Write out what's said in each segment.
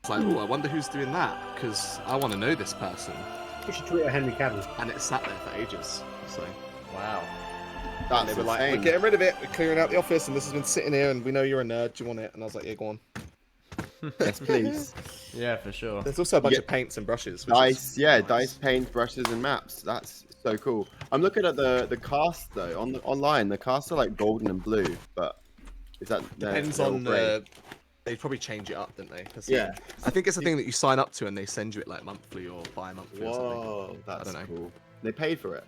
It's like, oh, I wonder who's doing that, because I want to know this person. You should tweet at Henry Cavill. And it sat there for ages. So Wow. they were like, we're getting rid of it, we're clearing out the office, and this has been sitting here, and we know you're a nerd, do you want it? And I was like, yeah, go on. Yes, please. Yeah, for sure. There's also a bunch of paints and brushes. Dice, dice, paint, brushes, and maps. That's so cool. I'm looking at the cast though online. The casts are like golden and blue, but is that depends on the? They probably change it up, don't they? Yeah. I think it's a thing that you sign up to, and they send you it like monthly or bi-monthly or something. Whoa, that's I don't know. cool. They paid for it.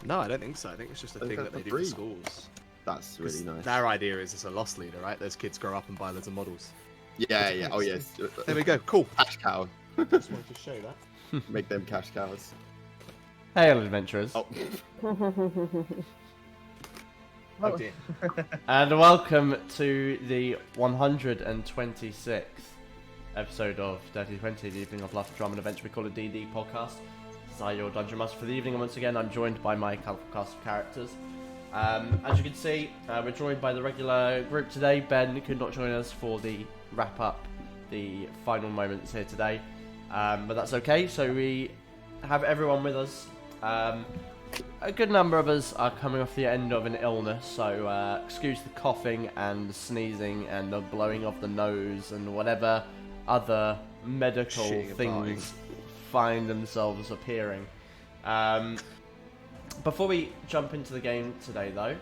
No, I don't think so. I think it's just a thing that they do for schools. That's really nice. Their idea is it's a loss leader, right? Those kids grow up and buy loads of models. Yeah. Oh, yes. There we go. Cool. Cash cow. Just wanted to show that. Make them cash cows. Hail, adventurers. Oh. Oh dear. And welcome to the 126th episode of Dirty 20, the evening of laughter, drama, and adventure we call a D&D podcast. This is your Dungeon Master for the evening, and once again I'm joined by my colourful cast of characters. As you can see, we're joined by the regular group today. Ben could not join us for the wrap-up, the final moments here today, but that's okay, so we have everyone with us. A good number of us are coming off the end of an illness, so excuse the coughing and the sneezing and the blowing of the nose and whatever other medical things find themselves appearing. Before we jump into the game today, though,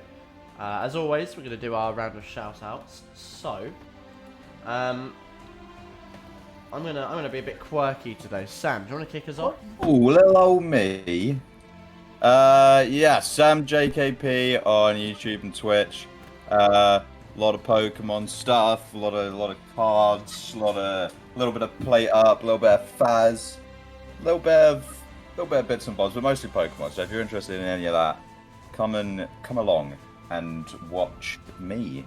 as always, we're going to do our round of shout-outs. So, I'm gonna be a bit quirky today. Sam, do you want to kick us off? Ooh, little old me. Sam JKP on YouTube and Twitch. A lot of Pokemon stuff, a lot of cards, a little bit of plate up, a little bit of Faz, a little bit of bits and bobs, but mostly Pokemon. So if you're interested in any of that, come along and watch me.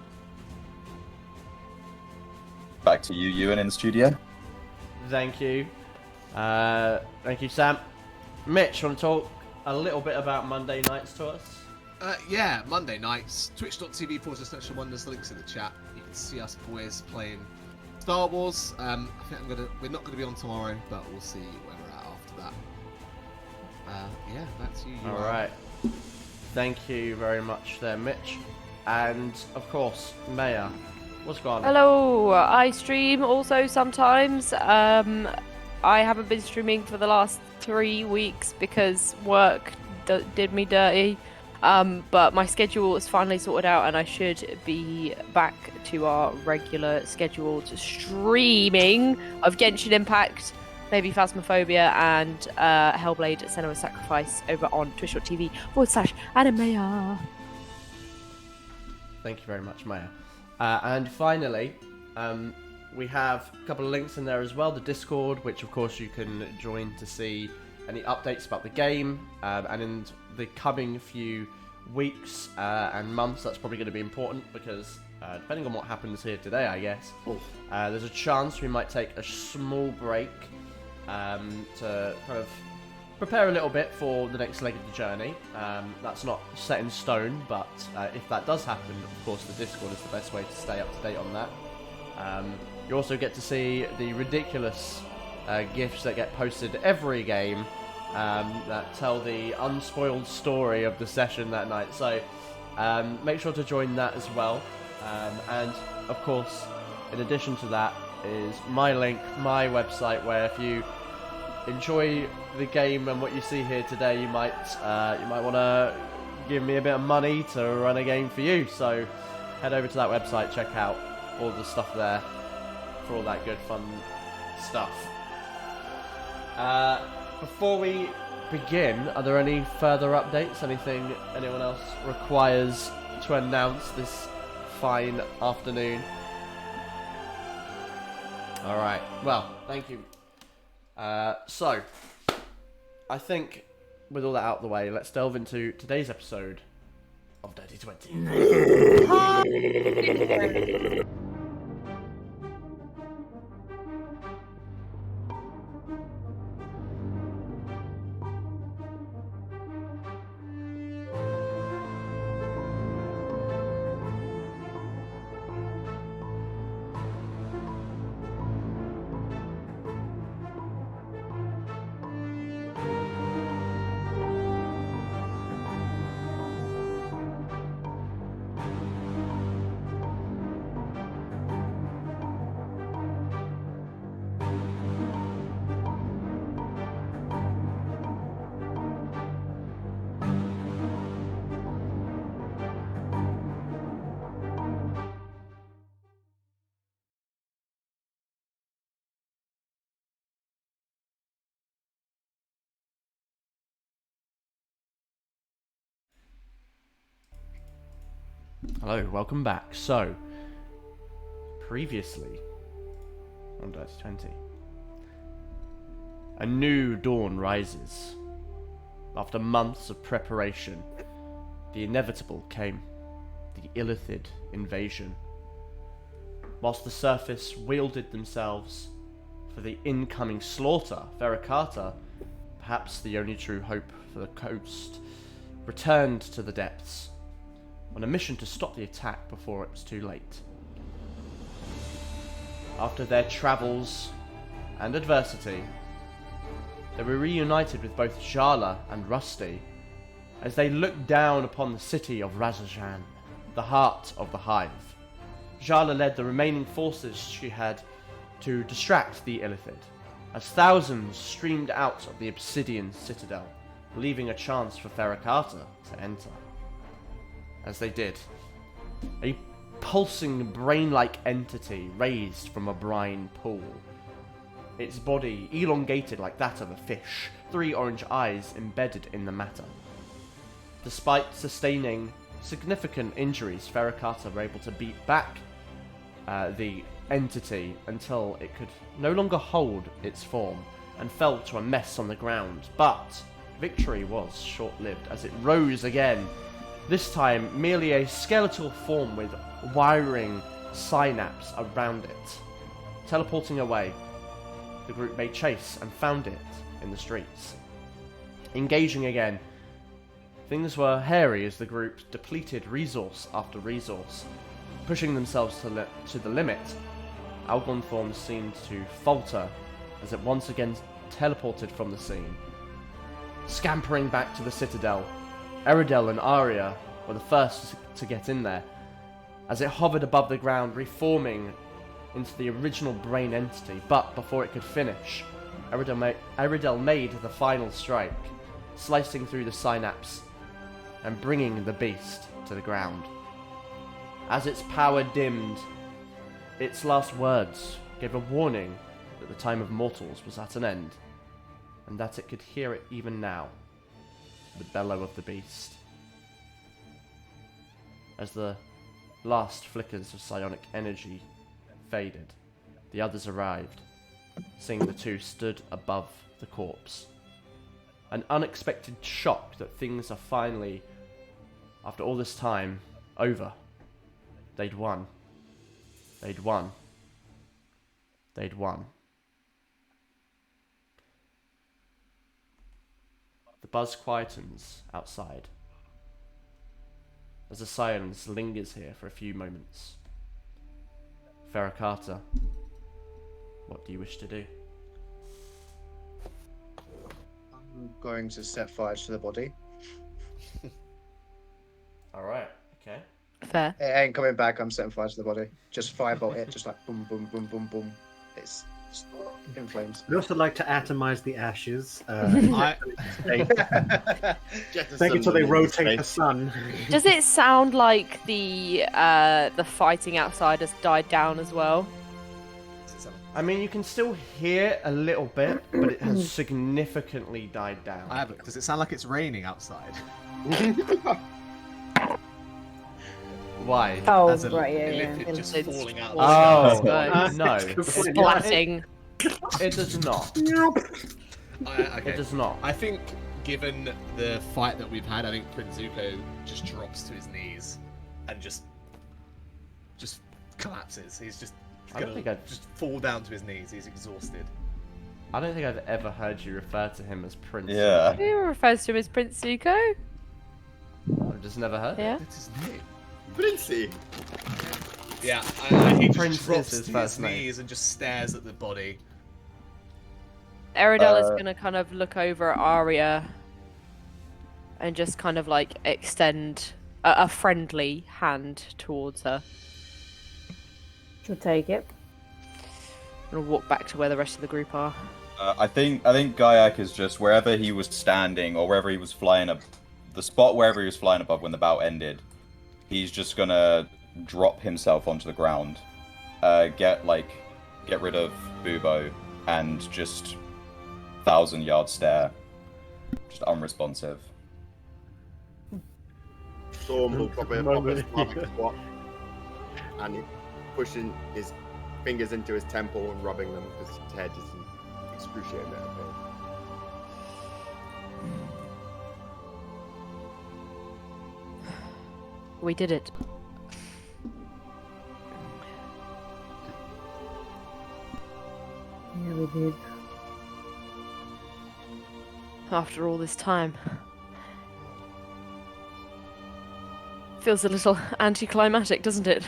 Back to you, Ewan, in the studio. Thank you. Thank you, Sam. Mitch, want to talk a little bit about Monday nights to us? Yeah, Monday nights. Twitch.tv/wonders. Links in the chat. You can see us boys playing Star Wars. I think we're not gonna be on tomorrow, but we'll see where we're at after that. Yeah, that's you. All right. Thank you very much there, Mitch. And of course, Maya. What's going on? Hello, I stream also sometimes. I haven't been streaming for the last 3 weeks because work did me dirty. But my schedule is finally sorted out and I should be back to our regular scheduled streaming of Genshin Impact, maybe Phasmophobia, and Hellblade: Senua's Sacrifice over on twitch.tv/Animea. Thank you very much, Maya. And finally, we have a couple of links in there as well. The Discord, which of course you can join to see any updates about the game. And in the coming few weeks and months, that's probably going to be important because depending on what happens here today, I guess, there's a chance we might take a small break to kind of prepare a little bit for the next leg of the journey. That's not set in stone, but if that does happen, of course the Discord is the best way to stay up to date on that. You also get to see the ridiculous GIFs that get posted every game that tell the unspoiled story of the session that night, so make sure to join that as well. And of course, in addition to that is my link, my website, where if you enjoy the game and what you see here today, you might want to give me a bit of money to run a game for you. So head over to that website, check out all the stuff there for all that good fun stuff. Before we begin, are there any further updates? Anything anyone else requires to announce this fine afternoon? Alright, well, thank you. So, I think with all that out of the way, let's delve into today's episode of Dirty 20. Hello, welcome back. So, previously on Dirty 20, a new dawn rises. After months of preparation, the inevitable came, the Ilithid invasion. Whilst the surface wielded themselves for the incoming slaughter, Ferra Carta, perhaps the only true hope for the coast, returned to the depths on a mission to stop the attack before it was too late. After their travels and adversity, they were reunited with both Jala and Rusty as they looked down upon the city of Razajan, the heart of the Hive. Jala led the remaining forces she had to distract the Ilithid, as thousands streamed out of the obsidian citadel, leaving a chance for Ferra Carta to enter. As they did, a pulsing brain-like entity raised from a brine pool. Its body elongated like that of a fish, 3 orange eyes embedded in the matter. Despite sustaining significant injuries, Ferra Carta were able to beat back the entity until it could no longer hold its form and fell to a mess on the ground. But victory was short-lived as it rose again, this time merely a skeletal form with wiring synapse around it. Teleporting away, the group made chase and found it in the streets. Engaging again, things were hairy as the group depleted resource after resource. Pushing themselves to the limit, Algonthorn seemed to falter as it once again teleported from the scene. Scampering back to the citadel, Eridel and Aria were the first to get in there, as it hovered above the ground, reforming into the original brain entity. But before it could finish, Eridel made the final strike, slicing through the synapse and bringing the beast to the ground. As its power dimmed, its last words gave a warning that the time of mortals was at an end, and that it could hear it even now, the bellow of the beast. As the last flickers of psionic energy faded, the others arrived, seeing the two stood above the corpse. An unexpected shock that things are finally, after all this time, over. They'd won. They'd won. They'd won. The buzz quietens outside, as the silence lingers here for a few moments. Ferra Carta, what do you wish to do? I'm going to set fire to the body. Alright, okay. Fair. It ain't coming back. I'm setting fire to the body. Just firebolt it, just like boom, boom, boom, boom, boom. It's just in flames. I'd also like to atomize the ashes. I- Take it till they rotate the sun. Does it sound like the fighting outside has died down as well? I mean, you can still hear a little bit, but it has significantly died down. I haven't. Does it sound like it's raining outside? Why? Oh, As a right, yeah, Ilithid yeah. just It's falling out. Oh, Nice. no. Splatting. It does not. Okay. It does not. I think, given the fight that we've had, I think Prince Zuko just drops to his knees and just collapses. He's just I don't gonna think I've- just fall down to his knees. He's exhausted. I don't think I've ever heard you refer to him as Prince. Yeah. Who refers to him as Prince Zuko? I've just never heard Yeah. it. That's his name. Princey. Yeah, he Prince just drops is his to first his name. knees and just stares at the body. Eridel is going to kind of look over at Arya and just kind of like extend a friendly hand towards her. She'll take it. I'm going to walk back to where the rest of the group are. I think Gaiak is just wherever he was standing or wherever he was flying up, the spot wherever he was flying above when the bout ended. He's just gonna drop himself onto the ground, get rid of Bubo, and just 1,000-yard stare, just unresponsive. Storm will probably pop Moment, a stomach yeah. squat, and he's pushing his fingers into his temple and rubbing them because his head is in excruciating amount of pain. We did it. Yeah, we did. After all this time. Feels a little anticlimactic, doesn't it?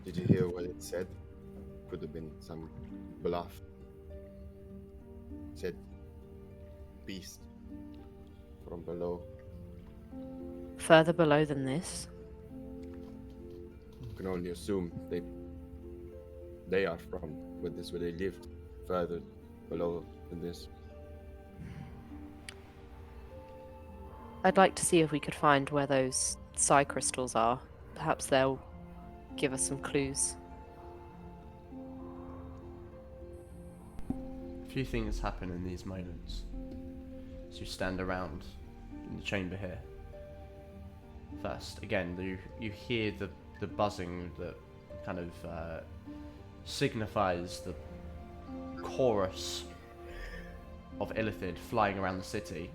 Did you hear what it said? Could have been some bluff. It said beast from below. Further below than this. You can only assume they are from where they lived further below than this. I'd like to see if we could find where those psi crystals are. Perhaps they'll give us some clues. A few things happen in these moments as you stand around in the chamber here. First, again, you hear the buzzing that kind of signifies the chorus of Ilithid flying around the city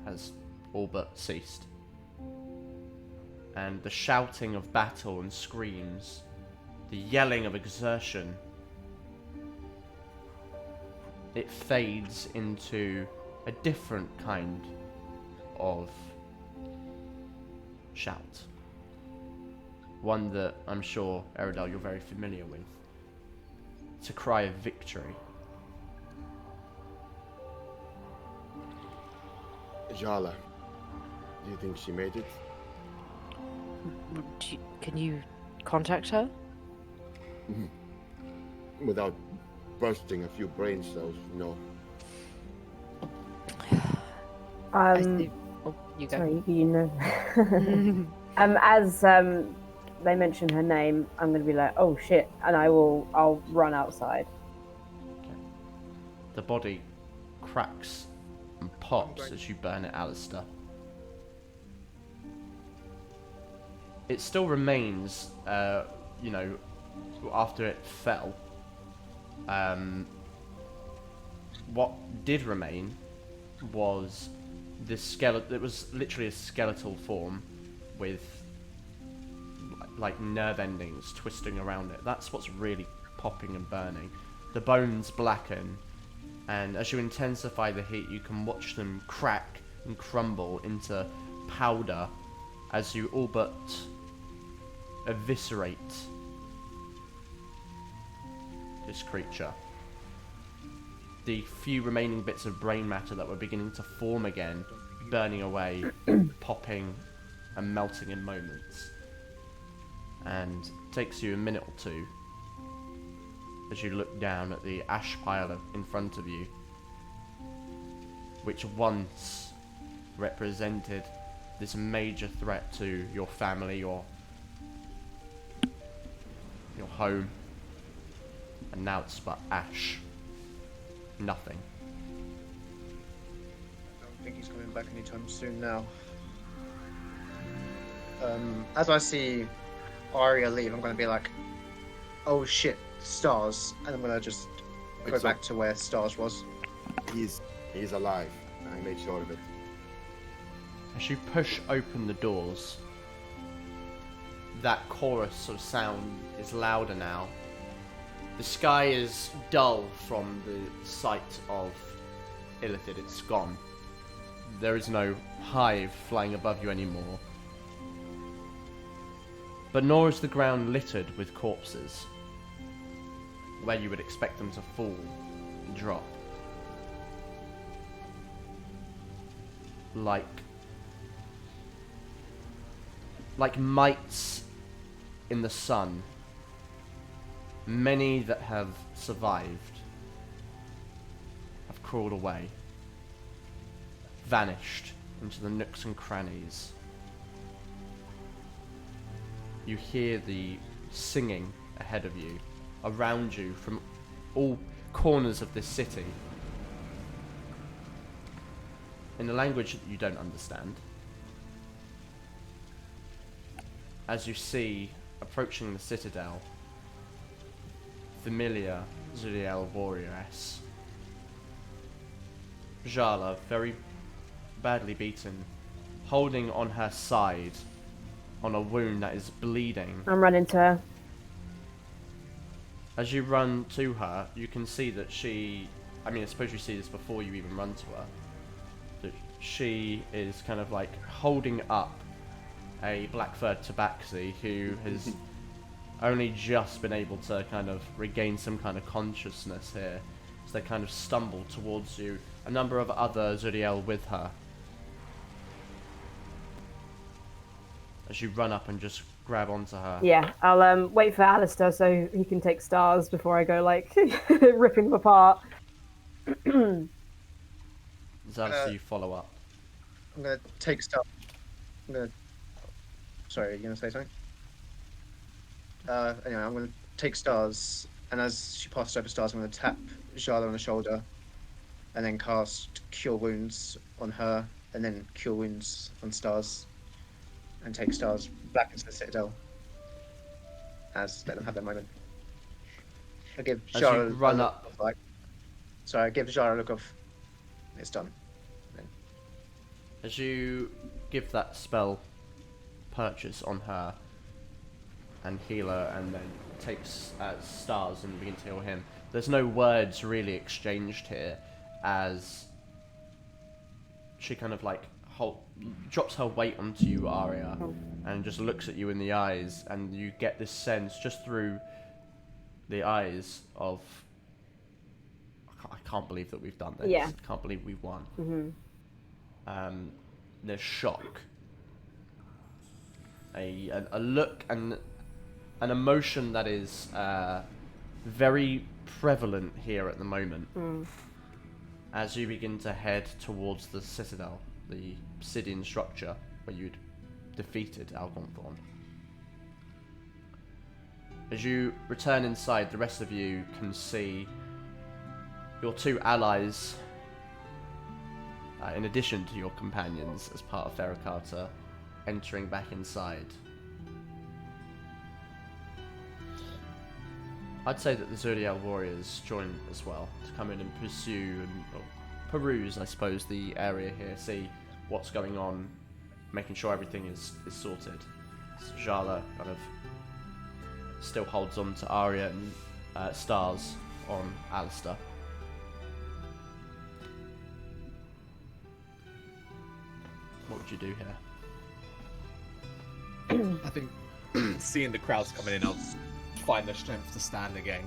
has all but ceased. And the shouting of battle and screams, the yelling of exertion, it fades into a different kind of shout. One that I'm sure, Eridel, you're very familiar with. It's a cry of victory. Jala, do you think she made it? Can you contact her? Without bursting a few brain cells, no. I think... Oh, you go. Sorry, you know. As they mention her name, I'm going to be like, oh shit, and I'll run outside. Okay. The body cracks and pops as you burn it, Alistair. It still remains, after it fell. What did remain was this skeleton. It was literally a skeletal form with like nerve endings twisting around it. That's what's really popping and burning. The bones blacken, and as you intensify the heat, you can watch them crack and crumble into powder as you all but eviscerate this creature. The few remaining bits of brain matter that were beginning to form again, burning away, popping and melting in moments. And it takes you a minute or two as you look down at the ash pile in front of you, which once represented this major threat to your family, your home, and now it's but ash. Nothing. I don't think he's coming back anytime soon now. As I see Arya leave, I'm going to be like, oh shit, Stars, and I'm going to just go back to where Stars was. He's alive. I made sure of it. As you push open the doors, that chorus of sound is louder now. The sky is dull from the sight of Ilithid. It's gone. There is no hive flying above you anymore. But nor is the ground littered with corpses, where you would expect them to fall and drop. Like mites in the sun, many that have survived have crawled away, vanished into the nooks and crannies. You hear the singing ahead of you, around you, from all corners of this city, in a language that you don't understand. as you see approaching the citadel, familiar Zuriel warrioress. Jala, very badly beaten, holding on her side on a wound that is bleeding. I'm running to her. As you run to her, you can see that I suppose you see this before you even run to her, that she is kind of like holding up a black-furred tabaxi who has only just been able to kind of regain some kind of consciousness here. So they kind of stumble towards you, a number of other Zuriel with her. As you run up and just grab onto her. Yeah, I'll wait for Alistair so he can take stars before I go like ripping them apart. Zalister, you follow up. I'm gonna take stuff. Sorry, are you gonna say something? Anyway, I'm gonna take stars, and as she passes over stars, I'm gonna tap Jala on the shoulder, and then cast Cure Wounds on her, and then Cure Wounds on stars, and take stars back into the citadel. Let them have their moment. I give As Jala you run up. I give Jala a look of. It's done. As you give that spell purchase on her and heal her, and then takes stars and begin to heal him, there's no words really exchanged here, as she kind of like drops her weight onto you, Arya, and just looks at you in the eyes, and you get this sense just through the eyes of, I can't believe that we've done this. Yeah. I can't believe we've won. Mm-hmm. There's shock, a look and an emotion that is very prevalent here at the moment. As you begin to head towards the citadel, the Sidian structure where you'd defeated Algonthorn. As you return inside, the rest of you can see your two allies, in addition to your companions as part of Ferra Carta, entering back inside. I'd say that the Zuriel warriors join as well to come in and pursue and peruse, I suppose, the area here, see what's going on, making sure everything is sorted. So Jala kind of still holds on to Arya and stars on Alistair. What would you do here? I think seeing the crowds coming in, I'll find the strength to stand again.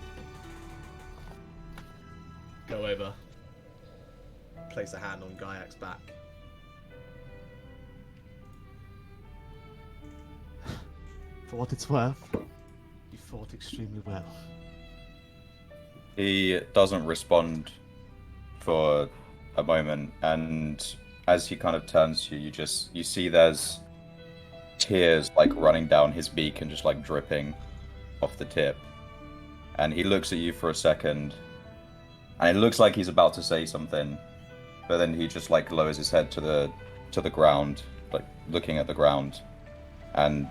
Go over, place a hand on Gaiak's back. For what it's worth, you fought extremely well. He doesn't respond for a moment, and as he kind of turns to you, you see there's tears like running down his beak and just like dripping off the tip. And he looks at you for a second, and it looks like he's about to say something, but then he just like lowers his head to the ground, like looking at the ground, and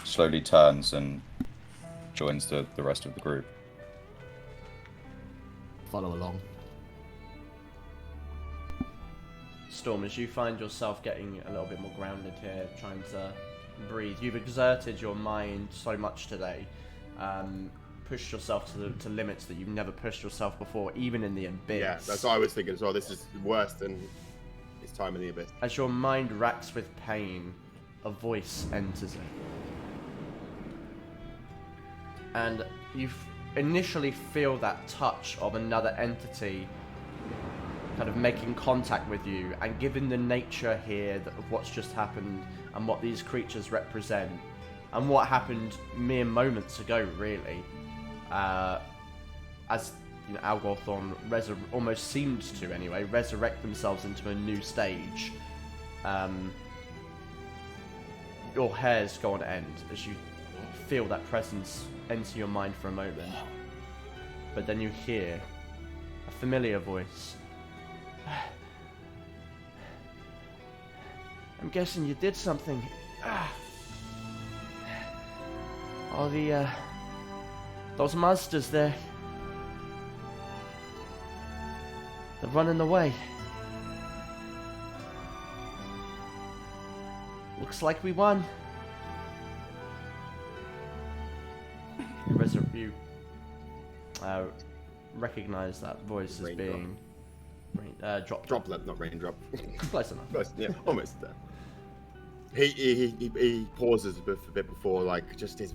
slowly turns and joins the rest of the group. Follow along. Storm, as you find yourself getting a little bit more grounded here, trying to breathe, you've exerted your mind so much today, pushed yourself to limits that you've never pushed yourself before, even in the abyss. Yeah, that's what I was thinking as well. This is worse than his time in the abyss. As your mind racks with pain, a voice enters it. And you initially feel that touch of another entity kind of making contact with you, and given the nature here of what's just happened and what these creatures represent and what happened mere moments ago, really, as you know, Algonthorn almost seemed to anyway resurrect themselves into a new stage, your hairs go on end as you feel that presence enter your mind for a moment. But then you hear a familiar voice. I'm guessing you did something. Oh, those monsters there. They're running away. Looks like we won. You recognize that voice as being Droplet, not raindrop. Close enough. Close, yeah, almost there. He pauses a bit before, like, just his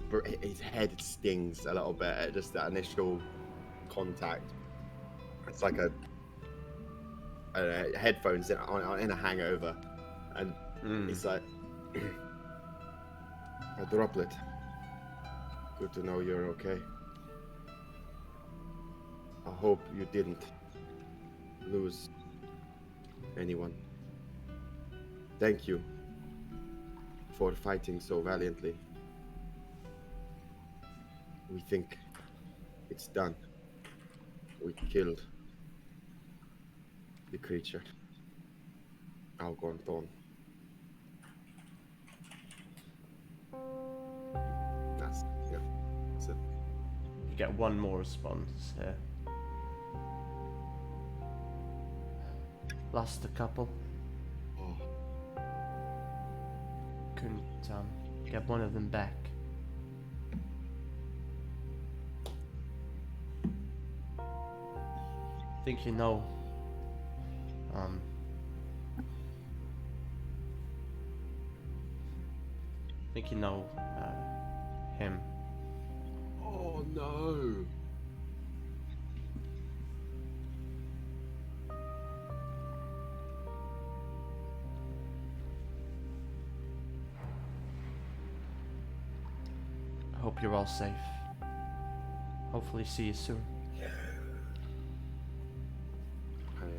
head stings a little bit at just that initial contact. It's like a headphones in a hangover, and he's like, a Droplet. Good to know you're okay. I hope you didn't lose anyone. Thank you for fighting so valiantly. We think it's done. We killed the creature. Algonton. That's it. You get one more response here. Lost a couple. Oh. Couldn't get one of them back. Think you know. Think you know him. Oh no. Hope you're all safe. Hopefully see you soon.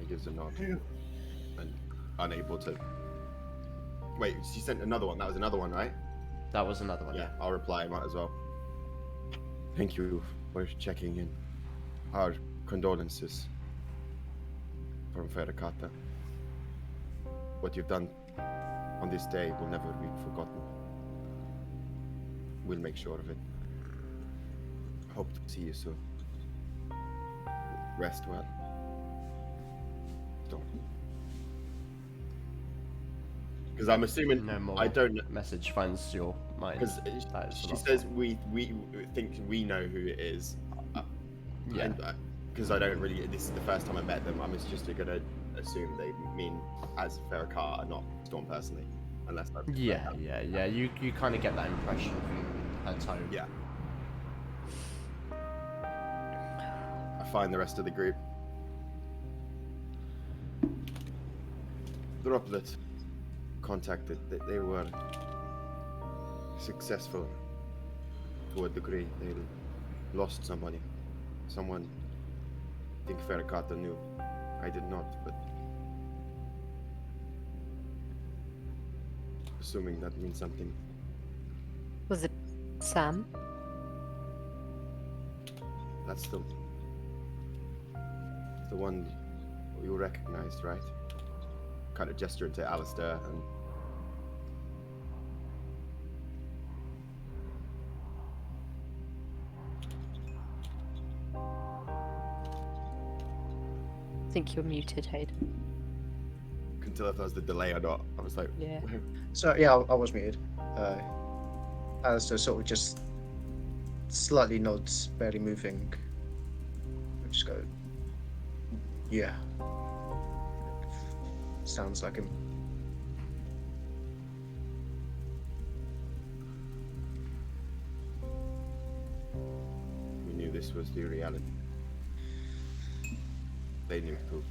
He gives a nod. And unable to. Wait, she sent another one. That was another one, right? That was another one. Yeah, I'll reply. Might as well. Thank you for checking in. Our condolences from Ferra Carta. What you've done on this day will never be forgotten. We'll make sure of it. Hope to see you soon. Rest well. Don't. Because I'm assuming No more I don't know. message finds your mind. Because she says we think we know who it is. Yeah. Because I don't really. This is the first time I met them. I'm just gonna assume they mean as Ferra Carta, not Storm personally, unless. Yeah. You kind of get that impression from her tone. Yeah. I find the rest of the group. Droplet contacted. They were successful to a degree. They lost somebody. Someone I think Ferra Carta knew. I did not, but assuming that means something. Was it Sam? That's the one you recognized, right? Kind of gestured to Alistair and I think you're muted, Hayden. couldn't tell if that was the delay or not. I was like, Yeah. So yeah, I was muted. Alistair sort of just slightly nods, barely moving. I just go, yeah. Sounds like him. We knew this was the reality. They knew too.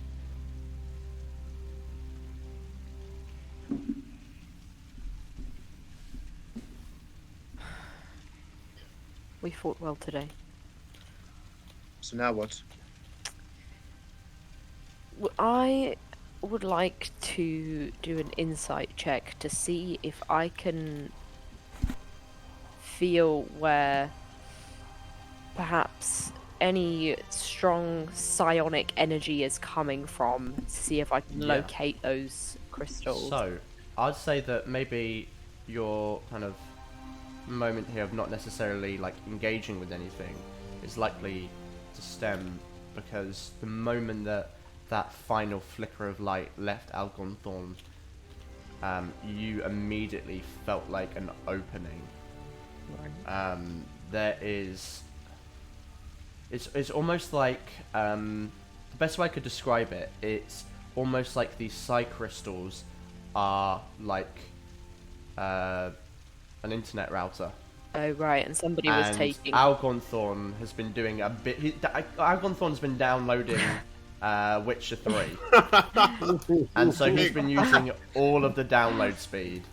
We fought well today. So now what? I would like to do an insight check to see if I can feel where perhaps any strong psionic energy is coming from, to see if I can Yeah. locate those crystals. So, I'd say that maybe your kind of moment here of not necessarily like engaging with anything is likely to stem because the moment that final flicker of light left Algonthorn, you immediately felt like an opening. There is... It's almost like... the best way I could describe it, it's almost like these psi crystals are like an internet router. Oh, right, and somebody was taking... Algonthorn has been doing a bit... Algonthorn's been downloading Witcher 3. And so he's been using all of the download speed.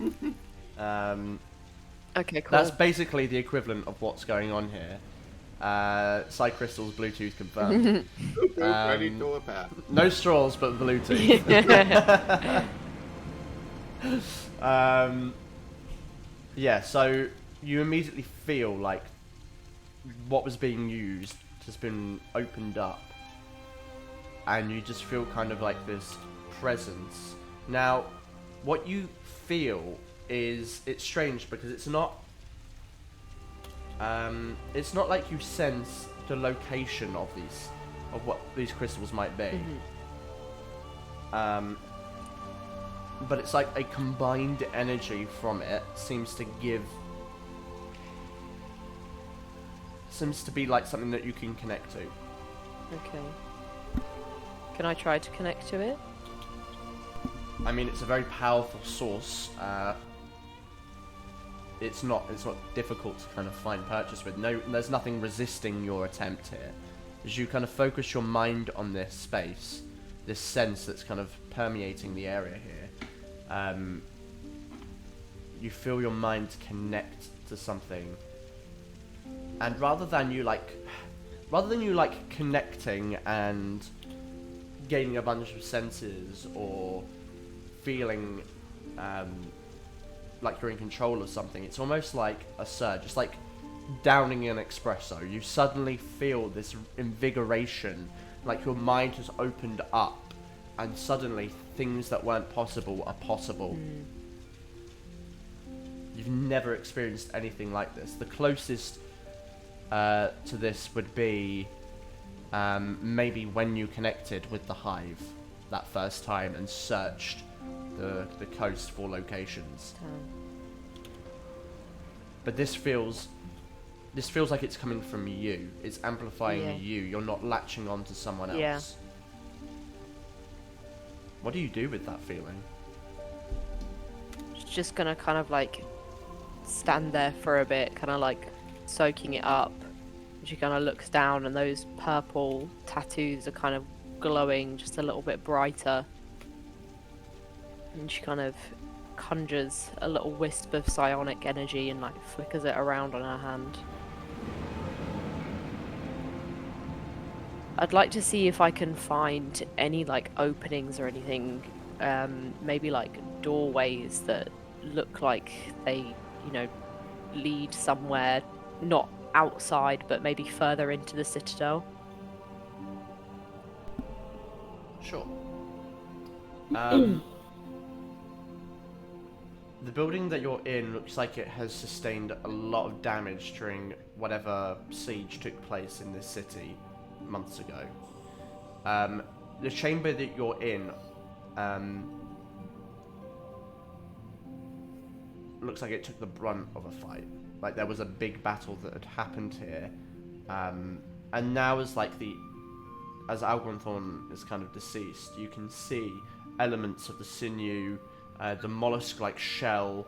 Okay, cool. That's basically the equivalent of what's going on here. Psi Crystal's Bluetooth confirmed. Ready to a path. No straws, but Bluetooth. Yeah, so you immediately feel like what was being used has been opened up. And you just feel kind of like this presence. Now, what you feel is... It's strange because it's not like you sense the location of what these crystals might be. But it's like a combined energy from it seems to be like something that you can connect to. Okay. Can I try to connect to it? I mean, it's a very powerful source. It's not difficult to kind of find purchase with. No, there's nothing resisting your attempt here. As you kind of focus your mind on this space, this sense that's kind of permeating the area here, you feel your mind connect to something. And rather than you connecting and gaining a bunch of senses or feeling like you're in control of something, it's almost like a surge. It's like downing an espresso. You suddenly feel this invigoration, like your mind has opened up and suddenly things that weren't possible are possible. You've never experienced anything like this. The closest to this would be maybe when you connected with the Hive that first time and searched the coast for locations. But this feels like it's coming from you. It's amplifying you. You're not latching on to someone else. Yeah. What do you do with that feeling? Just gonna kind of like stand there for a bit, kind of like soaking it up. She kind of looks down and those purple tattoos are kind of glowing just a little bit brighter. And she kind of conjures a little wisp of psionic energy and like flickers it around on her hand. I'd like to see if I can find any like openings or anything, maybe like doorways that look like they, lead somewhere, not outside, but maybe further into the citadel. Sure. The building that you're in looks like it has sustained a lot of damage during whatever siege took place in this city months ago. The chamber that you're in looks like it took the brunt of a fight. Like there was a big battle that had happened here, and now as Algonthorn is kind of deceased, you can see elements of the sinew, the mollusk-like shell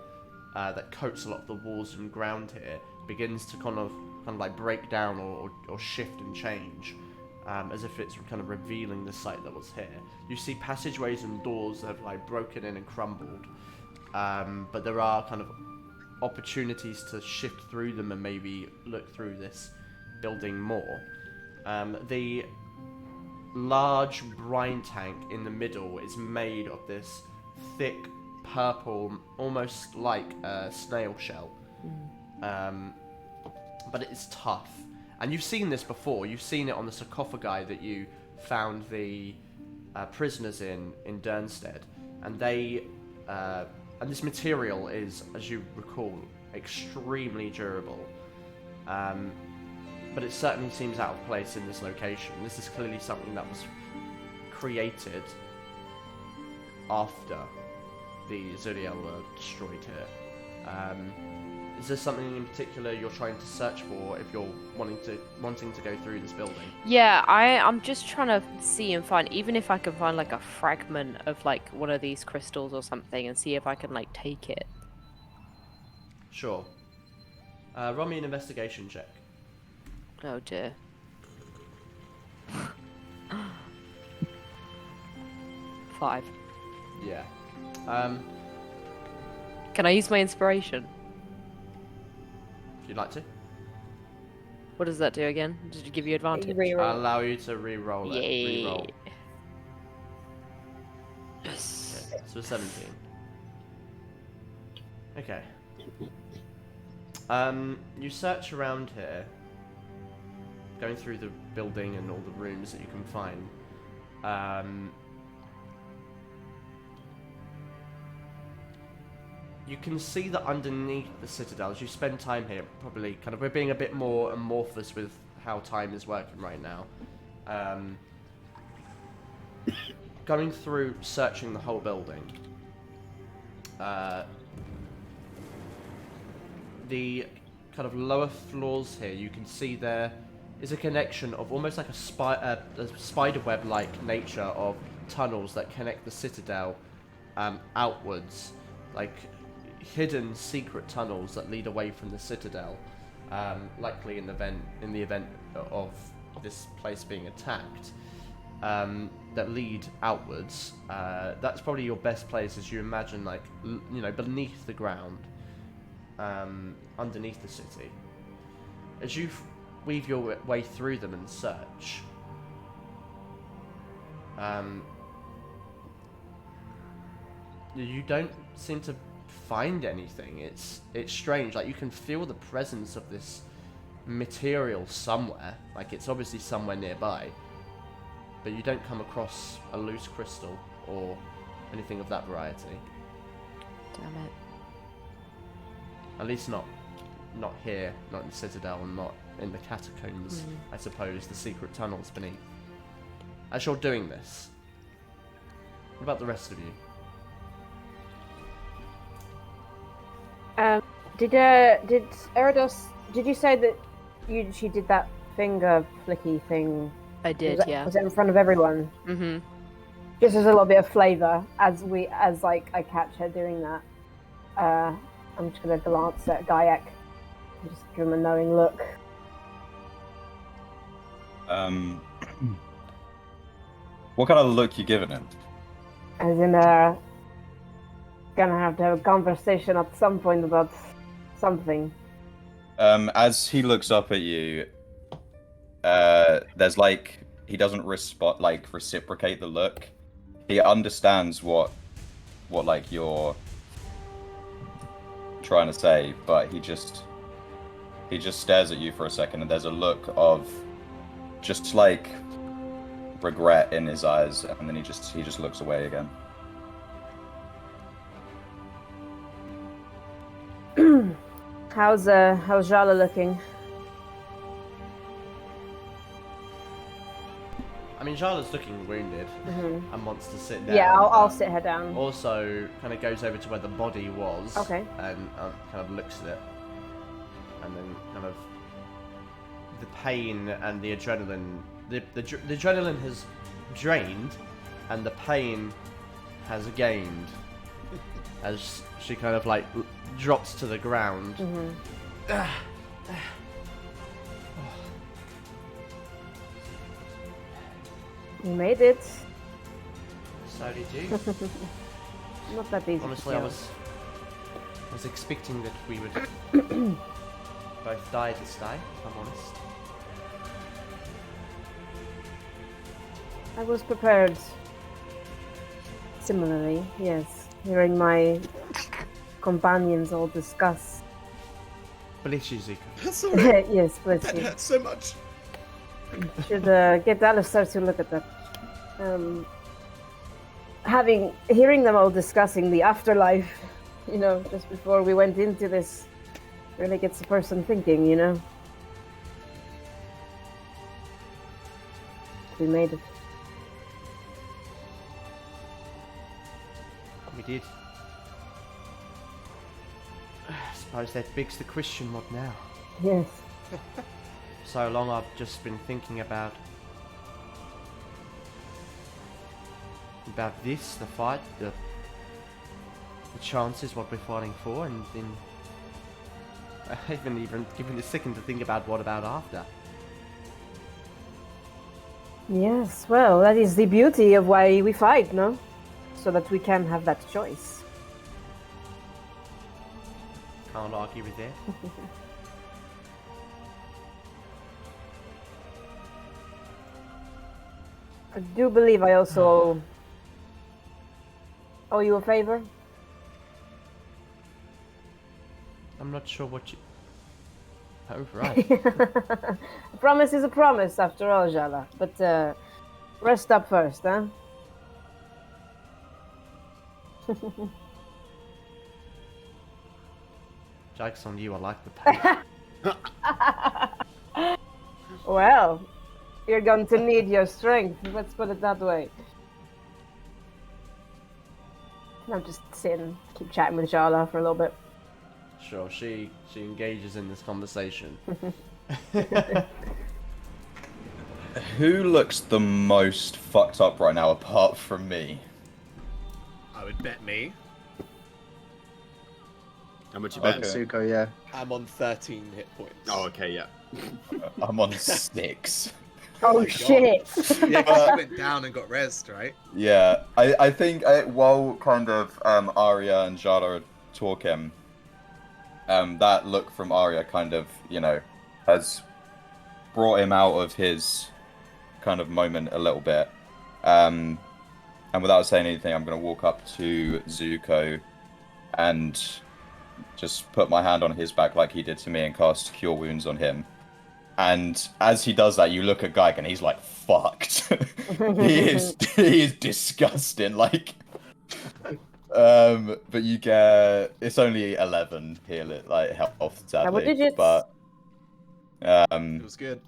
that coats a lot of the walls and ground here begins to kind of like break down or shift and change, as if it's kind of revealing the site that was here. You see passageways and doors that have like broken in and crumbled, but there are kind of opportunities to shift through them and maybe look through this building more. The large brine tank in the middle is made of this thick purple, almost like a snail shell, but it is tough. And you've seen this before. You've seen it on the sarcophagi that you found the prisoners in Durnstead, and they and this material is, as you recall, extremely durable. But it certainly seems out of place in this location. This is clearly something that was created after the Zodiel were destroyed here. Is there something in particular you're trying to search for if you're wanting to go through this building? Yeah, I'm just trying to see and find, even if I can find like a fragment of like one of these crystals or something, and see if I can like take it. Sure. Roll me an investigation check. Oh dear. 5. Yeah. Can I use my inspiration? If you'd like to. What does that do again? Does it give you advantage? I'll allow you to re-roll it. Yay. Re-roll. Yes. Okay, so 17. Okay. You search around here, going through the building and all the rooms that you can find. You can see that underneath the citadel, as you spend time here, probably kind of we're being a bit more amorphous with how time is working right now. Going through, searching the whole building. The kind of lower floors here, you can see there is a connection of almost like a spiderweb-like nature of tunnels that connect the citadel outwards, like hidden secret tunnels that lead away from the citadel, likely in the event of this place being attacked, that lead outwards. That's probably your best place, as you imagine, like beneath the ground, underneath the city. As you weave your way through them and search, you don't seem to find anything. It's strange. Like, you can feel the presence of this material somewhere. Like, it's obviously somewhere nearby, but you don't come across a loose crystal or anything of that variety. Damn it. At least not here, not in the Citadel, and not in the catacombs, I suppose, the secret tunnels beneath. As you're doing this, what about the rest of you? Did Eridos? Did you say that she did that finger flicky thing? I did, yeah. Was it in front of everyone? Mm-hmm. Just as a little bit of flavour, as I catch her doing that. I'm just gonna glance at Gaiak, and just give him a knowing look. What kind of look you giving him? As in, gonna have to have a conversation at some point about something. As he looks up at you, there's he doesn't reciprocate the look. He understands what you're trying to say, but he just stares at you for a second, and there's a look of just regret in his eyes, and then he just looks away again. How's Jala looking? I mean, Jala's looking wounded and wants to sit down. Yeah, I'll sit her down. Also, kind of goes over to where the body was. Okay. And kind of looks at it, and then kind of the pain and the adrenaline. The adrenaline has drained, and the pain has gained as she kind of drops to the ground. You made it. So did you. Not that easy. Honestly, I was expecting that we would both die this day, if I'm honest. I was prepared. Similarly, yes. Hearing my companions all discuss. Bless you, Zuko. That's alright. Yes, bless That you. hurts so much. Should get Alistair to look at that. Hearing them all discussing the afterlife You know, just before we went into this, really gets a person thinking, you know? We made it. We did. I suppose that begs the question, what now? Yes. So long I've just been thinking about this, the fight, the chances, what we're fighting for, and then I haven't even given a second to think about what about after. Yes, well, that is the beauty of why we fight, no? So that we can have that choice. Can't argue with that. I do believe I also owe you a favor. I'm not sure what you... Oh, right. A promise is a promise, after all, Jala. But rest up first, huh? Joke's on you, I like the pain. Well, you're going to need your strength. Let's put it that way. I'll just sit and keep chatting with Jala for a little bit. Sure, she engages in this conversation. Who looks the most fucked up right now apart from me? I would bet me. How much you Okay. bet? Suko, yeah. I'm on 13 hit points. Oh, okay, yeah. I'm on 6. Oh, my God. shit! Yeah, 'cause you went down and got rezzed, right? Yeah, I think while kind of Arya and Jada are talking, that look from Arya kind of, you know, has brought him out of his kind of moment a little bit. And without saying anything, I'm going to walk up to Zuko and just put my hand on his back like he did to me and cast Cure Wounds on him. And as he does that, you look at Gyke and he's like, fucked. he is disgusting. Like, but you get, it's only 11 heal, like health, sadly. Double digits. But, It was good.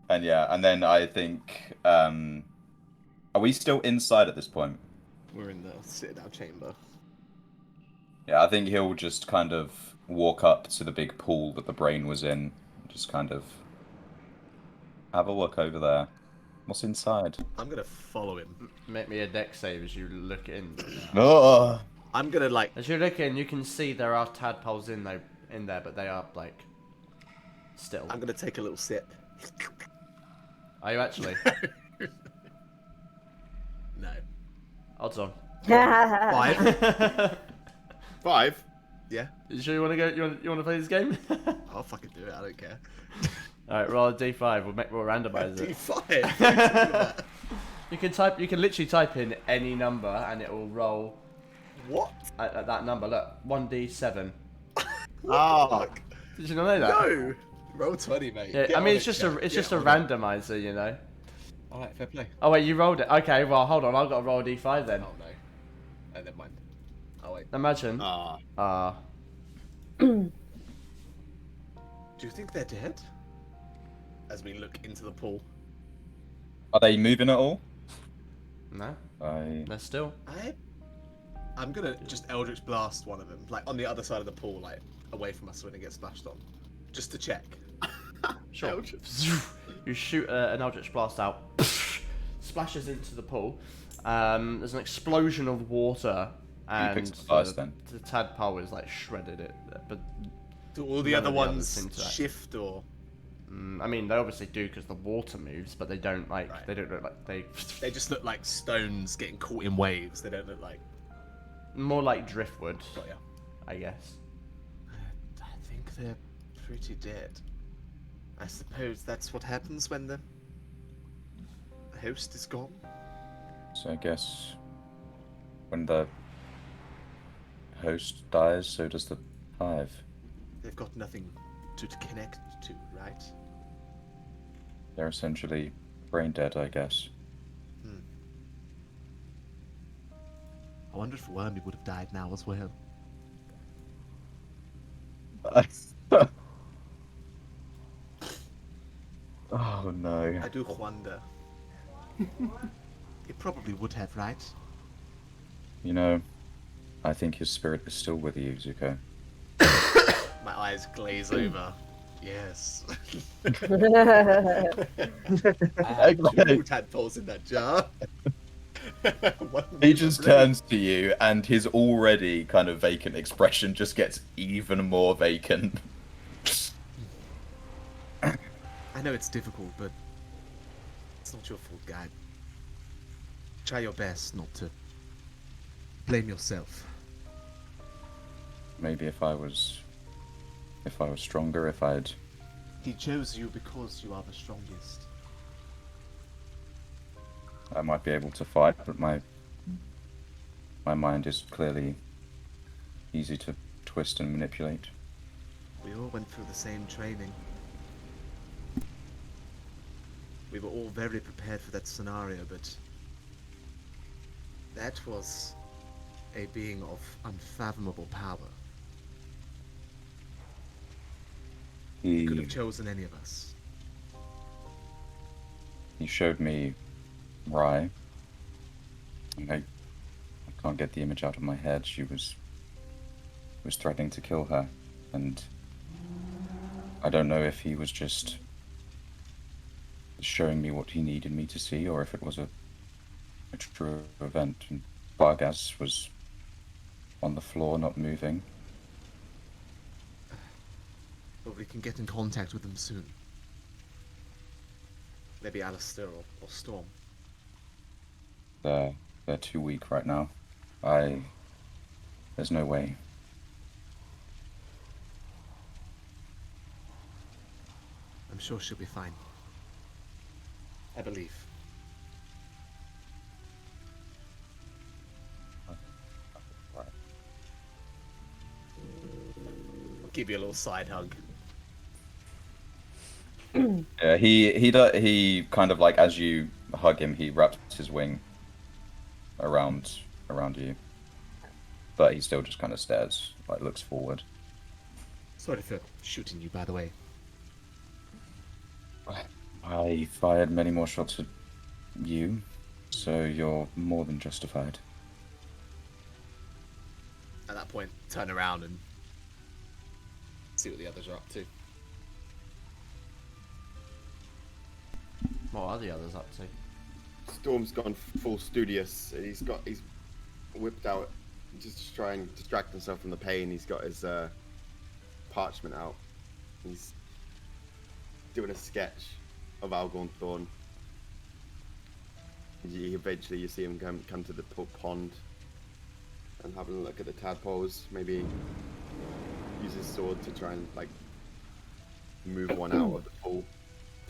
and yeah, and then I think, are we still inside at this point? We're in the sit-down chamber. Yeah, I think he'll just kind of walk up to the big pool that the brain was in, just kind of have a look over there. What's inside? I'm gonna follow him. Make me a deck save as you look in. Oh, I'm gonna like. As you look in, you can see there are tadpoles in there, but they are like still. I'm gonna take a little sip. Are you actually? No. Odds on. 5. 5? Yeah. You sure you want to go? You want to play this game? I'll fucking do it. I don't care. All right, roll a d5. We'll randomize it. D5. You can literally type in any number and it will roll What? at that number. Look, 1d7. Oh, Did you not know that? No. Roll 20, mate. Yeah, Get I on mean it, it's just Jack. a Get on it. randomizer, you know. All right, fair play. Oh wait, you rolled it. Okay, well hold on, I've got to roll a d5 then. Oh no. Oh, never mind. Oh wait. Imagine. ah. Do you think they're dead? As we look into the pool. are they moving at all? No, I they're still. I'm gonna just Eldritch Blast one of them, like on the other side of the pool, like away from us when it gets splashed on, just to check. Sure. You shoot an Eldritch Blast out, splashes into the pool. There's an explosion of water, and picks it first, then? the tadpole is like shredded it. But Do all the None other of the others ones seem to act. shift or? I mean, they obviously do because the water moves, but they don't like. Right. They don't look like they. They just look like stones getting caught in waves. They don't look like. More like driftwood, Got ya. I guess. I think they're pretty dead. I suppose that's what happens when the host is gone. So I guess when the host dies, so does the hive. They've got nothing to connect to, right? They're essentially brain dead, I guess. I wonder if Wormy would have died now as well. Oh no. I do wonder. It probably would have, right? You know, I think his spirit is still with you, Zuko. My eyes glaze over. Yes. I had two tadpoles in that jar. He just turns to you, and his already kind of vacant expression just gets even more vacant. I know it's difficult, but it's not your fault, guy. Try your best not to blame yourself. Maybe if I was stronger, if I'd... He chose you because you are the strongest. I might be able to fight, but my mind is clearly easy to twist and manipulate. We all went through the same training. We were all very prepared for that scenario, but that was a being of unfathomable power. He could have chosen any of us. He showed me Rai. I can't get the image out of my head. She was threatening to kill her, and I don't know if he was just showing me what he needed me to see, or if it was a true event. And Vargas was on the floor, not moving. But we can get in contact with them soon. Maybe Alistair or Storm. They're too weak right now. There's no way. I'm sure she'll be fine. I believe. I'll give you a little side hug. Yeah, he kind of like, as you hug him, he wraps his wing around you, but he still just kind of stares, like looks forward. Sorry for shooting you, by the way. I fired many more shots at you, so you're more than justified. At that point, turn around and see what the others are up to. What are the others up to? Storm's gone full studious. He's whipped out just to try and distract himself from the pain. He's got his parchment out. He's doing a sketch of Algorn Thorn. Eventually you see him come to the pond and having a look at the tadpoles. Maybe use his sword to try and like move one out of the pool.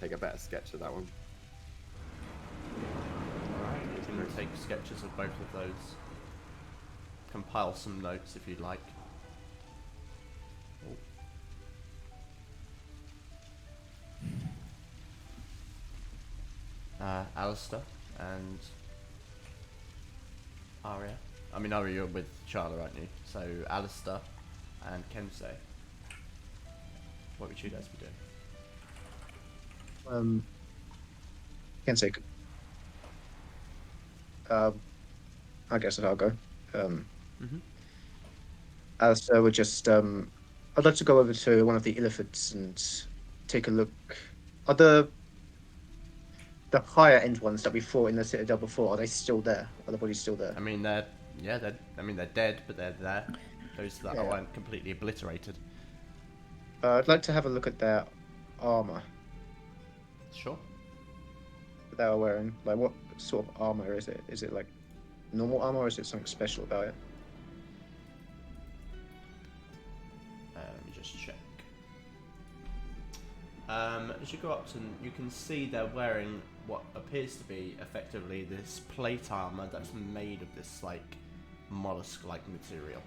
Take a better sketch of that one. Alright, you can take sketches of both of those. Compile some notes if you'd like. Alistair and Arya. I mean, Arya, you're with Charla, aren't you? So, Alistair and Kensei. What would you guys be doing? Kensei. I guess I'll go. Alistair would just. I'd like to go over to one of the Illithids and take a look. Are the higher end ones that we fought in the Citadel before, are they still there? Are the bodies still there? I mean, they're dead, but they're there. Those that aren't completely obliterated. I'd like to have a look at their armor Sure. that they are wearing. Like, what sort of armor is it? Is it like normal armor, or is it something special about it? Let me just check. As you go up to them, you can see they're wearing what appears to be effectively this plate armor that's made of this like mollusk-like material.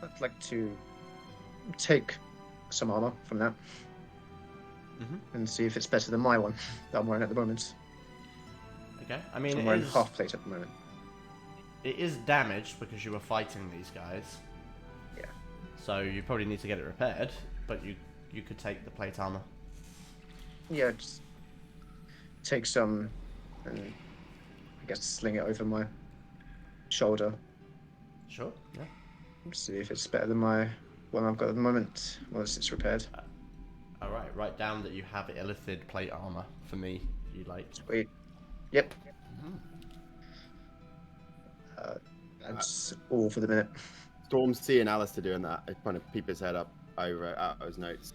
I'd like to take some armor from that and see if it's better than my one that I'm wearing at the moment. Okay, I mean, I'm wearing half plate at the moment. it is damaged because you were fighting these guys. Yeah. So you probably need to get it repaired, but you could take the plate armor. Yeah, just take some and I guess sling it over my shoulder. Sure. Yeah. See if it's better than my one I've got at the moment once it's repaired. All right. Write down that you have Ilithid plate armor for me. If you like. Sweet. Yep. Mhm. That's all for the minute. Storm seeing Alistair doing that, I kind of peep his head up over out his notes.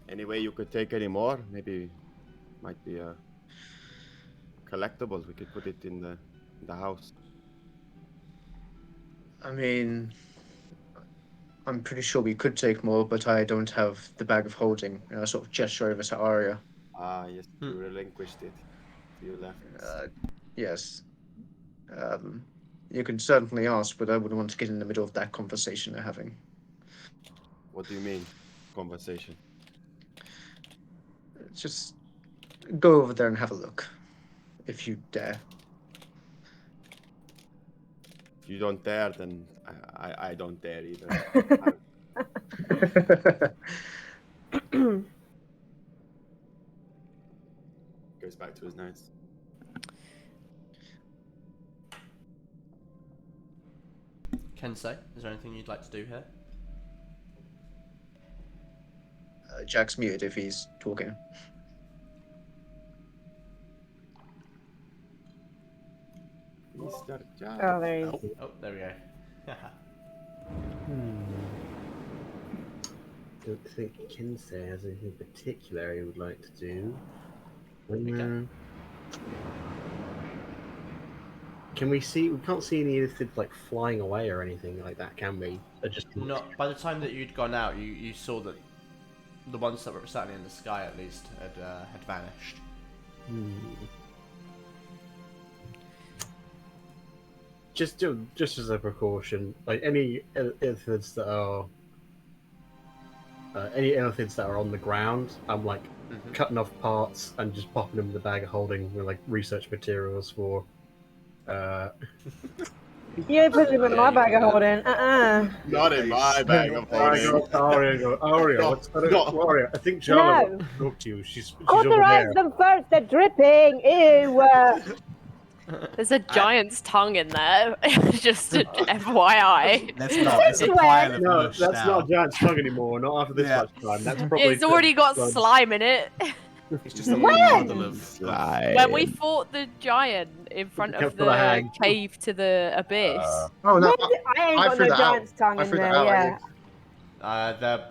Any way you could take any more? Maybe might be a collectible. We could put it in the house. I mean, I'm pretty sure we could take more, but I don't have the bag of holding. And I sort of gesture over to Arya. Ah, yes, you relinquished it. You left. Yes. You can certainly ask, but I wouldn't want to get in the middle of that conversation they're having. What do you mean, conversation? Just go over there and have a look, if you dare. If you don't dare, then I don't dare either. Goes back to his notes. Kensei, is there anything you'd like to do here? Jack's muted if he's talking. Mr. Jack. Oh, there he is. Oh, there we go. Don't think Kinsey has anything particular he would like to do. Okay. Can we see? We can't see any Ilithid like flying away or anything like that, can we? They're just Not by the time that you'd gone out, you saw that the ones that were certainly in the sky at least had vanished. Just as a precaution, like any Illithids that are on the ground, I'm like cutting off parts and just popping them in the bag of holding with like research materials for. You ain't putting him in my bag of holding. Not in my bag of holding. Aria, what's going on? Aria, I think Jana No. will talk to you. She's over Cauterize there. them first. They're dripping. Ew. There's a giant's tongue in there. Just FYI. Let's not. It's a pile of No, mush that's now. not a giant's tongue anymore. Not after this Yeah. much time. That's probably. It's already got blood. slime in it. It's just a When? puddle of. When we fought the giant in front of Kept for the the hang. cave to the abyss. Oh no! I ain't I got threw no that out. giant's tongue I in threw there. that out, Yeah.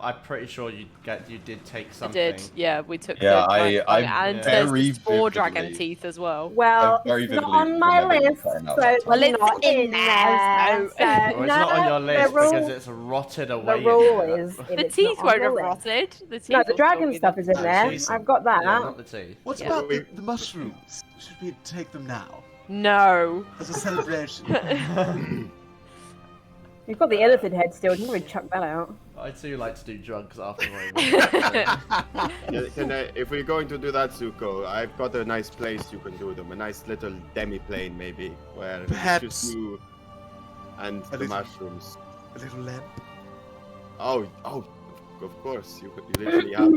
I'm pretty sure you did take I something. did, yeah, we took Yeah, the giant I tongue, and very there's 4 dragon vividly- teeth as well. Well, very it's not vividly on my remember you list, so saying that it's last time. Well, it's not in in there, there. so- So, Well, it's not on your list the rule, because it's rotted away. the rule in there. is if The it's teeth not on won't your have list. rotted. The teeth No, will the still dragon be stuff is in Oh, there. jeez. I've got that. Yeah, not the teeth. What Yeah. about the mushrooms? Should we take them now No. as a celebration? You've got the elephant head still. You can probably chuck that out. I too like to do drugs after If we're going to do that, Zuko, I've got a nice place you can do them. A nice little demi-plane, maybe, where it's Perhaps. just you and A the little- mushrooms. A little lamp. Oh, of course. You literally have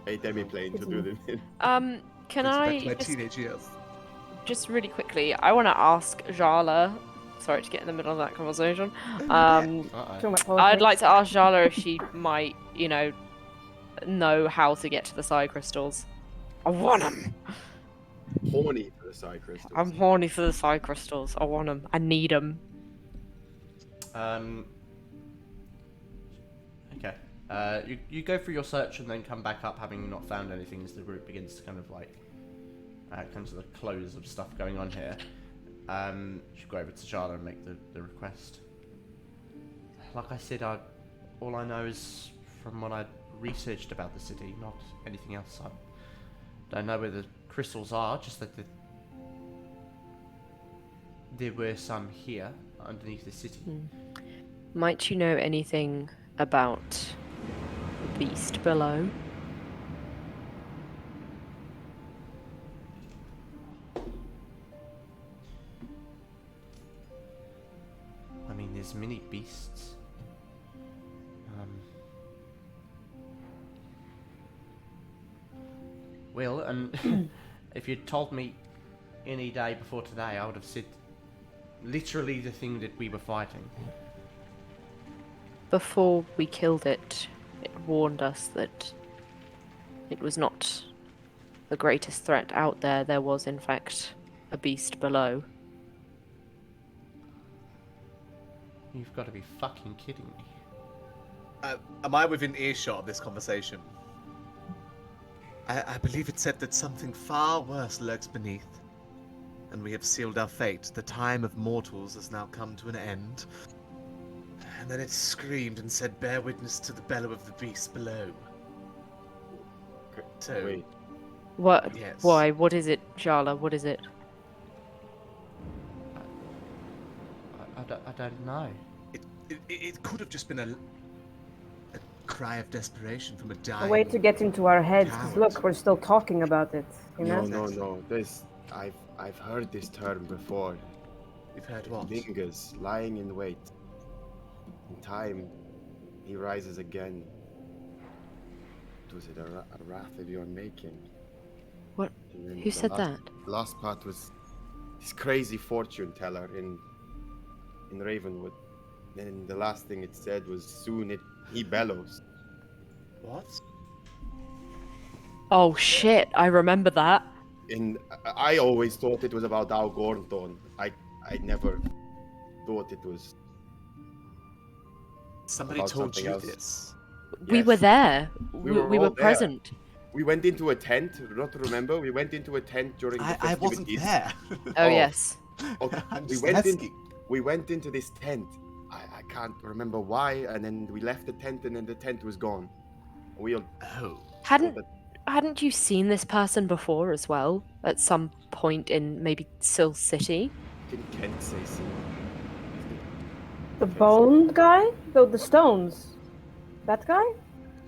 a demi-plane to do them in. Can Brings me back to my I teenage years. just really quickly? I want to ask Jala. Sorry to get in the middle of that conversation. Talking about I'd politics. like to ask Jala if she might, know how to get to the side crystals. I want them. Horny for the side crystals. I'm horny for the side crystals. I want them. I need them. Okay. You go through your search and then come back up having not found anything as the group begins to kind of like comes to the close of stuff going on here. You go over to Jala and make the request. Like I said, all I know is from what I researched about the city, not anything else. I don't know where the crystals are, just that there were some here underneath the city. Might you know anything about the beast below? these mini beasts. Well, and if you'd told me any day before today, I would have said literally the thing that we were fighting. Before we killed it, it warned us that it was not the greatest threat out there. There was, in fact, a beast below. You've got to be fucking kidding me. Am I within earshot of this conversation? I believe it said that something far worse lurks beneath, and we have sealed our fate. The time of mortals has now come to an end. And then it screamed and said, "Bear witness to the bellow of the beast below." So, Wait, What? yes. Why? What is it, Sharla? What is it? I don't know. It could have just been a cry of desperation from a A dying. way to get into our heads, because coward. look, we're still talking about it, you know? no. I've heard this term before. You've heard what? Lingers, lying in wait. In time, he rises again. Was it a wrath of your making? What? And then Who the said last- that? Last part was this crazy fortune teller in Ravenwood. Then the last thing it said was, "Soon he bellows." What? Oh shit! I remember that. And I always thought it was about Al Gornthorn. I never thought it was. Somebody About told something you else. this. We Yes. were there. We We were were all there. present. We went into a tent. Not remember. We went into a tent during the I wasn't festivities. there. Oh, Oh. yes. Okay, I'm we just went in. asking. We went into this tent. I can't remember why. And then we left the tent, and then the tent was gone. We all Oh. Hadn't thought hadn't you seen this person before as well? At some point in maybe Sill City? didn't Kent say so? The bone guy? The stones? That guy?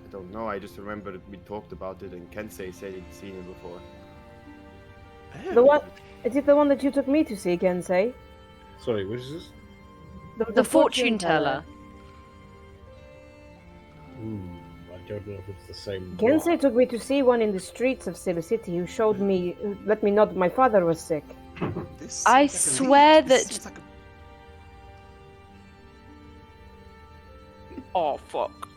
I don't know. I just remember we talked about it, and Kensei said he'd seen it before. The one? Is it the one that you took me to see, Kensei? Sorry, which is this? The fortune teller. I don't know if it's the same. Kensei took me to see one in the streets of Cebu City who showed me, let me know that my father was sick. This I seems like a swear lead. This that- seems like a- Oh fuck.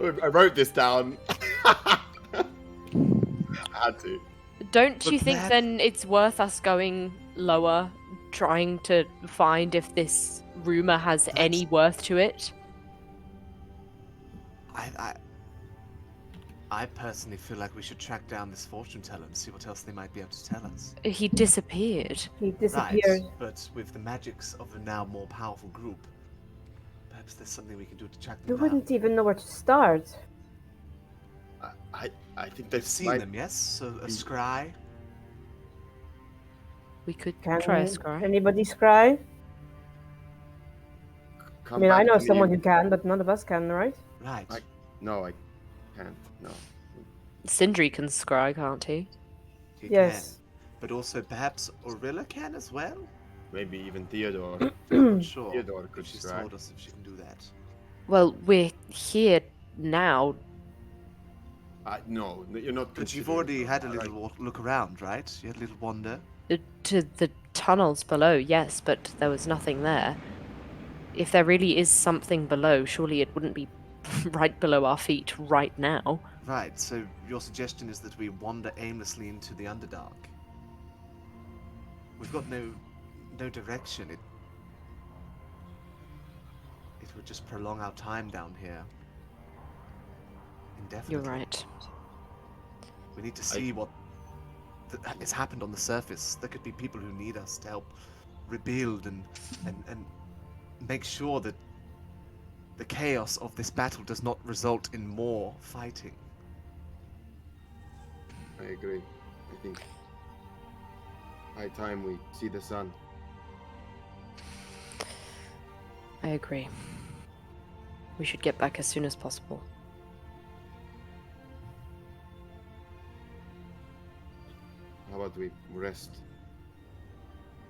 I wrote this down. I had to. Don't you But think that- then it's worth us going lower, trying to find if this rumor has any worth to it? I personally feel like we should track down this fortune teller and see what else they might be able to tell us. He disappeared. He disappeared. Right, but with the magics of a now more powerful group, perhaps there's something we can do to track We them down. wouldn't even know where to start. I think They've they've seen them, yes? So a scry. We could Can try a scry. anybody scry? I mean, I know someone who can, but none of us can, right? Right. No, I can't. No. Sindri can scry, can't he? He Yes. can. But also perhaps Orilla can as well? Maybe even Theodore. I'm not sure. Theodore could If she's scry. told us if she can do that. Well, we're here now. No, you're not. But you've considering already had a that, little look around, right? You had a little wander. To the tunnels below, yes, but there was nothing there. If there really is something below, surely it wouldn't be right below our feet right now. Right, so your suggestion is that we wander aimlessly into the Underdark. We've got no direction. It would just prolong our time down here. Indefinitely. You're right. We need to see what has happened on the surface. There could be people who need us to help rebuild and make sure that the chaos of this battle does not result in more fighting. I agree. I think high time we see the sun. I agree. We should get back as soon as possible. How about we rest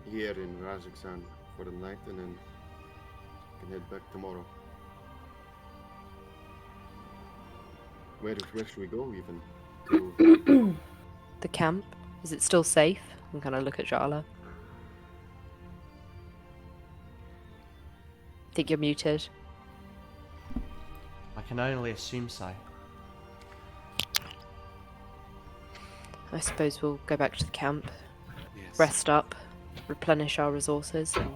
here in Rajiksan for the night and then can head back tomorrow. Where should we go even? To... The camp? Is it still safe? And kind of look at Jala. Think you're muted. I can only assume so. I suppose we'll go back to the camp, Yes. rest up, replenish our resources, and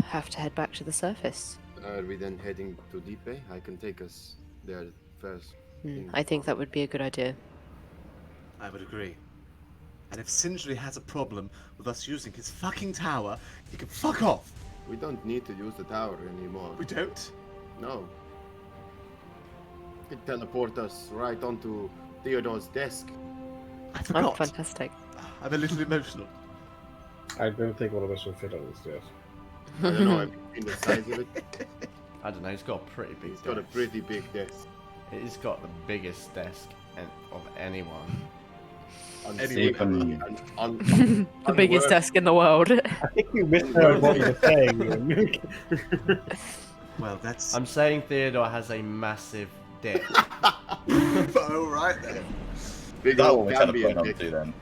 have to head back to the surface. Are we then heading to Deep Bay? I can take us there first. I think that would be a good idea. I would agree. And if Sindri has a problem with us using his fucking tower, he can fuck off. We don't need to use the tower anymore. We don't? No. You can teleport us right onto Theodore's desk. I Oh, forgot. fantastic. I'm a little emotional. I don't think one of us will fit on this desk. I don't know, I've seen the size of it. I don't know, he's got a pretty big It's got a desk. pretty big desk. He's got the biggest desk of anyone. Even- The biggest desk in the world. I think you misheard what you were saying. Well, that's... I'm saying Theodore has a massive dick. Oh, right then. Big That old what we're trying to Gambian put on dick. to then.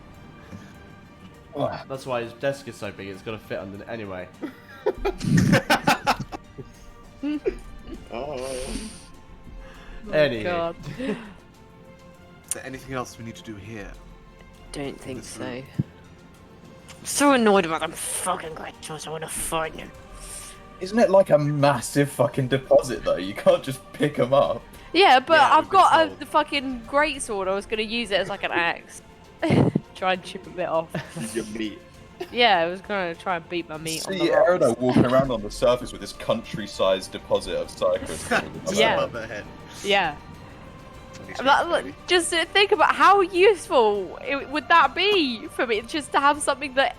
That's why his desk is so big, it's got to fit under anyway. Oh. Anyway. God. Is there anything else we need to do here? Don't think This so. room. I'm so annoyed about them fucking crystals. I want to find them. Isn't it like a massive fucking deposit though? You can't just pick them up. Yeah, but Yeah, I've we've been got told. the fucking greatsword. I was going to use it as like an axe. Try and chip a bit off. Your meat. Yeah, I was going to try and beat my meat on See the rocks. Erido walking around on the surface with this country-sized deposit of cypress. Yeah. Above their head. Yeah. Twenty Like, strength, look, baby. just think about how useful would that be for me, just to have something that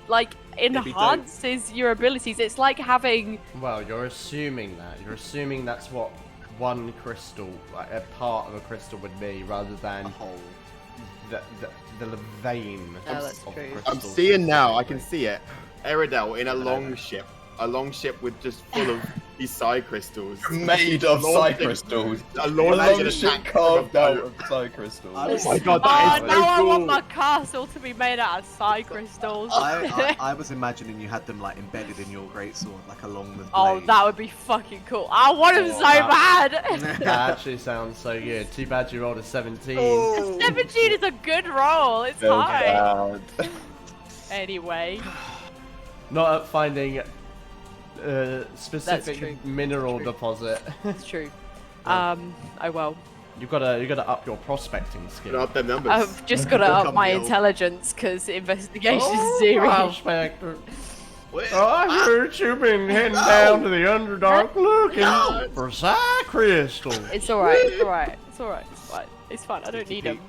like It'd be dope. enhances your abilities. It's like having Well, you're assuming that. You're assuming that's what one crystal, like a part of a crystal would be, rather A than hole. the vein Oh, that's of true. crystal. I'm seeing now, I can see it. Eridel in a long ship. A long ship with just full of these side crystals. Made of Lord, crystals. A A Lord long Legend ship attack carved of a out of side crystals. I Oh was- my god, Oh, that is now so I cool. want my castle to be made out of side crystals. I was imagining you had them like embedded in your greatsword, like along the blade. Oh, that would be fucking cool. I want him so bad. That actually sounds so good. Too bad you rolled a 17. Oh. 17 is a good roll. It's So high. bad. Anyway, Not at finding specific true. mineral True. deposit. it's true. Yeah. Oh well. You gotta up your prospecting Put skill. up them numbers. I've just got to up Come my Neil. intelligence because investigation Oh, is 0. Prospector. Oh, I heard you've been heading down to the Underdark looking for side crystals. It's alright, it's alright, it's alright, it's fine. It's fine, I don't need them.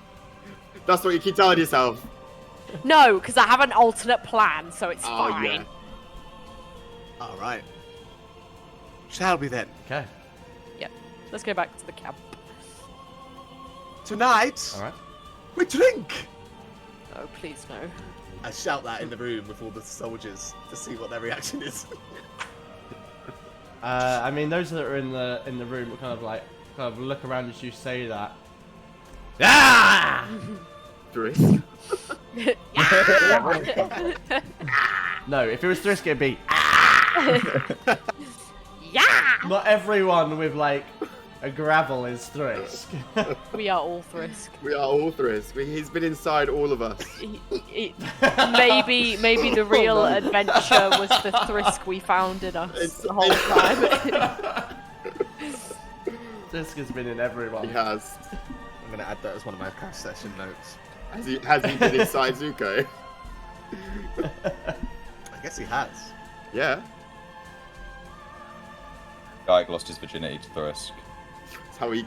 That's what you keep telling yourself. No, because I have an alternate plan, so it's Oh, fine. yeah. All right. Shall we then? Okay, Let's go back to the camp. Tonight, alright. we drink! Oh, please no. I shout that in the room with all the soldiers to see what their reaction is. I mean, those that are in the room kind of look around as you say that. Ah! Thrisk. No, if it was Thrisk, it'd be. Yeah! Not everyone with like a gravel is Thrisk. We are all Thrisk. We are all Thrisk. He's been inside all of us. Maybe the real adventure was the Thrisk we found in us the whole time. Thrisk has been in everyone. He has. I'm gonna add that as one of my crash session notes. Has he been inside Zuko? I guess he has. Yeah. Guy lost his virginity to Thrisk. That's how he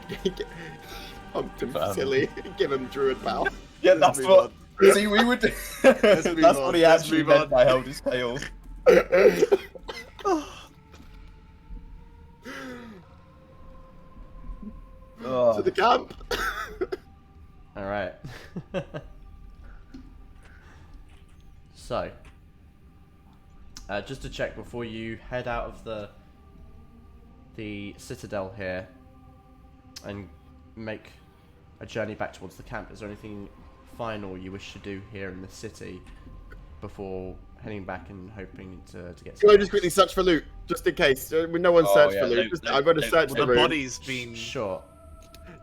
pumped him Fam. silly. Give him druid power. Yeah, Let's that's move what. See, we would. That's move what on, he let's actually move meant on. by held his tail. To the camp. Alright. So, just to check before you head out of the citadel here and make a journey back towards the camp, is there anything final you wish to do here in the city before heading back and hoping to get Can I just quickly search for loot, just in case? No one searched for loot. I'm going to search the The room. body's been. Sure.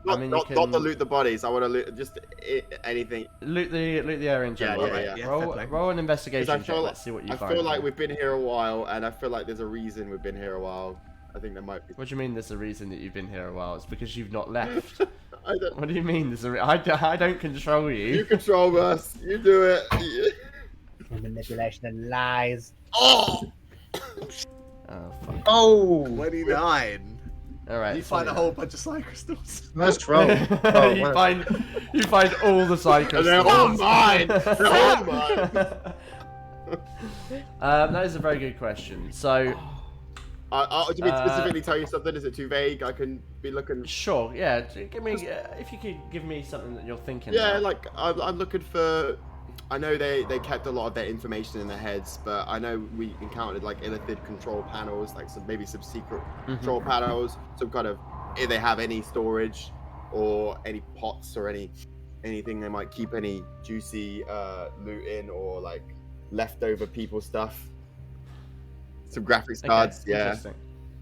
Not, I mean, not, you not to can loot the bodies. I want to loot just anything. loot the area in general. yeah. Yeah, Roll, fair play. roll an investigation I check. feel, Let's see what you I find. feel like we've been here a while, and I feel like there's a reason we've been here a while. I think there might be. What do you mean there's a reason that you've been here a while? It's because you've not left. I don't. What do you mean there's a I don't control you. You control us. You do it. Manipulation and lies. Oh! Oh, fuck. Oh, 29. Alright. You find a whole bunch of psych crystals. first roll. Oh, you wow. find all the psychos. And they're all mine. They're all mine. That is a very good question. So, Do you mean specifically tell you something? Is it too vague? I can be looking. sure, yeah. Give me if you could give me something that you're thinking. Yeah, about. like I'm looking for. I know they kept a lot of their information in their heads, but I know we encountered like Ilithid control panels, like maybe some secret control panels, some kind of if they have any storage or any pots or anything they might keep any juicy loot in, or like leftover people stuff. Some graphics Okay, cards, yeah. interesting.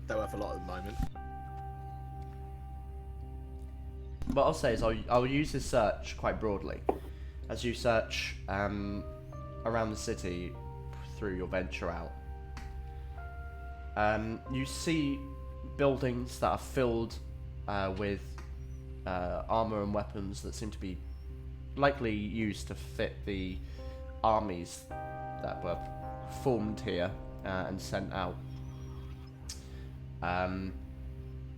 They're worth a lot at the moment. What I'll say is I'll use this search quite broadly. As you search around the city through your venture out, you see buildings that are filled with armor and weapons that seem to be likely used to fit the armies that were formed here and sent out.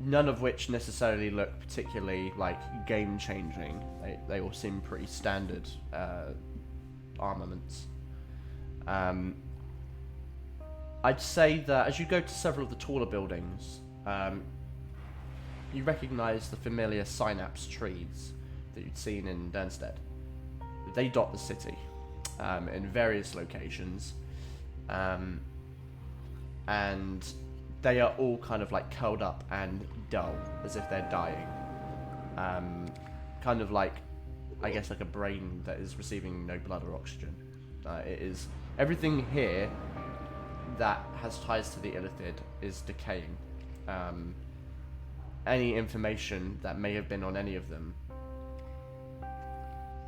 None of which necessarily look particularly like game changing. They all seem pretty standard armaments. I'd say that as you go to several of the taller buildings, you recognise the familiar synapse trees that you'd seen in Dernstead. They dot the city in various locations, and they are all kind of like curled up and dull, as if they're dying. Kind of like, I guess, like a brain that is receiving no blood or oxygen. It is everything here that has ties to the Ilithid is decaying. Any information that may have been on any of them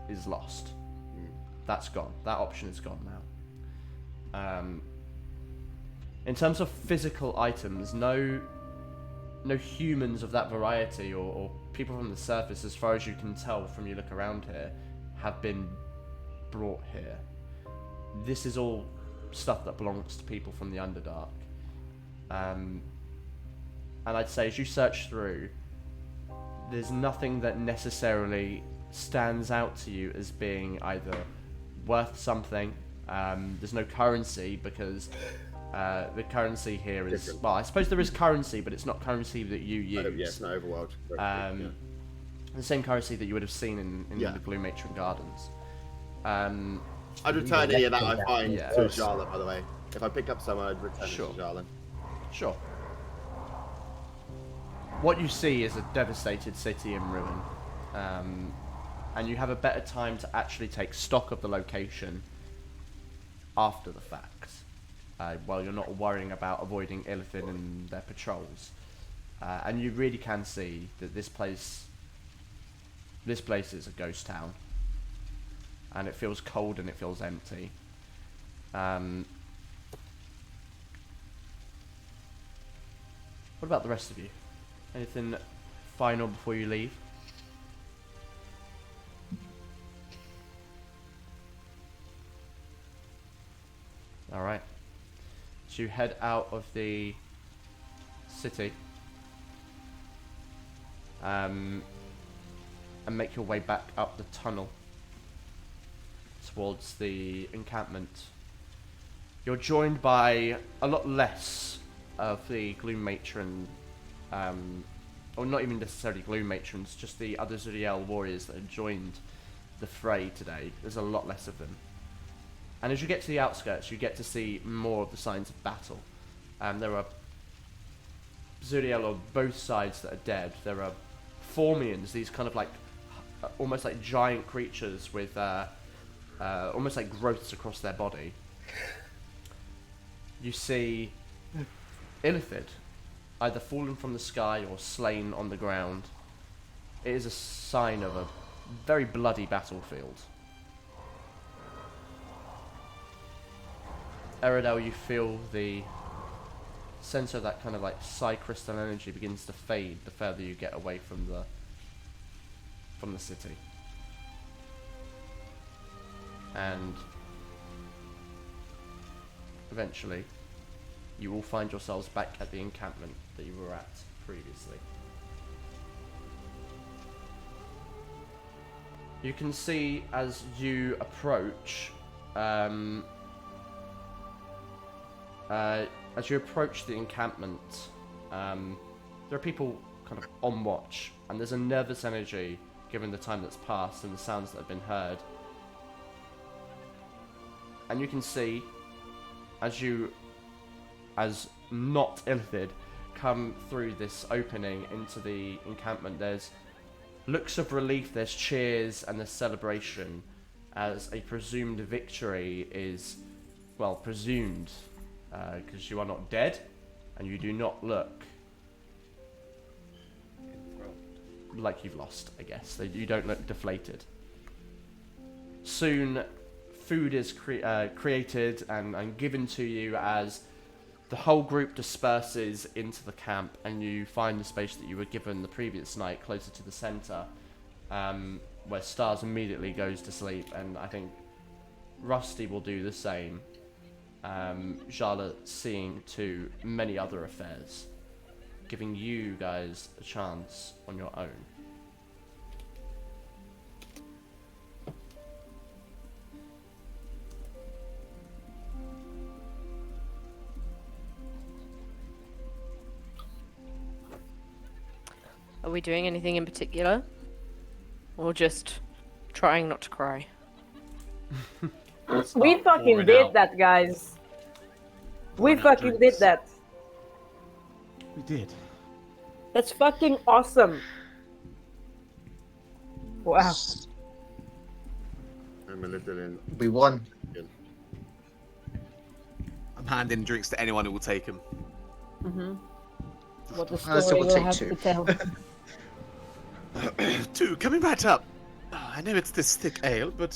is lost. That's gone. That option is gone now. In terms of physical items, no humans of that variety or people from the surface, as far as you can tell from your look around here, have been brought here. This is all stuff that belongs to people from the Underdark. And I'd say as you search through, there's nothing that necessarily stands out to you as being either worth something. There's no currency because the currency here is Different. well, I suppose there is currency, but it's not currency that you use. Yeah, it's not Overworld. The same currency that you would have seen in Yeah. the Blue Matron Gardens. I'd return any of that I find Yeah. to Jarla, by the way. If I pick up some, I'd return Sure. it to Jarla. Sure. What you see is a devastated city in ruin, and you have a better time to actually take stock of the location after the fact, while you're not worrying about avoiding Ilithid and their patrols. And you really can see that this place is a ghost town, and it feels cold and it feels empty. What about the rest of you? Anything final before you leave? Alright. So you head out of the city and make your way back up the tunnel towards the encampment. You're joined by a lot less of the Gloom Matron, or not even necessarily Gloom Matrons, just the other Zuriel warriors that have joined the fray today. There's a lot less of them. And as you get to the outskirts, you get to see more of the signs of battle. There are Zuriel on both sides that are dead. There are Formians, these kind of like almost like giant creatures with almost like growths across their body. You see Ilithid, either fallen from the sky or slain on the ground. It is a sign of a very bloody battlefield. Eridel, you feel the sense of that kind of like psi-crystal energy begins to fade the further you get away from the city. And eventually you will find yourselves back at the encampment that you were at previously. You can see as you approach the encampment, there are people kind of on watch, and there's a nervous energy given the time that's passed and the sounds that have been heard. And you can see, as not Ilithid, come through this opening into the encampment, there's looks of relief, there's cheers, and there's celebration as a presumed victory is, well, presumed, because you are not dead, and you do not look like you've lost, I guess. You don't look deflated. Soon, food is created and given to you as the whole group disperses into the camp, and you find the space that you were given the previous night closer to the center, where Stars immediately goes to sleep, and I think Rusty will do the same. Jala seeing to many other affairs, giving you guys a chance on your own. Are we doing anything in particular? Or just trying not to cry? We fucking did that, guys. We fucking did that. We did. That's fucking awesome. Wow. I'm a little in. We won. I'm handing drinks to anyone who will take them. What the So story we'll will take have two. to tell. Two, coming right up. I know it's this thick ale, but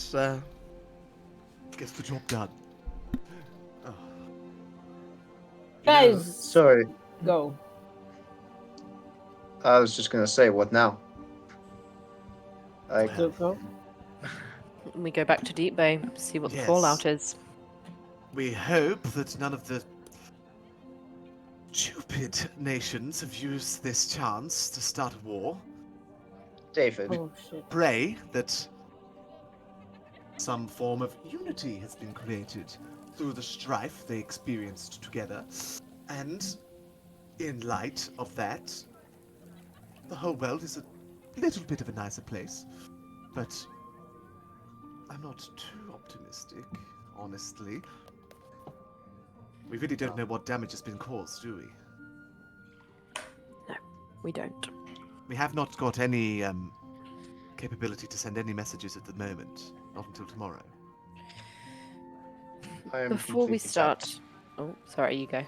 gets the job done. Oh. Guys, Sorry, go. I was just gonna say, what now? Like, Go. We go back to Deep Bay, see what the Yes. fallout is. We hope that none of the stupid nations have used this chance to start a war. David, Oh shit. Pray that some form of unity has been created through the strife they experienced together, and in light of that, the whole world is a little bit of a nicer place. But I'm not too optimistic, honestly. We really don't know what damage has been caused, do we? We don't. We have not got any capability to send any messages at the moment. Not until tomorrow. I am Before we completely start... tapped. Oh, sorry, you go.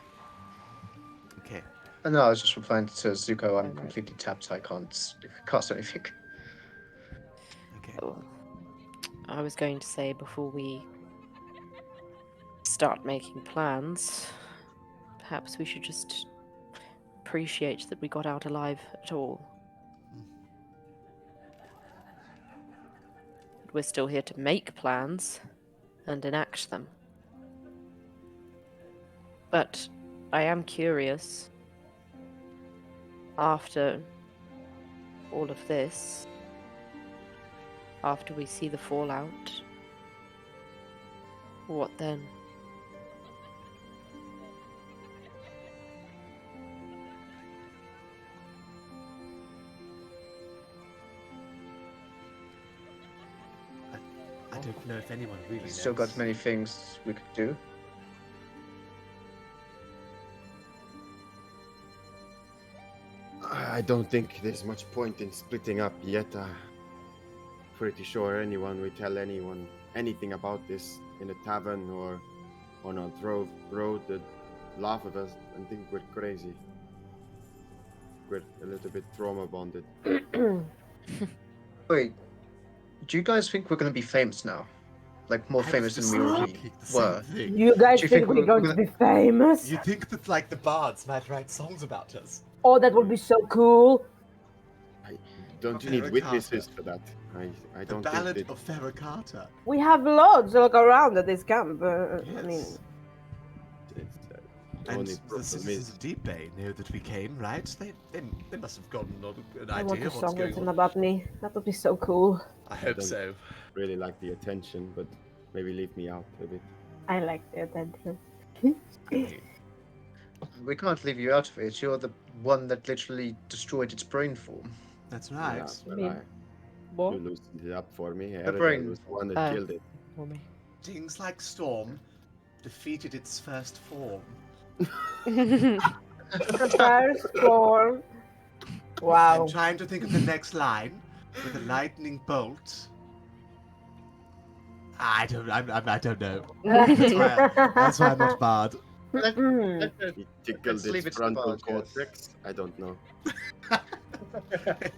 Okay. Oh, no, I was just replying to Zuko. I'm Alright. completely tapped. I can't cast anything. Okay. Oh. I was going to say, before we start making plans, perhaps we should just appreciate that we got out alive at all. We're still here to make plans and enact them. But I am curious, after all of this, after we see the fallout, what then? I don't know if anyone really We've knows. still got many things we could do. I don't think there's much point in splitting up yet. Pretty sure anyone will tell anyone anything about this in a tavern or on a road that laugh at us and think we're crazy. We're a little bit trauma bonded. Wait, do you guys think we're going to be famous now? Like, more famous than we already were? You guys Do you think think we're we're going to gonna- be famous? You think that, like, the bards might write songs about us? Oh, that would be so cool. Don't you Ferra need witnesses Carta. for that? I The don't Ballad think of Ferra Carta. We have loads look around at this camp. I Yes. mean, it's And only the problem citizens is of Deep Bay know that we came, right? They must have gotten an I want idea a of what's song going written on. about me. That would be so cool. I hope don't- so. really like the attention, but maybe leave me out a bit. I like the attention. We can't leave you out of it. You're the one that literally destroyed its brain form. That's right. Yeah, well, mean, you What? loosened it up for me. The Erda brain. was the one that Oh. killed it. For me. Things like Storm defeated its first form. First form. Wow. I'm trying to think of the next line with a lightning bolt. I don't know. That's why I'm not bard. Mm. He tickled Let's leave its it to the frontal bard, yes. cortex. I don't know.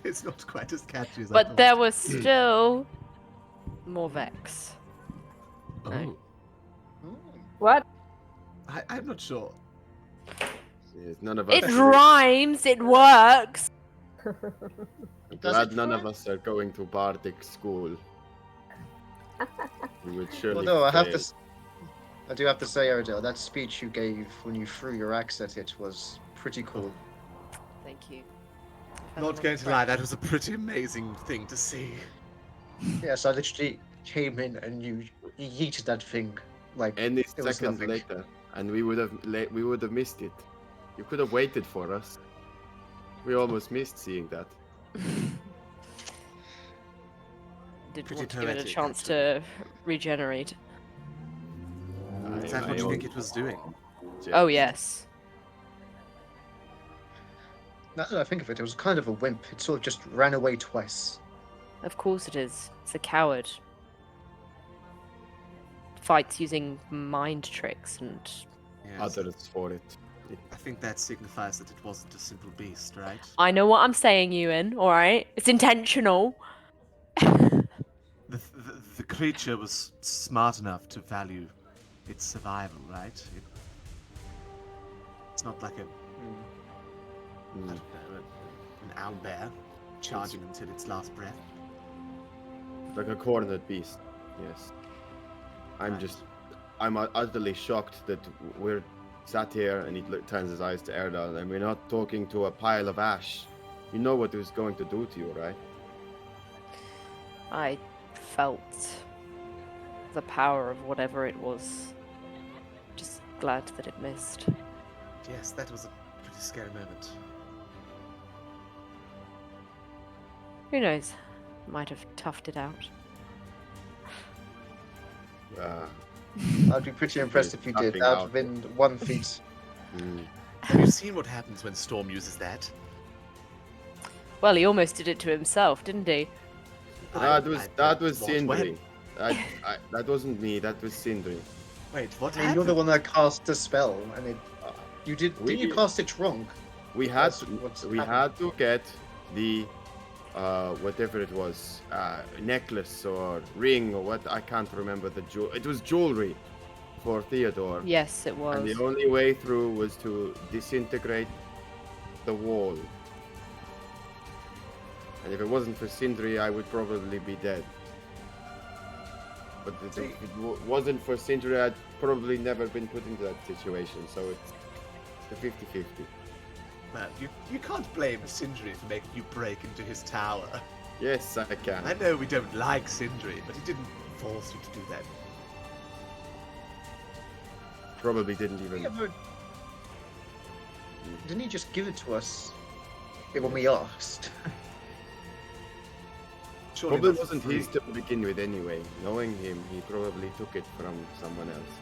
It's not quite as catchy as I But thought. there was still more Vex. Oh, What? I'm not sure. Yes, none of us. It rhymes, it works. I'm Does glad it none of rhyme? us are going to Bardic school. We would surely. Although fail. I do have to say, Odell, that speech you gave when you threw your axe at it was pretty cool. Thank you. Not going to lie, that was a pretty amazing thing to see. Yes, I literally came in and you yeeted that thing like Any it was second nothing. later, and we would have missed it. You could have waited for us. We almost missed seeing that. Didn't Pretty want to give it a poetic, chance actually. to regenerate. Is that what you think it was doing? Oh, yes. Now that I think of it, it was kind of a wimp. It sort of just ran away twice. Of course it is. It's a coward. Fights using mind tricks and Yes. Others for it. I think that signifies that it wasn't a simple beast, right? I know what I'm saying, Ewan, alright? It's intentional. The creature was smart enough to value its survival, right? It's not like I don't know, an owlbear charging until its last breath. Like a cornered beast. Yes. I'm utterly shocked that we're sat here and he turns his eyes to Erdal and we're not talking to a pile of ash. You know what it was going to do to you, right? I felt the power of whatever it was. Just glad that it missed. Yes, that was a pretty scary moment. Who knows? Might have toughed it out. I'd be pretty impressed if you did. Nothing That would out. have been one feat. Have you seen what happens when Storm uses that? Well, he almost did it to himself, didn't he? That was What, Sindri. when? That wasn't me. That was Sindri. Wait, what I mean, happened? you're the one that cast the spell, and it. You did. We Did you did. cast it wrong? We had That's what's we happened. had to get the whatever it was, necklace or ring or what, I can't remember the jewel. It was jewelry for Theodore. Yes, it was. And the only way through was to disintegrate the wall. And if it wasn't for Sindri, I would probably be dead. But if it wasn't for Sindri, I'd probably never been put into that situation. So it's the 50-50. Well, you can't blame Sindri for making you break into his tower. Yes, I can. I know we don't like Sindri, but he didn't force you to do that. Probably didn't even. Yeah, but didn't he just give it to us when we asked? surely Probably not for wasn't free. his to begin with anyway. Knowing him, he probably took it from someone else.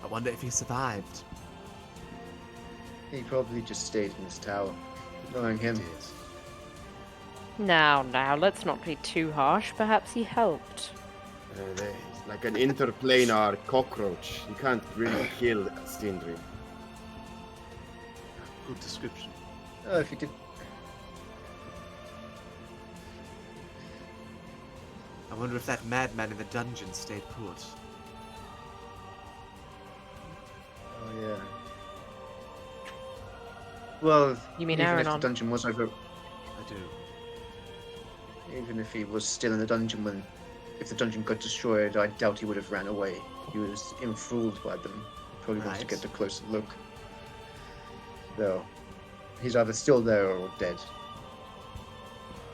I wonder if he survived. He probably just stayed in his tower, knowing him. Now, let's not be too harsh. Perhaps he helped. He's like an interplanar cockroach. You can't really kill Sindri. Good description. Oh, if he did. I wonder if that madman in the dungeon stayed put. Oh, yeah. Well, You mean even if the Aranon? dungeon was over, I do. even if he was still in the dungeon when, if the dungeon got destroyed, I doubt he would have ran away. He was enthralled by them. He probably wanted to Right. get a closer look. So, he's either still there or dead.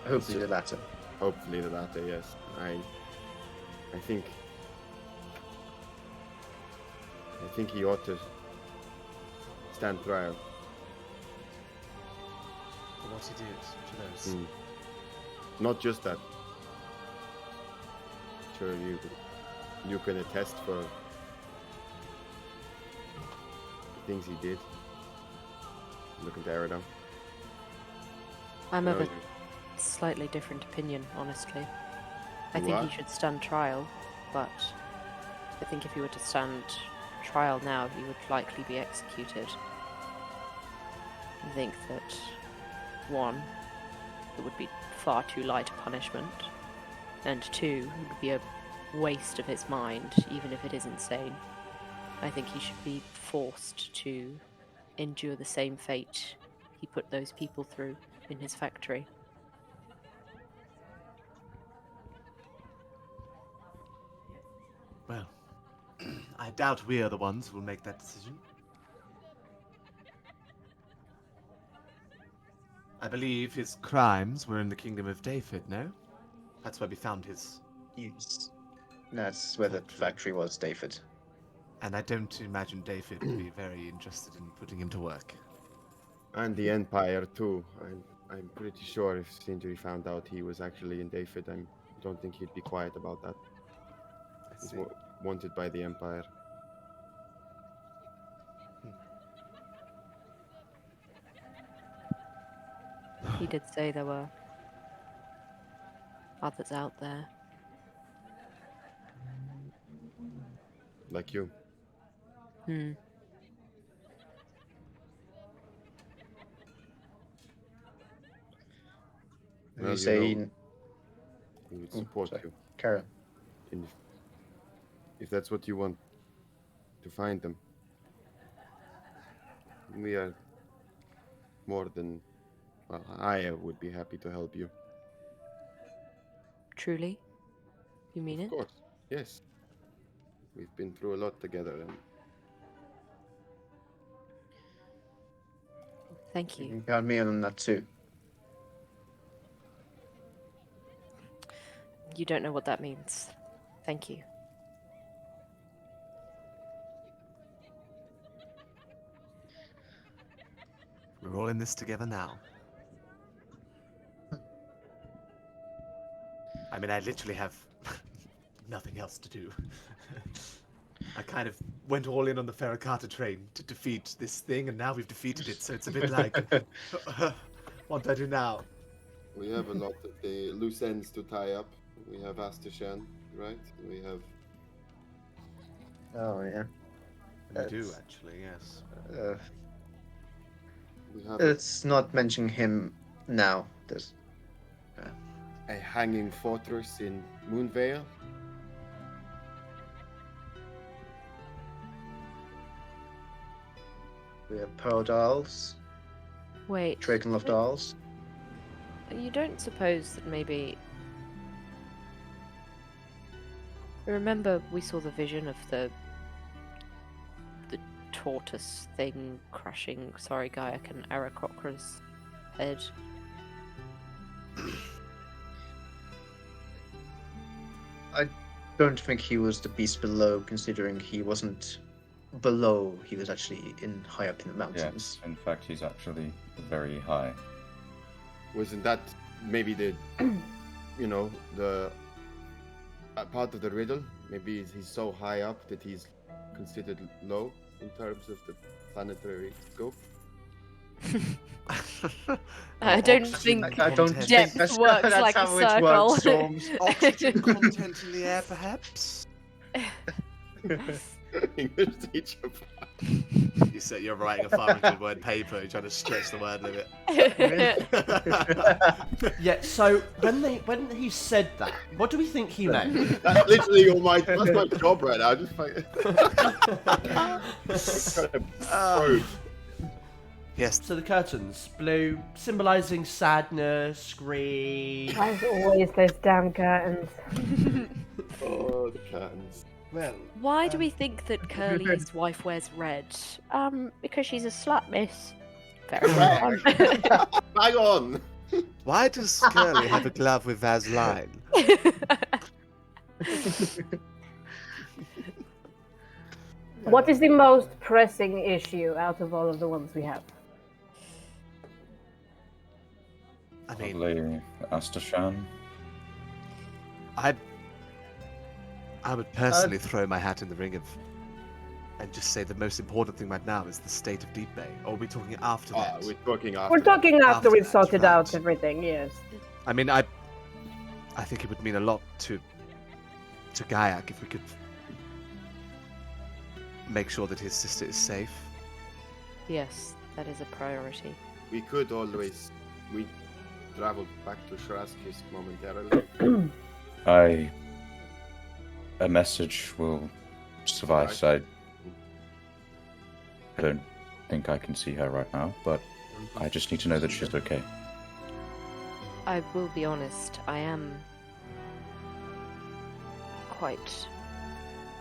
Hopefully the latter. Hopefully the latter, yes. I think he ought to stand trial. For what he did to those. Mm. Not just that. Sure, you can attest for the things he did. Looking to Aerodon. I'm of No, a slightly different opinion, honestly. I You think are? he should stand trial, but I think if he were to stand trial now, he would likely be executed. I think that, one, it would be far too light a punishment, and two, it would be a waste of his mind, even if it is insane. I think he should be forced to endure the same fate he put those people through in his factory. Well, I doubt we are the ones who will make that decision. I believe his crimes were in the kingdom of David, no? That's where we found his... Yes. That's where the factory was, David. And I don't imagine David would be very interested in putting him to work. And the Empire too. I'm pretty sure if Sindri found out he was actually in David, I don't think he'd be quiet about that. I He's see. wanted by the Empire. He did say there were others out there. Like you. Hmm. You Well, say, he would support sorry. you. Karen. And if that's what you want to find them, we are more than, well, I would be happy to help you. Truly? You mean Of it? course, yes. We've been through a lot together, and Thank You you. can count me in on that too. You don't know what that means. Thank you. We're all in this together now. I mean, I literally have nothing else to do. I kind of went all in on the Ferra Carta train to defeat this thing, and now we've defeated it, so it's a bit like, what do I do now? we have a lot of the loose ends to tie up. We have Astashan, right? We have Oh, yeah. We do, That's- actually, yes. we have Let's not mention him now. There's a hanging fortress in Moonvale. we have Pearl Dials, Wait. Drakenloft Dials. You don't suppose that maybe... Remember we saw the vision of the tortoise thing crushing, sorry, Gaiac and Aarakocra's head? I don't think he was the beast below, considering he wasn't below. He was actually high up in the mountains. Yes, in fact, he's actually very high. Wasn't that maybe the, the part of the riddle? Maybe he's so high up that he's considered low in terms of the planetary scope. I don't think I don't depth think that's works that's like a how it circle. works, Storms. Oxygen content in the air, perhaps? English teacher. You said you're writing a 500-word paper, you're trying to stretch the word limit. Yeah. So when he said that, what do we think he meant? That's literally that's my job right now. Just like... Yes. So the curtains, blue, symbolising sadness, grief. As always, those damn curtains. Oh, the curtains. Well, Why do we think that Curly's wife wears red? Because she's a slut, miss. Fair enough. Bang on! why does Curly have a glove with Vaseline? What is the most pressing issue out of all of the ones we have? I mean, Probably Astashan. I would personally throw my hat in the ring and just say the most important thing right now is the state of Deep Bay. Or are we talking after that? We're talking after. We're talking after After we've that, sorted right. out everything, yes. I mean, I think it would mean a lot to Gaiak if we could make sure that his sister is safe. Yes, that is a priority. We could always. We traveled back to Shraskis momentarily. A message will suffice. I don't think I can see her right now, but I just need to know that she's okay. I will be honest, I am quite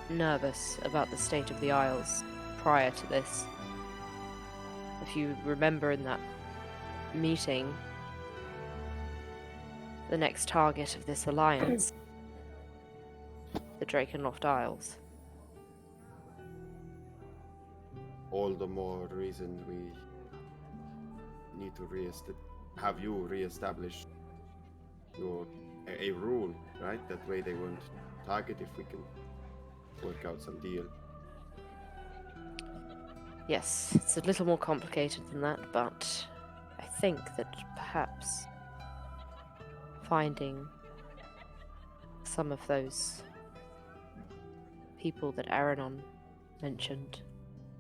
nervous about the state of the Isles prior to this. If you remember in that meeting, the next target of this alliance, the Drakenloft Isles. All the more reason we need to have you re-establish a rule, right? That way they won't target if we can work out some deal. Yes, it's a little more complicated than that, but I think that perhaps finding some of those people that Aranon mentioned,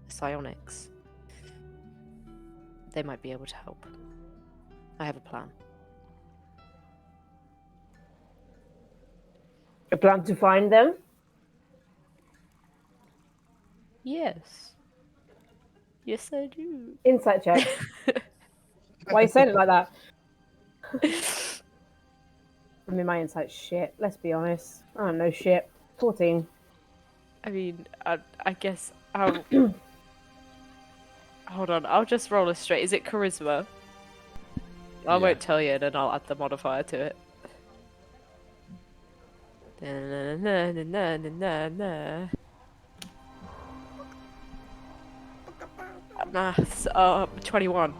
the psionics, they might be able to help. I have a plan. A plan to find them? Yes. Yes, I do. Insight check. Why are you saying it like that? I mean, my insight's shit, let's be honest. I don't know shit. 14. I mean, I guess I'll... Hold on, I'll just roll a straight. Is it charisma? I won't tell you, and then I'll add the modifier to it. Maths, 21.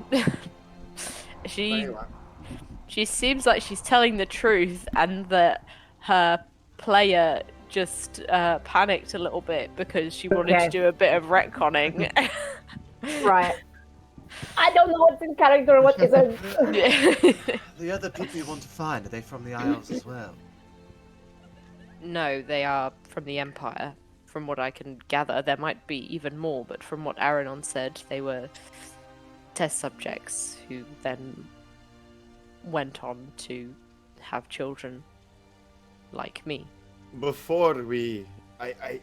She seems like she's telling the truth, and that her player just panicked a little bit because she wanted to do a bit of retconning. Right. I don't know what's in character and what isn't. The other people you want to find, are they from the Isles as well? No, they are from the Empire. From what I can gather, there might be even more, but from what Aranon said, they were test subjects who then went on to have children like me. Before I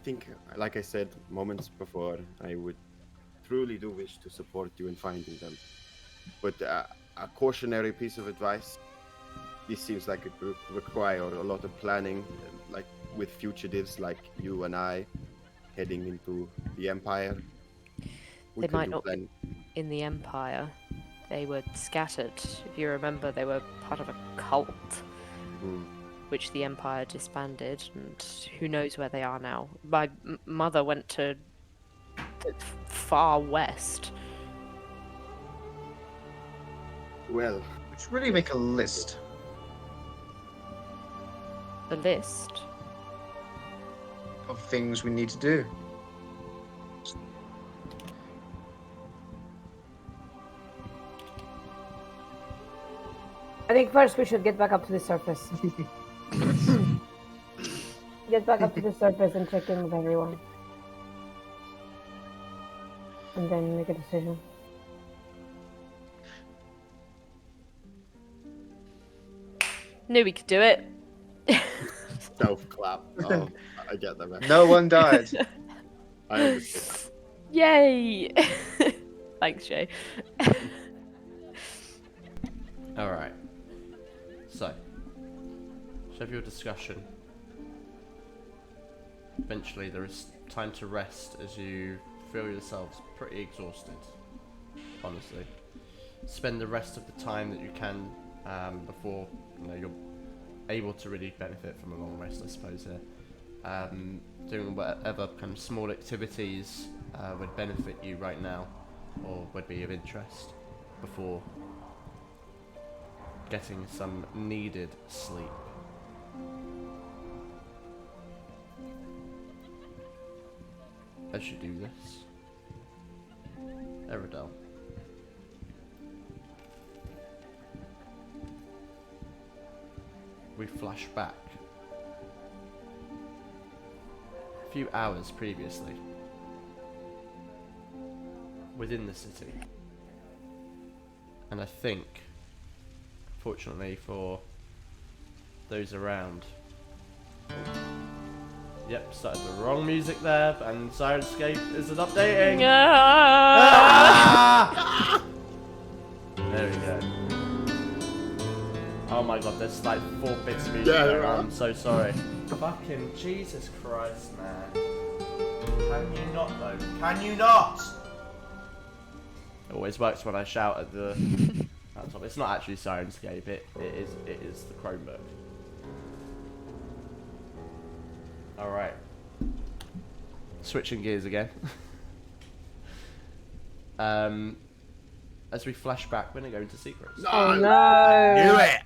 think, like I said moments before, I would truly do wish to support you in finding them. But a cautionary piece of advice, this seems like it would require a lot of planning, like with fugitives like you and I heading into the Empire. They might not be in the Empire. They were scattered. If you remember, they were part of a cult, which the Empire disbanded, and who knows where they are now. My mother went to far west. Well, We should really make a list. The list. Of things we need to do. I think first we should get back up to the surface. Get back up to the surface and check in with everyone. And then make a decision. Knew we could do it. self clap. Oh, I get that. Man. No one died. I understand. Yay! Thanks, Jay. Alright. So have your discussion. Eventually there is time to rest as you feel yourselves pretty exhausted, honestly. Spend the rest of the time that you can before you're able to really benefit from a long rest, I suppose, here. Doing whatever kind of small activities would benefit you right now or would be of interest before getting some needed sleep. As you do this, Eridel, we flash back a few hours previously within the city, and I think, fortunately for those around, yep, started the wrong music there, and Sirenscape isn't updating. Ah! There we go. Oh my god, there's like 4 bits of music there. I'm so sorry. Fucking Jesus Christ, man. Can you not though? Can you not? It always works when I shout at the laptop. It's not actually Sirenscape, it is the Chromebook. Alright. Switching gears again. As we flash back, we're gonna go into secrets. Oh no! Knew it!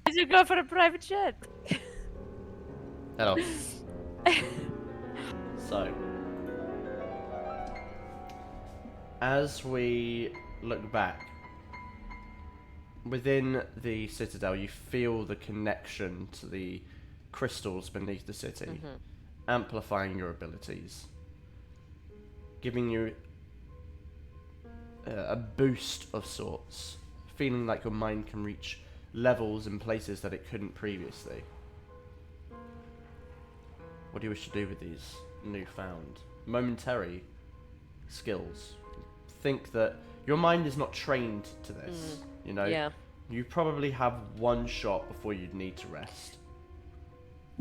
Did you go for a private jet? Hello. So, as we look back, within the citadel, you feel the connection to the crystals beneath the city, amplifying your abilities, giving you a boost of sorts, feeling like your mind can reach levels and places that it couldn't previously. What do you wish to do with these newfound, momentary skills? Think that your mind is not trained to this, you know? Yeah. You probably have one shot before you'd need to rest.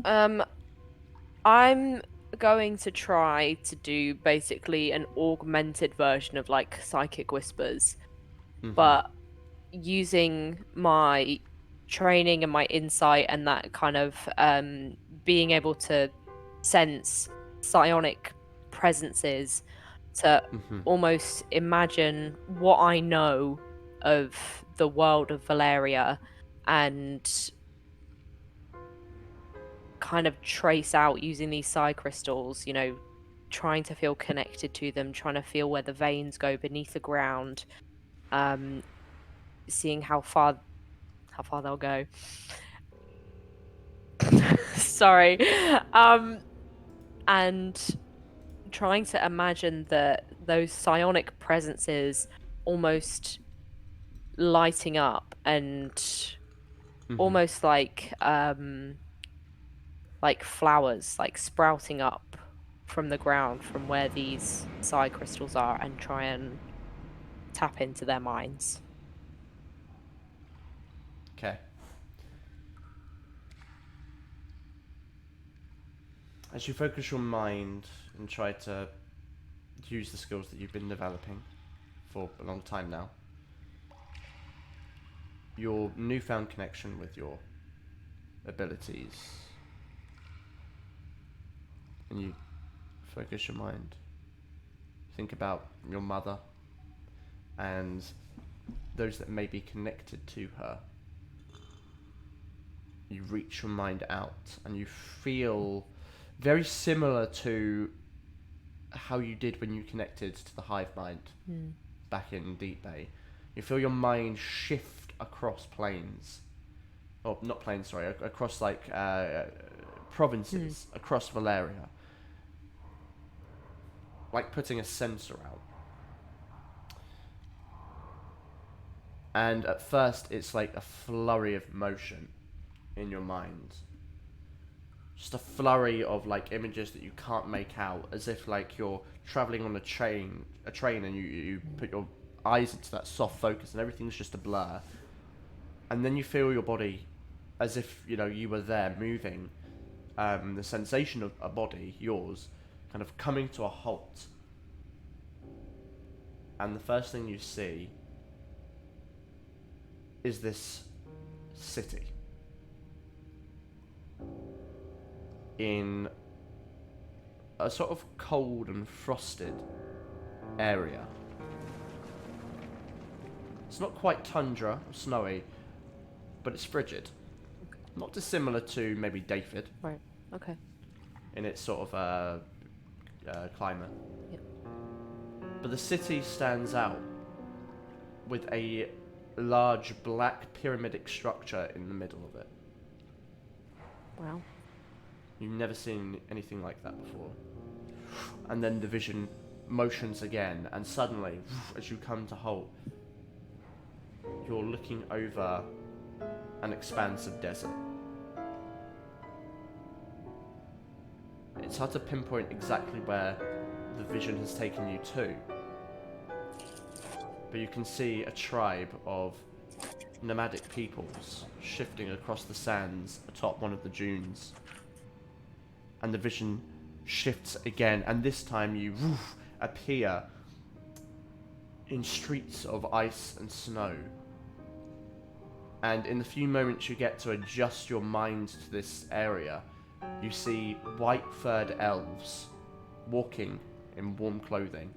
I'm going to try to do basically an augmented version of like psychic whispers, but using my training and my insight and that kind of being able to sense psionic presences to almost imagine what I know of the world of Val'Aeria and kind of trace out using these psi crystals, you know, trying to feel connected to them, trying to feel where the veins go beneath the ground, seeing how far they'll go. Sorry. And trying to imagine that those psionic presences almost lighting up and almost like flowers, like sprouting up from the ground from where these psi crystals are, and try and tap into their minds. Okay. As you focus your mind and try to use the skills that you've been developing for a long time now, your newfound connection with your abilities and you focus your mind. Think about your mother and those that may be connected to her. You reach your mind out and you feel very similar to how you did when you connected to the hive mind back in Deep Bay. You feel your mind shift across planes. Or not planes, sorry, across like provinces, across Val'Aeria. Like putting a sensor out. And at first it's like a flurry of motion in your mind. Just a flurry of like images that you can't make out, as if like you're traveling on a train and you put your eyes into that soft focus and everything's just a blur. And then you feel your body as if, you know, you were there moving. The sensation of a body, yours, kind of coming to a halt. And the first thing you see is this city in a sort of cold and frosted area. It's not quite tundra or snowy, but it's frigid. Not dissimilar to maybe David. Right. Okay. In its sort of climate. Yep. But the city stands out with a large black pyramidic structure in the middle of it. Wow. You've never seen anything like that before. And then the vision motions again, and suddenly, as you come to halt, you're looking over an expanse of desert. It's hard to pinpoint exactly where the vision has taken you to, but you can see a tribe of nomadic peoples shifting across the sands atop one of the dunes. And the vision shifts again, and this time you appear in streets of ice and snow. And in the few moments you get to adjust your mind to this area, you see white-furred elves walking in warm clothing.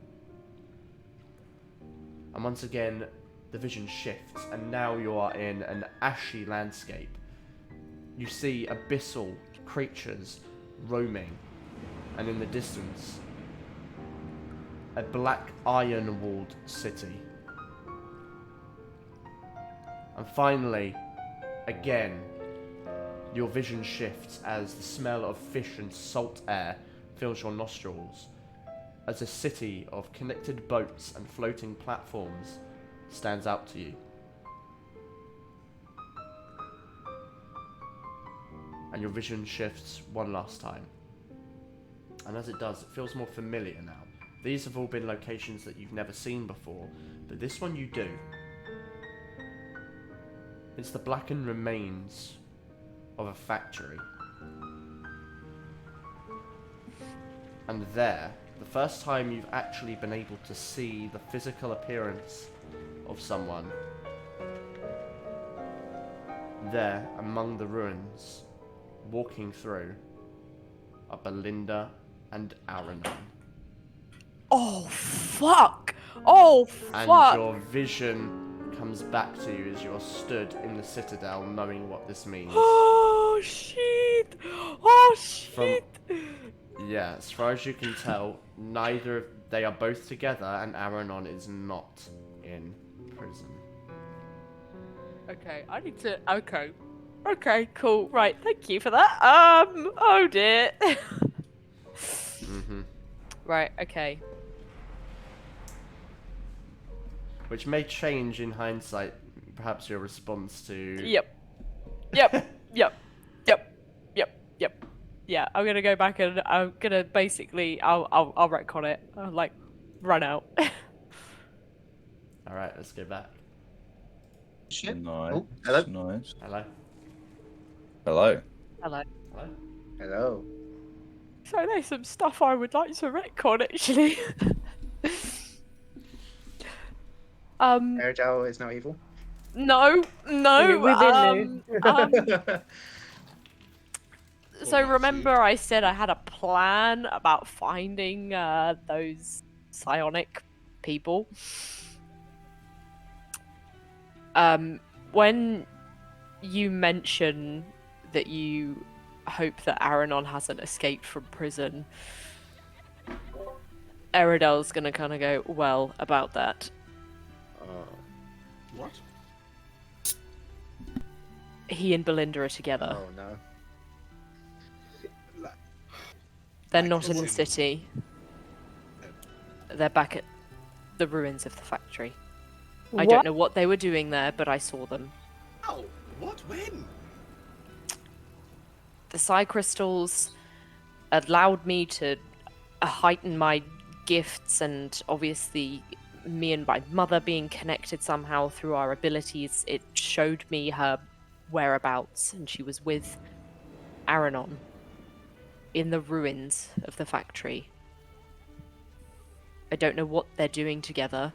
And once again, the vision shifts, and now you are in an ashy landscape. You see abyssal creatures roaming, and in the distance, a black iron-walled city. And finally, again, your vision shifts as the smell of fish and salt air fills your nostrils, as a city of connected boats and floating platforms stands out to you. And your vision shifts one last time. And as it does, it feels more familiar now. These have all been locations that you've never seen before, but this one you do. It's the blackened remains of a factory. And there, the first time you've actually been able to see the physical appearance of someone, there among the ruins, walking through, are Belinda and Aranon. Oh fuck! Oh And fuck! your vision comes back to you as you're stood in the citadel, knowing what this means. Oh shit! Oh shit! Yeah, as far as you can tell, they are both together, and Aranon is not in prison. Okay, I need to. Okay, cool. Right, thank you for that. Oh dear. Right, okay. Which may change in hindsight, perhaps your response to... Yep. Yeah, I'm gonna go back and I'm gonna basically, I'll retcon it. I'll, like, run out. Alright, let's go back. Shit. Nice. Oh, hello. Nice. Hello? Hello. Hello. Hello? Hello. So there's some stuff I would like to retcon, actually. Aerodale is now evil. No. We didn't know. So remember I said I had a plan about finding those psionic people? When you mention that you hope that Aranon hasn't escaped from prison, Eridel's gonna kind of go, well, about that. What? He and Belinda are together. Oh no. They're Like not in the as in- city. They're back at the ruins of the factory. I don't know what they were doing there, but I saw them. Oh, what? When? The psi crystals allowed me to heighten my gifts, and obviously me and my mother being connected somehow through our abilities, it showed me her whereabouts, and she was with Aranon in the ruins of the factory. I don't know what they're doing together,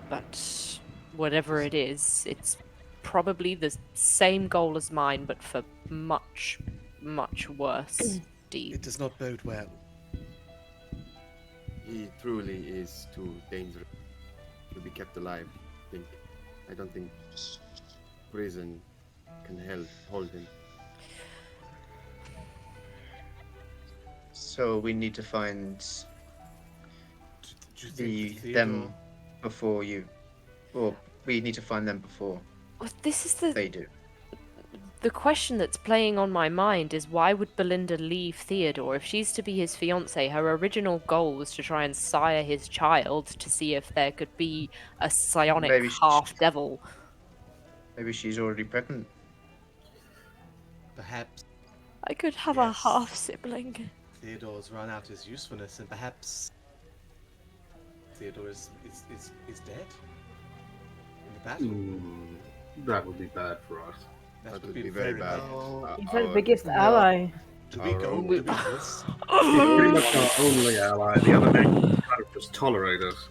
but whatever it is, it's probably the same goal as mine, but for much, much worse deeds. It does not bode well. He truly is too dangerous to be kept alive. I don't think prison can hold him. So we need to find Do you think that them Theodore- before you, or we need to find them before Well, this is they do. the question that's playing on my mind is why would Belinda leave Theodore? If she's to be his fiance, her original goal was to try and sire his child to see if there could be a psionic Maybe half-devil. Maybe she's already pregnant. Perhaps I could have a Yes. half-sibling. Theodore's run out his usefulness, and perhaps Theodore is dead in the battle. That would be bad for us. That That would be very bad. He's our biggest ally. Do we go own- to this? He's pretty much our only ally. The other nations kind of just tolerate us.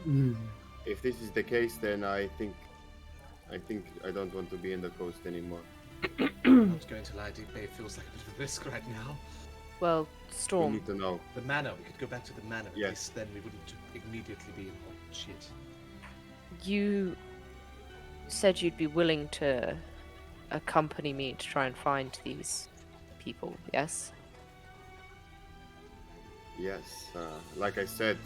If this is the case, then I think I don't want to be in the coast anymore. I'm not going to lie, Deep Bay feels like a bit of a risk right now. Well, We Storm, need to know. The manor, we could go back to the manor. At Yes. least then we wouldn't immediately be in shit. you said you'd be willing to accompany me to try and find these people, yes? Yes, like I said,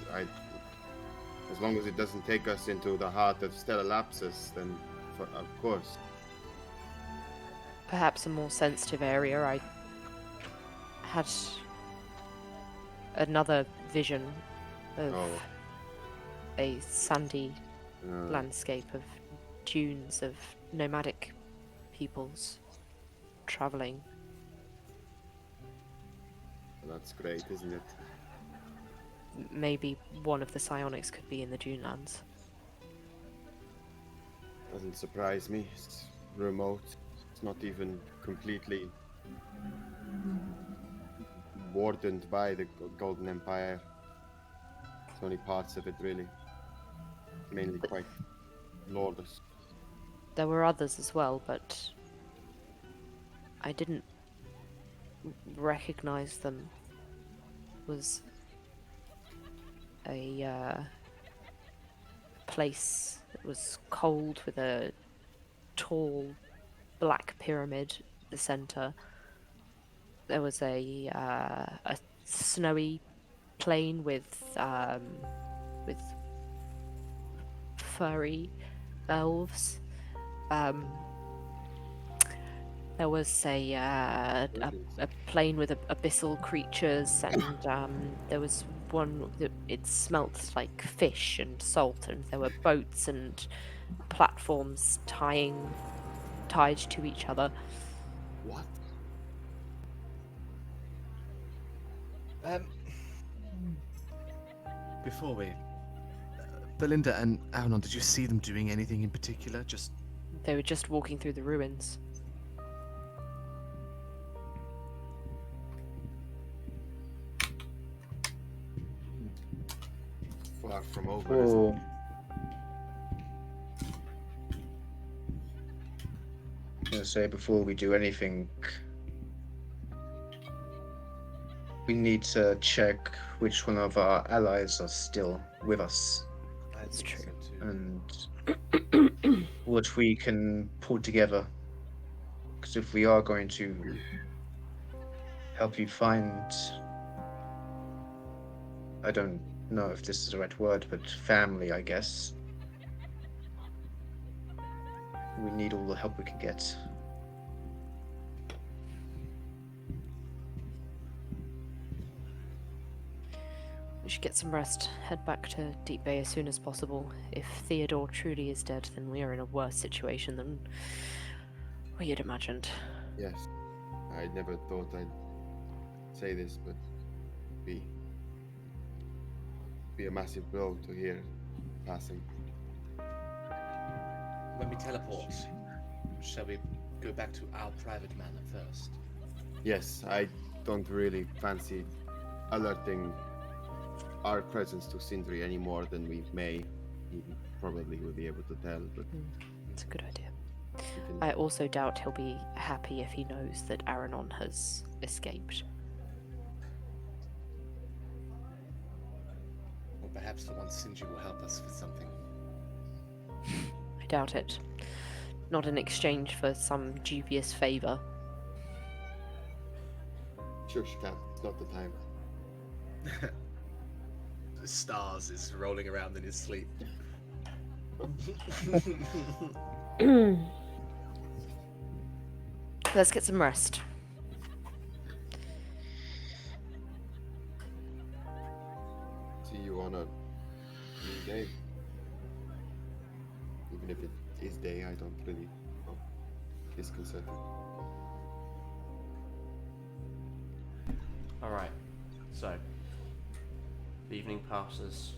as long as it doesn't take us into the heart of stellar lapses, then of course. Perhaps a more sensitive area. I had another vision of Oh. a sandy Uh, landscape of dunes of nomadic peoples traveling. That's great, isn't it? Maybe one of the psionics could be in the dune lands. Doesn't surprise me. It's remote. It's not even completely wardened by the Golden Empire. It's only parts of it, really. Mainly quite lawless. There were others as well, but I didn't recognize them. Was a place that was cold with a tall black pyramid at the center. There was a snowy plain with furry elves. There was a plain with abyssal creatures, and there was one that it smelt like fish and salt, and there were boats and platforms tied to each other. What? Before we... Belinda and Aranon, did you see them doing anything in particular? Just... They were just walking through the ruins. Far from over, isn't it? Or I'm gonna say before we do anything, We need to check which one of our allies are still with us That's true. and what we can pull together. Because if we are going to help you find, I don't know if this is the right word, but family, I guess, we need all the help we can get. We should get some rest. Head back to Deep Bay as soon as possible. If Theodore truly is dead, then we are in a worse situation than we had imagined. Yes, I never thought I'd say this, but be a massive blow to hear passing. When we teleport, shall we go back to our private manor first? Yes, I don't really fancy alerting our presence to Sindri any more than we may. He probably will be able to tell, but It's a good idea. we can... I also doubt he'll be happy if he knows that Aranon has escaped. Or perhaps the one Sindri will help us with something. I doubt it. Not in exchange for some dubious favour. Shush, Cap, it's not the time. Stars is rolling around in his sleep. Let's get some rest. See you on a new day. Even if it is day, I don't really know. Disconcerting. Alright, so the evening passes,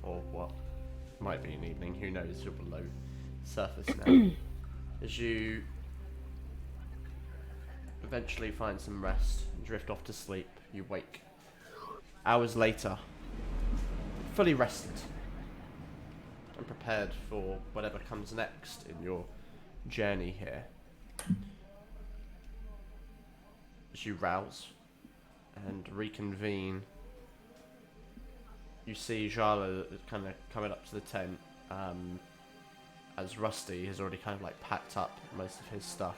or what might be an evening, who knows, you're below surface now. As you eventually find some rest and drift off to sleep, you wake hours later, fully rested and prepared for whatever comes next in your journey here. As you rouse and reconvene, you see Jala kind of coming up to the tent, as Rusty has already kind of like packed up most of his stuff.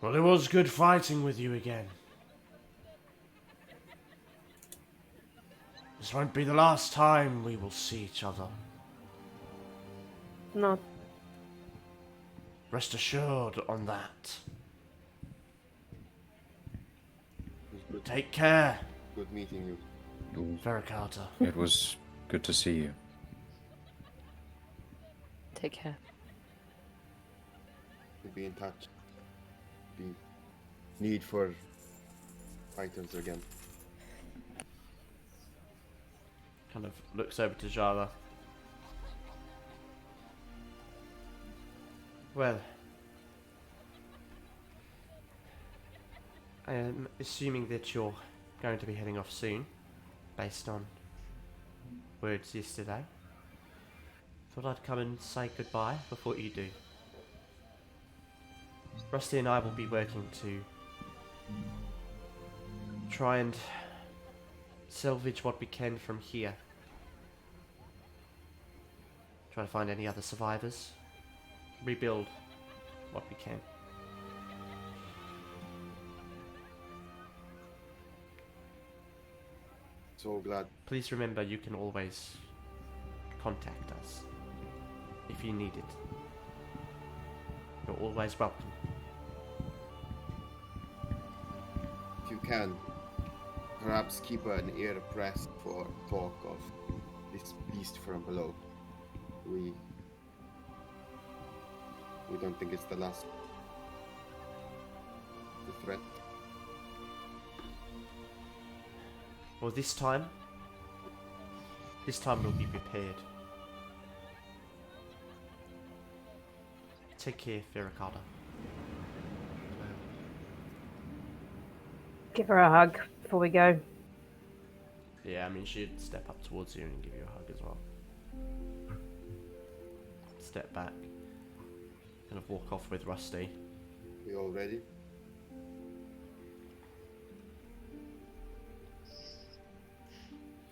Well, it was good fighting with you again. This won't be the last time we will see each other. Not. Rest assured on that. It was good, Take care, good meeting you. Ferra Carta. It was good to see you. Take care. We'll be in touch. Be need for items again. Kind of looks over to Jala. Well, I am assuming that you're going to be heading off soon, based on words yesterday. Thought I'd come and say goodbye before you do. Rusty and I will be working to try and salvage what we can from here. Try to find any other survivors. Rebuild what we can. So glad. Please remember you can always contact us if you need it. You're always welcome. If you can, perhaps keep an ear pressed for talk of this beast from below. We don't think it's the last threat. Well, this time we'll be prepared. Take care, Ferra Carta. Give her a hug before we go. Yeah, I mean, she'd step up towards you and give you a hug as well. Step back. Kind of walk off with Rusty. We all ready?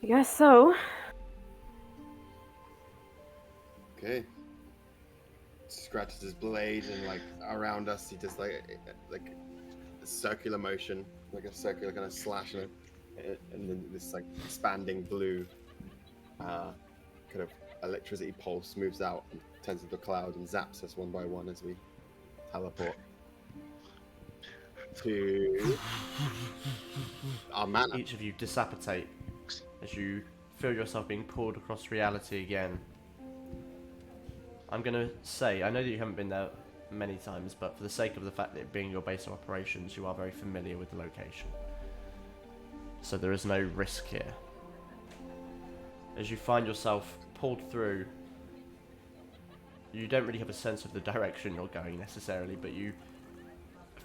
I guess so. Okay. Scratches his blade, and like around us, he does like a circular motion, like a circular kind of slash, and then this like expanding blue kind of electricity pulse moves out and turns into a cloud and zaps us one by one as we teleport to our mana. Each of you dissipate as you feel yourself being pulled across reality again. I'm going to say, I know that you haven't been there many times, but for the sake of the fact that it being your base of operations, you are very familiar with the location. So there is no risk here. As you find yourself pulled through, you don't really have a sense of the direction you're going necessarily, but you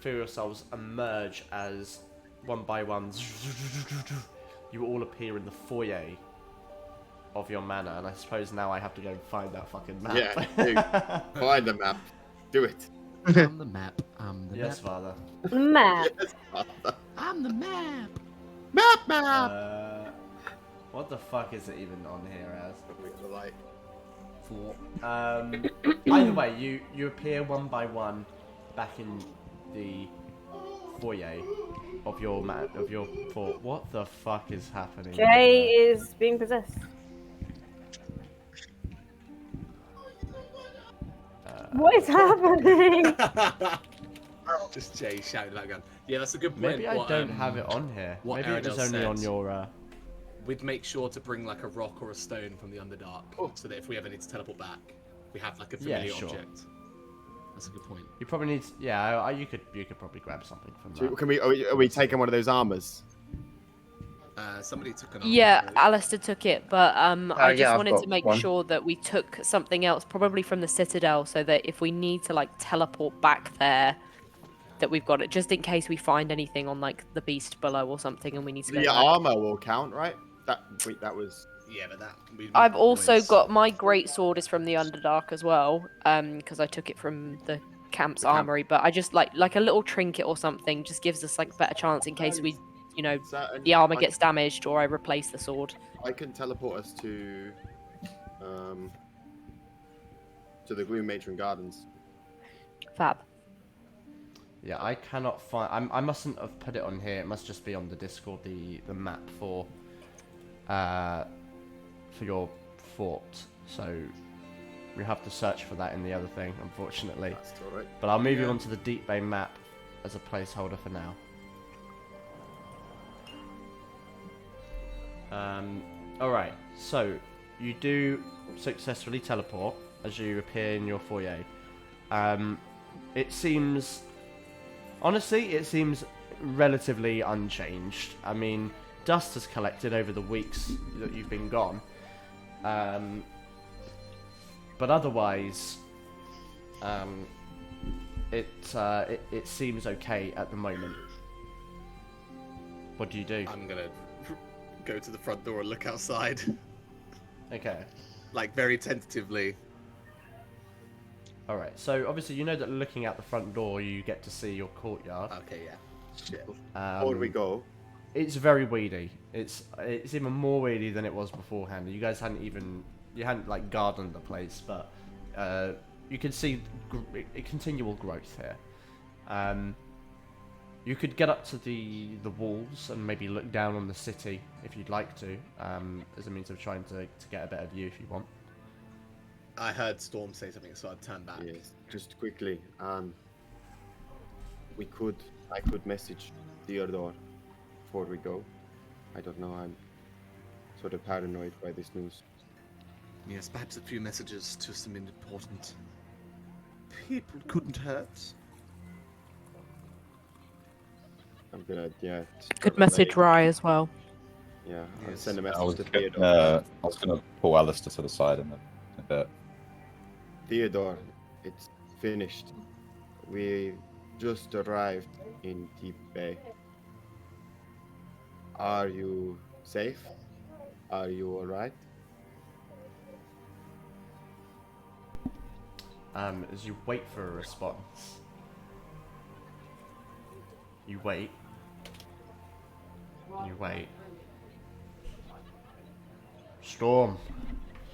feel yourselves emerge as one by one you all appear in the foyer of your manor, and I suppose now I have to go and find that fucking map. Yeah, do. Find the map. Do it. I'm the map. I'm the Yes, map. father. Map. Yes, Father. I'm the map. Map. What the fuck is it even on here as? We got the light. Either way, you appear one by one back in the foyer of your fort. What the fuck is happening? Jay is being possessed. What is happening? Just Jay shouting that gun. Yeah, that's a good point. Maybe I don't have it on here. what Maybe it was Aradel only on said. your. We'd make sure to bring like a rock or a stone from the Underdark, so that if we ever need to teleport back, we have like a familiar sure. object. That's a good point. You probably need. Yeah, you could probably grab something from So that. can we? Are we taking one of those armors? Somebody took an Yeah, armor. Alistair took it, but I just yeah, I've wanted got to make one. sure that we took something else, probably from the Citadel, so that if we need to like teleport back there, that we've got it, just in case we find anything on like the beast below or something, and we need to go The back. armor will count, right? That was. Yeah, but that. I've also got my great sword is from the Underdark as well, because I took it from the camp's armory. But I just like a little trinket or something, just gives us like a better chance in case we, the armor gets damaged or I replace the sword. I can teleport us to the Gloom Matron Gardens. Fab. Yeah, I cannot find. I mustn't have put it on here. It must just be on the Discord. The map for your fort. So we have to search for that in the other thing, unfortunately. That's all right. But I'll move you onto the Deep Bay map as a placeholder for now. Alright, so you do successfully teleport as you appear in your foyer. It seems relatively unchanged. I mean, dust has collected over the weeks that you've been gone. But otherwise, it seems okay at the moment. What do you do? I'm gonna go to the front door and look outside, Okay. like very tentatively. Alright, so obviously you know that looking out the front door you get to see your courtyard. Okay, yeah. Shit. Before we go, It's very weedy. It's even more weedy than it was beforehand. You guys hadn't like gardened the place, but you can see continual growth here. You could get up to the walls and maybe look down on the city if you'd like to, as a means of trying to get a better view if you want. I heard Storm say something, so I'd turn back. yes, just quickly. I could message Theodore before we go. I don't know. I'm sort of paranoid by this news. Yes, perhaps a few messages to some important people couldn't hurt. I'm gonna, yeah. Good message, Rye, as well. Yeah, I'll Yes. send a I message was to Theodore. gonna pull Alistair to the side in a bit. Theodore, it's finished. We just arrived in Deep Bay. Are you safe? Are you alright? As you wait for a response, you wait. You wait. Storm.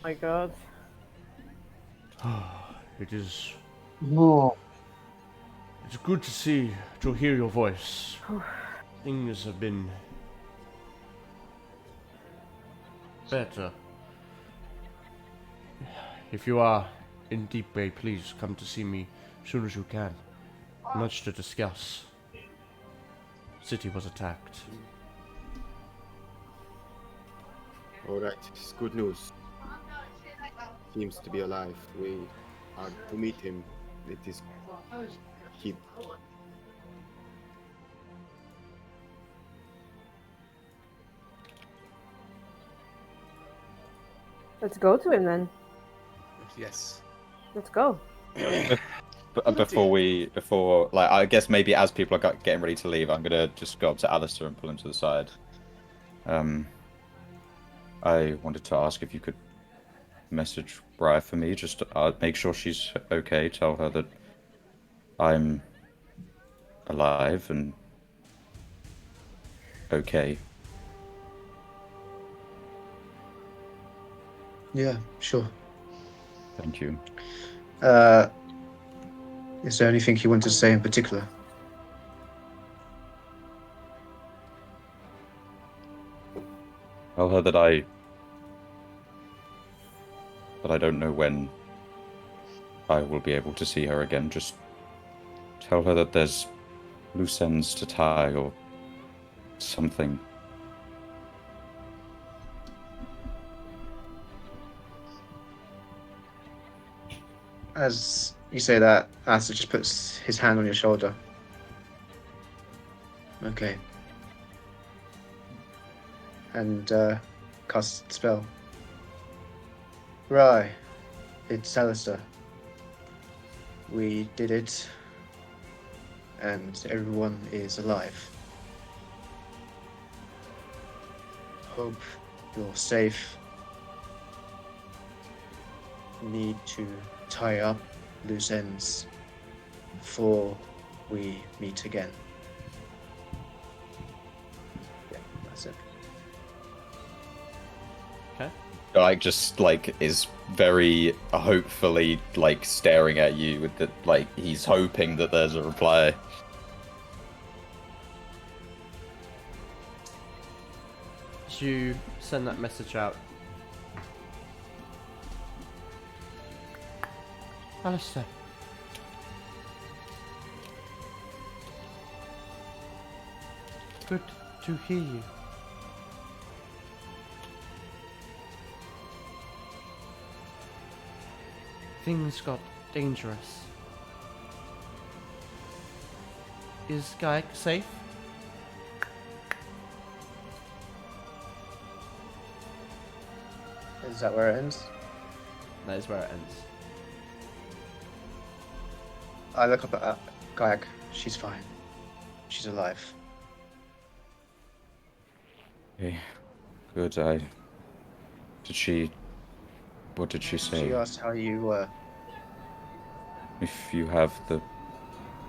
My God. It is. No. It's good to hear your voice. Things have been better. If you are in Deep Bay, please come to see me as soon as you can. Much to discuss. City was attacked. Alright, it's good news. Seems to be alive. We are to meet him. It is he. Let's go to him then. Yes. Let's go. Before, like, I guess maybe as people are getting ready to leave, I'm gonna just go up to Alistair and pull him to the side. I wanted to ask if you could message Briar for me, just to make sure she's okay. Tell her that I'm alive and okay. Yeah, sure. Thank you. Is there anything you want to say in particular? Tell her that I don't know when I will be able to see her again. Just tell her that there's loose ends to tie or something. As you say that, Asta just puts his hand on your shoulder. Okay. And casts the spell. Right. It's Alistair. We did it. And everyone is alive. Hope you're safe. Need to tie up loose ends before we meet again. Yeah, that's it. Okay. Like, just like is very hopefully like staring at you with the like he's hoping that there's a reply. As you send that message out, Alistair. Good to hear you. Things got dangerous. Is Gaik safe? Is that where it ends? That is where it ends. I look up at Gayak. She's fine. She's alive. Okay, good. What did she say? She asked how you were. If you have the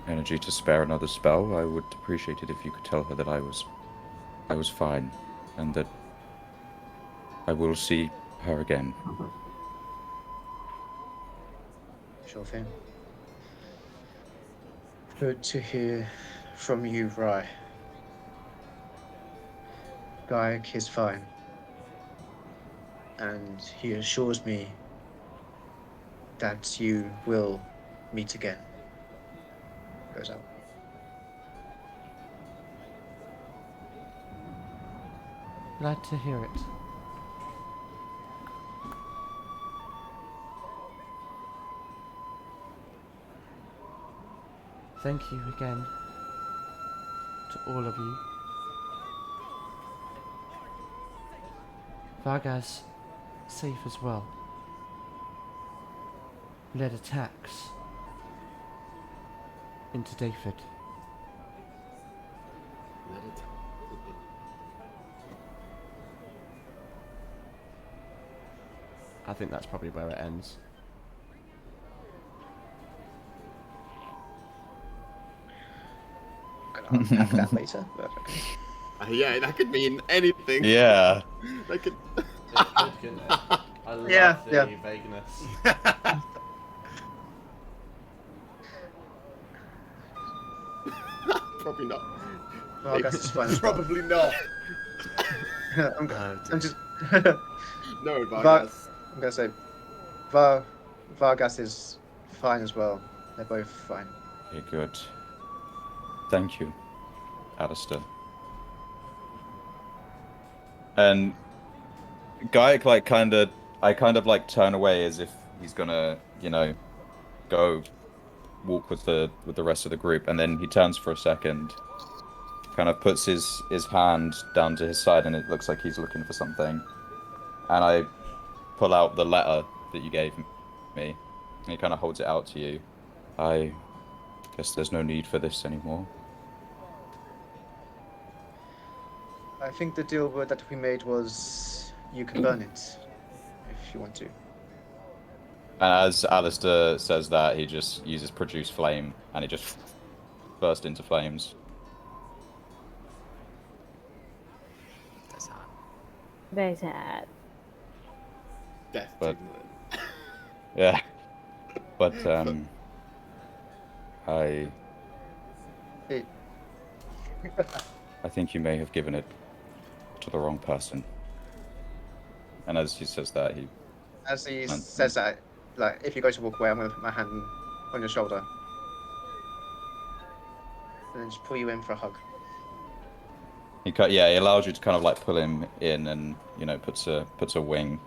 energy to spare another spell, I would appreciate it if you could tell her that I was fine, and that I will see her again. Sure thing. Good to hear from you, Rye. Gayak is fine. And he assures me that you will meet again. Goes out. Glad to hear it. Thank you again to all of you. Vargas safe as well. Led attacks into David. I think that's probably where it ends. I'm gonna unpack that later. But okay. Yeah, that could mean anything. Yeah. That could. It could, couldn't it? I love Yeah, the yeah. vagueness. Probably not. Vargas is fine as well. Probably not. I'm just. No, Vargas. I'm gonna say, Vargas is fine as well. They're both fine. Okay, good. Thank you, Alistair. And Gaik I kind of turn away as if he's gonna, go walk with the rest of the group, and then he turns for a second, kind of puts his hand down to his side, and it looks like he's looking for something. And I pull out the letter that you gave me, and he kind of holds it out to you. I guess there's no need for this anymore. I think the deal that we made was you can burn it if you want to. And as Alistair says that, he just uses produce flame, and it just bursts into flames. Very sad. Death But- to them. Yeah. But, I think you may have given it to the wrong person. And as he says that, he... As he says that, like, if you go to walk away, I'm gonna put my hand on your shoulder. And then just pull you in for a hug. He allows you to kind of like pull him in, and puts a wing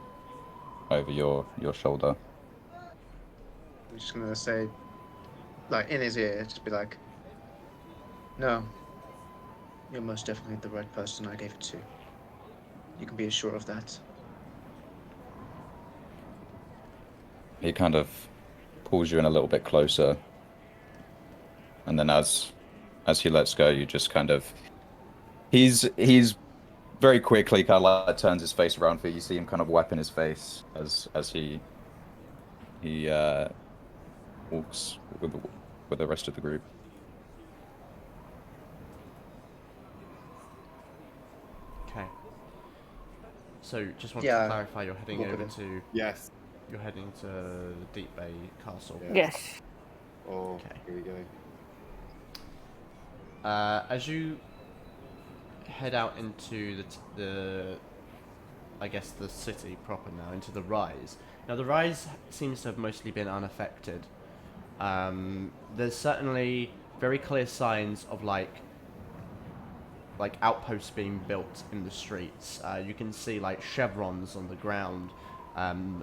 over your shoulder. I'm just gonna say, like, in his ear, just be like, no, you're most definitely the right person I gave it to. You can be assured of that. He kind of pulls you in a little bit closer, and then as he lets go, you just kind of he's very quickly kind of like turns his face around for you. You see him kind of wiping his face as he walks with the rest of the group. Okay. So, just want Yeah. to clarify, you're heading Walk over with to Yes. you're heading to the Deep Bay Castle. Yeah. Yes. Oh, Okay. here we go. As you head out into the I guess the city proper now, into the Rise. Now the Rise seems to have mostly been unaffected. There's certainly very clear signs of like outposts being built in the streets. You can see like chevrons on the ground,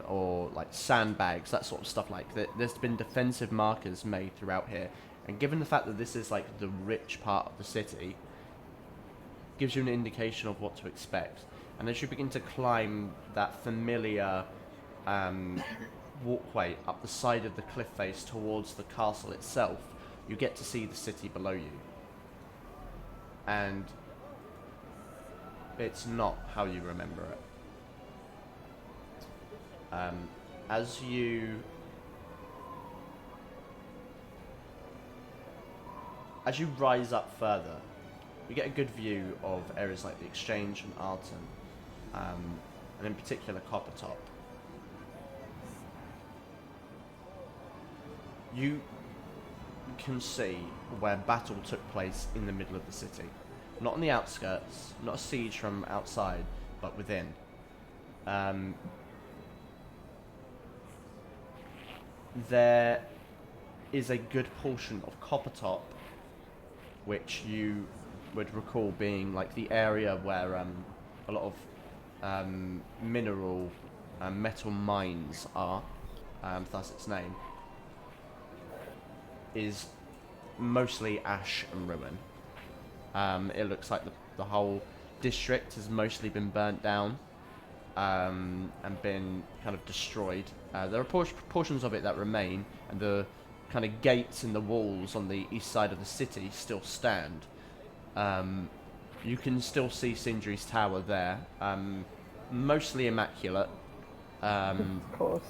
or like sandbags, that sort of stuff. Like there's been defensive markers made throughout here, and given the fact that this is like the rich part of the city, gives you an indication of what to expect. And as you begin to climb that familiar walkway up the side of the cliff face towards the castle itself, you get to see the city below you. And it's not how you remember it. As you rise up further, you get a good view of areas like the Exchange and Arton, and in particular Coppertop. You can see where battle took place in the middle of the city. Not on the outskirts, not a siege from outside, but within. There is a good portion of Coppertop, which you would recall being like the area where a lot of mineral and metal mines are, thus its name, is mostly ash and ruin. It looks like the whole district has mostly been burnt down and been kind of destroyed. There are portions of it that remain, and the kind of gates and the walls on the east side of the city still stand. You can still see Sindri's tower there, mostly immaculate, Of course.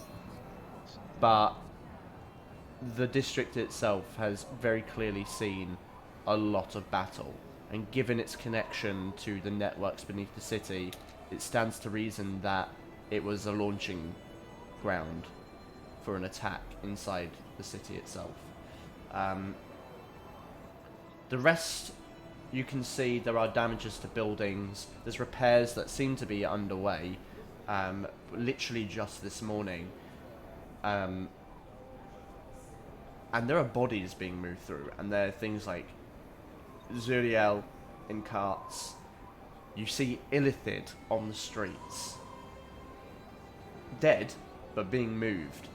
but the district itself has very clearly seen a lot of battle, and given its connection to the networks beneath the city, it stands to reason that it was a launching ground for an attack inside the city itself. The rest, you can see there are damages to buildings. There's repairs that seem to be underway, literally just this morning. And there are bodies being moved through, and there are things like Zuriel in carts. You see Ilithid on the streets. Dead, but being moved.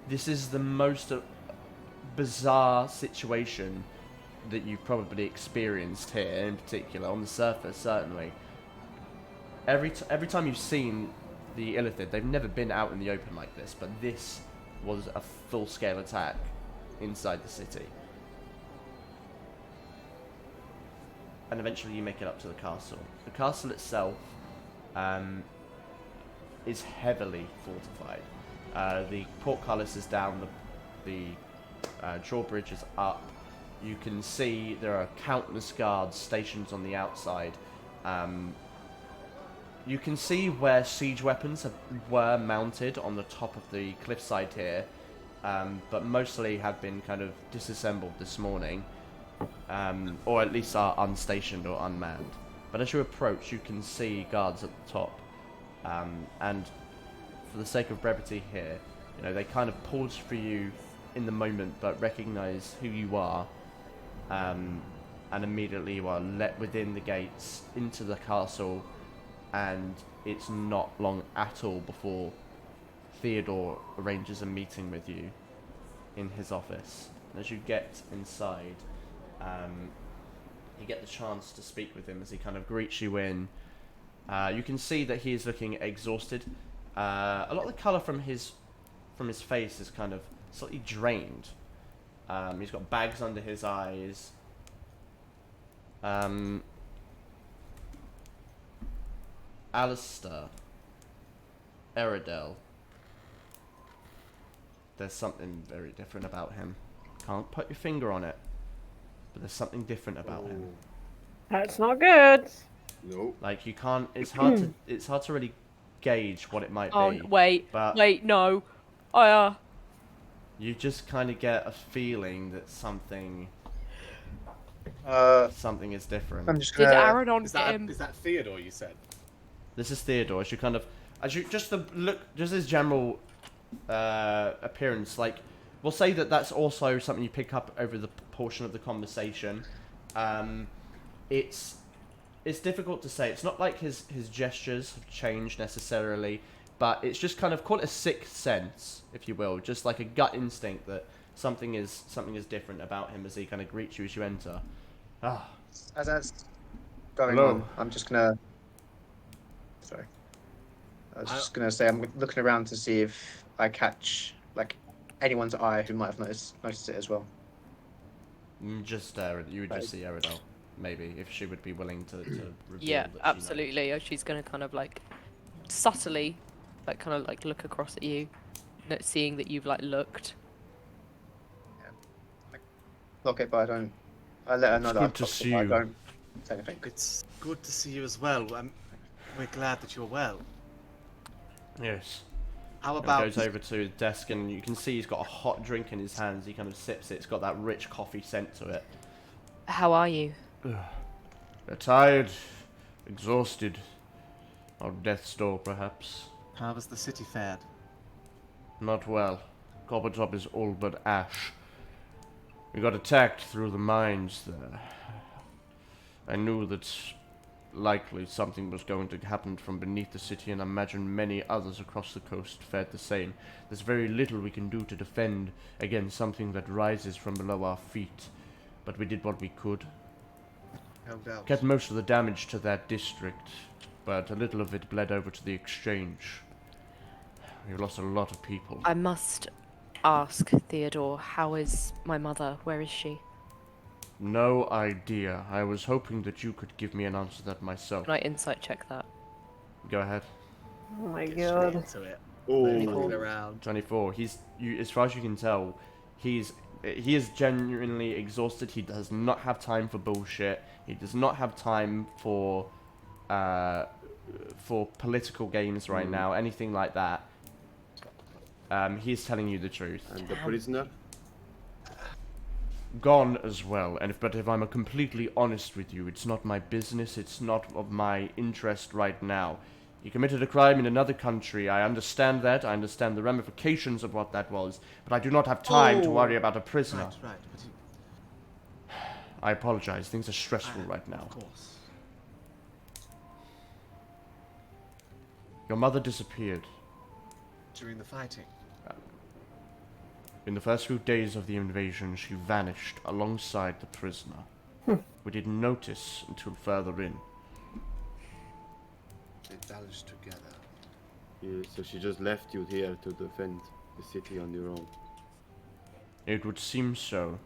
This is the most bizarre situation that you've probably experienced here, in particular, on the surface, certainly. Every time you've seen the Ilithid, they've never been out in the open like this, but this was a full-scale attack inside the city. And eventually you make it up to the castle. The castle itself is heavily fortified. The portcullis is down, the drawbridge is up. You can see there are countless guards stationed on the outside. You can see where siege weapons were mounted on the top of the cliffside here, but mostly have been kind of disassembled this morning, or at least are unstationed or unmanned. But as you approach, you can see guards at the top, and for the sake of brevity here, they kind of pause for you in the moment, but recognize who you are, and immediately you are let within the gates into the castle. And it's not long at all before Theodore arranges a meeting with you in his office. And as you get inside, you get the chance to speak with him as he kind of greets you in. You can see that he is looking exhausted. A lot of the colour from his face is kind of slightly drained. He's got bags under his eyes. Alistair, Eridel. There's something very different about him. Can't put your finger on it, but there's something different about him. That's not good. Nope. Like you can't. It's hard to really gauge what it might be. Wait, no. You just kind of get a feeling that something is different. I'm just Did gonna. Aradon Is get that, him? is that Theodore you said? This is Theodore. As you just his general appearance. Like, we'll say that that's also something you pick up over the portion of the conversation. It's difficult to say. It's not like his gestures have changed necessarily, but it's just kind of, call it a sixth sense, if you will, just like a gut instinct that something is different about him as he kind of greets you as you enter. As that's going Hello. on, I'm just gonna. Sorry. I was just gonna say I'm looking around to see if I catch anyone's eye who might have noticed it as well. Just you would just see Eridel, maybe, if she would be willing to reveal Yeah, that she knows. absolutely. She's gonna kind of subtly, look across at you, seeing that you've looked. Look it, but I don't. I let her know It's that good I've to talked see but I you. don't say anything. It's good to see you as well. We're glad that you're well. Yes. How He about goes over to his desk and you can see he's got a hot drink in his hands. He kind of sips it. It's got that rich coffee scent to it. How are you? They're tired, exhausted, on death's door perhaps. how has the city fared? Not well. Gobbletop is all but ash. We got attacked through the mines there. I knew that likely something was going to happen from beneath the city, and I imagine many others across the coast fared the same. There's very little we can do to defend against something that rises from below our feet, but we did what we could. No doubt. Kept most of the damage to that district, but a little of it bled over to the exchange. We lost a lot of people. I must ask, Theodore, how is my mother? Where is she? No idea. I was hoping that you could give me an answer to that myself. Can I insight check that? Go ahead. Oh my Get god. straight into it. Oh, Looking around. 24. As far as you can tell, he is genuinely exhausted. He does not have time for bullshit. He does not have time for for political games right now, anything like that, he's telling you the truth. And the prisoner? Gone as well, but if I'm completely honest with you, it's not my business, it's not of my interest right now. He committed a crime in another country, I understand that, I understand the ramifications of what that was, but I do not have time to worry about a prisoner. Right, but I apologize, things are stressful right now. of course. Your mother disappeared. During the fighting. In the first few days of the invasion, she vanished alongside the prisoner. We didn't notice until further in. They vanished together. Yeah, so she just left you here to defend the city on your own. It would seem so.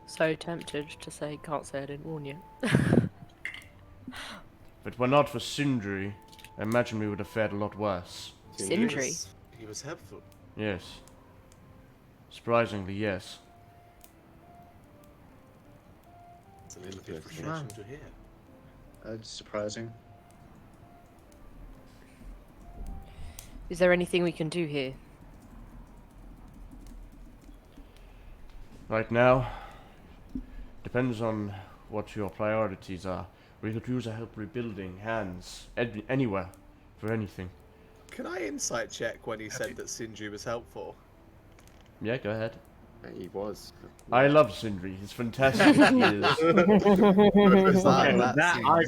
So tempted to say, can't say I didn't warn you. If it were not for Sindri, I imagine we would have fared a lot worse. Sindri? He was helpful. Yes. Surprisingly, yes. It's a little bit Interesting. refreshing to hear. That's surprising. Is there anything we can do here? Right now, depends on what your priorities are. We could use a help rebuilding hands anywhere for anything. Can I insight check when he said that Sindri was helpful? Yeah, go ahead. He was. I love Sindri. He's fantastic. He is.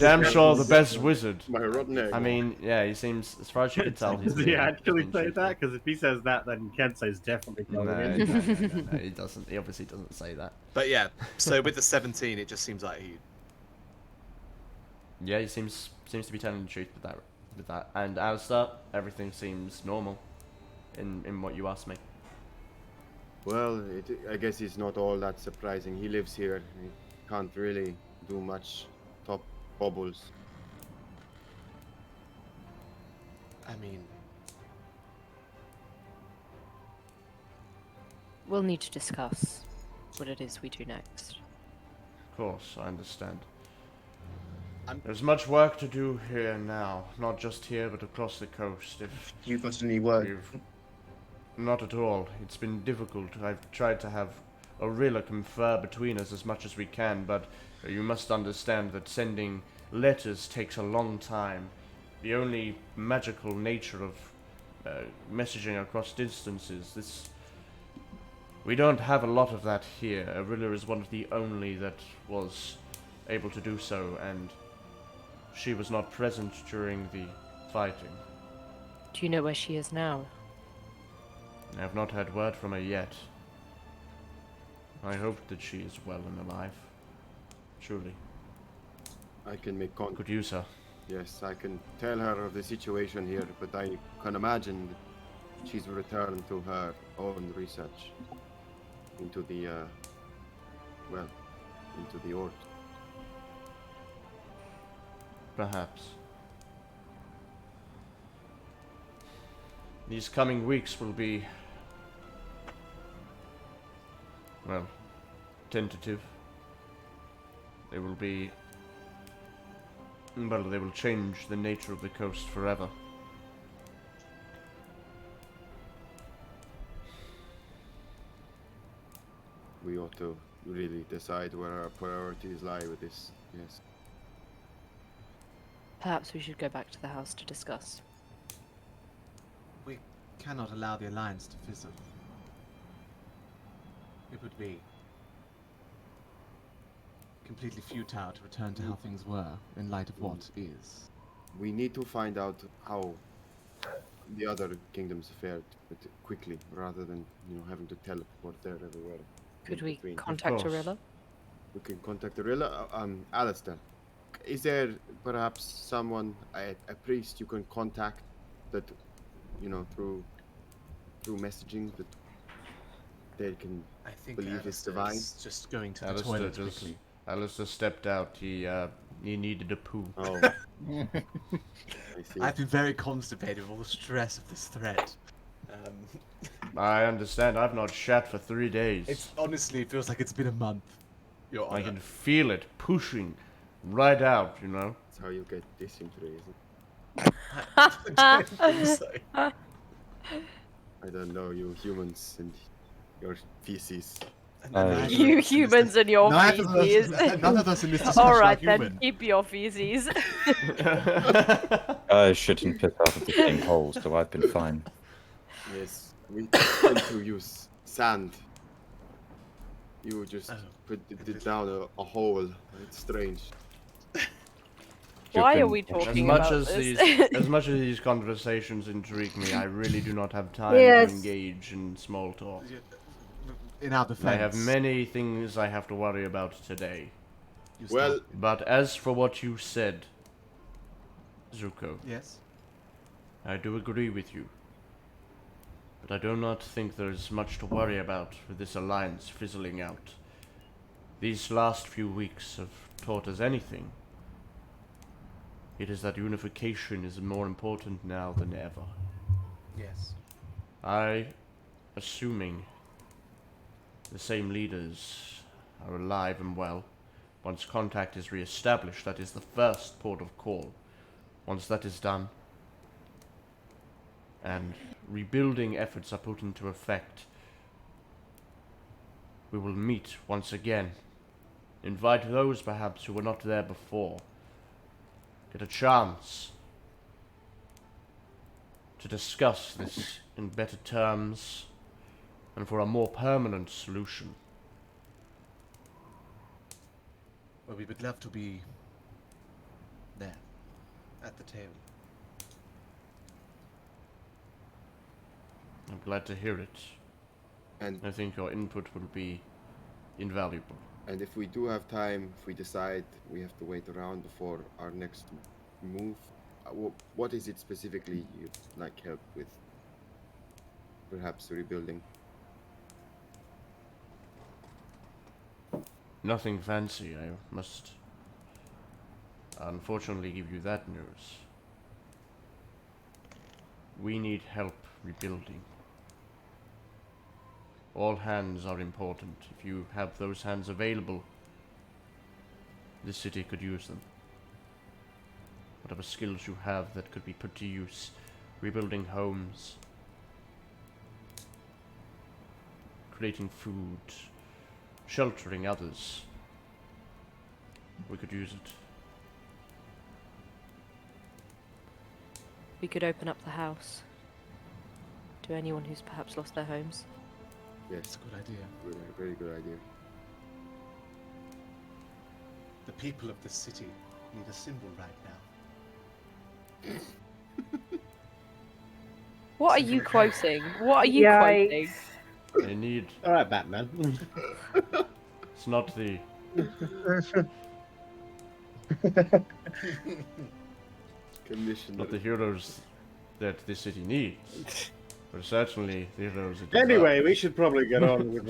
Damn sure the best wizard. My rotten egg. I mean, yeah, he seems, as far as you can tell, he's Does he being actually say truthful. that? Because if he says that, then Kensei's definitely No, going no, in. no, he doesn't. He obviously doesn't say that. But yeah, so with the 17, it just seems like he. Yeah, he seems to be telling the truth with that. And Alistair, everything seems normal in what you asked me. Well, I guess it's not all that surprising. He lives here. He can't really do much top bubbles. I mean, We'll need to discuss what it is we do next. Of course, I understand. I'm- There's much work to do here now, not just here, but across the coast. If You got any word? you've... Not at all. It's been difficult. I've tried to have Orilla confer between us as much as we can, but you must understand that sending letters takes a long time. The only magical nature of messaging across distances, we don't have a lot of that here. Orilla is one of the only that was able to do so, and she was not present during the fighting. Do you know where she is now? I have not had word from her yet. I hope that she is well and alive. Truly. I can make contact. Could use her. Yes, I can tell her of the situation here, but I can imagine that she's returned to her own research into the, into the Ort. Perhaps. These coming weeks will be, well, tentative. They will be, well, they will change the nature of the coast forever. We ought to really decide where our priorities lie with this. Yes. Perhaps we should go back to the house to discuss. We cannot allow the Alliance to fizzle. It would be completely futile to return to how things were in light of what is. We need to find out how the other kingdoms fared, but quickly, rather than having to teleport there everywhere. Could in we between. contact course. Orilla? We can contact Orilla. Alistair, is there perhaps someone, a priest, you can contact that, through messaging that they can I think believe it's Alistair divine? is just going to the Alistair toilet just, quickly. Alistair stepped out. He needed a poo. Oh, I see. I've been very constipated with all the stress of this threat. I understand. I've not shat for 3 days. It's honestly, it feels like it's been a month. Your I Honor. can feel it pushing right out, That's how you get dysentery, isn't I don't think so. it? I don't know, you humans and your feces. You humans and your feces. None of us in this discussion Alright are then, human. keep your feces. I shouldn't piss out of the same hole, so I've been fine. Yes, we tend to use sand. You just put it down a hole. It's strange. Why are we As talking much about as this? as much as these conversations intrigue me, I really do not have time Yes. to engage in small talk. In our defense. I have many things I have to worry about today. You Well, start- But as for what you said, Zuko, yes. I do agree with you. But I do not think there is much to worry about with this alliance fizzling out. These last few weeks have taught us anything. It is that unification is more important now than ever. Yes. Assuming the same leaders are alive and well, once contact is re-established, that is the first port of call. Once that is done, and rebuilding efforts are put into effect, we will meet once again. Invite those perhaps who were not there before. Get a chance to discuss this in better terms and for a more permanent solution. Well, we would love to be there, at the table. I'm glad to hear it. and I think your input will be invaluable. and if we do have time, if we decide we have to wait around before our next move, what is it specifically you'd like help with? Perhaps rebuilding. Nothing fancy, I must unfortunately give you that news. We need help rebuilding. All hands are important. If you have those hands available, this city could use them. Whatever skills you have that could be put to use, rebuilding homes, creating food, sheltering others, we could use it. We could open up the house to anyone who's perhaps lost their homes. That's Yes, a good idea. very good idea. The people of this city need a symbol right now. What are you quoting? What are you Yikes. quoting? They need. All right, Batman. It's not the. Commissioner. Not the heroes that this city needs. But certainly the heroes it Anyway, we should probably get on with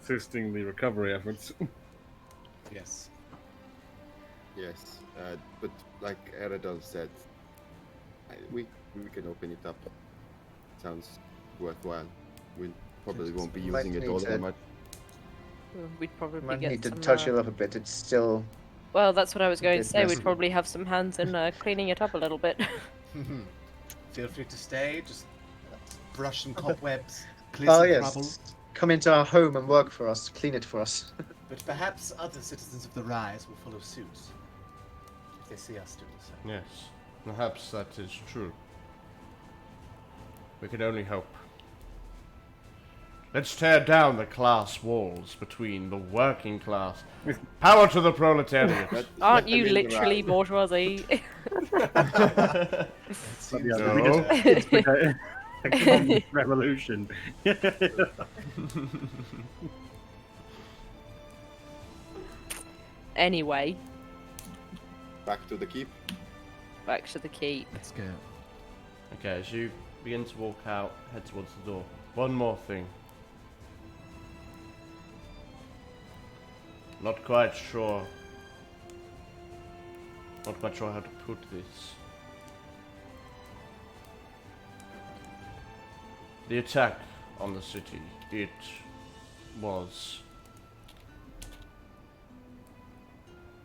assisting the recovery efforts. Yes. Yes, but like Eredal said, we can open it up. Sounds worthwhile. We probably won't be Might using it need all to- that much. We'd probably Might get need to some, touch it up a bit. It's still. Well, that's what I was going to It's say. We'd messy. probably have some hands in cleaning it up a little bit. Feel free to stay. Just brush some cobwebs, clear Oh some yes. trouble. Come into our home and work for us. Clean it for us. But perhaps other citizens of the Rise will follow suit if they see us doing so. Yes, perhaps that is true. We can only hope. Let's tear down the class walls between the working class. Power to the proletariat. Aren't you literally bourgeoisie? No. A communist revolution. Anyway, Back to the keep. back to the keep. Let's go. Okay, as you begin to walk out, head towards the door. One more thing. Not quite sure how to put this. The attack on the city, it was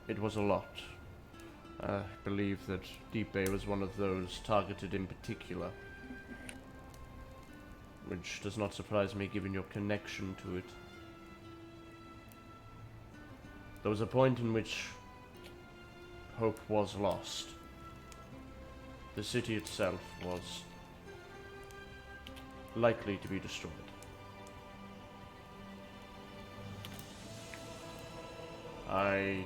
it was a lot. I believe that Deep Bay was one of those targeted in particular, which does not surprise me given your connection to it. There was a point in which hope was lost. The city itself was likely to be destroyed. I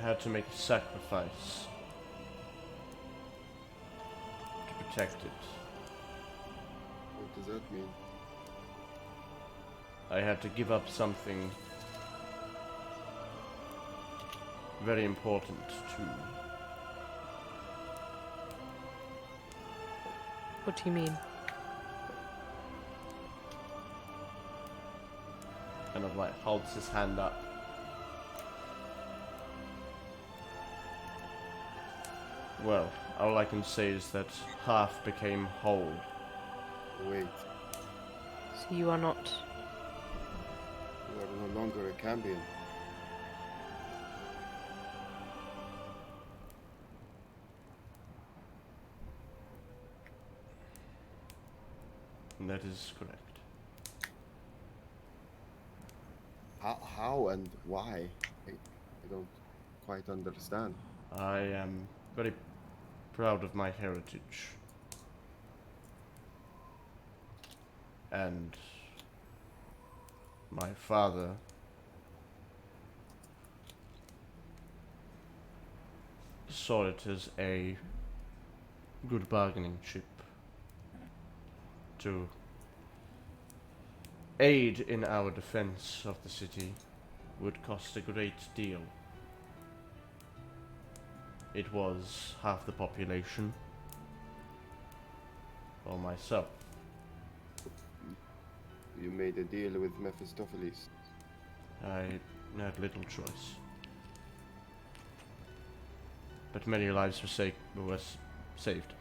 had to make a sacrifice to protect it. What does that mean? I had to give up something very important to... What do you mean? Kind of like holds his hand up. Well, all I can say is that half became whole. Wait, So you are not... you are no longer a Cambion. That is correct. How and why? I don't quite understand. I am very proud of my heritage. And my father saw it as a good bargaining chip to aid in our defense of the city would cost a great deal. It was half the population for myself. You made a deal with Mephistopheles. I had little choice. But many lives were saved.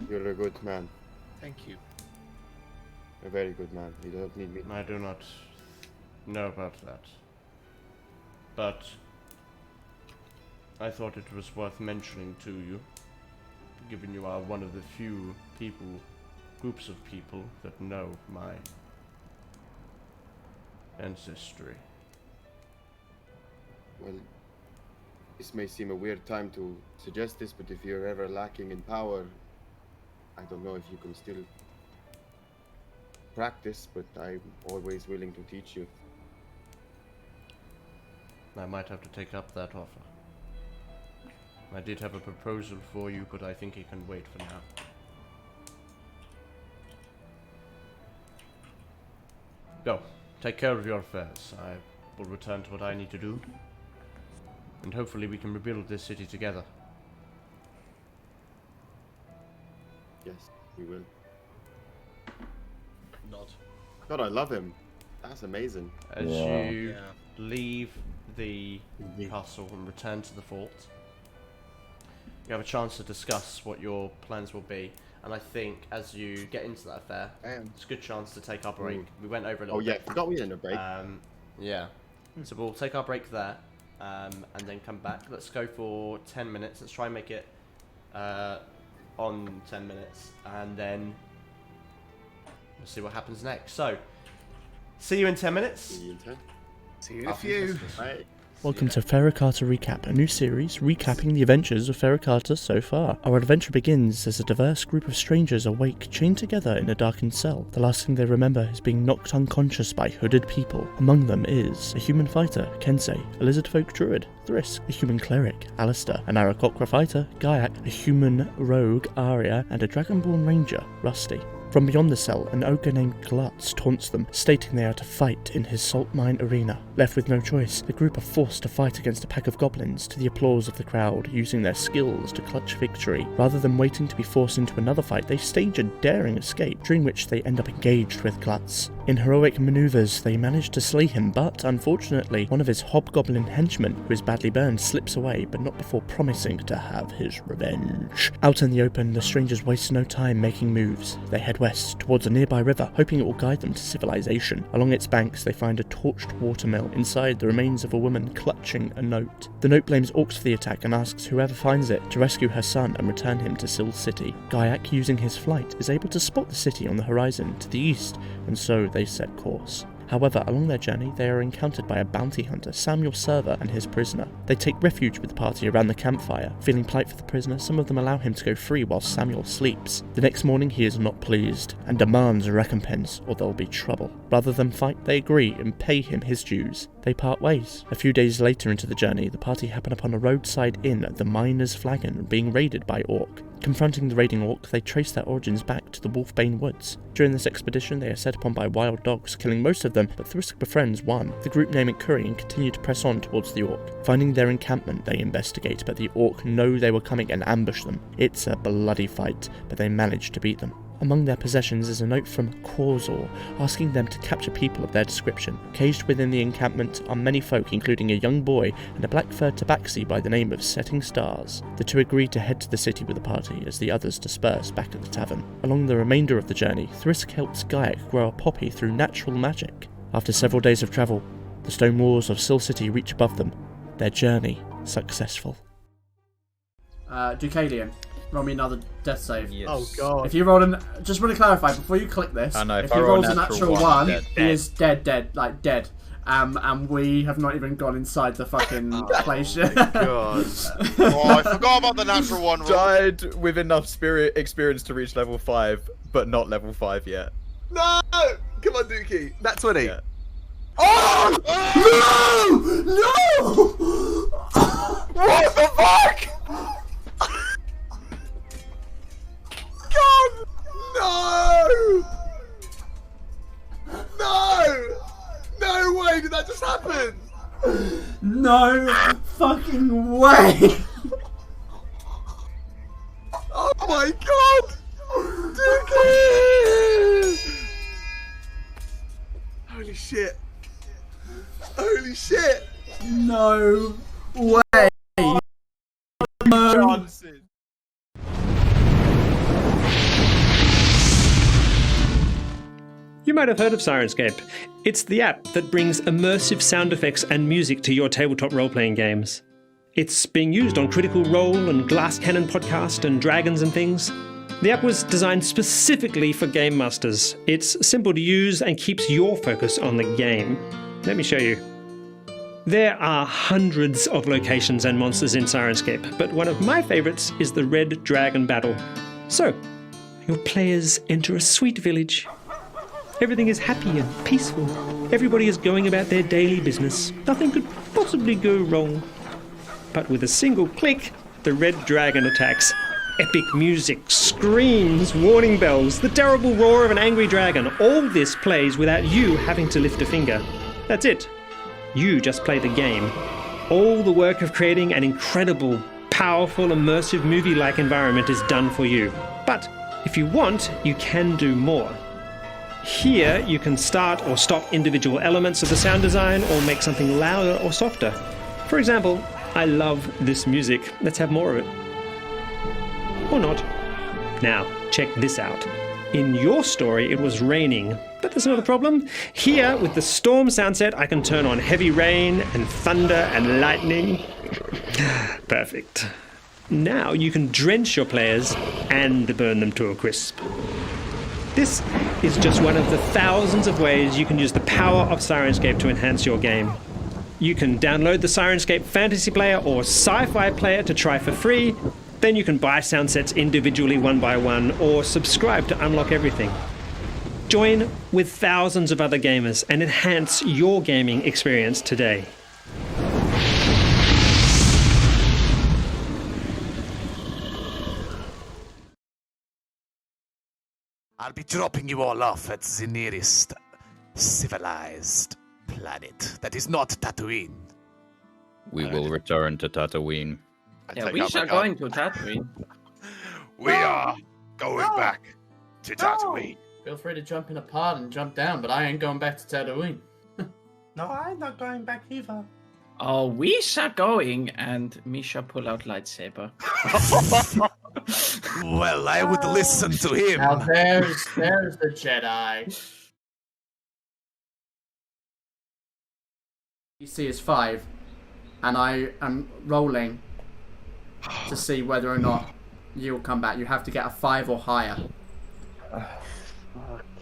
You're a good man. Thank you. A very good man. You don't need me. I do not know about that. But I thought it was worth mentioning to you, given you are one of the few groups of people that know my ancestry. Well, this may seem a weird time to suggest this, but if you're ever lacking in power, I don't know if you can still practice, but I'm always willing to teach you. I might have to take up that offer. I did have a proposal for you, but I think it can wait for now. Go. Take care of your affairs. I will return to what I need to do. And hopefully we can rebuild this city together. Yes, we will. Nod. God, I love him. That's amazing. As Yeah. you Yeah. leave the castle and return to the fort, you have a chance to discuss what your plans will be. And I think as you get into that affair, it's a good chance to take our break. We went over a little Oh yeah, bit. forgot we had a break. Yeah. So we'll take our break there, and then come back. Let's go for 10 minutes. Let's try and make it on 10 minutes, and then we'll see what happens next. So, see you in 10 minutes. See you in 10. See you in a few. Bye. Welcome to Ferra Carta Recap, a new series recapping the adventures of Ferra Carta so far. Our adventure begins as a diverse group of strangers awake, chained together in a darkened cell. The last thing they remember is being knocked unconscious by hooded people. Among them is a human fighter, Kensei, a lizard folk druid, Thrisk, a human cleric, Alistair, an Aarakocra fighter, Gaiak, a human rogue, Aria, and a dragonborn ranger, Rusty. From beyond the cell, an ogre named Glutz taunts them, stating they are to fight in his salt mine arena. Left with no choice, the group are forced to fight against a pack of goblins to the applause of the crowd, using their skills to clutch victory. Rather than waiting to be forced into another fight, they stage a daring escape, during which they end up engaged with Glutz. In heroic maneuvers, they manage to slay him, but unfortunately, one of his hobgoblin henchmen, who is badly burned, slips away, but not before promising to have his revenge. Out in the open, the strangers waste no time making moves. They head west, towards a nearby river, hoping it will guide them to civilization. Along its banks, they find a torched watermill, inside the remains of a woman clutching a note. The note blames orcs for the attack and asks whoever finds it to rescue her son and return him to Sil City. Gaiak, using his flight, is able to spot the city on the horizon to the east, and so they set course. However, along their journey, they are encountered by a bounty hunter, Samuel Server, and his prisoner. They take refuge with the party around the campfire. Feeling polite for the prisoner, some of them allow him to go free while Samuel sleeps. The next morning, he is not pleased, and demands a recompense, or there'll be trouble. Rather than fight, they agree and pay him his dues. They part ways. A few days later into the journey, the party happen upon a roadside inn, the Miner's Flagon, being raided by orc. Confronting the raiding orc, they trace their origins back to the Wolfbane Woods. During this expedition, they are set upon by wild dogs, killing most of them, but Thrisk befriends one. The group name it Curry and continue to press on towards the orc. Finding their encampment, they investigate, but the orc know they were coming and ambush them. It's a bloody fight, but they manage to beat them. Among their possessions is a note from Korzor, asking them to capture people of their description. Caged within the encampment are many folk, including a young boy and a black-furred tabaxi by the name of Setting Stars. The two agree to head to the city with the party, as the others disperse back at the tavern. Along the remainder of the journey, Thrisk helps Gaiak grow a poppy through natural magic. After several days of travel, the stone walls of Sil City reach above them, their journey successful. Ducalion, roll me another death save. Yes. Oh god. If you rolled an... Just want to clarify, before you click this, I know, if if I you roll roll a a natural natural one, one, dead. he is dead. And we have not even gone inside the fucking place yet. God. Oh, I forgot about the natural one. Died with enough spirit experience to reach level 5, but not level 5 yet. No! Come on, Dookie. That's 20. Yeah. Oh! No! What the fuck? God! No! No! No way! Did that just happen? No fucking way! Oh my god! Dookie! Holy shit! Holy shit! No way! Johnson. You might have heard of Sirenscape. It's the app that brings immersive sound effects and music to your tabletop role-playing games. It's being used on Critical Role and Glass Cannon Podcast and Dragons and Things. The app was designed specifically for game masters. It's simple to use and keeps your focus on the game. Let me show you. There are hundreds of locations and monsters in Sirenscape, but one of my favourites is the Red Dragon Battle. So, your players enter a sweet village. Everything is happy and peaceful. Everybody is going about their daily business. Nothing could possibly go wrong. But with a single click, the Red Dragon attacks. Epic music, screams, warning bells, the terrible roar of an angry dragon. All this plays without you having to lift a finger. That's it. You just play the game. All the work of creating an incredible, powerful, immersive movie-like environment is done for you. But if you want, you can do more. Here, you can start or stop individual elements of the sound design or make something louder or softer. For example, I love this music. Let's have more of it. Or not. Now, check this out. In your story, it was raining, but that's not a problem. Here, with the storm sound set, I can turn on heavy rain and thunder and lightning. Perfect. Now you can drench your players and burn them to a crisp. This is just one of the thousands of ways you can use the power of Sirenscape to enhance your game. You can download the Sirenscape Fantasy Player or Sci-Fi Player to try for free. Then you can buy sound sets individually one by one or subscribe to unlock everything. Join with thousands of other gamers and enhance your gaming experience today. I'll be dropping you all off at the nearest civilized planet that is not Tatooine. We will return to Tatooine. Yeah, we are going to Tatooine. We are going back to Tatooine. Feel free to jump in a pod and jump down, but I ain't going back to Tatooine. No, I'm not going back either. Oh, we are going, and Misha pull out lightsaber. Well, I would listen to him. Now there's the Jedi. DC is 5, and I am rolling to see whether or not you'll come back. You have to get a 5 or higher. I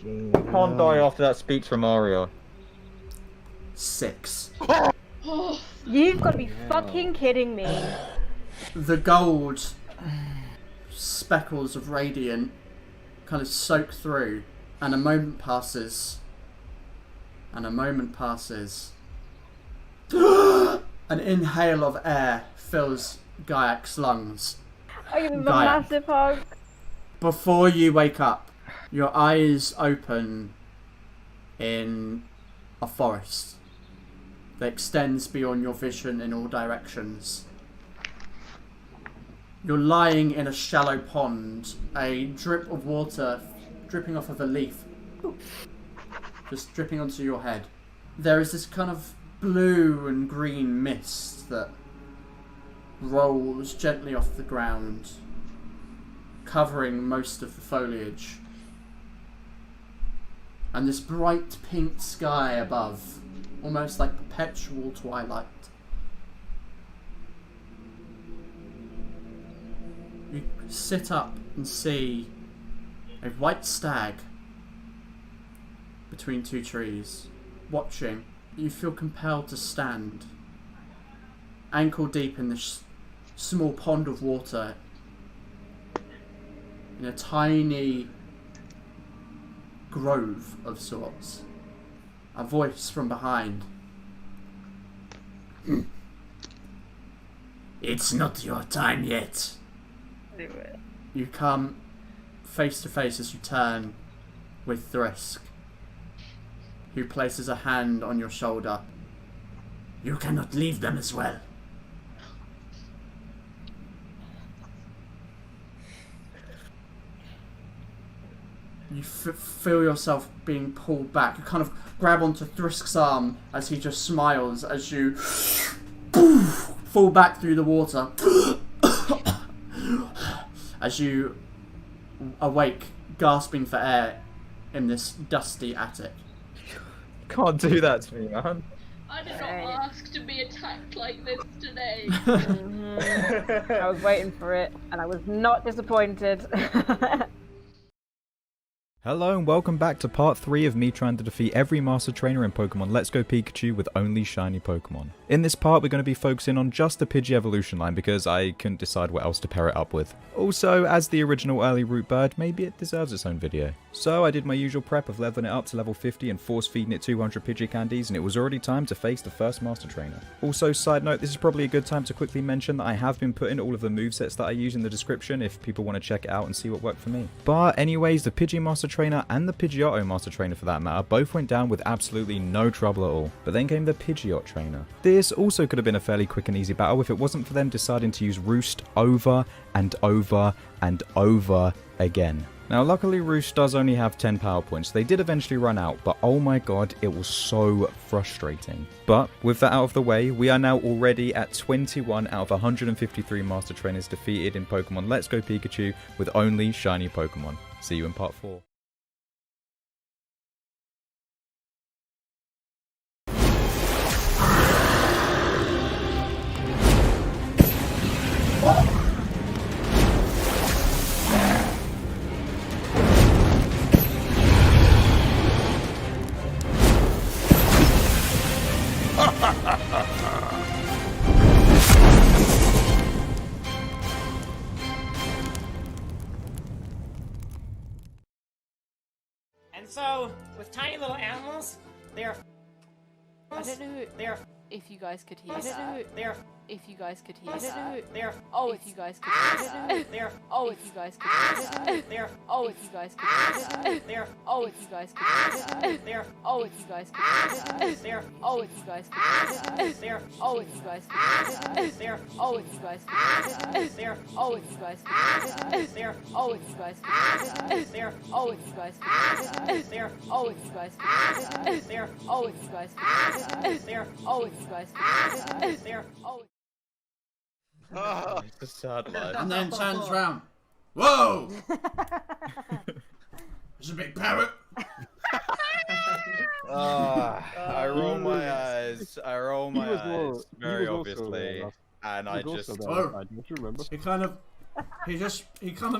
can't die after that speech from Aria. 6. You've got to be fucking kidding me. The gold speckles of radiant kind of soak through, and a moment passes. And a moment passes. An inhale of air fills Gaiak's lungs. I give him a massive hug. Before you wake up, your eyes open in a forest that extends beyond your vision in all directions. You're lying in a shallow pond, a drip of water dripping off of a leaf, just dripping onto your head. There is this kind of blue and green mist that rolls gently off the ground, covering most of the foliage. And this bright pink sky above, almost like perpetual twilight. You sit up and see a white stag between two trees, watching. You feel compelled to stand, ankle deep in this small pond of water, in a tiny grove of sorts. A voice from behind. It's not your time yet. You come face to face as you turn with Thrisk, who places a hand on your shoulder. You cannot leave them as well. You feel yourself being pulled back. You kind of grab onto Thrisk's arm as he just smiles as you fall back through the water. As you awake, gasping for air in this dusty attic. Can't do that to me, man. I did not ask to be attacked like this today. I was waiting for it, and I was not disappointed. Hello and welcome back to part 3 of me trying to defeat every Master Trainer in Pokemon Let's Go Pikachu with only shiny Pokemon. In this part we're going to be focusing on just the Pidgey evolution line because I couldn't decide what else to pair it up with. Also, as the original early root bird, maybe it deserves its own video. So I did my usual prep of leveling it up to level 50 and force feeding it 200 Pidgey candies, and it was already time to face the first Master Trainer. Also, side note, this is probably a good time to quickly mention that I have been putting all of the movesets that I use in the description if people want to check it out and see what worked for me. But anyways, the Pidgey Master Trainer and the Pidgeotto Master Trainer for that matter both went down with absolutely no trouble at all. But then came the Pidgeot Trainer. This also could have been a fairly quick and easy battle if it wasn't for them deciding to use Roost over and over and over again. Now luckily Roost does only have 10 power points. They did eventually run out, but oh my god, it was so frustrating. But with that out of the way, we are now already at 21 out of 153 Master Trainers defeated in Pokemon Let's Go Pikachu with only shiny Pokemon. See you in part 4. And so, with tiny little animals, they are. I don't know if you guys could hear that. If you guys could hear Yes, that. they're- Oh, if you guys could hear that. They're- Oh, if you guys could hear that. They're- Oh, if you guys could hear that. They're- Oh, if you guys could hear that. They're- Oh, if you guys could hear that. They're- Oh, if you guys could hear that. They're- Oh, if you guys could hear that. They're- Oh, if you guys could hear that. They're- Oh, if you guys could hear that. They're- Oh, if you guys could hear that. They're- Oh, if you guys could hear that. They're- Oh, if you guys could hear that. They're- Oh, if you guys could hear that. They're- Oh, if you guys could hear that. They're- Oh. It's a sad life. And then turns round. Whoa! There's a big parrot. I roll my eyes. I roll my eyes very also obviously, and I just. Oh. Don't you remember? He kind of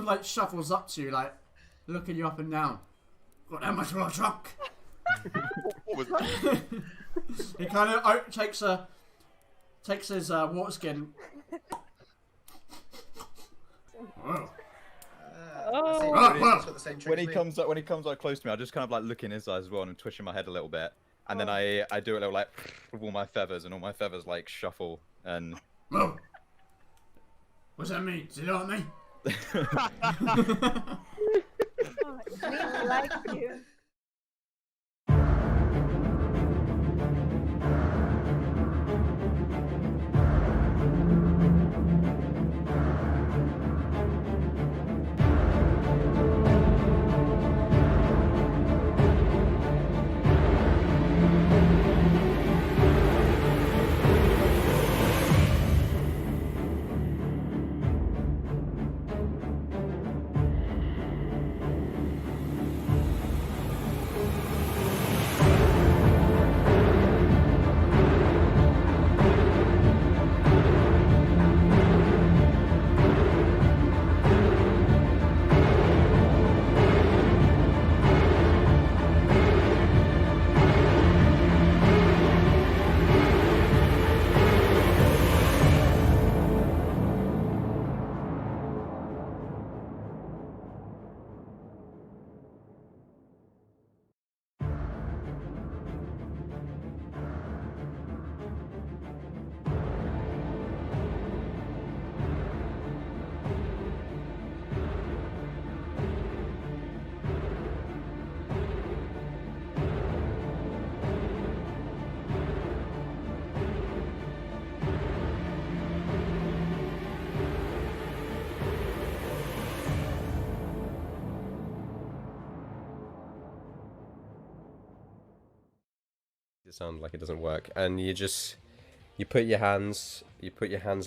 like shuffles up to you, like looking you up and down. Got that much for a truck? What was that? He kind of takes his water skin. Whoa. When he comes up close to me, I just kind of like look in his eyes as well and twitching my head a little bit, and then I do a little like with all my feathers, and all my feathers like shuffle and. Whoa. What's that mean? Does it like me? We like you. It sounds like it doesn't work, and you put your hands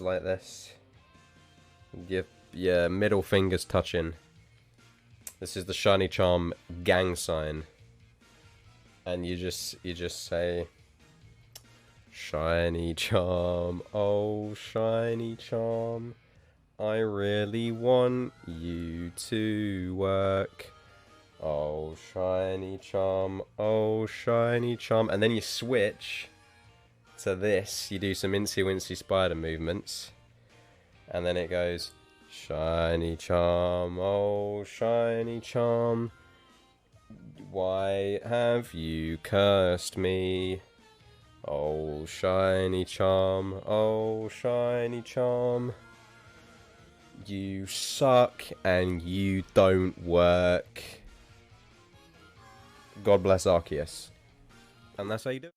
like this, your middle fingers touching. This is the shiny charm gang sign, and you just say, shiny charm, oh shiny charm, I really want you to work. Oh shiny charm, and then you switch to this, you do some incy wincy spider movements, and then it goes, shiny charm, oh shiny charm, why have you cursed me? Oh shiny charm, you suck and you don't work. God bless Arceus. And that's how you do it.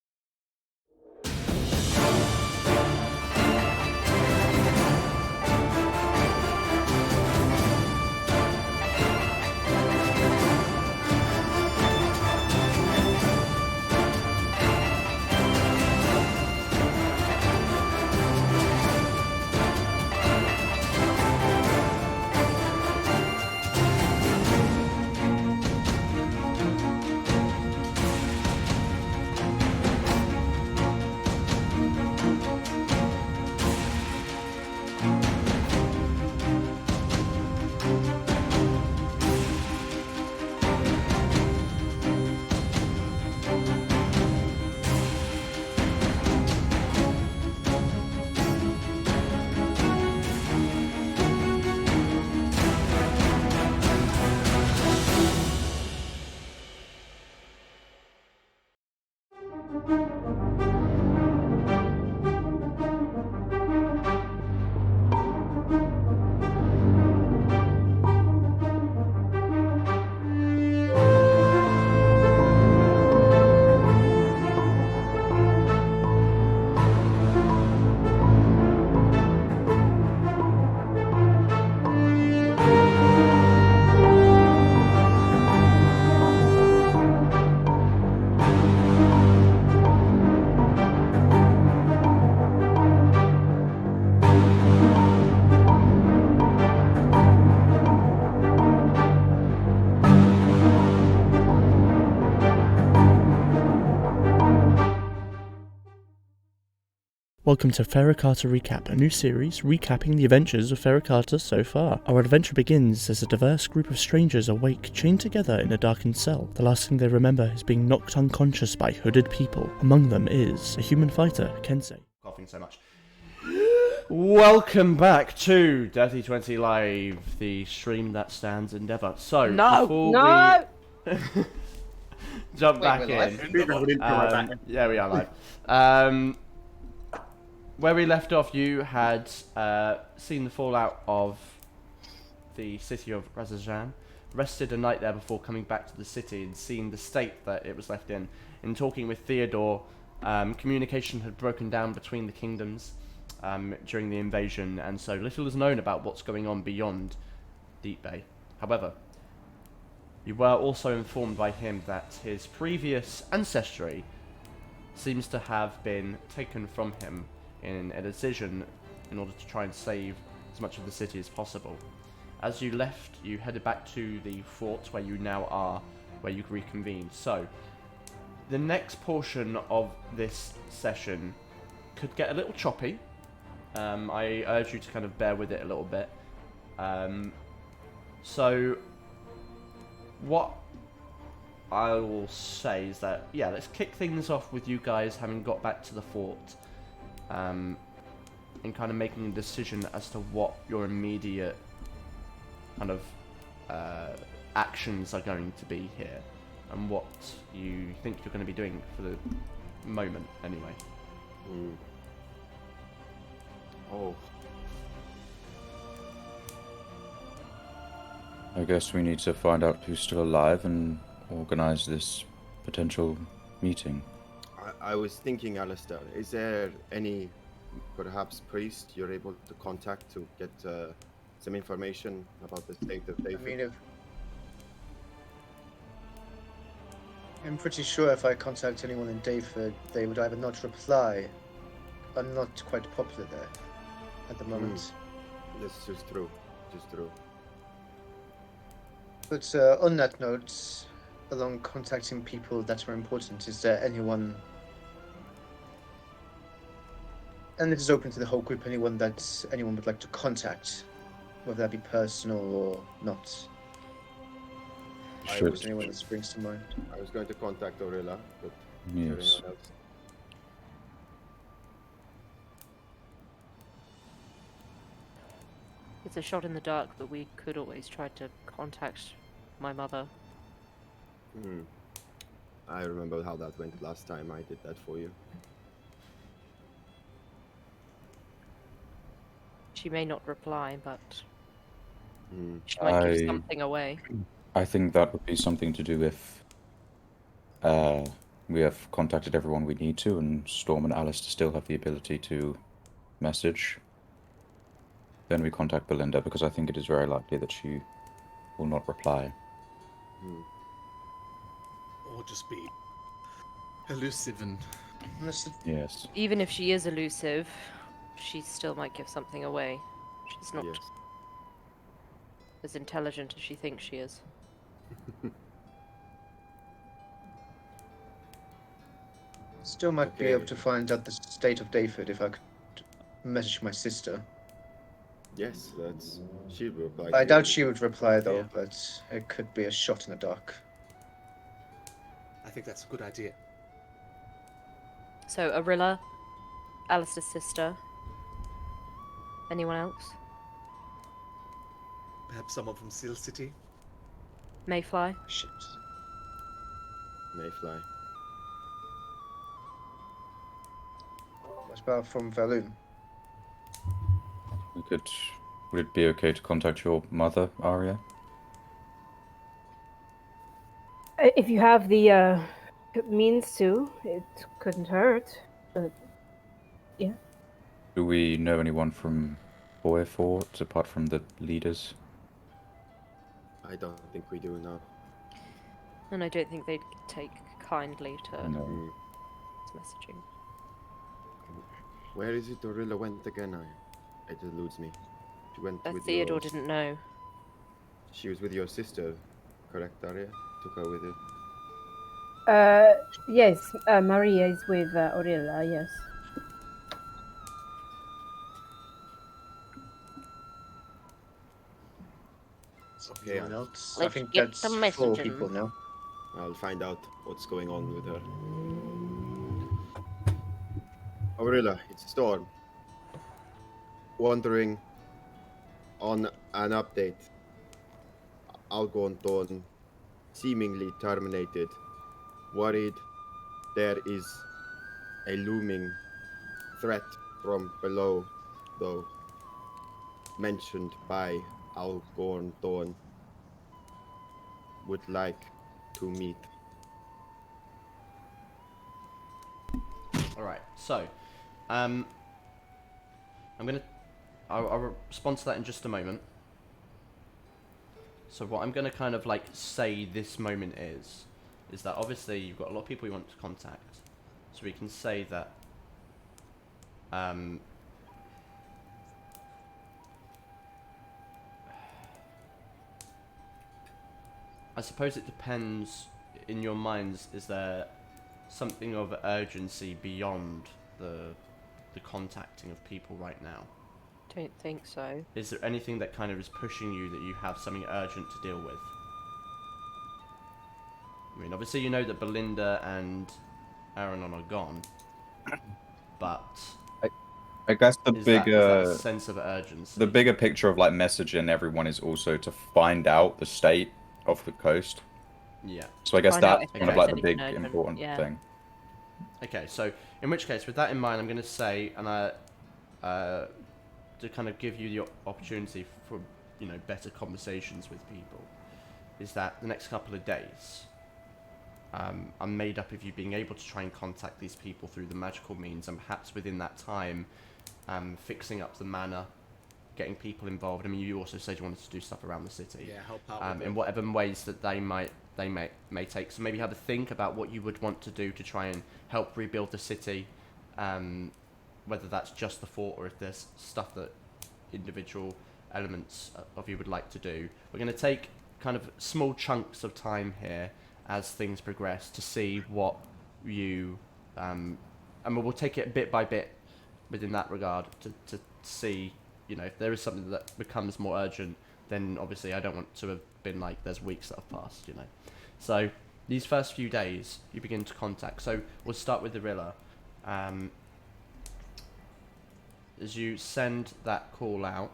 Welcome to Ferra Carta Recap, a new series recapping the adventures of Ferra Carta so far. Our adventure begins as a diverse group of strangers awake, chained together in a darkened cell. The last thing they remember is being knocked unconscious by hooded people. Among them is a human fighter, Kensei. Coughing so much. Welcome back to Dirty 20 Live, the stream that stands endeavour. So, before we jump back in, yeah, we are live. Where we left off, you had seen the fallout of the city of Razajan, rested a night there before coming back to the city and seeing the state that it was left in. In talking with Theodore, communication had broken down between the kingdoms during the invasion, and so little is known about what's going on beyond Deep Bay. However, you were also informed by him that his previous ancestry seems to have been taken from him in a decision in order to try and save as much of the city as possible. As you left, you headed back to the fort where you now are, where you reconvened. So, the next portion of this session could get a little choppy. I urge you to kind of bear with it a little bit. So, what I will say is that, yeah, let's kick things off with you guys having got back to the fort. And kind of making a decision as to what your immediate kind of actions are going to be here, and what you think you're going to be doing for the moment, anyway. Oh. I guess we need to find out who's still alive and organize this potential meeting. I was thinking, Alistair, is there any, perhaps, priest you're able to contact to get some information about the state of David? I mean, I'm pretty sure if I contact anyone in Dayford, they would either not reply. I'm not quite popular there at the moment. That's just true. Just true. But on that note, along contacting people that are important, is there anyone... And it is open to the whole group, anyone that anyone would like to contact, whether that be personal or not. Sure. Is there anyone that springs to mind? I was going to contact Orilla, but Yes. anyone else? It's a shot in the dark, but we could always try to contact my mother. I remember how that went last time I did that for you. She may not reply, but she might give something away. I think that would be something to do if we have contacted everyone we need to, and Storm and Alistair still have the ability to message. Then we contact Belinda, because I think it is very likely that she will not reply. Or just be elusive and... Yes. Even if she is elusive, she still might give something away. She's not as intelligent as she thinks she is. Still might be able to find out the state of Dayford if I could message my sister. Yes, that's... She will reply. I doubt she would reply though, but it could be a shot in the dark. I think that's a good idea. So, Arilla, Alistair's sister. Anyone else? Perhaps someone from Seal City? Mayfly? Shit. Mayfly. What about from Val'Aeria? We could... Would it be okay to contact your mother, Arya? If you have the means to, it couldn't hurt. But yeah. Do we know anyone from Boy Fort, apart from the leaders? I don't think we do now. And I don't think they'd take kindly to messaging. Where is it Orilla went again? It eludes me. She went with Theodore didn't know. She was with your sister, correct, Arya? Took her with her. Yes, Maria is with Orilla, yes. Okay, Anyone else? I Let's think get that's the 4 messaging. people now. I'll find out what's going on with her. Aurilla, it's Storm. Wondering on an update. Algonton seemingly terminated. Worried there is a looming threat from below, though. Mentioned by Algonton. Would like to meet. Alright, so, I'll respond to that in just a moment. So what I'm gonna kind of like say this moment is that obviously you've got a lot of people you want to contact. So we can say that, I suppose it depends in your minds, is there something of urgency beyond the contacting of people right now? Don't think so. Is there anything that kind of is pushing you that you have something urgent to deal with? I mean, obviously you know that Belinda and Aranon are gone, but I guess the is bigger that a sense of urgency? the bigger picture of like messaging everyone is also to find out the state of the coast. Yeah. So I guess Find out that's if kind of there's like the big anything open, important yeah. thing. Okay, so in which case, with that in mind, I'm going to say, and to kind of give you the opportunity for, you know, better conversations with people, is that the next couple of days, I'm made up of you being able to try and contact these people through the magical means, and perhaps within that time, fixing up the manor, getting people involved. I mean, you also said you wanted to do stuff around the city. Yeah, help out with in it. whatever ways that they may take. So maybe have a think about what you would want to do to try and help rebuild the city, whether that's just the fort or if there's stuff that individual elements of you would like to do. We're going to take kind of small chunks of time here as things progress to see what you, and we'll take it bit by bit within that regard to see, you know, if there is something that becomes more urgent, then obviously I don't want to have been like there's weeks that have passed, you know. So these first few days you begin to contact. So we'll start with Aurilla. As you send that call out,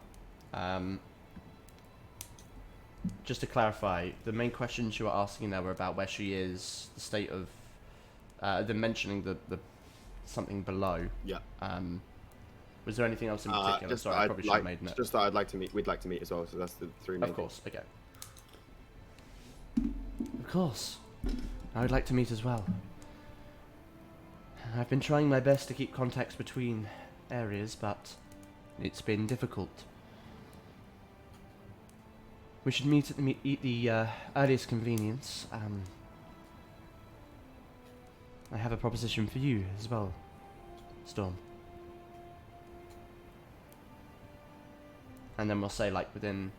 just to clarify, the main questions you were asking there were about where she is, the state of, then mentioning the something below. Yeah. Was there anything else in particular? Just Sorry, I probably should have made note. Just that I'd like to meet. We'd like to meet as well. So that's the 3 main. Of course. Okay. Of course. I would like to meet as well. I've been trying my best to keep contacts between areas, but it's been difficult. We should meet at the earliest convenience. I have a proposition for you as well, Storm. And then we'll say, like, within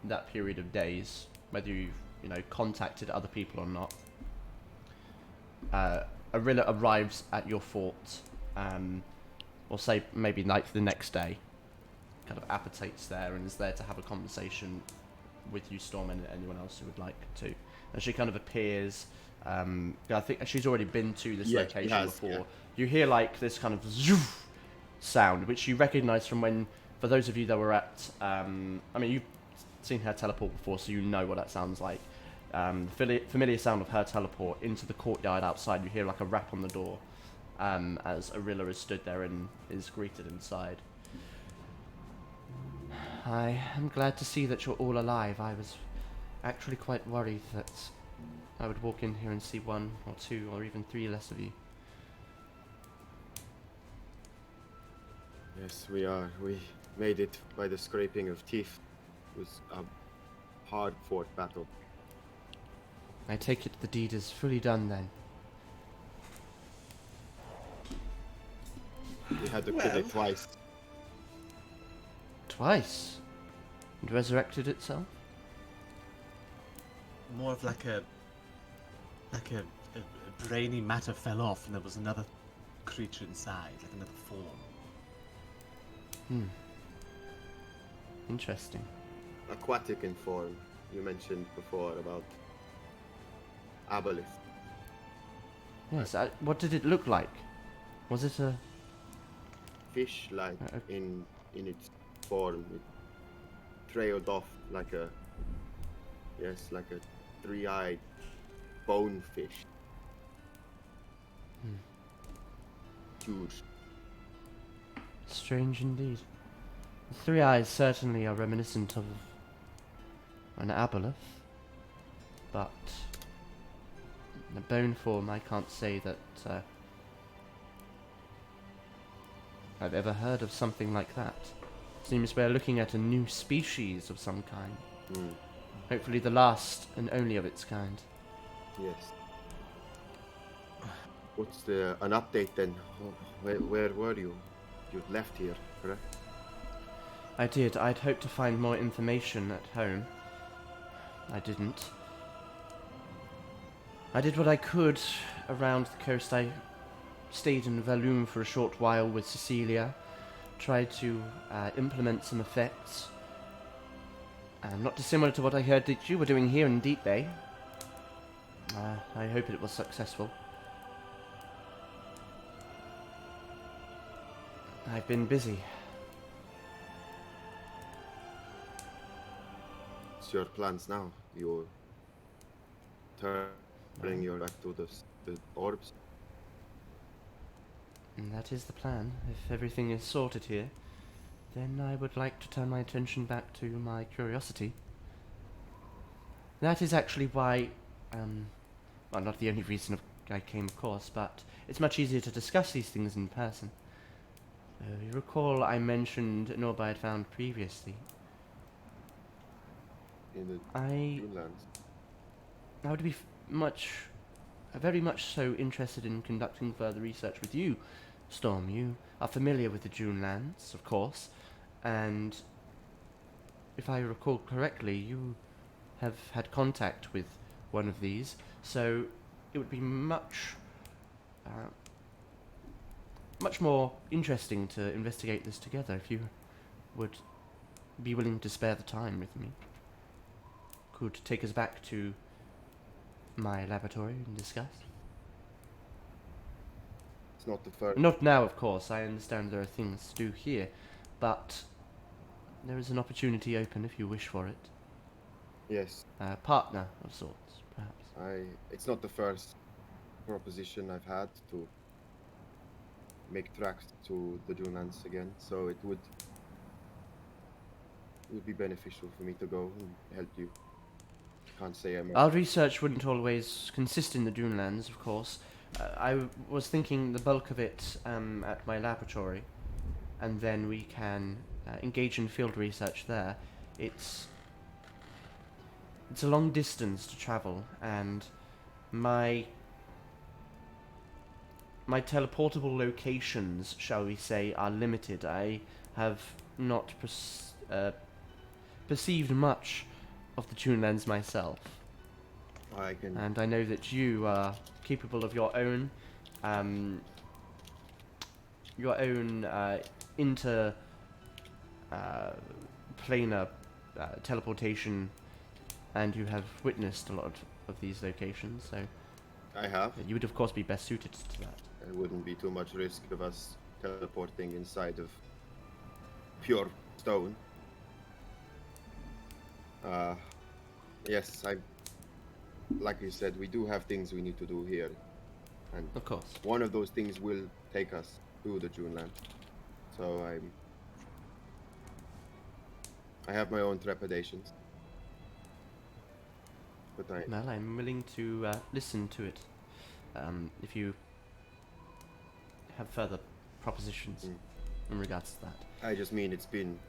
that period of days, whether you've, you know, contacted other people or not, Aurilla arrives at your fort, we'll say maybe the next day, kind of appetites there and is there to have a conversation with you, Storm, and anyone else who would like to. And she kind of appears, I think she's already been to this location before. Yeah. You hear like this kind of zoof sound, which you recognise from when, for those of you that were at, I mean, you've seen her teleport before, so you know what that sounds like. Familiar sound of her teleport into the courtyard outside. You hear like a rap on the door as Aurilla is stood there and is greeted inside. I am glad to see that you're all alive. I was actually quite worried that I would walk in here and see 1 or 2 or even 3 less of you. Yes, we are. We made it by the scraping of teeth. It was a hard-fought battle. I take it the deed is fully done then. We had to kill it twice. Twice? And resurrected itself? More of like a brainy matter fell off and there was another creature inside, like another form. Interesting. Aquatic in form. you mentioned before about aboleth. Yes, what did it look like? Was it a Fish-like in its form. It trailed off like a three-eyed bonefish. Huge. Strange indeed. The three eyes certainly are reminiscent of an aboleth, but in a bone form I can't say that I've ever heard of something like that. Seems we're looking at a new species of some kind. Hopefully the last and only of its kind. Yes. What's an update then? Where were you? You left here, correct? I did. I'd hoped to find more information at home. I didn't. I did what I could around the coast. I stayed in Val'Aeria for a short while with Cecilia. Tried to implement some effects. Not dissimilar to what I heard that you were doing here in Deep Bay. I hope it was successful. I've been busy. What's your plans now? You bring your back to the orbs? And that is the plan. If everything is sorted here, then I would like to turn my attention back to my curiosity. That is actually why, well, not the only reason I came, of course, but it's much easier to discuss these things in person. You recall I mentioned an orb I had found previously. In the Greenlands. I would be very much so interested in conducting further research with you, Storm. You are familiar with the June lands, of course, and if I recall correctly, you have had contact with one of these, so it would be much more interesting to investigate this together if you would be willing to spare the time with me. Could take us back to my laboratory and discuss. It's not the first. Not now, of course. I understand there are things to do here, but there is an opportunity open if you wish for it. Yes. A partner of sorts, perhaps. It's not the first proposition I've had to make tracks to the Dunelands again, so it would be beneficial for me to go and help you. Can't say I'm... Our research wouldn't always consist in the Dunelands, of course. I was thinking the bulk of it at my laboratory, and then we can engage in field research there. It's a long distance to travel, and my teleportable locations, shall we say, are limited. I have not perceived much of the Dunelands myself. And I know that you are capable of your own interplanar teleportation, and you have witnessed a lot of these locations, so I have. You would of course be best suited to that. It wouldn't be too much risk of us teleporting inside of pure stone. Yes, like you said, we do have things we need to do here, and of course, one of those things will take us to the Juneland. So I have my own trepidations, but well, I'm willing to listen to it if you have further propositions in regards to that. I just mean it's been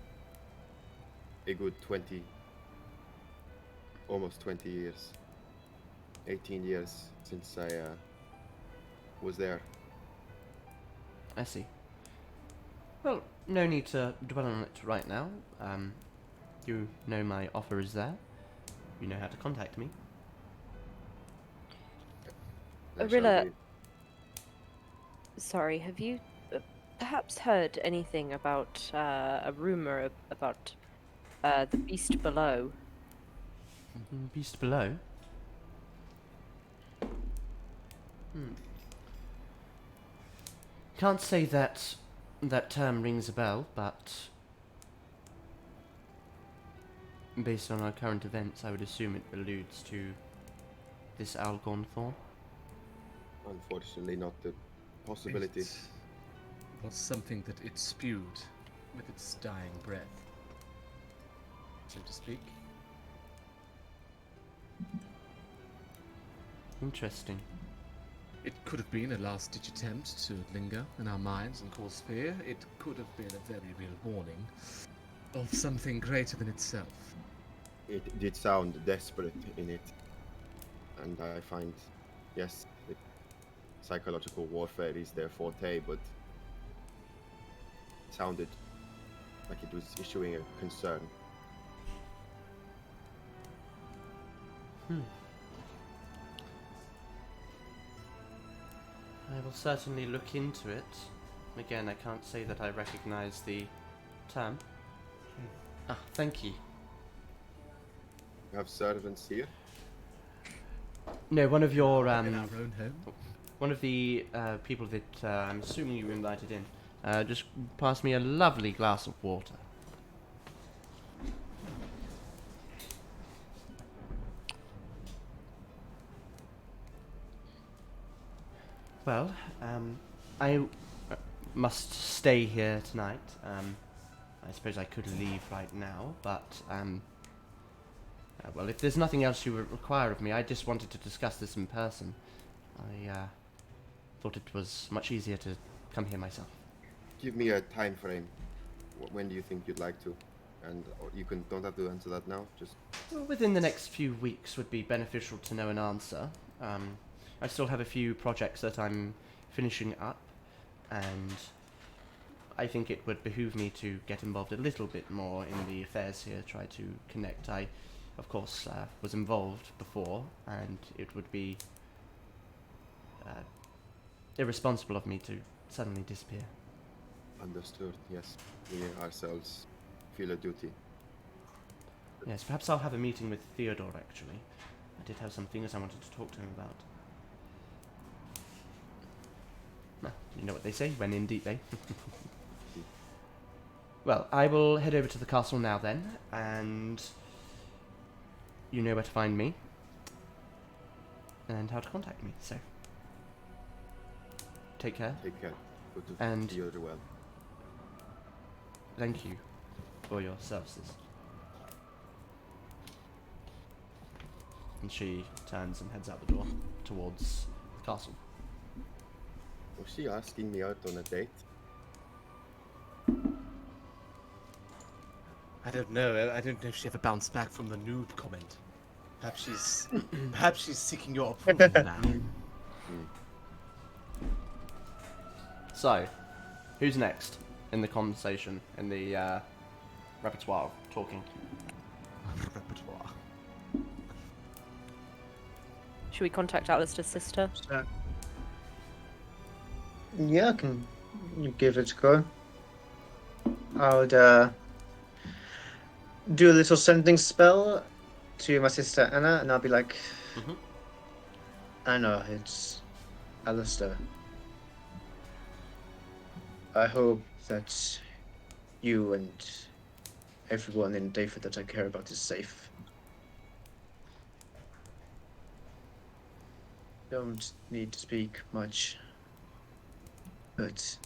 a good almost 20 years, 18 years since I was there. I see. Well, no need to dwell on it right now. You know my offer is there. You know how to contact me. Arilla, sorry, have you perhaps heard anything about a rumor about the beast below? Beast below. Can't say that that term rings a bell, but based on our current events, I would assume it alludes to this Algorn Thorn. Unfortunately, not the possibility. It was something that it spewed with its dying breath, so to speak. Interesting. It could have been a last-ditch attempt to linger in our minds and cause fear. It could have been a very real warning of something greater than itself. It did sound desperate in it, and I find, yes, psychological warfare is their forte, but it sounded like it was issuing a concern. I will certainly look into it. Again, I can't say that I recognize the term. Ah, thank you. You have servants here? No, one of your in our own home. one of the people that I'm assuming you invited in, just passed me a lovely glass of water. Well, I must stay here tonight. I suppose I could leave right now, but well, if there's nothing else you would require of me, I just wanted to discuss this in person. I thought it was much easier to come here myself. Give me a time frame. When do you think you'd like to? And you don't have to answer that now. Just well, within the next few weeks would be beneficial to know an answer. I still have a few projects that I'm finishing up, and I think it would behoove me to get involved a little bit more in the affairs here, try to connect. I, of course, was involved before, and it would be irresponsible of me to suddenly disappear. understood. Yes, we ourselves feel a duty. Yes, perhaps I'll have a meeting with Theodore, actually. I did have some things I wanted to talk to him about. Well, you know what they say, when in deep, eh? Well, I will head over to the castle now then, and you know where to find me, and how to contact me, so take care. Take care. Good to And see you well. thank you for your services. And she turns and heads out the door towards the castle. Was she asking me out on a date? I don't know. I don't know if she ever bounced back from the nude comment. Perhaps she's seeking your approval now. So, who's next in the conversation, in the repertoire of talking? Repertoire. Should we contact Alistair's sister? Yeah, I can give it a go. I would do a little sending spell to my sister Anna, and I'll be like, Anna, it's Alistair. I hope that you and everyone in Dayford that I care about is safe. Don't need to speak much, but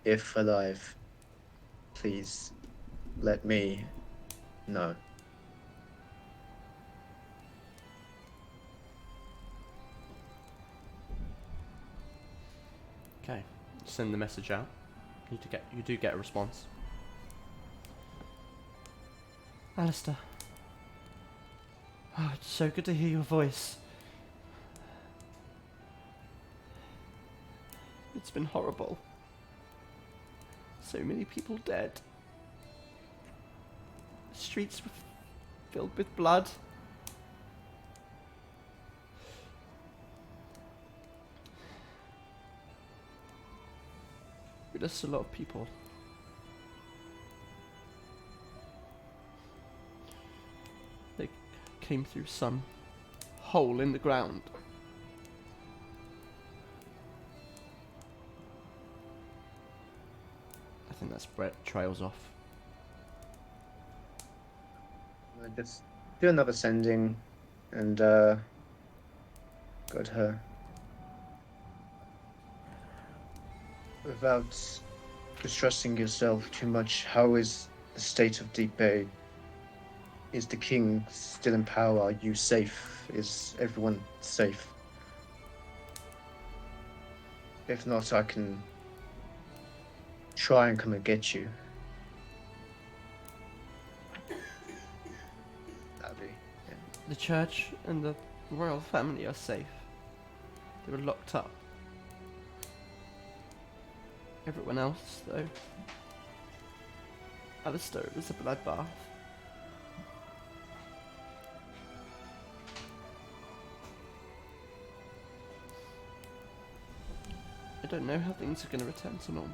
if alive, please let me know. Okay, send the message out. You do get a response. Alistair. Oh, it's so good to hear your voice. It's been horrible. So many people dead. The streets were filled with blood. We lost a lot of people. came through some hole in the ground. I think that's Brett trails off. I just do another sending and go to her. Without distrusting yourself too much, how is the state of Deep Bay? Is the king still in power? Are you safe? Is everyone safe? If not, I can try and come and get you. That'd be, yeah. The church and the royal family are safe. They were locked up. Everyone else, though. Alistair, it was a bloodbath. I don't know how things are going to return to normal.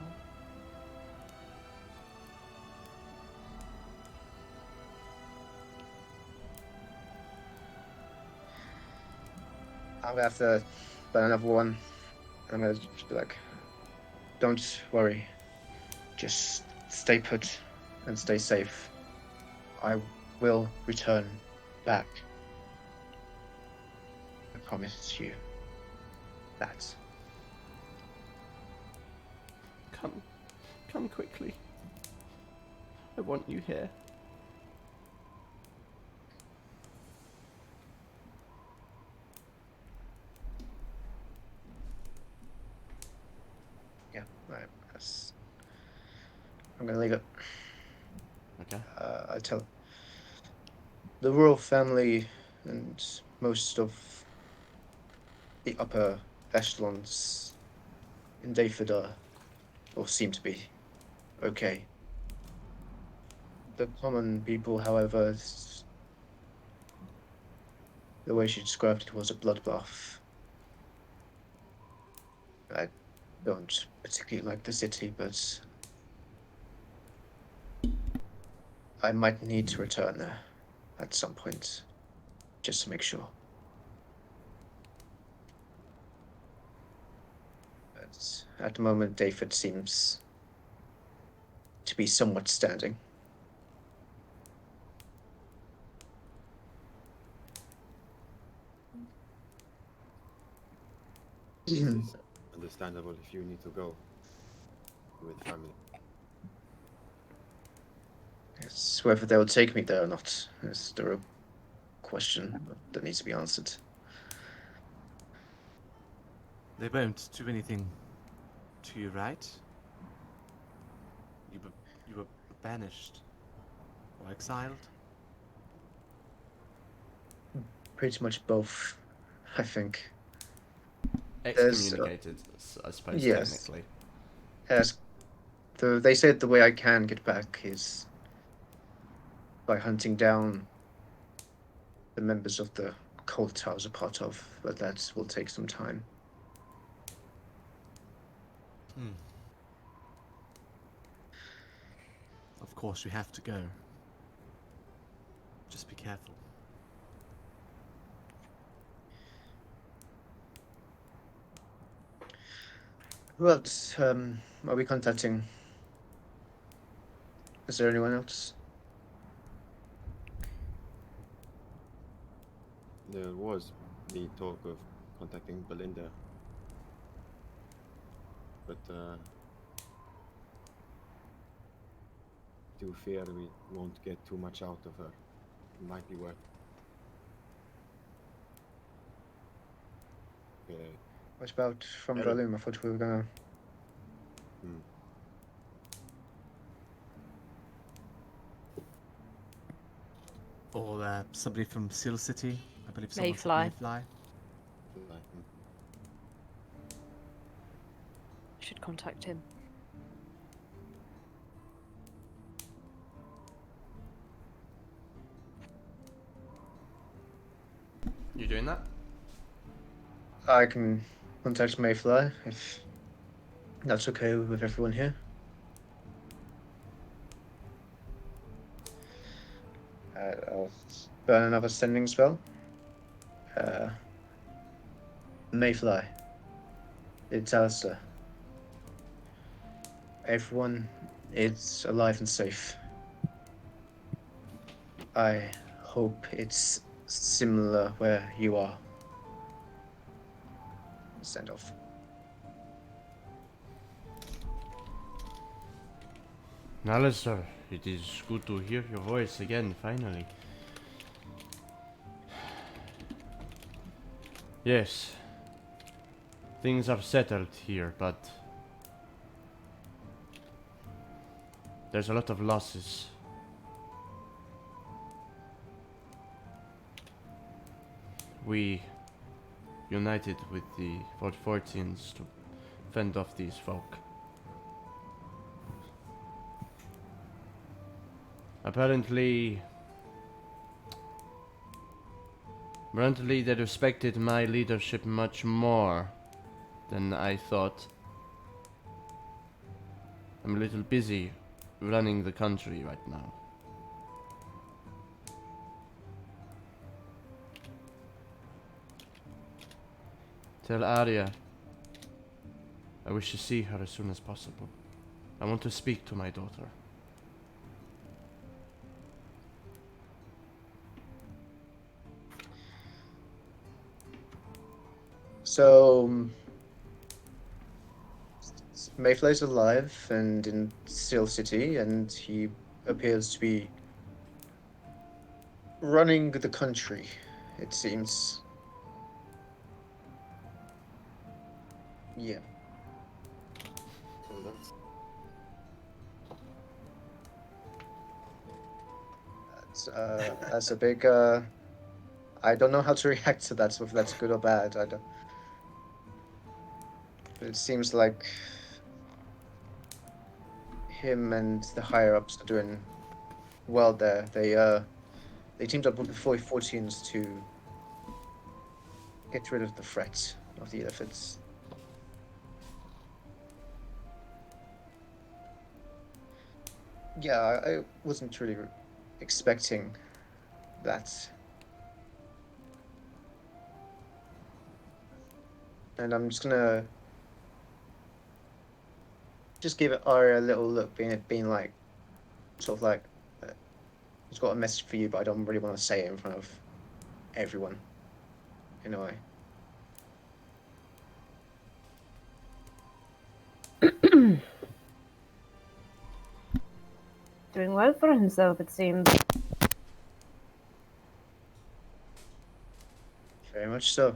I'm gonna have to buy another one. I'm gonna just be like, don't worry. Just stay put and stay safe. I will return back. I promise you that. Come quickly. I want you here. Yeah, right. I'm gonna leave it. Okay. I tell the royal family and most of the upper echelons in Dayford are, or seem to be, okay. The common people, however, the way she described it was a bloodbath. I don't particularly like the city, but I might need to return there at some point, just to make sure. But at the moment, Dayford seems to be somewhat standing. It's understandable if you need to go with family. It's whether they'll take me there or not is the real question that needs to be answered. They won't do anything to you, right? You were banished or exiled? Pretty much both, I think. Excommunicated, I suppose, yes. technically. Yes. They said the way I can get back is by hunting down the members of the cult I was a part of, but that will take some time. Of course, you have to go. Just be careful. Who else are we contacting? Is there anyone else? There was the talk of contacting Belinda, but do fear we won't get too much out of her. It might be worth. What about from Hello. Val'Aeria? I thought we were gonna. Or somebody from Seal City, I believe. Someone said Mayfly. Mayfly. Should contact him. You doing that? I can contact Mayfly if that's okay with everyone here. I'll burn another sending spell. Mayfly. It's Alistair. Everyone is alive and safe. I hope it's similar where you are. Send off. Alistair, it is good to hear your voice again, finally. Yes, things are settled here, but there's a lot of losses. We united with the 14s to fend off these folk. Apparently they respected my leadership much more than I thought. I'm a little busy running the country right now. Tell Arya I wish to see her as soon as possible. I want to speak to my daughter. So, Mayfly's alive and in Steel City, and he appears to be running the country, it seems. Yeah. That's a big, I don't know how to react to that, if that's good or bad. I don't. But it seems like him and the higher ups are doing well there. They teamed up with the 14s to get rid of the threat of the Illithids. Yeah, I wasn't really expecting that. And I'm just gonna give Arya a little look, being like, sort of like, he's got a message for you, but I don't really want to say it in front of everyone, in a way. Doing well for himself, it seems. Very much so.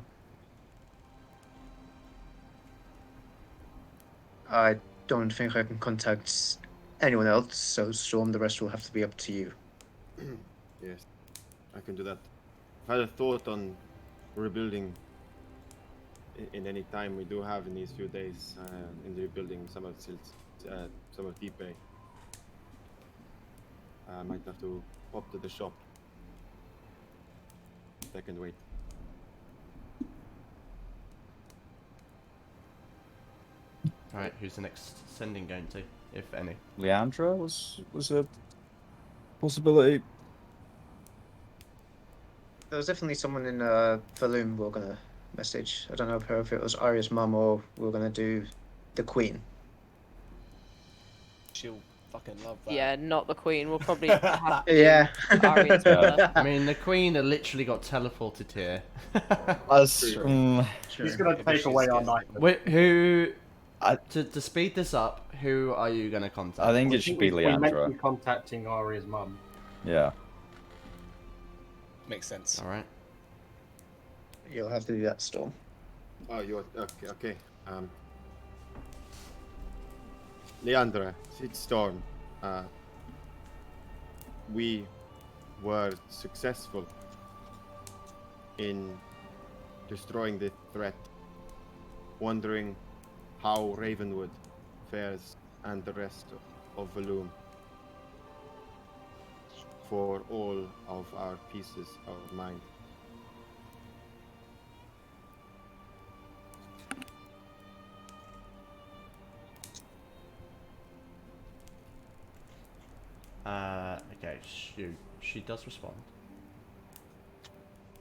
I don't think I can contact anyone else, so Storm, the rest will have to be up to you. Yes, I can do that. I had a thought on rebuilding in any time we do have in these few days, in rebuilding some of Deep Bay. I might have to pop to the shop. I can wait. Alright, who's the next sending going to, if any? Leandra was a possibility. There was definitely someone in Val'Aeria we were gonna message. I don't know if it was Arya's mum or we were gonna do the Queen. She'll fucking love that. Yeah, not the Queen. We'll probably have to Yeah. do Arya's mother. I mean, the Queen had literally got teleported here. He's gonna take away our night. Wait, who? To speed this up, who are you going to contact? I think it should be We meant to Leandra. be contacting Arya's mum. Yeah. Makes sense. All right. You'll have to do that, Storm. Oh, you're okay. Leandra, it's Storm. We were successful in destroying the threat. Wondering how Ravenwood fares and the rest of Val'Aeria for all of our pieces of mind. Okay, she does respond.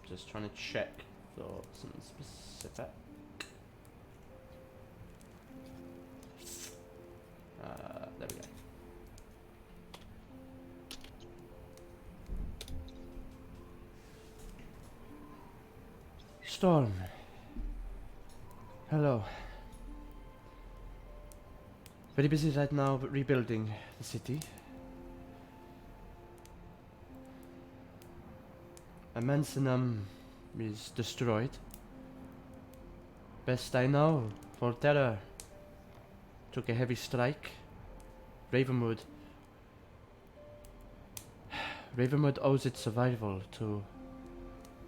Just trying to check for something specific. There we go. Storm. Hello. Very busy right now rebuilding the city. Mansenum is destroyed. Best I know, for Terror took a heavy strike. Ravenwood owes its survival to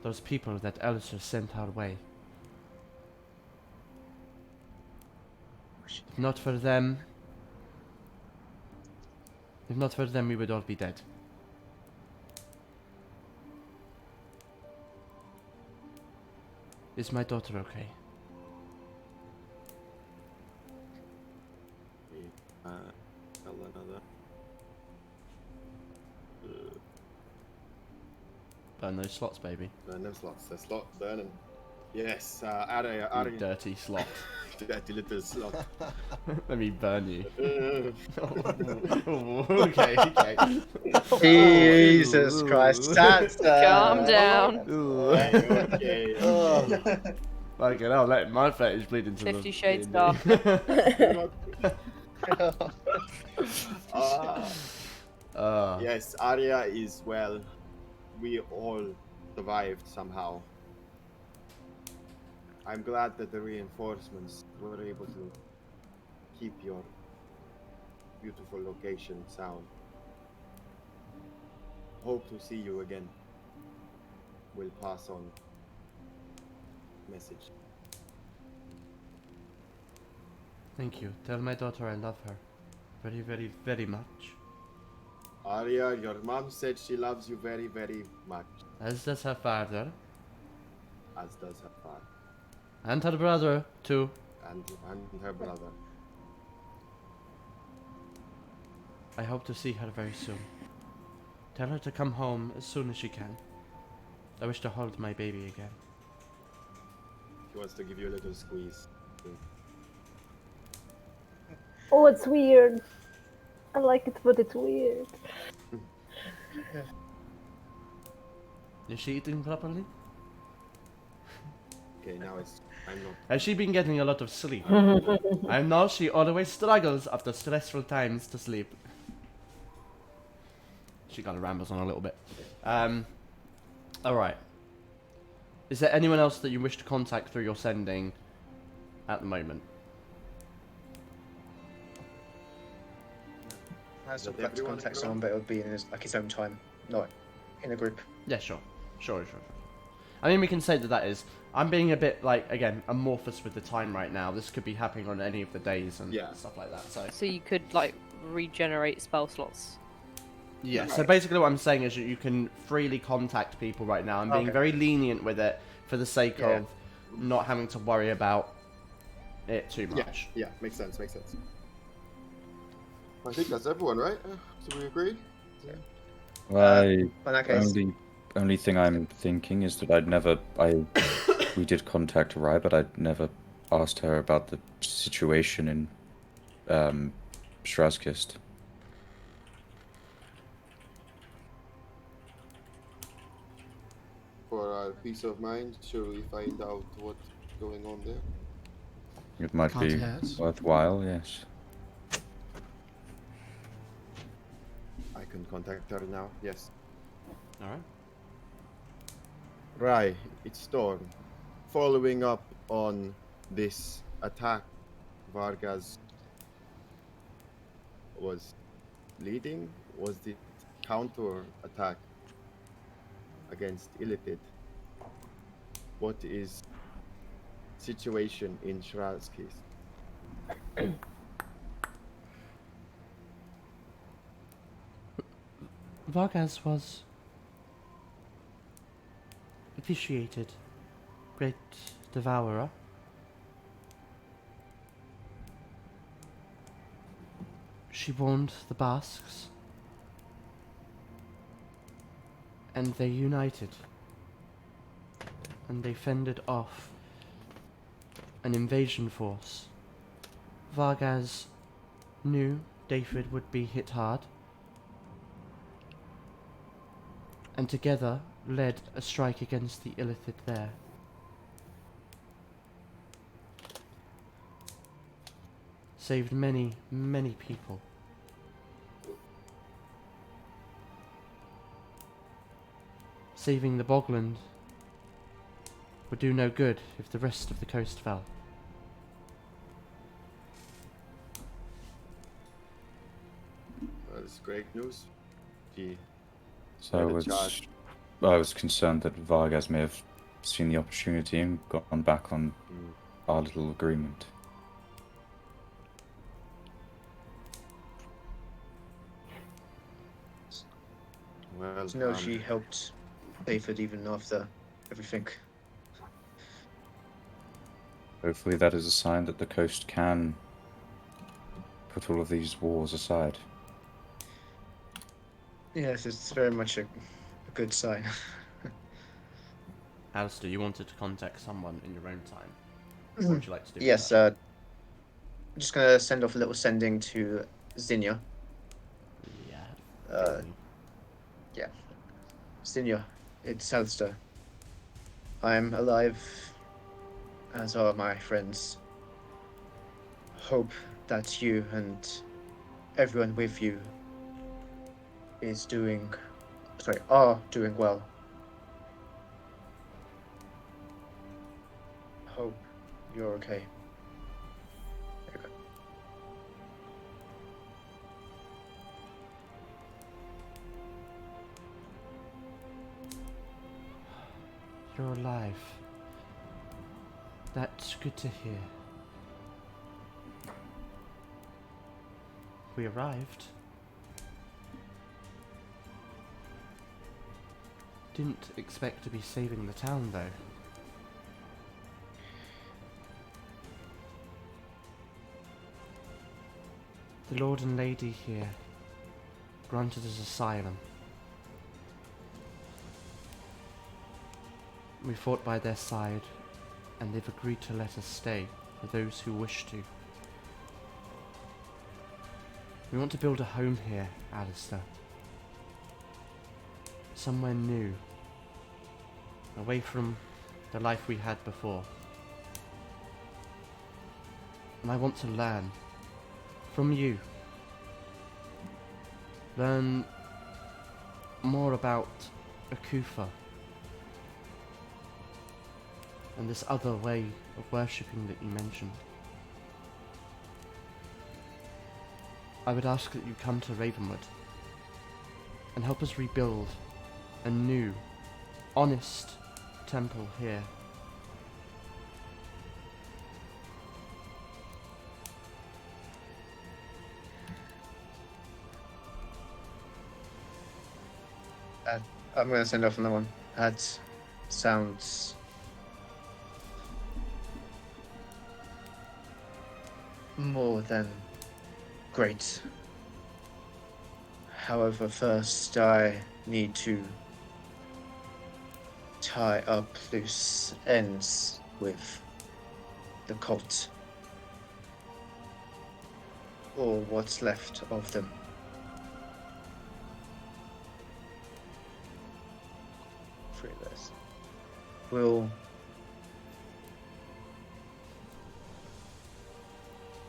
those people that Alistair sent our way. If not for them, we would all be dead. Is my daughter okay? Another. Burn those slots, baby. Burn them slots. The slot burning. Yes, Aria. You dirty slot. Dirty little slot. Let me burn you. Okay. Jesus Christ, that's calm down. Okay. Like it, I'll let my fetish bleed into 50 the Shades dark. Yes, Aria is well. We all survived somehow. I'm glad that the reinforcements were able to keep your beautiful location sound. Hope to see you again. We'll pass on message. Thank you. Tell my daughter I love her. Very, very, very much. Aria, your mom said she loves you very, very much. As does her father. As does her father. And her brother, too. And her brother. I hope to see her very soon. Tell her to come home as soon as she can. I wish to hold my baby again. She wants to give you a little squeeze. Oh, it's weird. I like it, but it's weird. Is she eating properly? Okay, now it's... I'm not... Has she been getting a lot of sleep? I know she always struggles after stressful times to sleep. She kind of rambles on a little bit. Alright. Is there anyone else that you wish to contact through your sending at the moment? I was like to contact someone, but it would be in his own time, not in a group. Yeah, sure. Sure. I mean, we can say that is... I'm being a bit, like, again, amorphous with the time right now. This could be happening on any of the days and stuff like that, So you could, like, regenerate spell slots. Yeah, Right. so basically what I'm saying is that you can freely contact people right now. I'm being very lenient with it for the sake of not having to worry about it too much. Yeah, makes sense. I think that's everyone, right? So we agree? The in that case- only thing I'm thinking is that we did contact Rai, but I'd never asked her about the situation in Shrazkist. For our peace of mind, shall we find out what's going on there? It might Can't be hurt. worthwhile, yes. I can contact her now, yes. Alright. Right, it's Storm. Following up on this attack Vargas was leading, was the counter attack against Ilithid? What is situation in Shrazkist? Vargas was officiated Great Devourer. She warned the Basques, and they united. and they fended off an invasion force. Vargas knew David would be hit hard, and together led a strike against the Ilithid there. Saved many, many people. Saving the Bogland would do no good if the rest of the coast fell. That's great news. So I was concerned that Vargas may have seen the opportunity and gone back on our little agreement. Well, No, she helped David even after everything. Hopefully that is a sign that the coast can put all of these wars aside. Yes, it's very much a good sign. Alistair, you wanted to contact someone in your own time. What would you like to do? Yes, I'm just gonna send off a little sending to Zinnia. Yeah. Yeah. Zinnia, it's Alistair. I'm alive, as are my friends. Hope that you and everyone with you are doing well. Hope you're okay. There you go. You're alive. That's good to hear. We arrived. Didn't expect to be saving the town, though. The Lord and Lady here granted us asylum. We fought by their side, and they've agreed to let us stay for those who wish to. We want to build a home here, Alistair. Somewhere new. Away from the life we had before. And I want to learn from you. Learn more about Akufa and this other way of worshipping that you mentioned. I would ask that you come to Ravenwood and help us rebuild a new, honest temple here. I'm going to send off another one. That sounds more than great. However, first I need to tie up loose ends with the cult, or what's left of them. Three of those. We'll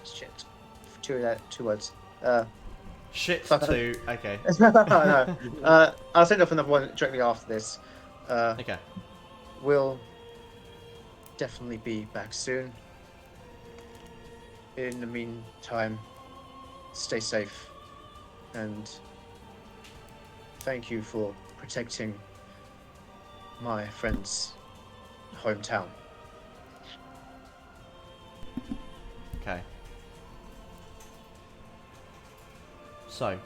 shit. Two words. Shit fuck to okay. No. I'll send off another one directly after this. Okay. We'll definitely be back soon. In the meantime, stay safe, and thank you for protecting my friend's hometown. Okay. So,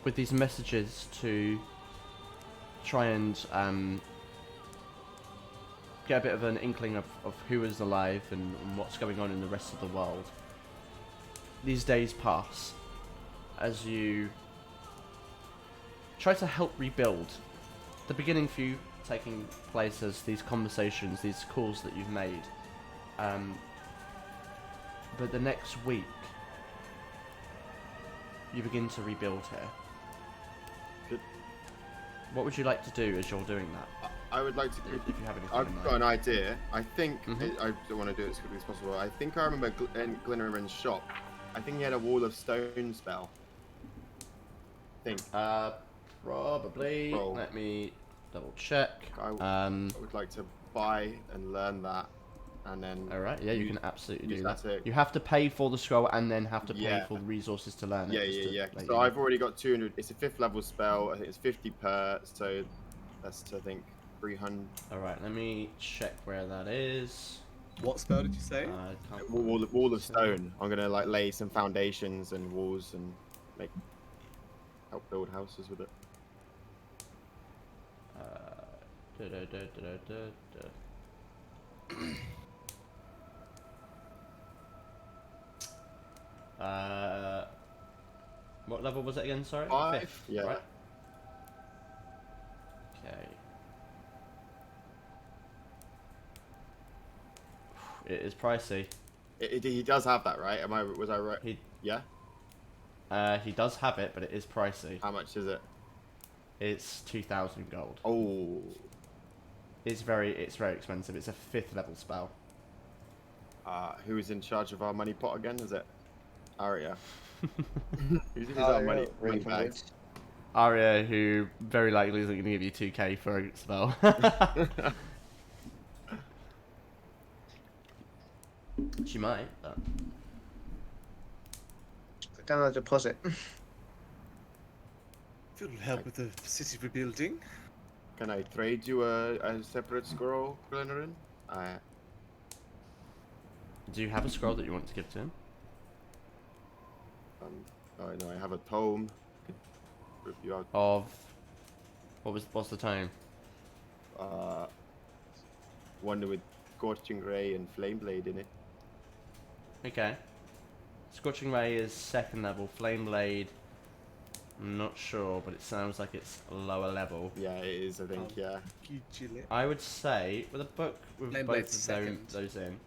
with these messages to try and get a bit of an inkling of who is alive and what's going on in the rest of the world, these days pass as you try to help rebuild. The beginning few taking place as these conversations, these calls that you've made. But the next week, you begin to rebuild here. Good. What would you like to do as you're doing that? I would like to. If you have anything in I've mind. got an idea. I think I don't want to do it as quickly as possible. I think I remember in Glynnerin's shop. I think he had a wall of stone spell. I think. Probably. Roll. Let me double check. I would like to buy and learn that, and then. All right. Yeah, you can absolutely do that. It. You have to pay for the scroll and then have to pay Yeah. for the resources to learn Yeah, it. just to let So you I've know. already got 200. It's a 5th level spell. I think it's 50 per. So that's I think 300. All right. Let me check where that is. What spell did you say? Wall of stone. I'm gonna like lay some foundations and walls and like help build houses with it. What level was it again? Sorry. 5. 5th, Yeah. Right? Okay. It is pricey. He does have that, right? Was I right? Yeah. He does have it, but it is pricey. How much is it? It's 2,000 gold. Oh. It's very expensive. It's a 5th level spell. Who's in charge of our money pot again? Is it Aria? Who's Aria, our money really bags? Arya, who very likely isn't going to give you 2k for a spell. She might, but... Put down a deposit. If it will help with the city rebuilding. Can I trade you a separate scroll, Glennerin? Do you have a scroll that you want to give to him? Oh no, I have a tome. Rip you out. Of... What's the tome? One with Scorching Ray and Flame Blade in it. Okay. Scorching Ray is 2nd level. Flame Blade, I'm not sure, but it sounds like it's lower level. Yeah, it is, I think, yeah. I would say, with a book with Flame both Blade's of second. those in.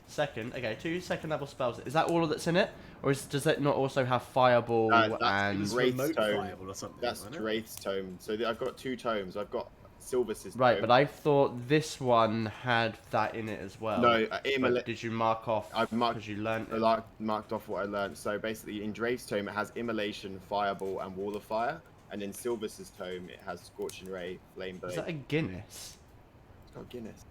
2nd, okay, 2 2nd level spells. Is that all that's in it? Or does it not also have Fireball That's and... Wraith's tome. Fireball or something, That's wasn't it? Wraith's tome. So I've got 2 tomes. I've got Silver's Right, tome. but I thought this one had that in it as well. No, but did you mark off because you learned it? I marked off what I learned. So basically, in Drake's tome, it has Immolation, Fireball, and Wall of Fire. And in Silver's tome, it has Scorching Ray, Flame Blade. Is that a Guinness? It's got Guinness.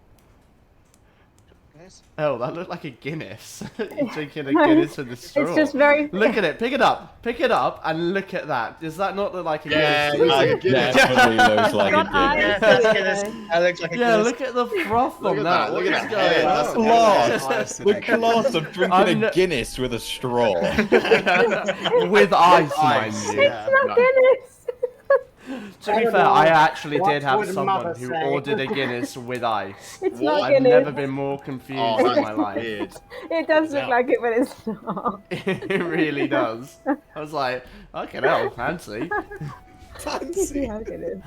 Oh, that looked like a Guinness. You're drinking a Guinness with the straw. It's just very... Look at it. Pick it up. Pick it up and look at that. Does that not look like a Yeah, Guinness? like a Guinness. Definitely looks like a Yeah, Guinness. that's Guinness. That looks like a Yeah, Guinness. look at the froth Look on at that. that, look at What's that. going Yeah, on? that's Class. The class of drinking a Guinness with a straw. With ice, mind you. It's not Guinness. To be don't fair, know. I actually What did have would someone mother who say? ordered a Guinness with ice. It's not I've Guinness. never been more confused Oh, in my life. weird. It does look like it, but it's not. It really does. I was like, okay, hell, fancy. Yeah, it is.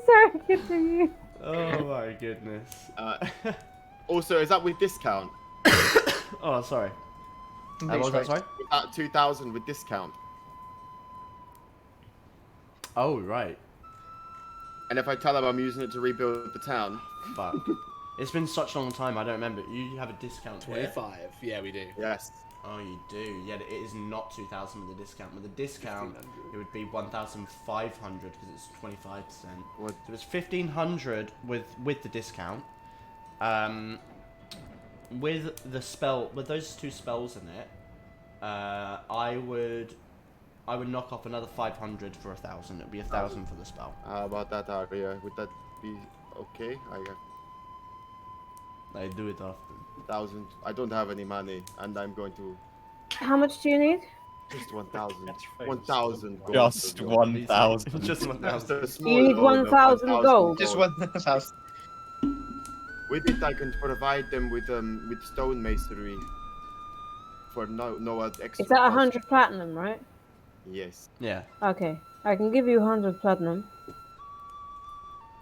Sorry, continue. Oh my goodness. Also, is that with discount? Oh, sorry. What was that, sorry? 2,000 with discount. Oh, right. And if I tell them I'm using it to rebuild the town. Fuck. It's been such a long time, I don't remember. You have a discount here. 25. Yeah, we do. Yes. Oh, you do. Yeah, it is not 2,000 with a discount. With a discount, it would be 1,500 because it's 25%. What? So it's 1,500 with the discount. With the spell, with those 2 spells in it, I would knock off another 500 for 1,000. It'd be 1,000 for the spell. How about that, Aria? Would that be okay? I do it often. 1,000. I don't have any money, and I'm going to How much do you need? just 1,000. 1,000 gold. Just 1,000. Just 1,000. You need 1,000 gold. Just 1,000. With it, I can provide them with stonemacery for no extra. Is that cost. 100 platinum, right? Yes. Yeah. Okay. I can give you 100 platinum.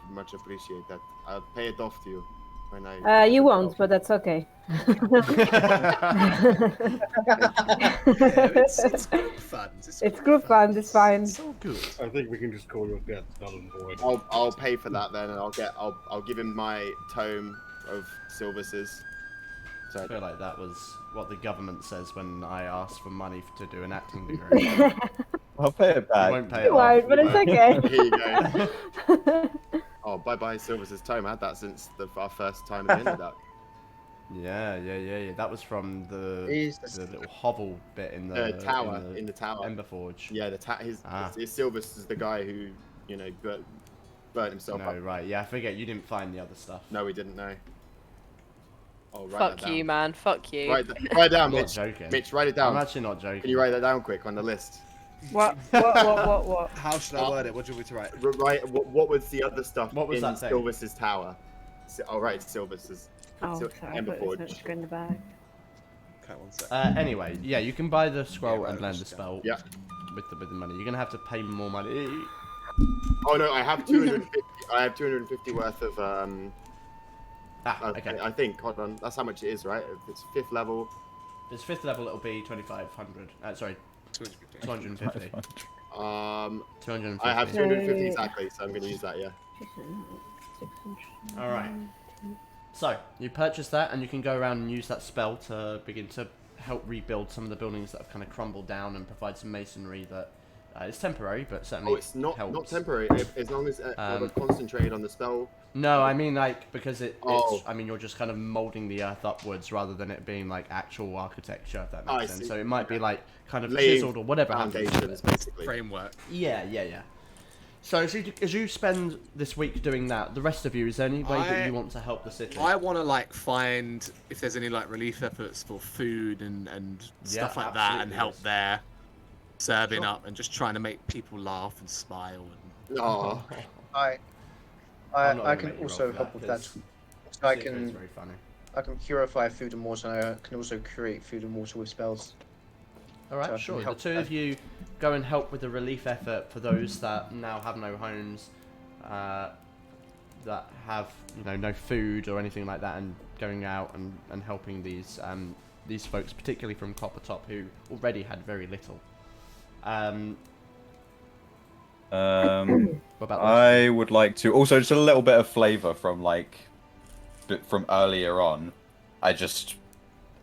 much appreciate that. I'll pay it off to you when I. You won't, but that's okay. It's group funds. It's group funds. It's fine. So good. I think we can just call your debt null and void. I'll pay for that then, and I'll give him my tome of Silverses. I feel like that was what the government says when I ask for money to do an acting degree. I'll pay it back. You won't pay You it won't, off. but it's okay. Here you go. Oh, bye Silverses tome. I had that since our first time at the end of that. Yeah. That was from the little hovel bit in the tower. In the tower. Emberforge. Yeah, his Silvers is the guy who, burnt himself up. No, right. Yeah, I forget you didn't find the other stuff. No, we didn't know. Oh, write Fuck that down. you, man. Fuck you. Write it down, I'm not Mitch. joking. Mitch, write it down. I'm actually not joking. Can you write that down quick on the list? What? How should I word it? What do you want me to write? Right. What was the other stuff What was in that thing? Silver's tower? I'll write Silver's. Oh, sorry. I thought it was meant to go in the bag. Okay, one sec. Anyway, yeah, you can buy the scroll right, and learn the just spell. Yeah. With the money, you're gonna have to pay more money. Oh no, I have 250. I have 250 worth of Okay. I think. Hold on. That's how much it is, right? If it's 5th level. If it's 5th level, it'll be 2,500. Sorry, 250. 250. I have 250 exactly, so I'm gonna use that. Yeah. All right. So you purchase that, and you can go around and use that spell to begin to help rebuild some of the buildings that have kind of crumbled down and provide some masonry that is temporary, but certainly it's not helps. temporary. As long as we're concentrated on the spell. No, I mean like because it's. I mean you're just kind of molding the earth upwards rather than it being like actual architecture. If that makes sense. So it might be like kind of chiseled or whatever. Foundations, basically. Framework. Yeah. So as you spend this week doing that, the rest of you, is there any way that you want to help the city? I want to find if there's any relief efforts for food and stuff like that, and help there, serving up and just trying to make people laugh and smile. And... Oh, I can also help with that. So I can purify food and water, and I can also create food and water with spells. Alright, So sure. The two of you go and help with the relief effort for those that now have no homes, that have no food or anything like that, and going out and helping these folks, particularly from Coppertop, who already had very little. What about I would like to also just a little bit of flavour from from earlier on.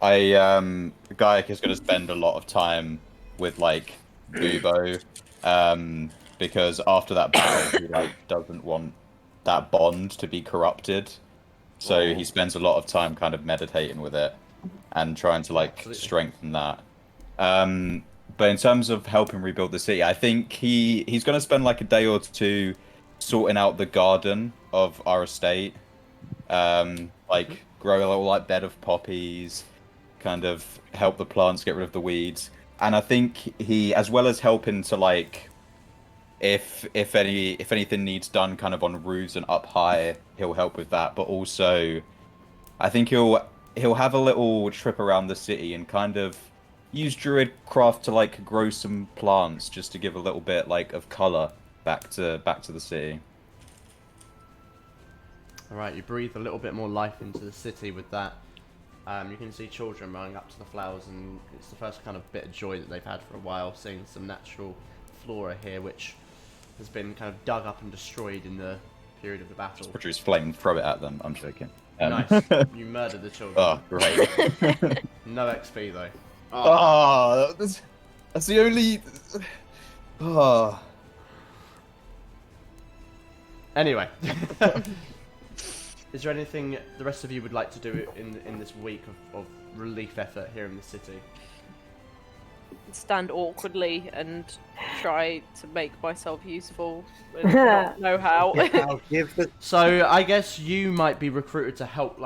Gaiak is going to spend a lot of time with Bubo, because after that battle he doesn't want that bond to be corrupted, so he spends a lot of time kind of meditating with it and trying to strengthen that. But in terms of helping rebuild the city, I think he's going to spend a day or two sorting out the garden of our estate, grow a little bed of poppies, kind of help the plants get rid of the weeds. And I think he, as well as helping to if anything needs done kind of on roofs and up high, he'll help with that. But also, I think he'll have a little trip around the city and kind of use druid craft to grow some plants just to give a little bit of color back to the city. Alright, you breathe a little bit more life into the city with that. You can see children running up to the flowers, and it's the first kind of bit of joy that they've had for a while, seeing some natural flora here, which has been kind of dug up and destroyed in the period of the battle. Produce flame and throw it at them. I'm joking. Nice. You murdered the children. Oh, great. No XP though. Oh, that's the only. Oh. Anyway. Is there anything the rest of you would like to do in this week of relief effort here in the city? Stand awkwardly and try to make myself useful, but not know how. So I guess you might be recruited to help,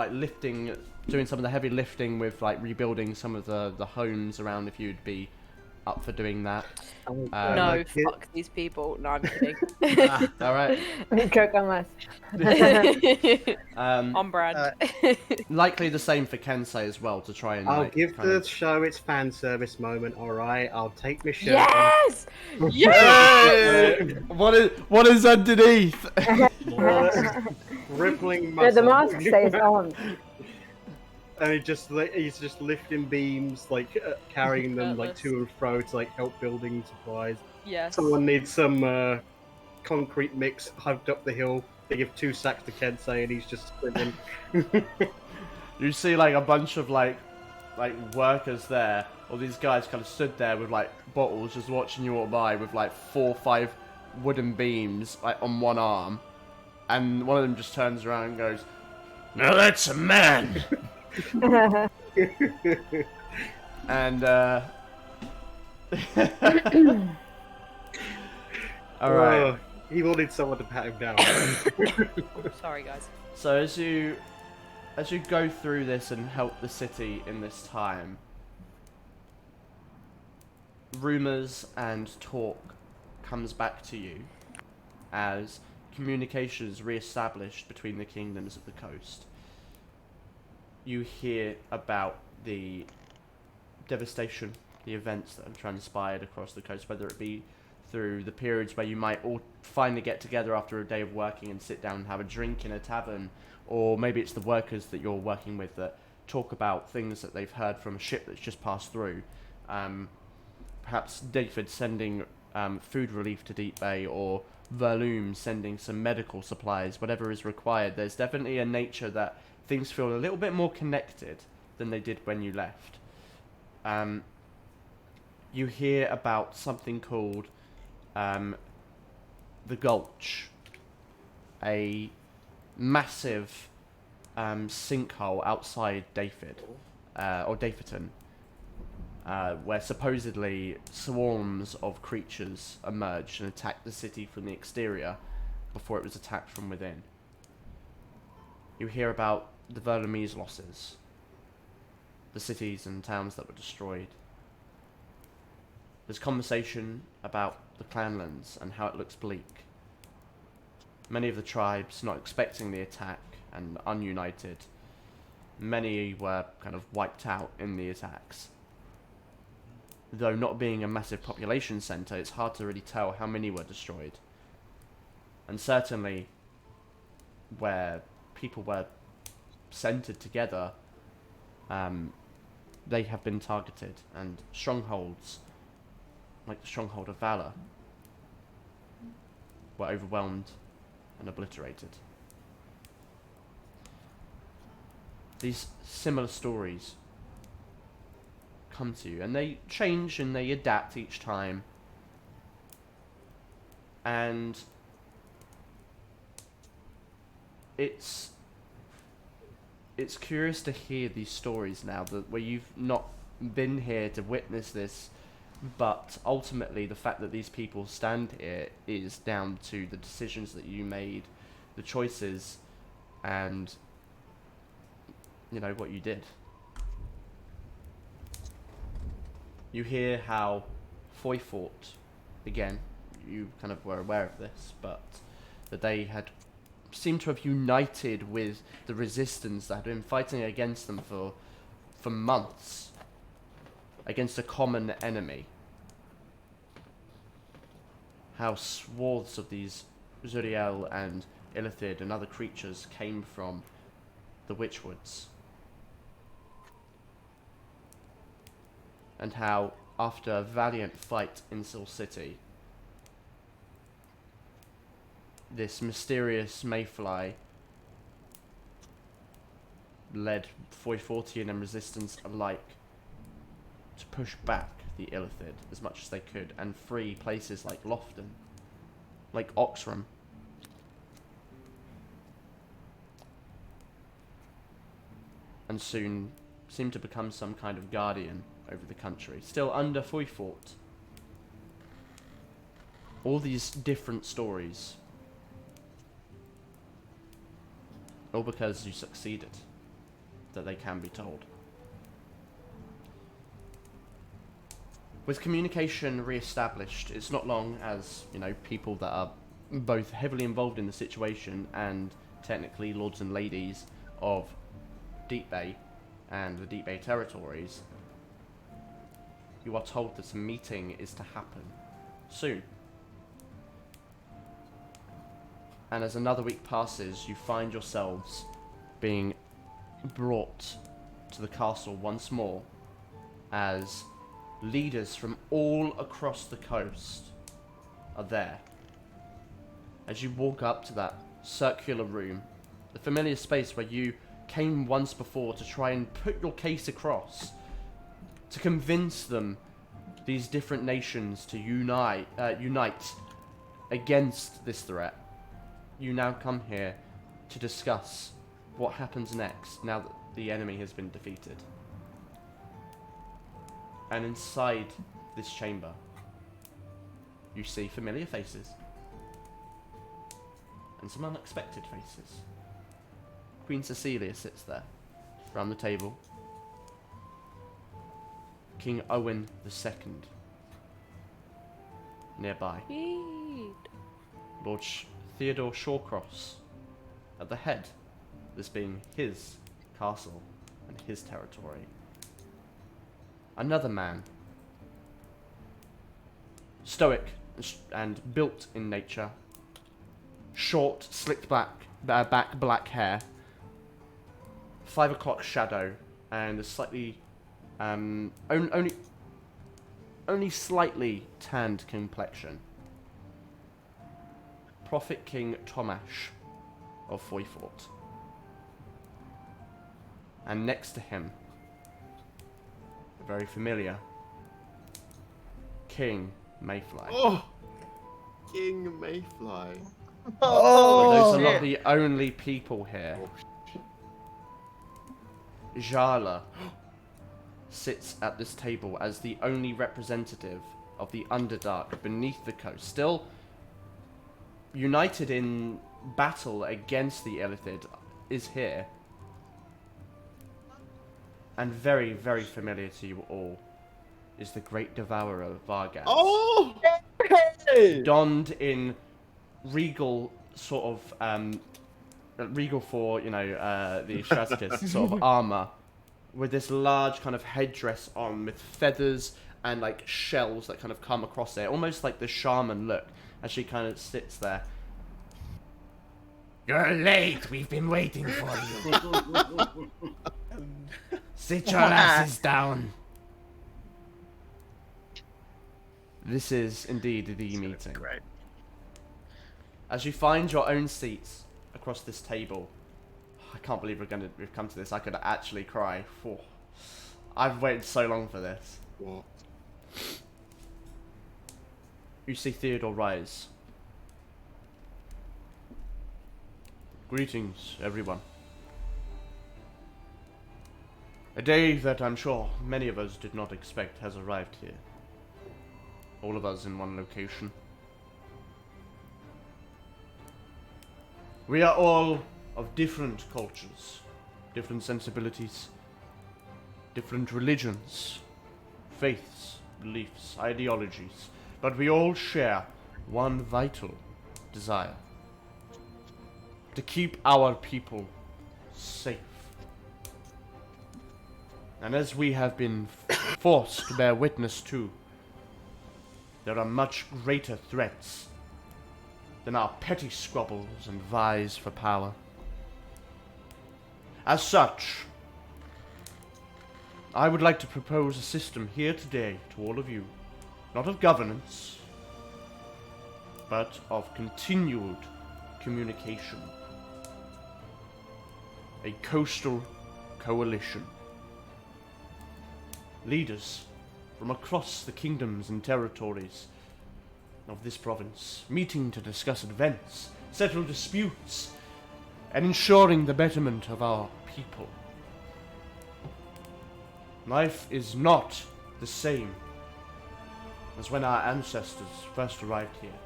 doing some of the heavy lifting with rebuilding some of the homes around. If you'd be up for doing that. No, fuck these people. No, I'm kidding. All right. Joke on us. On brand. Likely the same for Kensei as well, to try and. I'll like, give kind the of- show its fan service moment. All right, I'll take my shirt. Yes! off. Hey! What is underneath? Rippling No, muscle. the mask stays on. And he's just lifting beams, like carrying them like to and fro to like help building supplies. Yes. Someone needs some concrete mix hugged up the hill. They give 2 sacks to Kensei, and he's just sprinting. You see like a bunch of like workers there, or these guys kind of stood there with like bottles, just watching you walk by with like 4 or 5 wooden beams like on one arm, and one of them just turns around and goes, "Now that's a man." And all right. Oh, he wanted someone to pat him down. Sorry, guys. So as you go through this and help the city in this time, rumors and talk comes back to you as communication is re-established between the kingdoms of the coast. You hear about the devastation, the events that have transpired across the coast, whether it be through the periods where you might all finally get together after a day of working and sit down and have a drink in a tavern, or maybe it's the workers that you're working with that talk about things that they've heard from a ship that's just passed through. Perhaps David sending food relief to Deep Bay, or Val'Aeria sending some medical supplies, whatever is required. There's definitely a nature that things feel a little bit more connected than they did when you left. You hear about something called the Gulch, a massive sinkhole outside David, or Dafferton, where supposedly swarms of creatures emerged and attacked the city from the exterior before it was attacked from within. You hear about the Val'Aeria's losses, the cities and towns that were destroyed. There's conversation about the clanlands and how it looks bleak. Many of the tribes not expecting the attack and ununited. Many were kind of wiped out in the attacks. Though not being a massive population centre, it's hard to really tell how many were destroyed. And certainly, where people were centred together, they have been targeted, and strongholds, like the stronghold of Valor, were overwhelmed and obliterated. These similar stories come to you, and they change and they adapt each time. And it's curious to hear these stories now, that where you've not been here to witness this, but ultimately the fact that these people stand here is down to the decisions that you made, the choices, and you know what you did. You hear how Foyfort, again, you kind of were aware of this, but that they had seemed to have united with the resistance that had been fighting against them for months, against a common enemy. How swaths of these Zuriel and Ilithid and other creatures came from the Witchwoods. And how, after a valiant fight in Sil City, this mysterious mayfly led Foyfortian and Resistance alike to push back the Ilithid as much as they could and free places like Lofton, like Oxram. And soon seemed to become some kind of guardian over the country, still under Foyfort. All these different stories, all because you succeeded, that they can be told. With communication re-established, it's not long as, people that are both heavily involved in the situation and technically lords and ladies of Deep Bay and the Deep Bay territories, you are told that a meeting is to happen soon. And as another week passes, you find yourselves being brought to the castle once more as leaders from all across the coast are there. As you walk up to that circular room, the familiar space where you came once before to try and put your case across, to convince them, these different nations, to unite against this threat. You now come here to discuss what happens next now that the enemy has been defeated. And inside this chamber, you see familiar faces and some unexpected faces. Queen Cecilia sits there, around the table. King Owen II, nearby. Lord Theodore Shawcross, at the head, this being his castle and his territory. Another man, stoic and built in nature, short, slicked back black hair, 5 o'clock shadow, and a slightly, only slightly tanned complexion. Prophet King Tomash of Foyfort. And next to him, very familiar, King Mayfly. Oh! King Mayfly. Those are not the only people here. Jala sits at this table as the only representative of the Underdark beneath the coast, still united in battle against the Ilithid, is here. And very, very familiar to you all is the Great Devourer of Vargas. Oh! Donned in regal sort of, regal for, the Shazkis sort of armor, with this large kind of headdress on with feathers and like shells that kind of come across it, almost like the shaman look, as she kind of sits there. You're late. We've been waiting for you. Sit your asses down. This is indeed the meeting. Great. As you find your own seats across this table, I can't believe we've come to this. I could actually cry. I've waited so long for this. What? You see Theodore rise. Greetings, everyone. A day that I'm sure many of us did not expect has arrived here. All of us in one location. We are all of different cultures, different sensibilities, different religions, faiths, beliefs, ideologies, but we all share one vital desire: to keep our people safe. And as we have been forced to bear witness to, there are much greater threats than our petty squabbles and vies for power. As such, I would like to propose a system here today to all of you, not of governance, but of continued communication. A coastal coalition. Leaders from across the kingdoms and territories of this province, meeting to discuss events, settle disputes, and ensuring the betterment of our people. Life is not the same as when our ancestors first arrived here,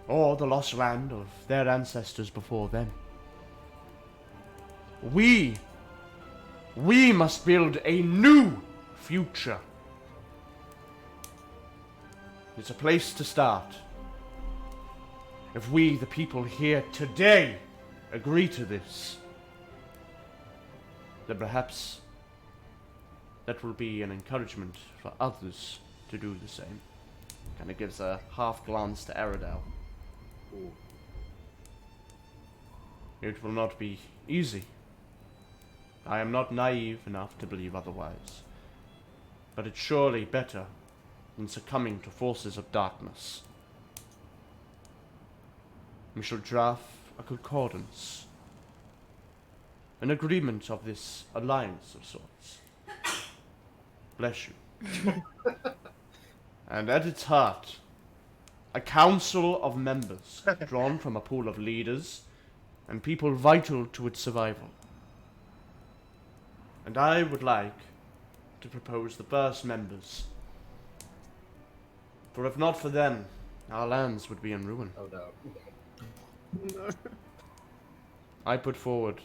or the lost land of their ancestors before them. We must build a new future. It's a place to start. If we, the people here today, agree to this, then perhaps that will be an encouragement for others to do the same. Kind of gives a half glance to Aradel. It will not be easy. I am not naive enough to believe otherwise. But it's surely better than succumbing to forces of darkness. We shall draft a concordance. An agreement of this alliance of sorts. Bless you. And at its heart, a council of members drawn from a pool of leaders and people vital to its survival. And I would like to propose the first members. For if not for them, our lands would be in ruin. Oh no. No. I put forward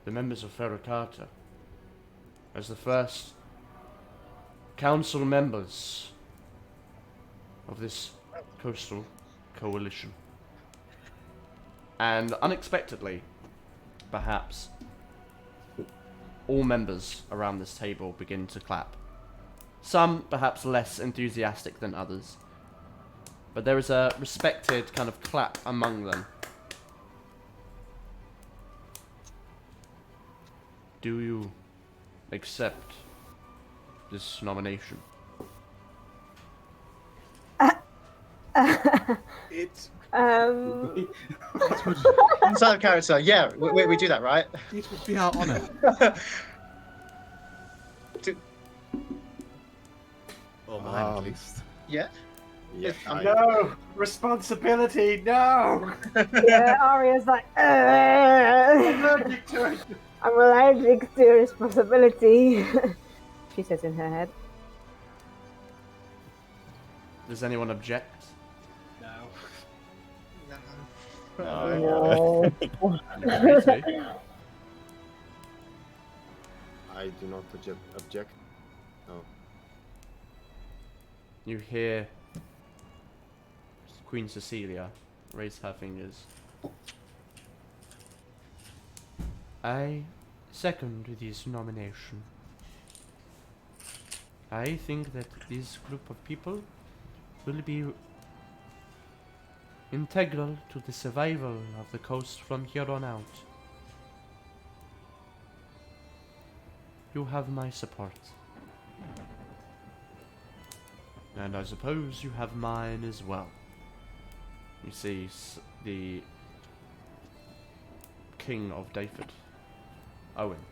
the members of Ferra Carta as the first council members of this coastal coalition. And unexpectedly, perhaps, all members around this table begin to clap. Some perhaps less enthusiastic than others, but there is a respected kind of clap among them. Do you accept this nomination? It. Inside of character, yeah, we do that, right? It would be our honor. Or mine, at least. Yeah. Yeah. No responsibility. No. Yeah, Arya's like, I'm allergic to responsibility. She says in her head. Does anyone object? No. I do not object. No. You hear Queen Cecilia raise her fingers. I second this nomination. I think that this group of people will be integral to the survival of the coast from here on out. You have my support. And I suppose you have mine as well. You see the King of Dayford, Owen,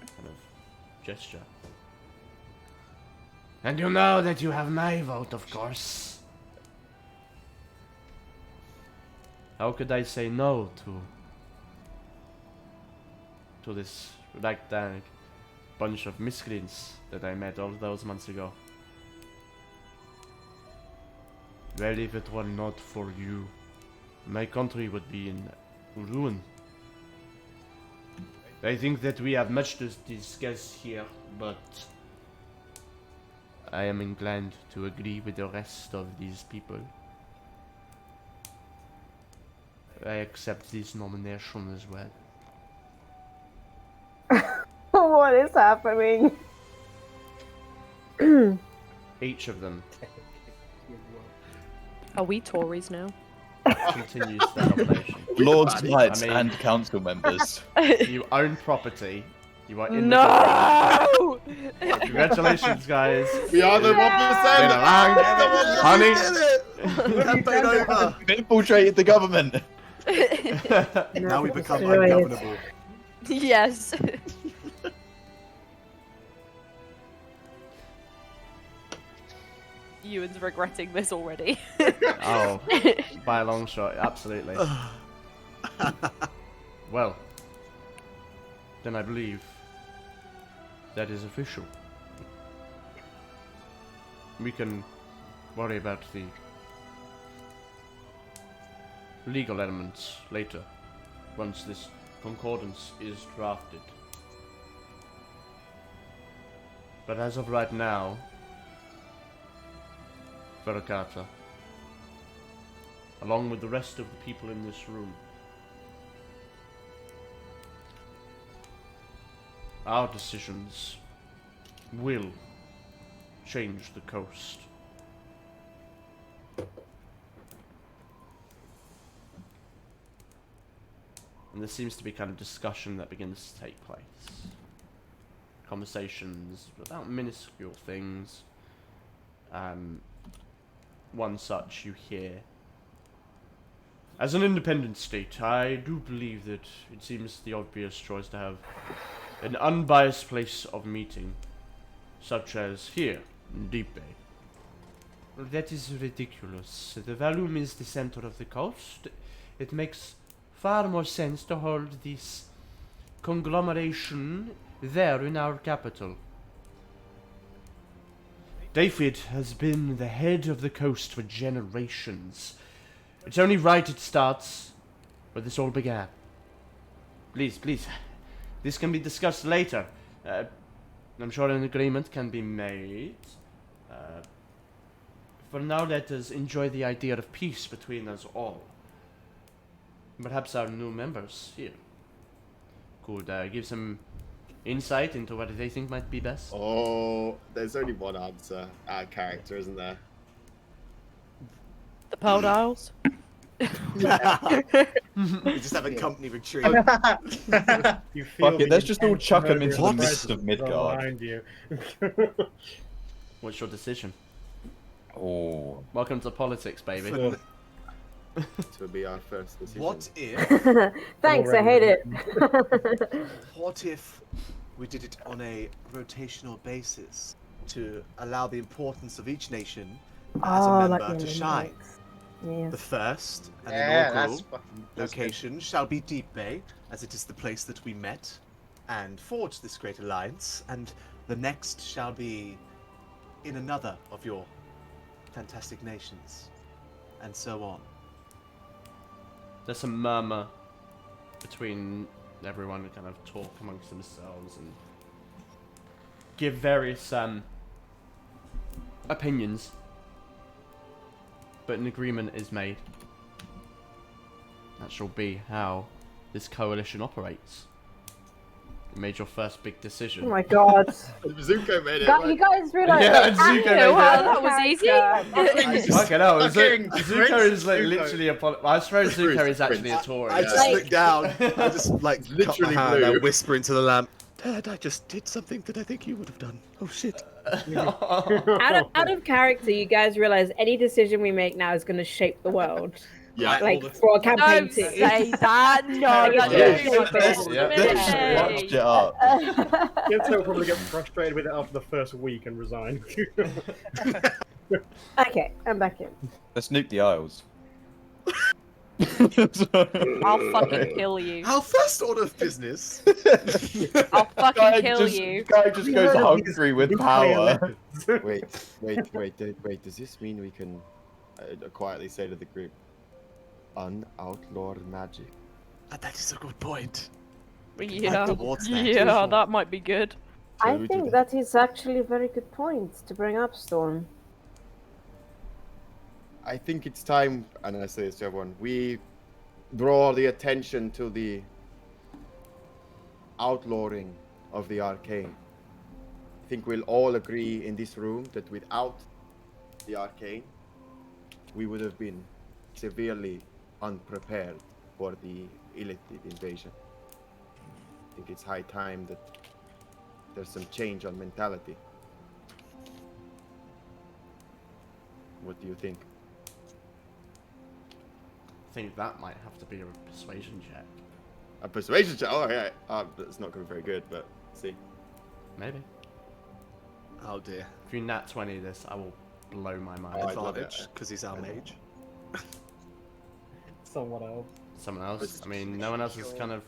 kind of gesture. And you know that you have my vote, of course. How could I say no to this ragtag bunch of miscreants that I met all those months ago? Well, if it were not for you, my country would be in ruin. I think that we have much to discuss here, but I am inclined to agree with the rest of these people. I accept this nomination as well. What is happening? Each of them Are we Tories now? continues their nomination. Lords, knights, and council members. You own property. You are in No! the Congratulations, guys. We are the 1%. Been a long, honey. We've infiltrated the government. Now we become ungovernable. Yes. Ewan's regretting this already. Oh, by a long shot, absolutely. Well, then I believe that is official. We can worry about the legal elements later, once this concordance is drafted. But as of right now, Ferra Carta, along with the rest of the people in this room. Our decisions will change the coast. And there seems to be kind of discussion that begins to take place. Conversations about minuscule things. One such you hear. As an independent state, I do believe that it seems the obvious choice to have an unbiased place of meeting, such as here in Deep Bay. That is ridiculous. The Valum is the center of the coast. It makes far more sense to hold this conglomeration there in our capital. David has been the head of the coast for generations. It's only right it starts where this all began. Please, please. This can be discussed later. I'm sure an agreement can be made. For now, let us enjoy the idea of peace between us all. Perhaps our new members here could give some insight into what they think might be best. Oh, there's only one answer. Our character, isn't there? The Pearl Dials. We just have a company retreat. You feel Fuck it, let's just all chuck them into the midst of Midgard. behind you. What's your decision? Oh. Welcome to politics, baby. To be our first decision. What if? Thanks, I hate it. What if we did it on a rotational basis to allow the importance of each nation as a member to shine? Yeah. The first and Yeah, inaugural that's location shall be Deep Bay, as it is the place that we met and forged this great alliance, and the next shall be in another of your fantastic nations, and so on. There's some murmur between everyone who kind of talk amongst themselves and give various opinions, but an agreement is made. That shall be how this coalition operates. You made your first big decision. Oh my god. Zuko made it. You guys realize Yeah, Zuko made it. Wow, that was easy. Okay, no, Fucking Zuko is like Zuko. literally a I suppose Zuko is actually a Tory. I just yeah. look down. I just like cut my Literally hand. blue. I whisper into the lamp. Dad, I just did something that I think you would have done. Oh shit. out of character, you guys realize any decision we make now is going to shape the world. Yeah. Like for a campaign Don't too. say that. No, Yeah. Watched it up. You'll probably get frustrated with it after the first week and resign. Okay, I'm back in. Let's nuke the Isles. I'll fucking kill you. Our first order of business. I'll fucking kill you. Guy just goes hungry with power. Wait. Does this mean we can quietly say to the group, un-outlaw magic? That is a good point. Yeah, towards that. yeah, that might be good. I think that is actually a very good point to bring up, Storm. I think it's time, and I say this to everyone, we draw the attention to the outlawing of the arcane. I think we'll all agree in this room that without the arcane, we would have been severely unprepared for the Ilithid invasion. I think it's high time that there's some change on mentality. What do you think? I think that might have to be a persuasion check. A persuasion check? Oh, yeah. That's not going to be very good, but see. Maybe. Oh dear. If you nat 20 this, I will blow my mind. Oh, I'd love it. Advantage, because he's our mage. Someone else. Someone else? I mean, no one else is kind of.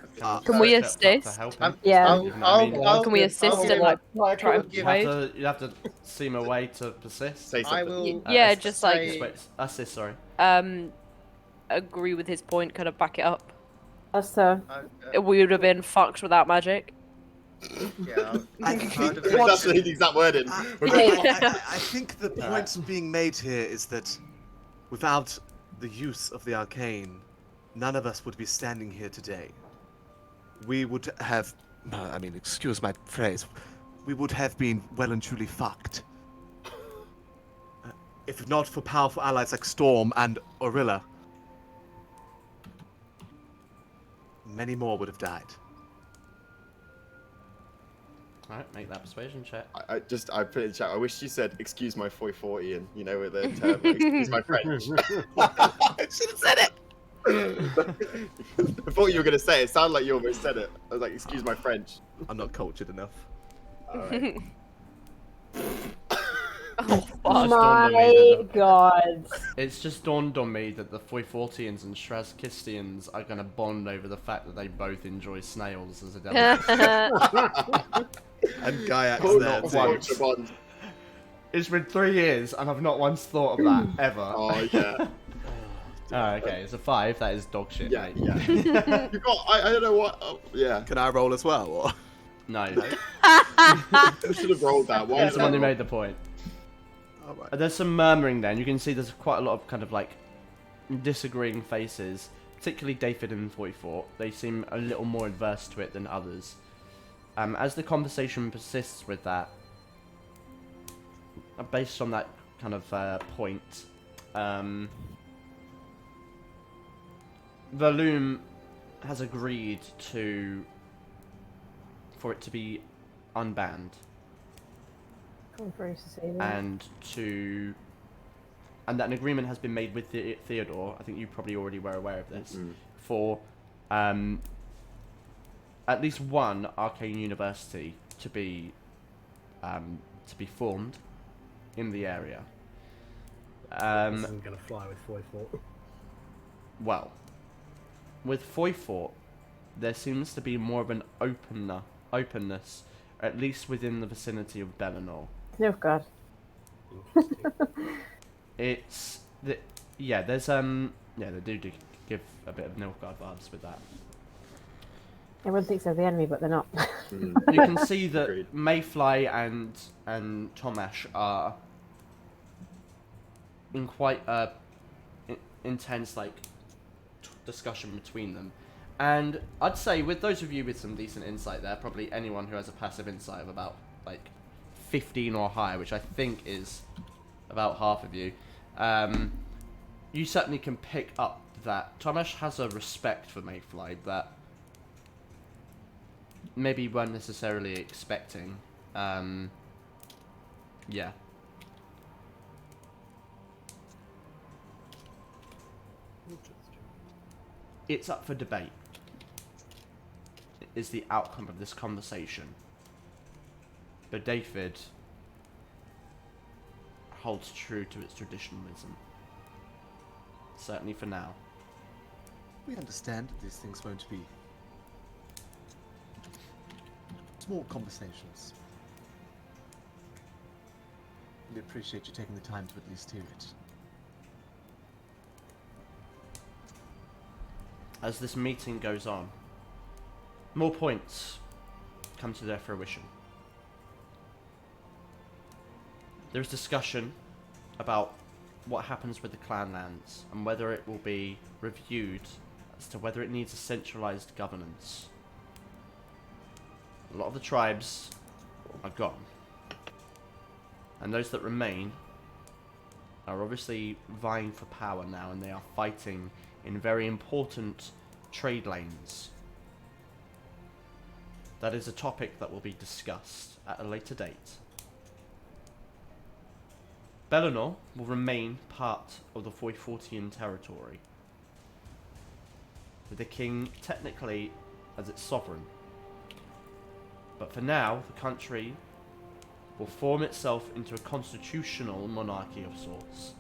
Can we stepped up to assist? help him. Yeah. You know what I mean? Can we assist and like try and You persuade? have to seem a way to persist. Say something. I will. Yeah, just like Assist, sorry. agree with his point, kind of back it up. So, We would have been fucked without magic. Yeah, I think That's the exact wording. I think the point being made here is that without the use of the arcane, none of us would be standing here today. We would have, I mean, excuse my phrase, we would have been well and truly fucked. If not for powerful allies like Storm and Orilla, many more would have died. Alright, make that persuasion check. I put in chat. I wish you said "excuse my 440" and with the term "excuse my French." I should have said it. I thought you were gonna say it. It sounded like you almost said it. I was like, "Excuse my French." I'm not cultured enough. Alright. Oh my god. It's just dawned on me that the Foyfortians and Shrazkistians are going to bond over the fact that they both enjoy snails as a delicacy. And Gaiak's there Not too. once. It's been 3 years and I've not once thought of that, ever. Oh, yeah. Oh, okay, it's a 5. That is dog shit, Yeah, mate. yeah. You got, I don't know what. Yeah. Can I roll as well? Or? No. You should have rolled that. Why He's is the that one who wrong? made the point. There's some murmuring then. You can see there's quite a lot of kind of like disagreeing faces, particularly David and Foyfort. They seem a little more adverse to it than others. As the conversation persists with that, based on that kind of point, Valum has agreed for it to be unbanned. And that an agreement has been made with Theodore. I think you probably already were aware of this. For at least one arcane university to be formed in the area. This isn't going to fly with Foyfort. Well, with Foyfort, there seems to be more of an openness, at least within the vicinity of Bellinor. Oh god. It's there's they do give a bit of Nilfgaard vibes with that. Everyone thinks they're the enemy, but they're not. You can see that Mayfly and Tomash are in quite a intense discussion between them. And I'd say with those of you with some decent insight there, probably anyone who has a passive insight of about 15 or higher, which I think is about half of you, you certainly can pick up that Tomash has a respect for Mayfly that maybe you weren't necessarily expecting. Yeah. It's up for debate. Is the outcome of this conversation. But David holds true to its traditionalism. Certainly for now. We understand that these things won't be small conversations. We appreciate you taking the time to at least hear it. As this meeting goes on, more points come to their fruition. There's discussion about what happens with the clan lands and whether it will be reviewed as to whether it needs a centralized governance. A lot of the tribes are gone, and those that remain are obviously vying for power now, and they are fighting in very important trade lanes. That is a topic that will be discussed at a later date. Bellinor will remain part of the Foyfortian territory, with the king technically as its sovereign. But for now, the country will form itself into a constitutional monarchy of sorts,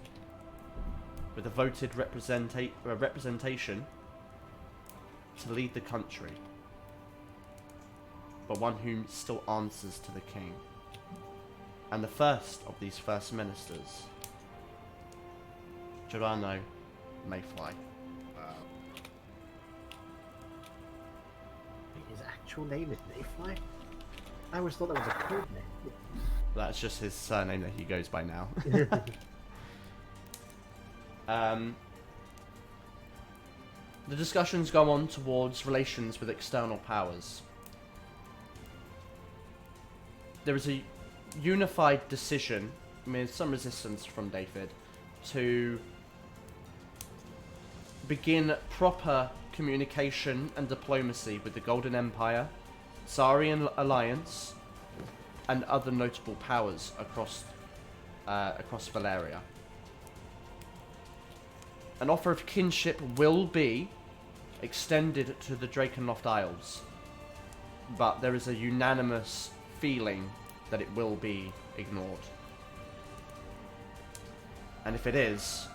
with a voted representation to lead the country, but one who still answers to the king. And the first of these first ministers, Giordano Mayfly. His actual name is Mayfly? I always thought that was a code name. That's just his surname that he goes by now. The discussions go on towards relations with external powers. There is a unified decision, with some resistance from David, to begin proper communication and diplomacy with the Golden Empire, Saurian Alliance, and other notable powers across Val'Aeria. An offer of kinship will be extended to the Drakenloft Isles, but there is a unanimous feeling that it will be ignored. And if it is,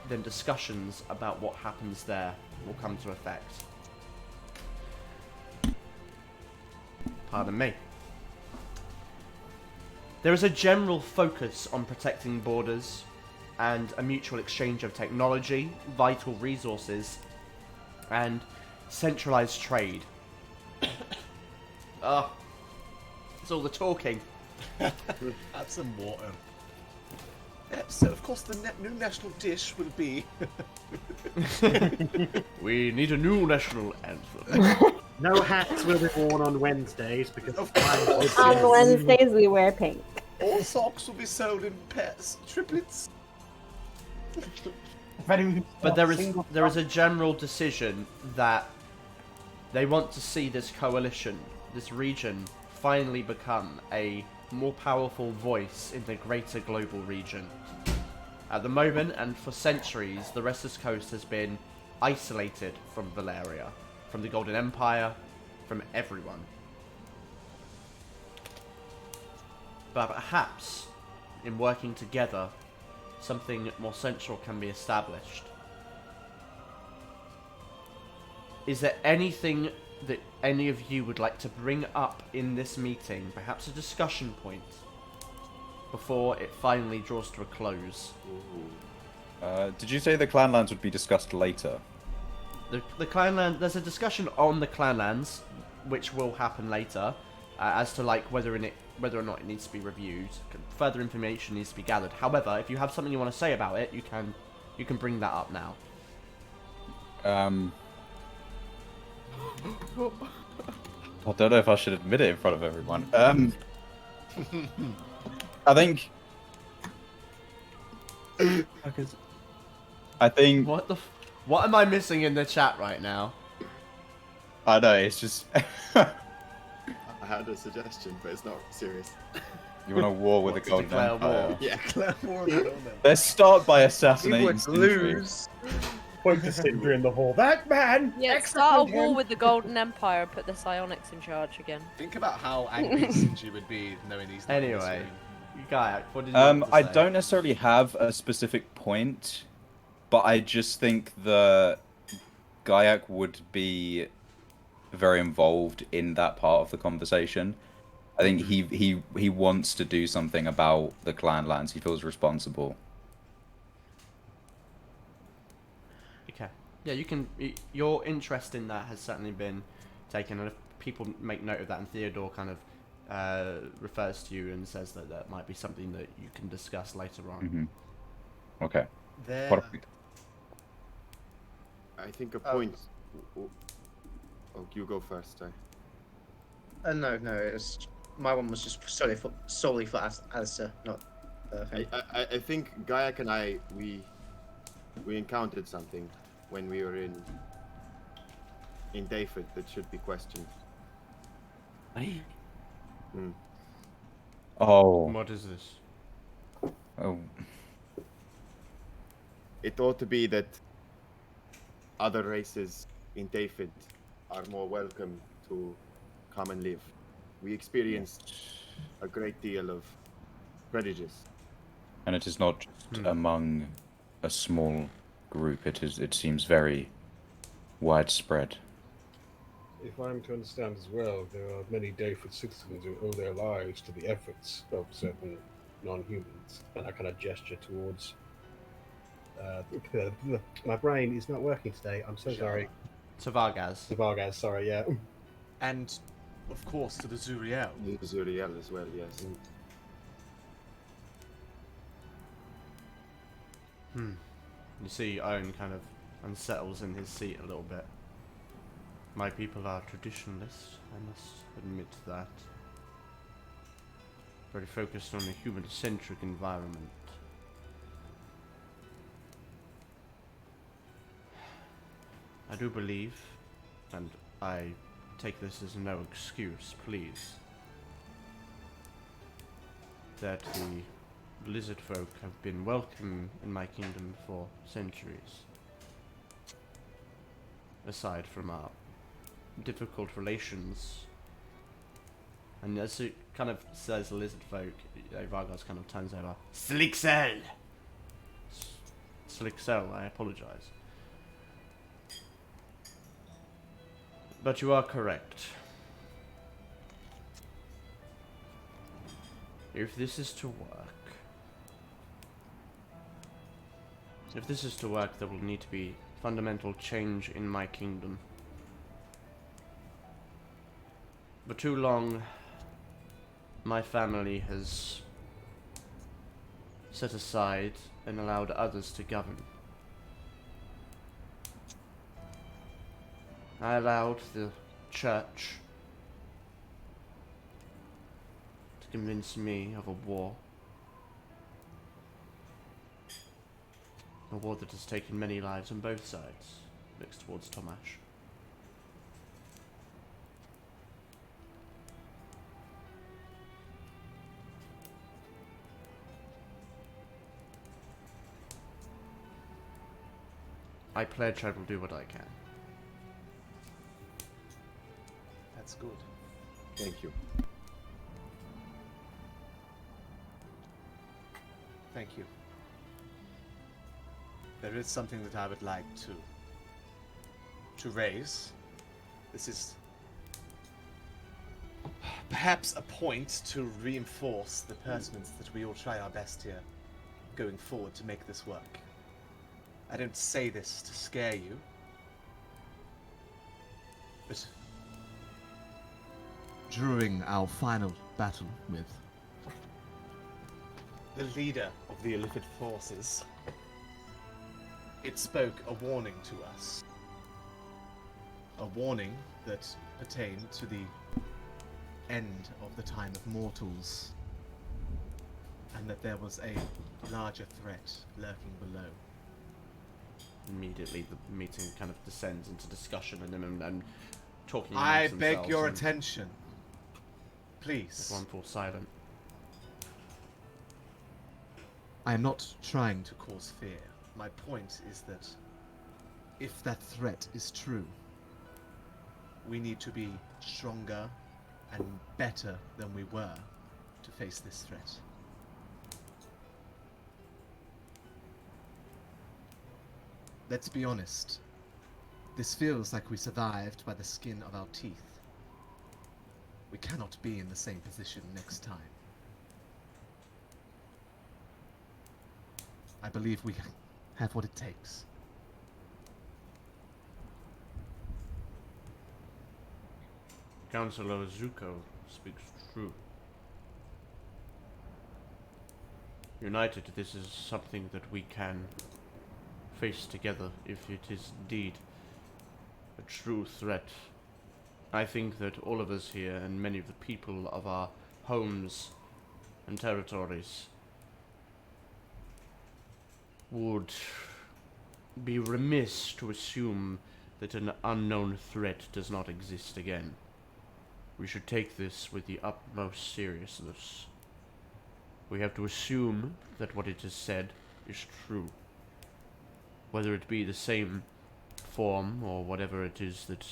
then discussions about what happens there will come to effect. Pardon me. There is a general focus on protecting borders and a mutual exchange of technology, vital resources, and centralized trade. It's all the talking. Have some water. So, of course, the new national dish will be... We need a new national anthem. No hats will be worn on Wednesdays because On Wednesdays we wear pink. All socks will be sold in pairs, triplets. But there is a general decision that they want to see this coalition, this region, finally become a more powerful voice in the greater global region. At the moment, and for centuries, the Restless Coast has been isolated from Val'Aeria, from the Golden Empire, from everyone. But perhaps, in working together, something more central can be established. Is there anything that any of you would like to bring up in this meeting, perhaps a discussion point, before it finally draws to a close? Did you say the Clanlands would be discussed later? The Clanland, there's a discussion on the Clanlands, which will happen later, as to like whether or not it needs to be reviewed. Further information needs to be gathered. However, if you have something you want to say about it, you can bring that up now. I don't know if I should admit it in front of everyone. I think. What am I missing in the chat right now? I know, it's just. I had a suggestion, but it's not serious. You want a war with the Golden Empire? Yeah, declare war with the Golden Empire. Let's start by assassinating He would lose. Point to Cinder in the hall. That man! Yeah, start a war with the Golden Empire and put the psionics in charge again. Think about how angry Sinji would be knowing he's not Anyway, Gaiak, what did you want to I say? don't necessarily have a specific point, but I just think that Gaiak would be very involved in that part of the conversation. I think he wants to do something about the Clanlands. He feels responsible. Okay. Yeah, you can. Your interest in that has certainly been taken, and if people make note of that, and Theodore kind of refers to you and says that that might be something that you can discuss later on. Okay. There. What if we- I think a point. Oh, you go first. No, it's my one was just solely for Alistair, not. I think Gaiak and I we encountered something when we were in Dayford that should be questioned. Oh. What is this? Oh. It ought to be that other races in Dayford are more welcome to come and live. We experienced a great deal of prejudice. And it is not just among a small group. It seems very widespread. If I'm to understand as well, there are many Dayford citizens who owe their lives to the efforts of certain non-humans. And I kind of gesture towards... my brain is not working today. I'm so sorry. Savargaz. Savargaz, sorry, yeah. And of course, to the Zuriel. The Zuriel as well, yes. You see Owen kind of unsettles in his seat a little bit. My people are traditionalists, I must admit that. Very focused on a human-centric environment. I do believe, and I take this as no excuse, please, that the lizard folk have been welcome in my kingdom for centuries. Aside from our difficult relations. And as it kind of says lizard folk, Vargas kind of turns over. Slicksell! Slicksell, I apologize. But you are correct. If this is to work, there will need to be fundamental change in my kingdom. For too long, my family has set aside and allowed others to govern. I allowed the church to convince me of a war. A war that has taken many lives on both sides, looks towards Tomash. I pledge I will do what I can. That's good. Thank you. Thank you. There is something that I would like to raise. This is perhaps a point to reinforce the pertinence that we all try our best here going forward to make this work. I don't say this to scare you, but during our final battle with the leader of the Ilithid forces, it spoke a warning to us. A warning that pertained to the end of the time of mortals, and that there was a larger threat lurking below. Immediately, the meeting kind of descends into discussion and talking. I amongst beg themselves your and attention, please. Everyone falls silent. I am not trying to cause fear. My point is that if that threat is true, we need to be stronger and better than we were to face this threat. Let's be honest. This feels like we survived by the skin of our teeth. We cannot be in the same position next time. I believe we have what it takes. Councillor Zuko speaks true. United, this is something that we can face together if it is indeed a true threat. I think that all of us here and many of the people of our homes and territories would be remiss to assume that an unknown threat does not exist again. We should take this with the utmost seriousness. We have to assume that what it has said is true. Whether it be the same form or whatever it is that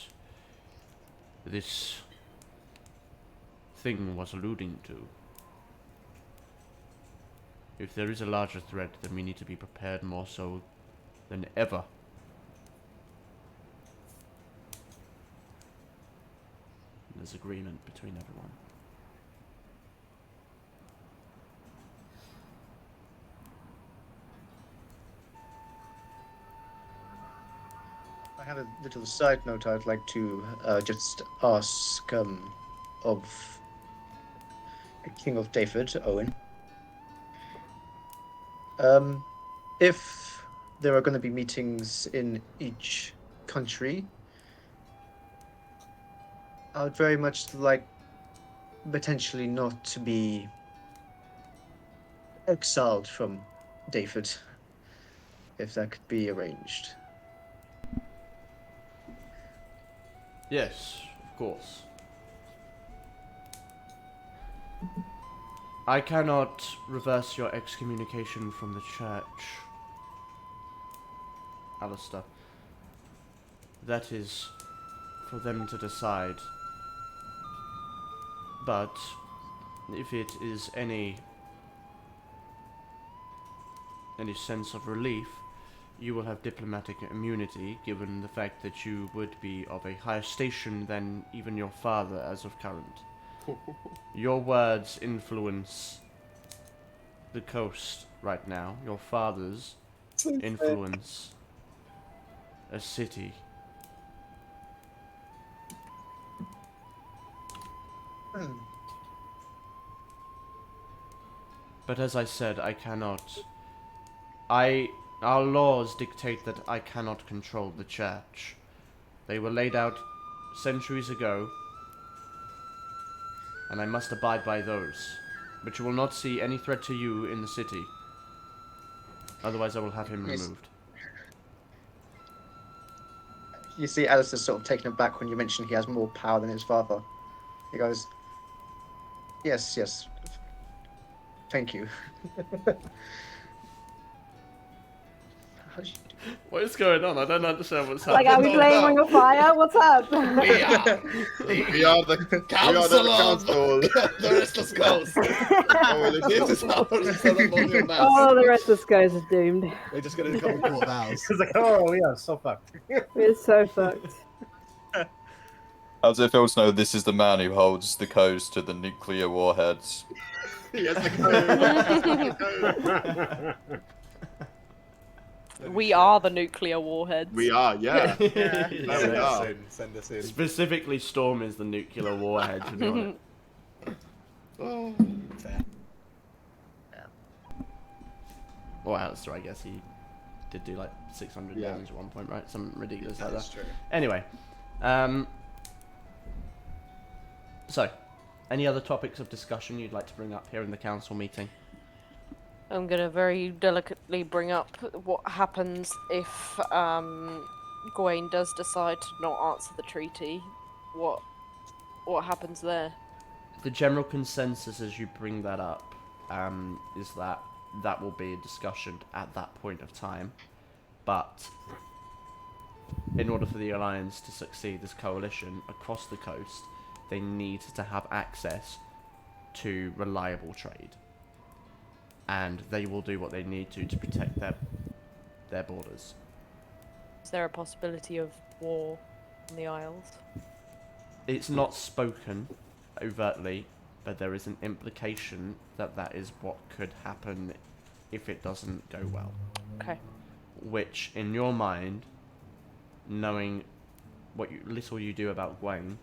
this thing was alluding to. If there is a larger threat, then we need to be prepared more so than ever. There's agreement between everyone. I have a little side note I'd like to just ask of King of Dayford, Owen. If there are going to be meetings in each country, I would very much like potentially not to be exiled from Dayford, if that could be arranged. Yes, of course. I cannot reverse your excommunication from the church, Alistair. That is for them to decide. But if it is any sense of relief, you will have diplomatic immunity, given the fact that you would be of a higher station than even your father as of current. Your words influence the coast right now. Your father's influence a city. But as I said, I cannot. Our laws dictate that I cannot control the church. They were laid out centuries ago, and I must abide by those. But you will not see any threat to you in the city. Otherwise, I will have him removed. You see Alistair sort of taken aback when you mentioned he has more power than his father. He goes, yes. Thank you. What is going on? I don't understand what's Like, happening. are we playing Ring of Fire? What's up? We are the council. The restless ghost. This is how on your mouse. Oh, the restless ghost is doomed. We're just going to come and court vows. It's like, oh yeah, so fucked. We're so fucked. How does it feel to know this is the man who holds the codes to the nuclear warheads? Yes, We are the nuclear warheads. We are, yeah. Yeah. There we are. Send us in. Specifically, Storm is the nuclear warhead. You know Oh, fair. Or Alistair, I guess he did do like 600 damage at one point, right? Something ridiculous like that. That's true. Anyway, so, any other topics of discussion you'd like to bring up here in the council meeting? I'm gonna very delicately bring up what happens if Gawain does decide to not answer the treaty. What happens there? The general consensus as you bring that up is that that will be a discussion at that point of time. But in order for the alliance to succeed, this coalition across the coast, they need to have access to reliable trade. And they will do what they need to protect their borders. Is there a possibility of war on the Isles? It's not spoken overtly, but there is an implication that that is what could happen if it doesn't go well. Okay. Which, in your mind, knowing what little you do about Gawain,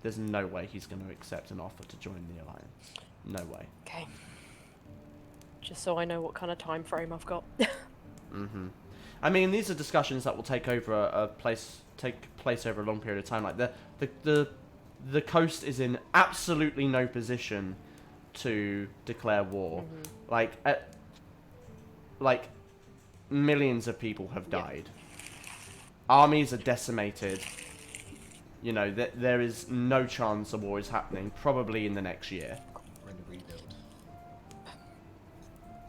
there's no way he's going to accept an offer to join the alliance. No way. Okay. Just so I know what kind of time frame I've got. Mm-hmm. I mean, these are discussions that will take place over a long period of time. Like the coast is in absolutely no position to declare war. Mm-hmm. Like millions of people have died. Armies are decimated. You know, there is no chance a war is happening. Probably in the next year. We're in a rebuild.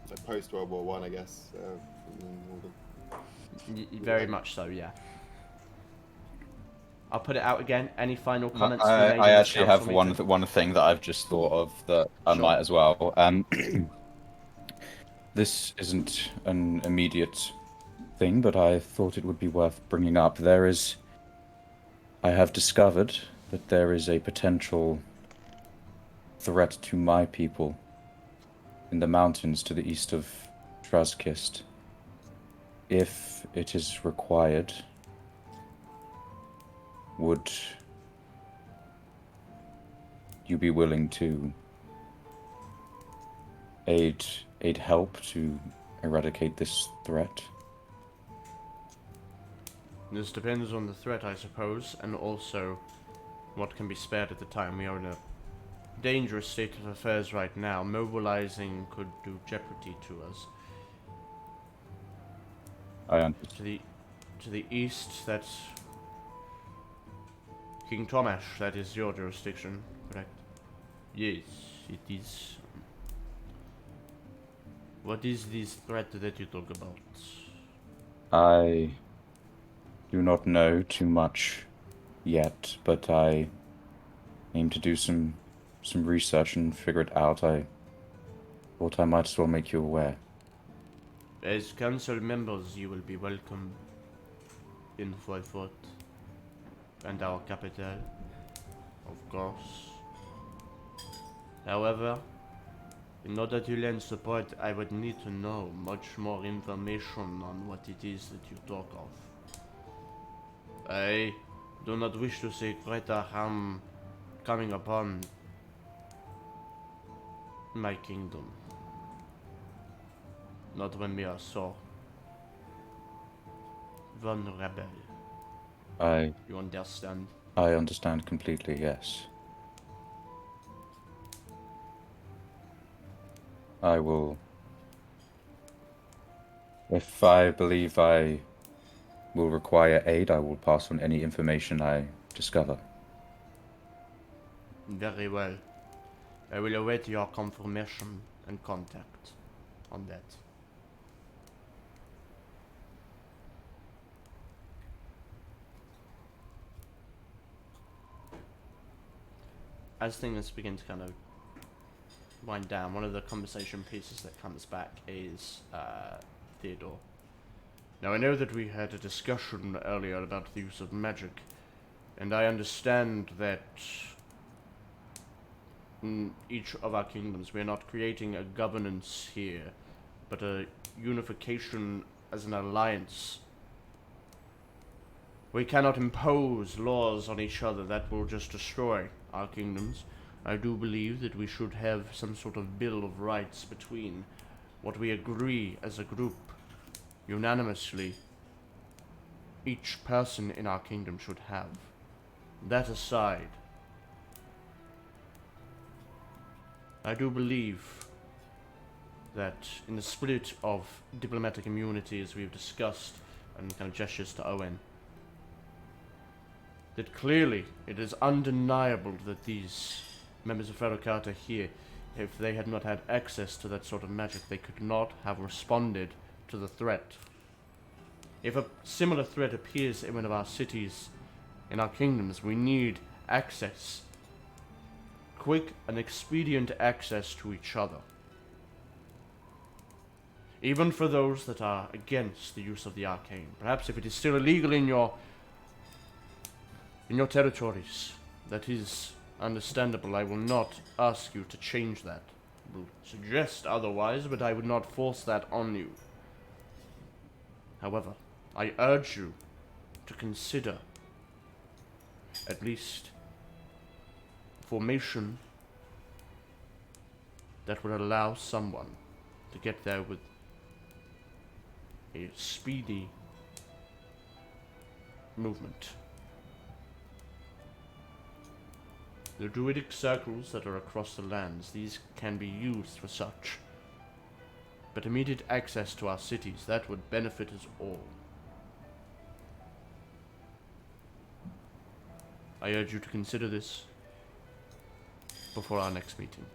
So post World War One, I guess. Very much so, yeah. I'll put it out again. Any final comments? I actually have one thing that I've just thought of that I might as well. This isn't an immediate thing, but I thought it would be worth bringing up. I have discovered that there is a potential threat to my people in the mountains to the east of Trazkist. If it is required, would you be willing to aid help to eradicate this threat? This depends on the threat, I suppose, and also what can be spared at the time. We are in a dangerous state of affairs right now. Mobilizing could do jeopardy to us. I understand. To the east, that's King Tomash. That is your jurisdiction, correct? Yes, it is. What is this threat that you talk about? I do not know too much yet, but I aim to do some research and figure it out. I thought I might as well make you aware. As council members, you will be welcome in Fort and our capital, of course. However, in order to lend support, I would need to know much more information on what it is that you talk of. I do not wish to see greater harm coming upon my kingdom. Not when we are so vulnerable. You understand? I understand completely, yes. I will... If I believe I will require aid, I will pass on any information I discover. Very well. I will await your confirmation and contact on that. As things begin to kind of wind down, one of the conversation pieces that comes back is Theodore. Now, I know that we had a discussion earlier about the use of magic, and I understand that in each of our kingdoms we are not creating a governance here, but a unification as an alliance. We cannot impose laws on each other that will just destroy our kingdoms. I do believe that we should have some sort of bill of rights between what we agree as a group, unanimously, each person in our kingdom should have. That aside, I do believe that in the spirit of diplomatic immunity, as we've discussed, and kind of gestures to Owen, that clearly it is undeniable that these members of Ferra Carta here, if they had not had access to that sort of magic, they could not have responded to the threat. If a similar threat appears in one of our cities, in our kingdoms, we need access. Quick and expedient access to each other. Even for those that are against the use of the arcane. Perhaps if it is still illegal in your territories, that is understandable. I will not ask you to change that. I will suggest otherwise, but I would not force that on you. However, I urge you to consider at least formation that would allow someone to get there with a speedy movement. The druidic circles that are across the lands, these can be used for such. But immediate access to our cities, that would benefit us all. I urge you to consider this before our next meeting.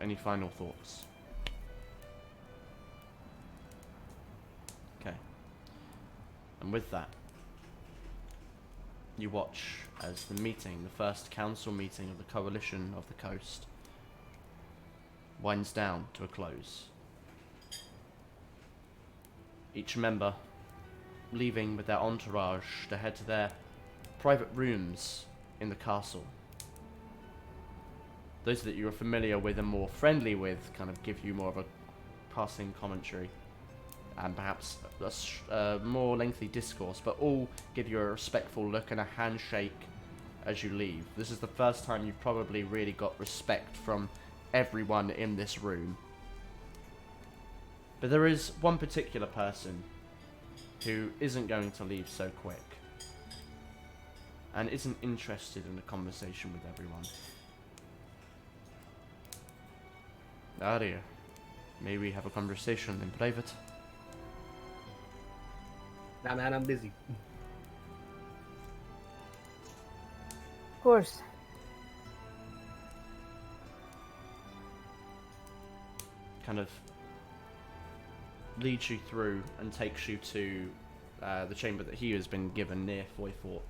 Any final thoughts? Okay. And with that, you watch as the meeting, the first council meeting of the Coalition of the Coast, winds down to a close. Each member leaving with their entourage to head to their private rooms in the castle. Those that you are familiar with and more friendly with kind of give you more of a passing commentary. and perhaps a more lengthy discourse, but all give you a respectful look and a handshake as you leave. This is the first time you've probably really got respect from everyone in this room. But there is one particular person who isn't going to leave so quick, and isn't interested in a conversation with everyone. Val'Aeria, may we have a conversation in private? Nah, man, I'm busy. Of course. Kind of leads you through and takes you to the chamber that he has been given near Foyfort.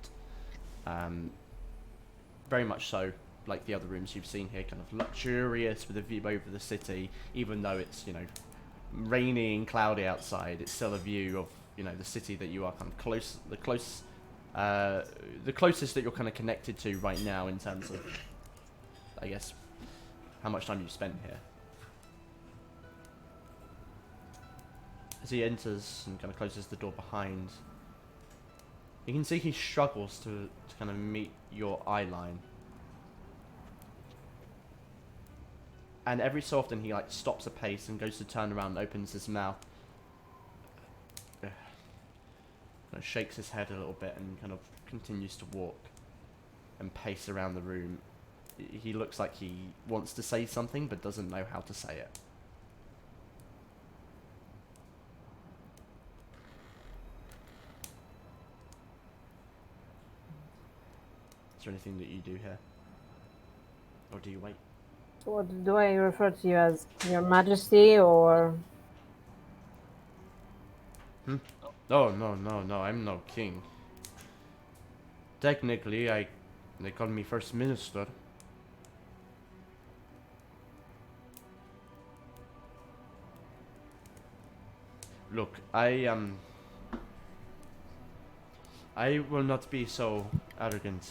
Very much so like the other rooms you've seen here, kind of luxurious with a view over the city. Even though it's, you know, rainy and cloudy outside, it's still a view of, you know, the city that you are kind of the closest that you're kind of connected to right now in terms of, I guess, how much time you've spent here. As he enters and kind of closes the door behind, you can see he struggles to kind of meet your eye line. And every so often he like stops a pace and goes to turn around and opens his mouth. Kind of shakes his head a little bit and kind of continues to walk and pace around the room. He looks like he wants to say something but doesn't know how to say it. Is there anything that you do here? Or do you wait? So what do I refer to you as? Your Majesty, or? Oh, no, I'm no king. Technically, they call me First Minister. Look, I will not be so arrogant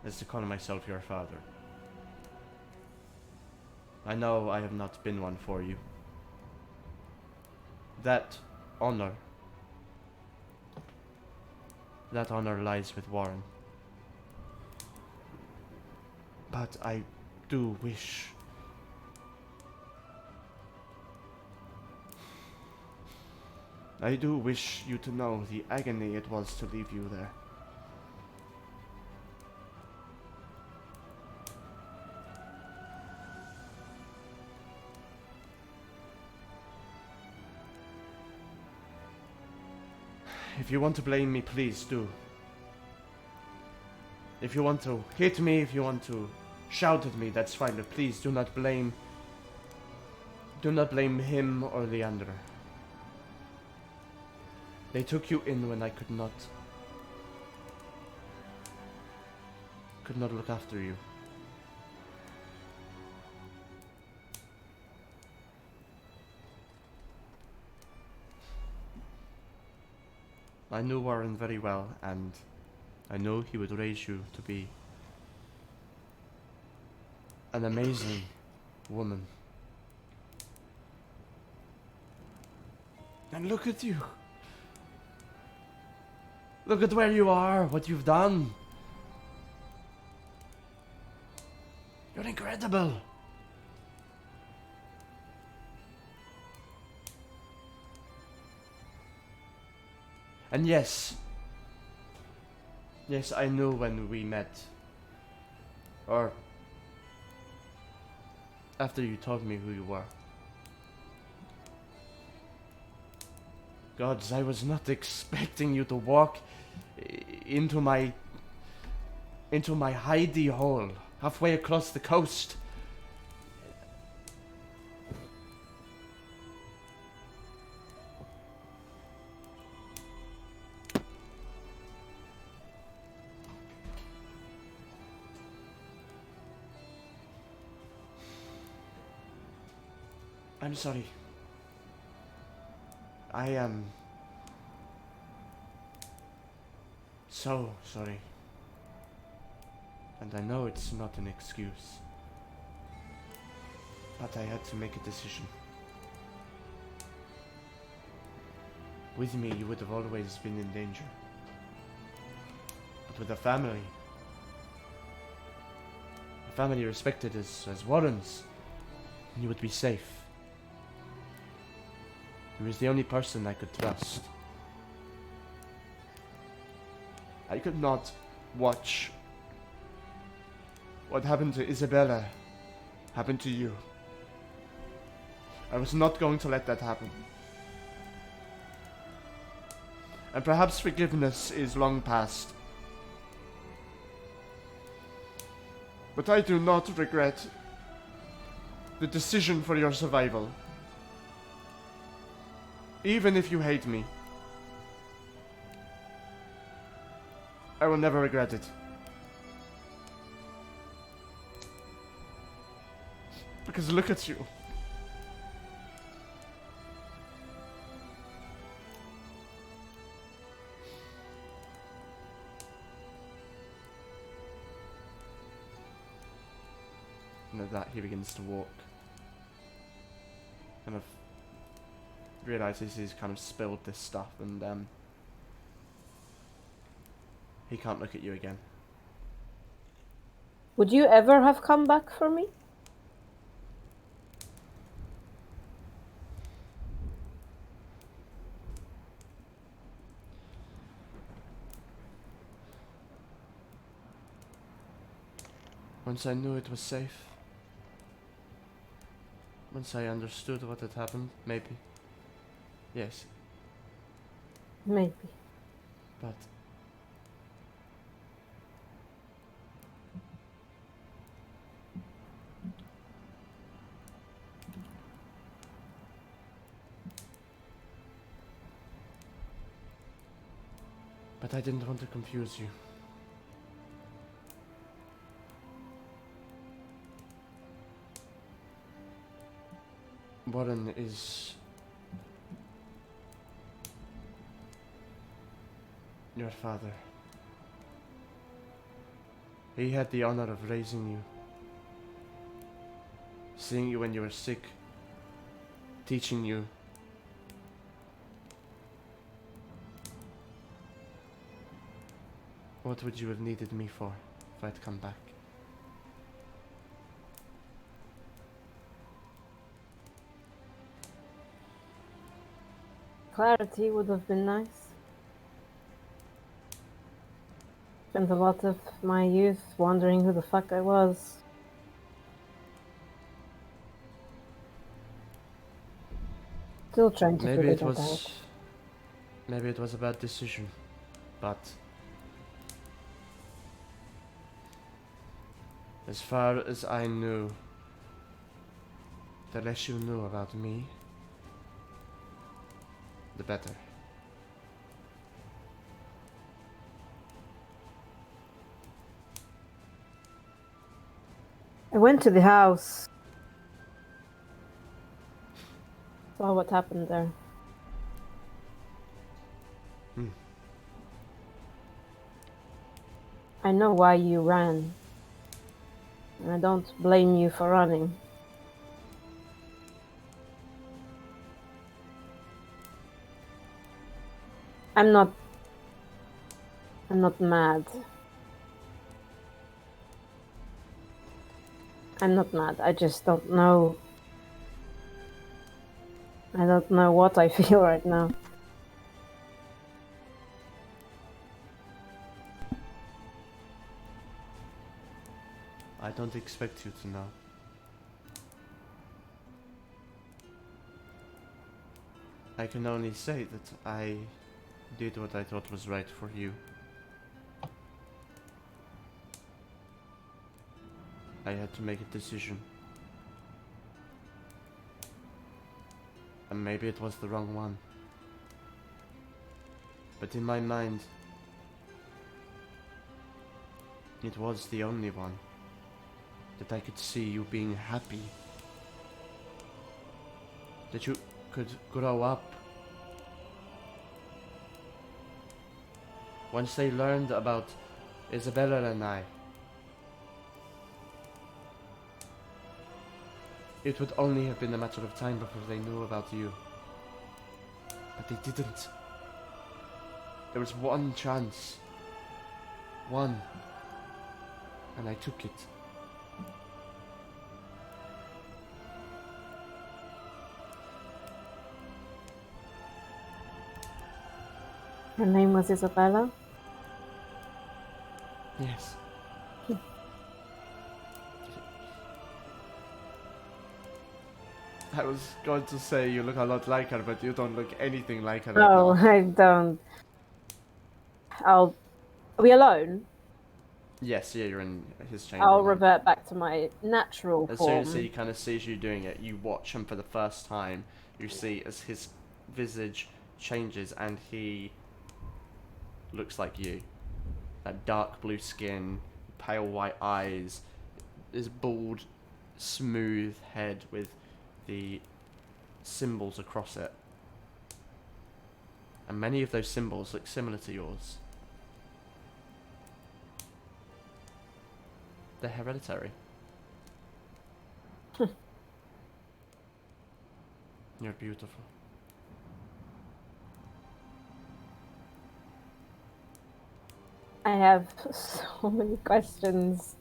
as to call myself your father. I know I have not been one for you. That honor lies with Warren. But I do wish you to know the agony it was to leave you there. If you want to blame me, please do. If you want to hit me, if you want to shout at me, that's fine, but please do not blame him or Leander. They took you in when I could not look after you. I knew Warren very well, and I know he would raise you to be an amazing woman. And look at you. Look at where you are, what you've done. You're incredible. And yes, I knew when we met, or after you told me who you were. Gods, I was not expecting you to walk into my hidey hole halfway across the coast. I'm sorry. I am so sorry. And I know it's not an excuse. But I had to make a decision. With me, you would have always been in danger. But with a family respected as Warrens, you would be safe. He was the only person I could trust. I could not watch what happened to Isabella happen to you. I was not going to let that happen. And perhaps forgiveness is long past. But I do not regret the decision for your survival. Even if you hate me, I will never regret it. Because look at you. And at that, he begins to walk. Kind of realizes he's kind of spilled this stuff, and he can't look at you again. Would you ever have come back for me? Once I knew it was safe. Once I understood what had happened, maybe. Yes. Maybe. But I didn't want to confuse you. Warren is your father. He had the honor of raising you, seeing you when you were sick, teaching you. What would you have needed me for if I'd come back? Clarity would have been nice. Spent a lot of my youth wondering who the fuck I was. Still trying to figure that out. Maybe it was a bad decision, but as far as I knew, the less you knew about me, the better. I went to the house. Saw what happened there. I know why you ran. And I don't blame you for running. I'm not mad. I'm not mad. I just don't know. I don't know what I feel right now. I don't expect you to know. I can only say that I did what I thought was right for you. I had to make a decision. And maybe it was the wrong one. But in my mind, it was the only one. That I could see you being happy. That you could grow up. Once they learned about Isabella and I, it would only have been a matter of time before they knew about you. But they didn't. There was one chance. One. And I took it. Her name was Isabella? Yes. I was going to say you look a lot like her, but you don't look anything like her. Oh, I don't. Are we alone? Yes, yeah, you're in his chamber. I'll revert back to my natural As form. soon as he kind of sees you doing it, you watch him for the first time. You see as his visage changes and he looks like you. That dark blue skin, pale white eyes, his bald, smooth head with the symbols across it. And many of those symbols look similar to yours. They're hereditary. You're beautiful. I have so many questions.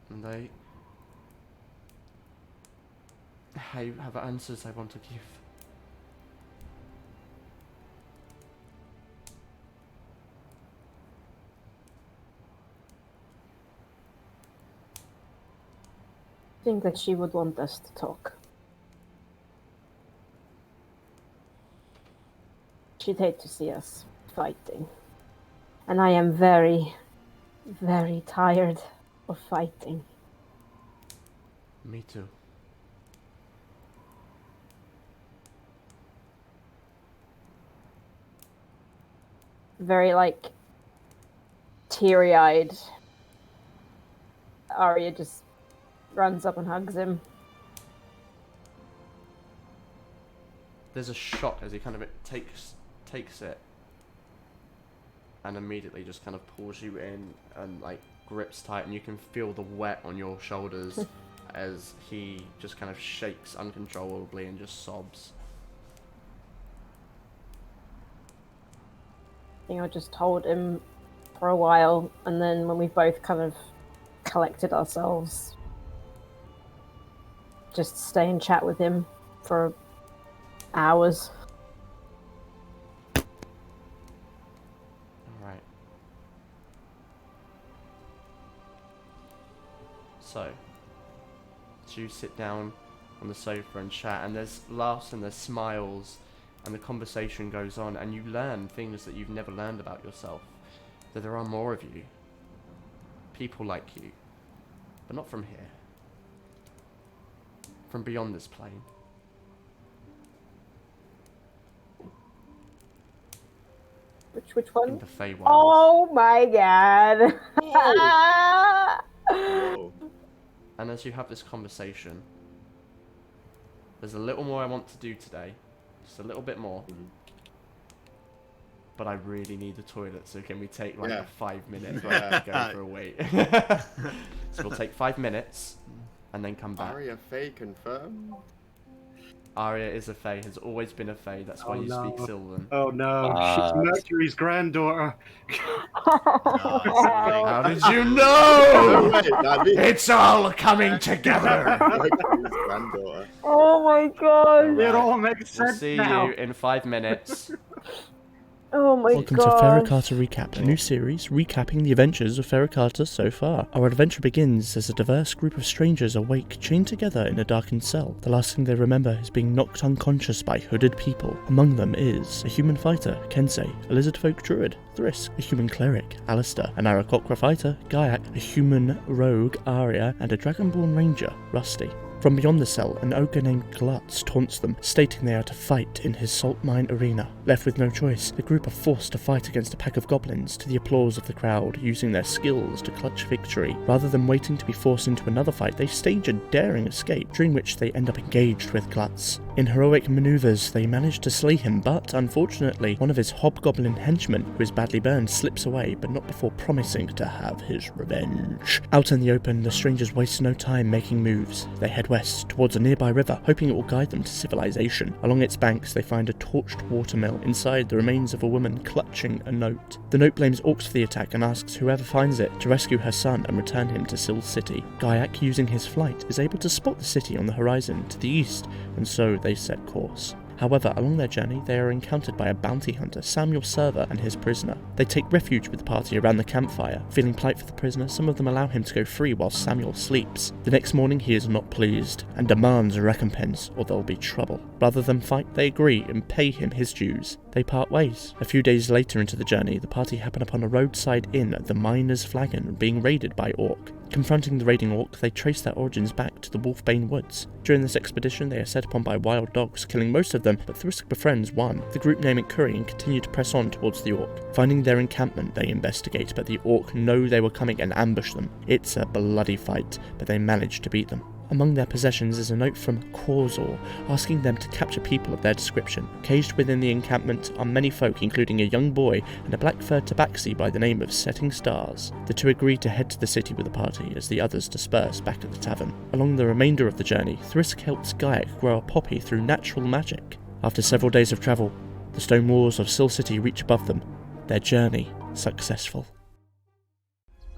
And I have answers I want to give. I think that she would want us to talk. She'd hate to see us fighting. And I am very, very tired of fighting. Me too. Very, like, teary-eyed. Arya just runs up and hugs him. There's a shock as he kind of takes it and immediately just kind of pulls you in and like grips tight, and you can feel the wet on your shoulders as he just kind of shakes uncontrollably and just sobs. I think I just told him for a while, and then when we both kind of collected ourselves, just stay and chat with him for hours. Alright. So you sit down on the sofa and chat, and there's laughs and there's smiles, and the conversation goes on, and you learn things that you've never learned about yourself. That there are more of you. People like you. But not from here. From beyond this plane. Which one? In the Feywild. Oh my god! And as you have this conversation, there's a little more I want to do today. Just a little bit more. But I really need the toilet, so can we take like a 5 minute break to go for a wait? So we'll take 5 minutes and then come back. Arya Fae confirmed? Arya is a Fae, has always been a Fae, that's why you speak Sylvan. Oh no, she's Mercury's granddaughter. How did you know? It's all coming together. Oh my god! It all makes We'll sense see now. you in 5 minutes. Oh my Welcome to Ferra Carta Recap, a new series recapping the adventures of Ferra Carta so far. Our adventure begins as a diverse group of strangers awake, chained together in a darkened cell. The last thing they remember is being knocked unconscious by hooded people. Among them is a human fighter, Kensei, a lizard folk druid, Thrisk, a human cleric, Alistair, an Aarakocra fighter, Gaiak, a human rogue, Arya, and a dragonborn ranger, Rusty. From beyond the cell, an ogre named Glutz taunts them, stating they are to fight in his salt mine arena. Left with no choice, the group are forced to fight against a pack of goblins to the applause of the crowd, using their skills to clutch victory. Rather than waiting to be forced into another fight, they stage a daring escape, during which they end up engaged with Glutz. In heroic maneuvers, they manage to slay him, but unfortunately, one of his hobgoblin henchmen, who is badly burned, slips away, but not before promising to have his revenge. Out in the open, the strangers waste no time making moves. They head northwest towards a nearby river, hoping it will guide them to civilization. Along its banks, they find a torched watermill, inside the remains of a woman clutching a note. The note blames orcs for the attack and asks whoever finds it to rescue her son and return him to Sil City. Gaiak, using his flight, is able to spot the city on the horizon to the east, and so they set course. However, along their journey, they are encountered by a bounty hunter, Samuel Server, and his prisoner. They take refuge with the party around the campfire. Feeling plight for the prisoner, some of them allow him to go free while Samuel sleeps. The next morning, he is not pleased, and demands a recompense, or there'll be trouble. Rather than fight, they agree and pay him his dues. They part ways. A few days later into the journey, the party happen upon a roadside inn, the Miner's Flagon, being raided by orc. Confronting the raiding orc, they trace their origins back to the Wolfbane Woods. During this expedition, they are set upon by wild dogs, killing most of them, but Thrisk befriends one. The group name it Curry and continue to press on towards the orc. Finding their encampment, they investigate, but the orc know they were coming and ambush them. It's a bloody fight, but they manage to beat them. Among their possessions is a note from Korzor, asking them to capture people of their description. Caged within the encampment are many folk, including a young boy and a black-furred tabaxi by the name of Setting Stars. The two agree to head to the city with the party, as the others disperse back at the tavern. Along the remainder of the journey, Thrisk helps Gaiak grow a poppy through natural magic. After several days of travel, the stone walls of Sil City reach above them. Their journey successful.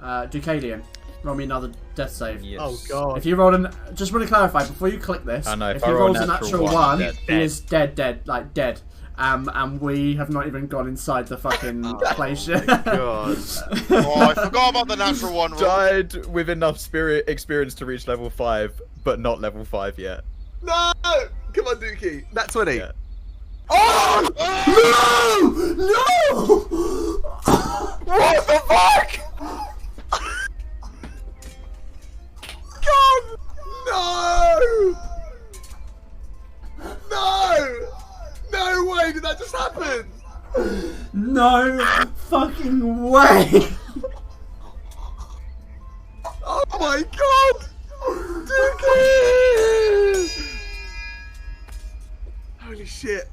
Ducalion. Roll me another death save. Yes. Oh god. If you rolled an... Just want to clarify, before you click this, I know, if I he roll rolls a natural natural one, one, he is dead, like dead. And we have not even gone inside the fucking place yet. God. Oh, I forgot about the natural one. Roll. Died with enough spirit experience to reach level 5, but not level 5 yet. No! Come on, Dookie. That's 20. Yeah. Oh! No! No! What the fuck? God! No! No! No way did that just happen! No fucking way! Oh my god! Dookie! Holy shit!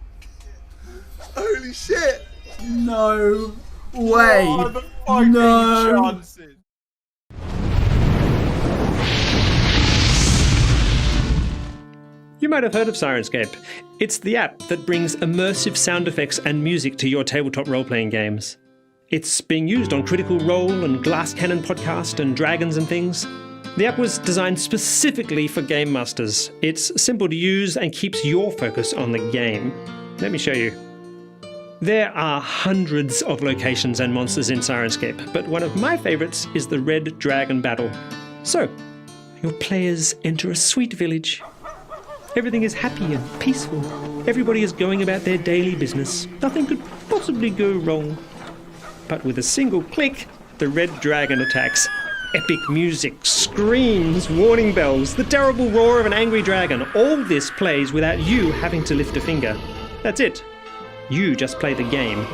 Holy shit! No way! Oh, the fucking chances. You might have heard of Sirenscape. It's the app that brings immersive sound effects and music to your tabletop role-playing games. It's being used on Critical Role and Glass Cannon Podcast and Dragons and Things. The app was designed specifically for game masters. It's simple to use and keeps your focus on the game. Let me show you. There are hundreds of locations and monsters in Sirenscape, but one of my favorites is the Red Dragon Battle. So, your players enter a sweet village. Everything is happy and peaceful. Everybody is going about their daily business. Nothing could possibly go wrong. But with a single click, the Red Dragon attacks. Epic music, screams, warning bells, the terrible roar of an angry dragon. All this plays without you having to lift a finger. That's it. You just play the game.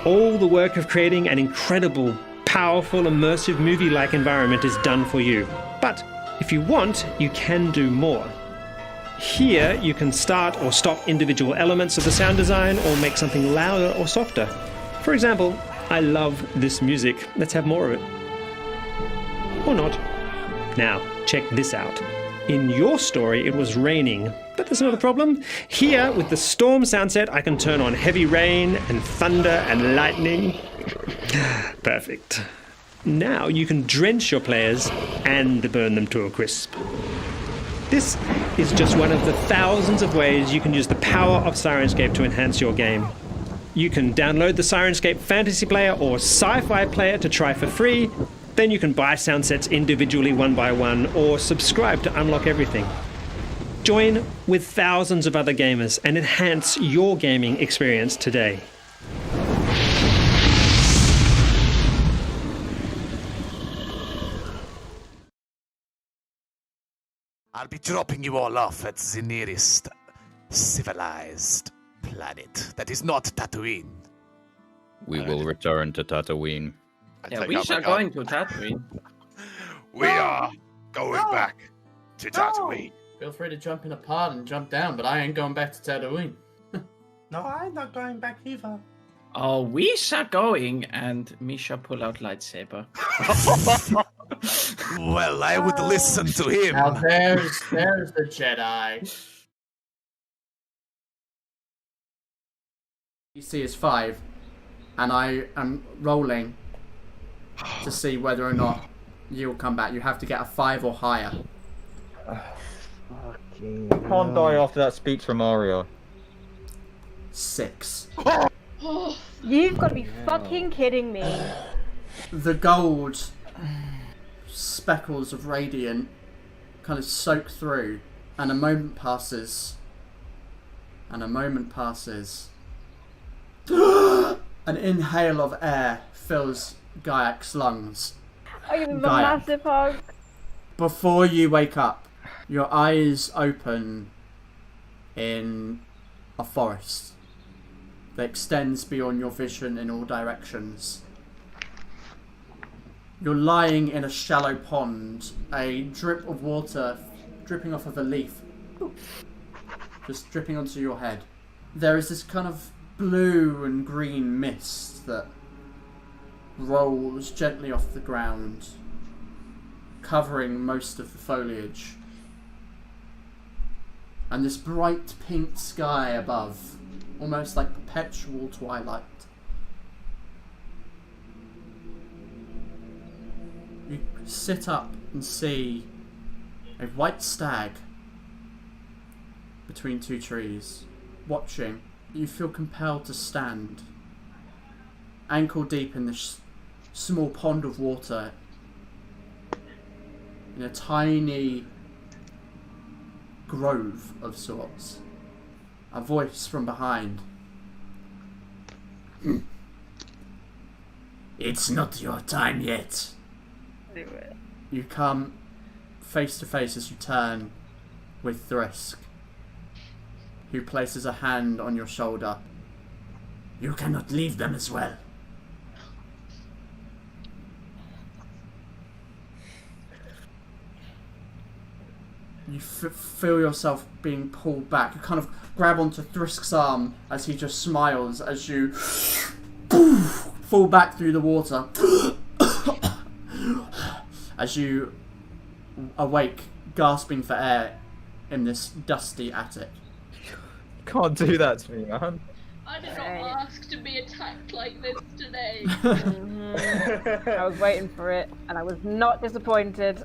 All the work of creating an incredible, powerful, immersive movie-like environment is done for you. But if you want, you can do more. Here, you can start or stop individual elements of the sound design or make something louder or softer. For example, I love this music. Let's have more of it. Or not. Now, check this out. In your story, it was raining, but that's not a problem. Here, with the storm sound set, I can turn on heavy rain and thunder and lightning. Perfect. Now you can drench your players and burn them to a crisp. This is just one of the thousands of ways you can use the power of Sirenscape to enhance your game. You can download the Sirenscape Fantasy Player or Sci-Fi Player to try for free. Then you can buy sound sets individually one by one or subscribe to unlock everything. Join with thousands of other gamers and enhance your gaming experience today. I'll be dropping you all off at the nearest civilized planet that is not Tatooine. We will return to Tatooine. Yeah, we are going to Tatooine. We are going back to Tatooine. Feel free to jump in a pod and jump down, but I ain't going back to Tatooine. No, I'm not going back either. Oh, we are going, and Misha pull out lightsaber. Well, I would listen to him. Now there's the Jedi. DC is 5, and I am rolling to see whether or not you'll come back. You have to get a 5 or higher. Can't die after that speech from Aria. 6. You've got to be fucking kidding me. The gold speckles of radiant kind of soak through, and a moment passes. An inhale of air fills Gaiak's lungs. I give him a Gaia. massive hug. Before you wake up, your eyes open in a forest that extends beyond your vision in all directions. You're lying in a shallow pond, a drip of water dripping off of a leaf, just dripping onto your head. There is this kind of blue and green mist that rolls gently off the ground, covering most of the foliage. And this bright pink sky above, almost like perpetual twilight. You sit up and see a white stag between two trees, watching. You feel compelled to stand, ankle deep in this small pond of water, in a tiny grove of sorts. A voice from behind. It's not your time yet. You come face to face as you turn with Thrisk, who places a hand on your shoulder. You cannot leave them as well. You feel yourself being pulled back. You kind of grab onto Thrisk's arm as he just smiles as you fall back through the water. As you awake, gasping for air in this dusty attic. Can't do that to me, man. I did not ask to be attacked like this today. I was waiting for it, and I was not disappointed.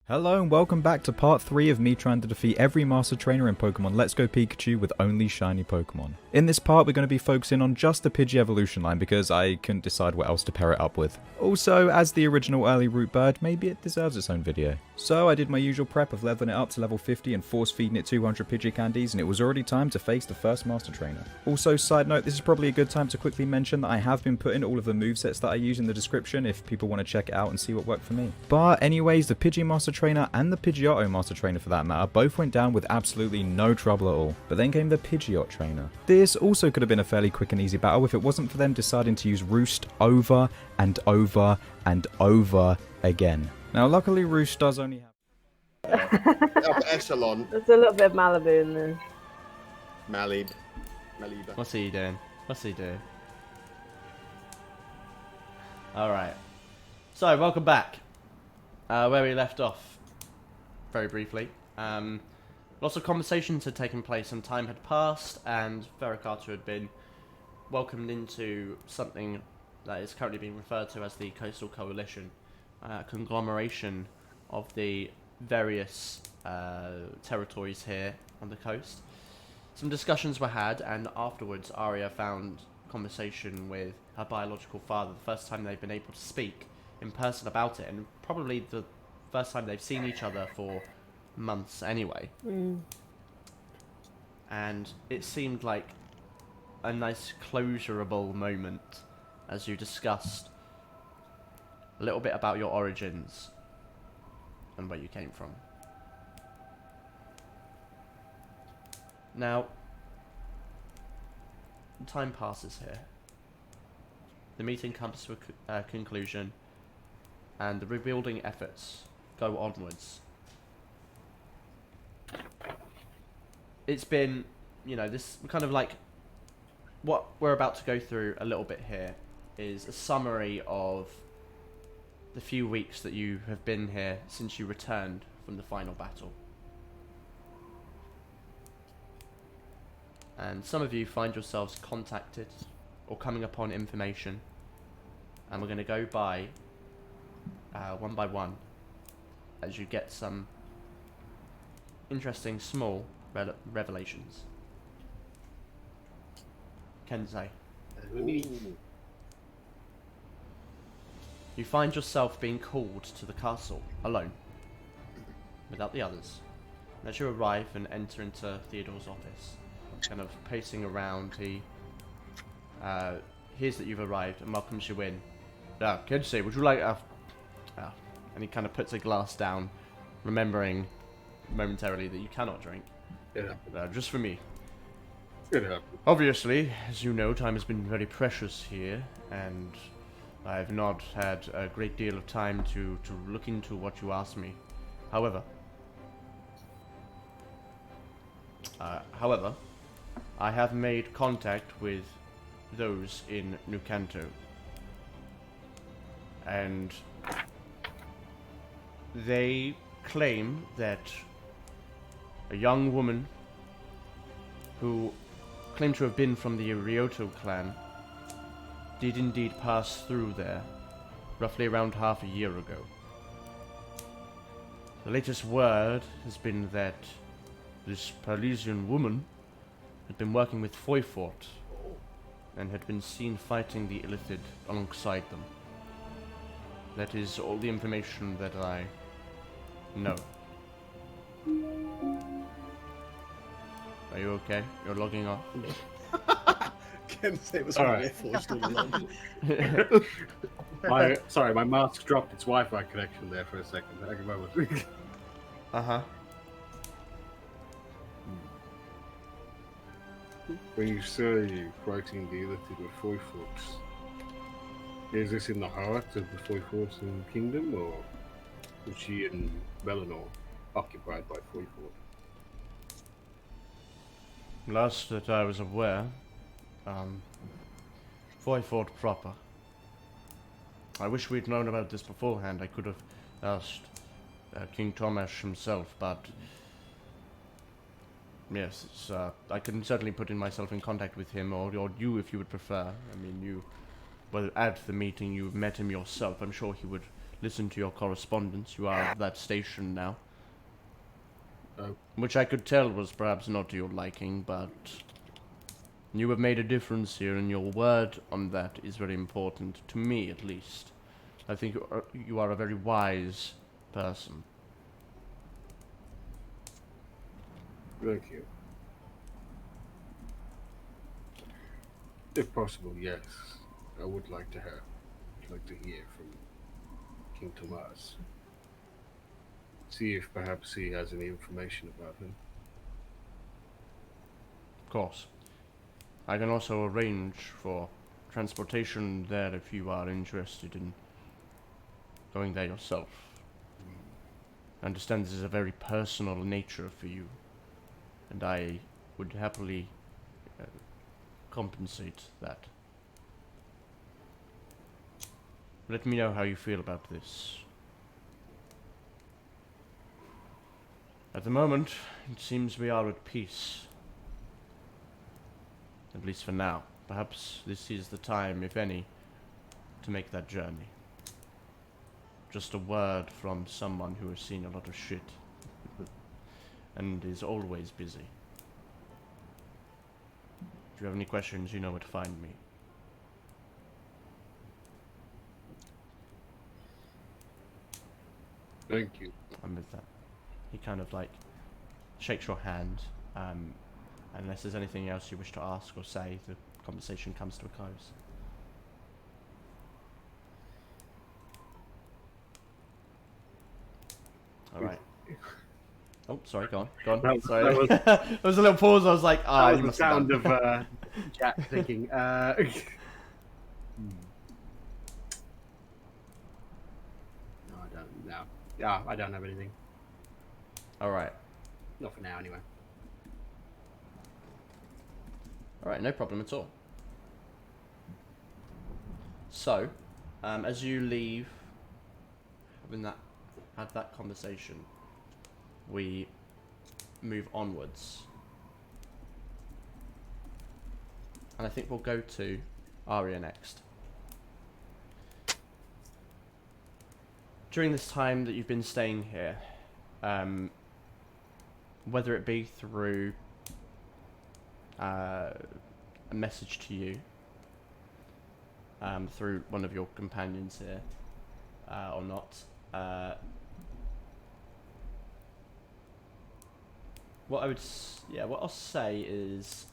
Hello and welcome back to part 3 of me trying to defeat every Master Trainer in Pokemon Let's Go Pikachu with only shiny Pokemon. In this part we're going to be focusing on just the Pidgey evolution line because I couldn't decide what else to pair it up with. Also, as the original early root bird, maybe it deserves its own video. So I did my usual prep of leveling it up to level 50 and force feeding it 200 Pidgey candies, and it was already time to face the first Master Trainer. Also, side note, this is probably a good time to quickly mention that I have been putting all of the movesets that I use in the description if people want to check it out and see what worked for me. But anyways, the Pidgey Master Trainer and the Pidgeotto Master Trainer for that matter both went down with absolutely no trouble at all. But then came the Pidgeot Trainer. This also could have been a fairly quick and easy battle if it wasn't for them deciding to use Roost over and over and over again. Now luckily Roost does only have Echelon. There's a little bit of Malibu in there. Maliba. What's he doing? Alright. So, welcome back. Where we left off, very briefly. Lots of conversations had taken place and time had passed, and Ferra Carta had been welcomed into something that is currently being referred to as the Coastal Coalition, a conglomeration of the various territories here on the coast. Some discussions were had, and afterwards Aria found conversation with her biological father, the first time they've been able to speak in person about it, and probably the first time they've seen each other for months anyway. And it seemed like a nice closurable moment as you discussed a little bit about your origins and where you came from. Now, time passes here. The meeting comes to a conclusion, and the rebuilding efforts go onwards. It's been, this kind of like, what we're about to go through a little bit here is a summary of the few weeks that you have been here since you returned from the final battle. And some of you find yourselves contacted or coming upon information, and we're going to go by one by one as you get some interesting small revelations. Kenzai. You find yourself being called to the castle alone, without the others. And as you arrive and enter into Theodore's office, kind of pacing around, he hears that you've arrived and welcomes you in. Kenzai, would you like and he kind of puts a glass down, remembering momentarily that you cannot drink. Just for me. Obviously, as you know, time has been very precious here, and I've not had a great deal of time to look into what you asked me. However, I have made contact with those in New Kanto, and they claim that a young woman who claimed to have been from the Ryoto clan did indeed pass through there, roughly around half a year ago. The latest word has been that this Parisian woman had been working with Foyfort and had been seen fighting the Ilithid alongside them. That is all the information that I know. Are you okay? You're logging off? Kenzai was Alright. forced all along. Sorry, my mask dropped its Wi-Fi connection there for a second. At a moment. Uh-huh. When you say fighting the Ilithid with Foyforts, is this in the heart of the Foyfortian kingdom, or was she in Melanor occupied by Foyfort? Last that I was aware, Foyfort proper. I wish we'd known about this beforehand. I could have asked King Thomas himself, but yes, it's, I can certainly put myself in contact with him, or you if you would prefer. I mean, you, well, at the meeting you met him yourself. I'm sure he would listen to your correspondence. You are at that station now. Which I could tell was perhaps not to your liking, but you have made a difference here, and your word on that is very important, to me at least. I think you are a very wise person. Thank you. If possible, yes. I would like to hear from King Tomas. See if perhaps he has any information about him. Of course. I can also arrange for transportation there if you are interested in going there yourself. I understand this is a very personal nature for you, and I would happily compensate that. Let me know how you feel about this. At the moment, it seems we are at peace. At least for now. Perhaps this is the time, if any, to make that journey. Just a word from someone who has seen a lot of shit. And is always busy. If you have any questions, you know where to find me. Thank you. And with that, he kind of like shakes your hand. Unless there's anything else you wish to ask or say, the conversation comes to a close. All right. Oh, sorry. Go on. Sorry. There was a little pause. I was like, that was you the must have sound done. of Jack thinking. No, I don't. No. Yeah, I don't have anything. All right. Not for now, anyway. All right, no problem at all. So, as you leave having had that conversation, we move onwards. And I think we'll go to Aria next. During this time that you've been staying here, whether it be through a message to you, through one of your companions here, or not, what I'll say is,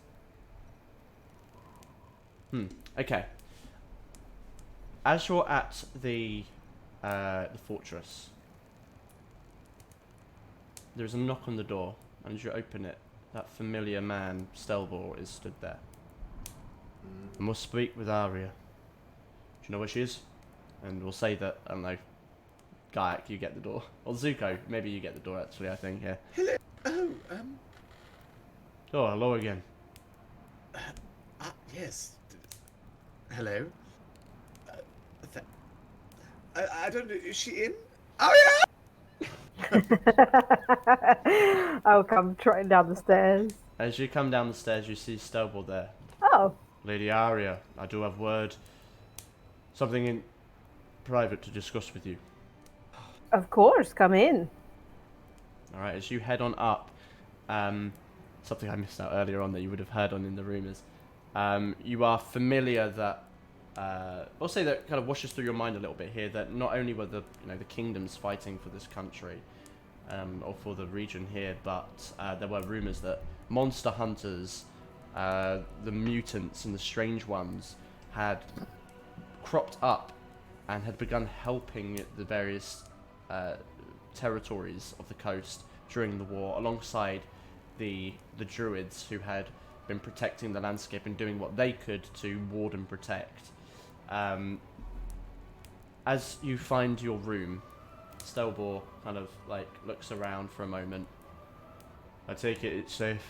okay. As you're at the fortress, there is a knock on the door, and as you open it, that familiar man, Stelvor, is stood there. I must speak with Aria. Do you know where she is? And we'll say that, I don't know, Gaiak, you get the door. Or Zuko, maybe you get the door actually, I think, yeah. Hello. Oh, hello again. Yes. Hello. I don't know. Is she in? Aria! I'll come trotting down the stairs. As you come down the stairs, you see Stelvor there. Oh. Lady Aria, I do have word. Something in private to discuss with you. Of course, come in. Alright, as you head on up, something I missed out earlier on that you would have heard on in the rumours. You are familiar that, I'll say that kind of washes through your mind a little bit here, that not only were the kingdoms fighting for this country, or for the region here, but there were rumours that monster hunters, the mutants and the strange ones, had cropped up and had begun helping the various territories of the coast during the war, alongside the druids who had been protecting the landscape and doing what they could to ward and protect. As you find your room, Stelvor kind of like looks around for a moment. I take it it's safe.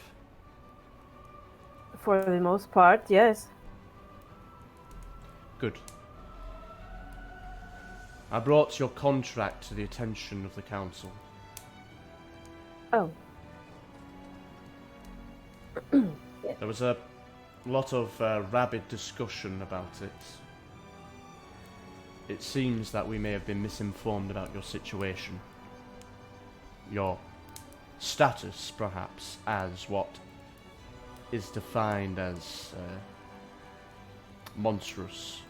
For the most part, yes. Good. I brought your contract to the attention of the council. Oh. There was a lot of rabid discussion about it. It seems that we may have been misinformed about your situation. Your status, perhaps, as what is defined as monstrous.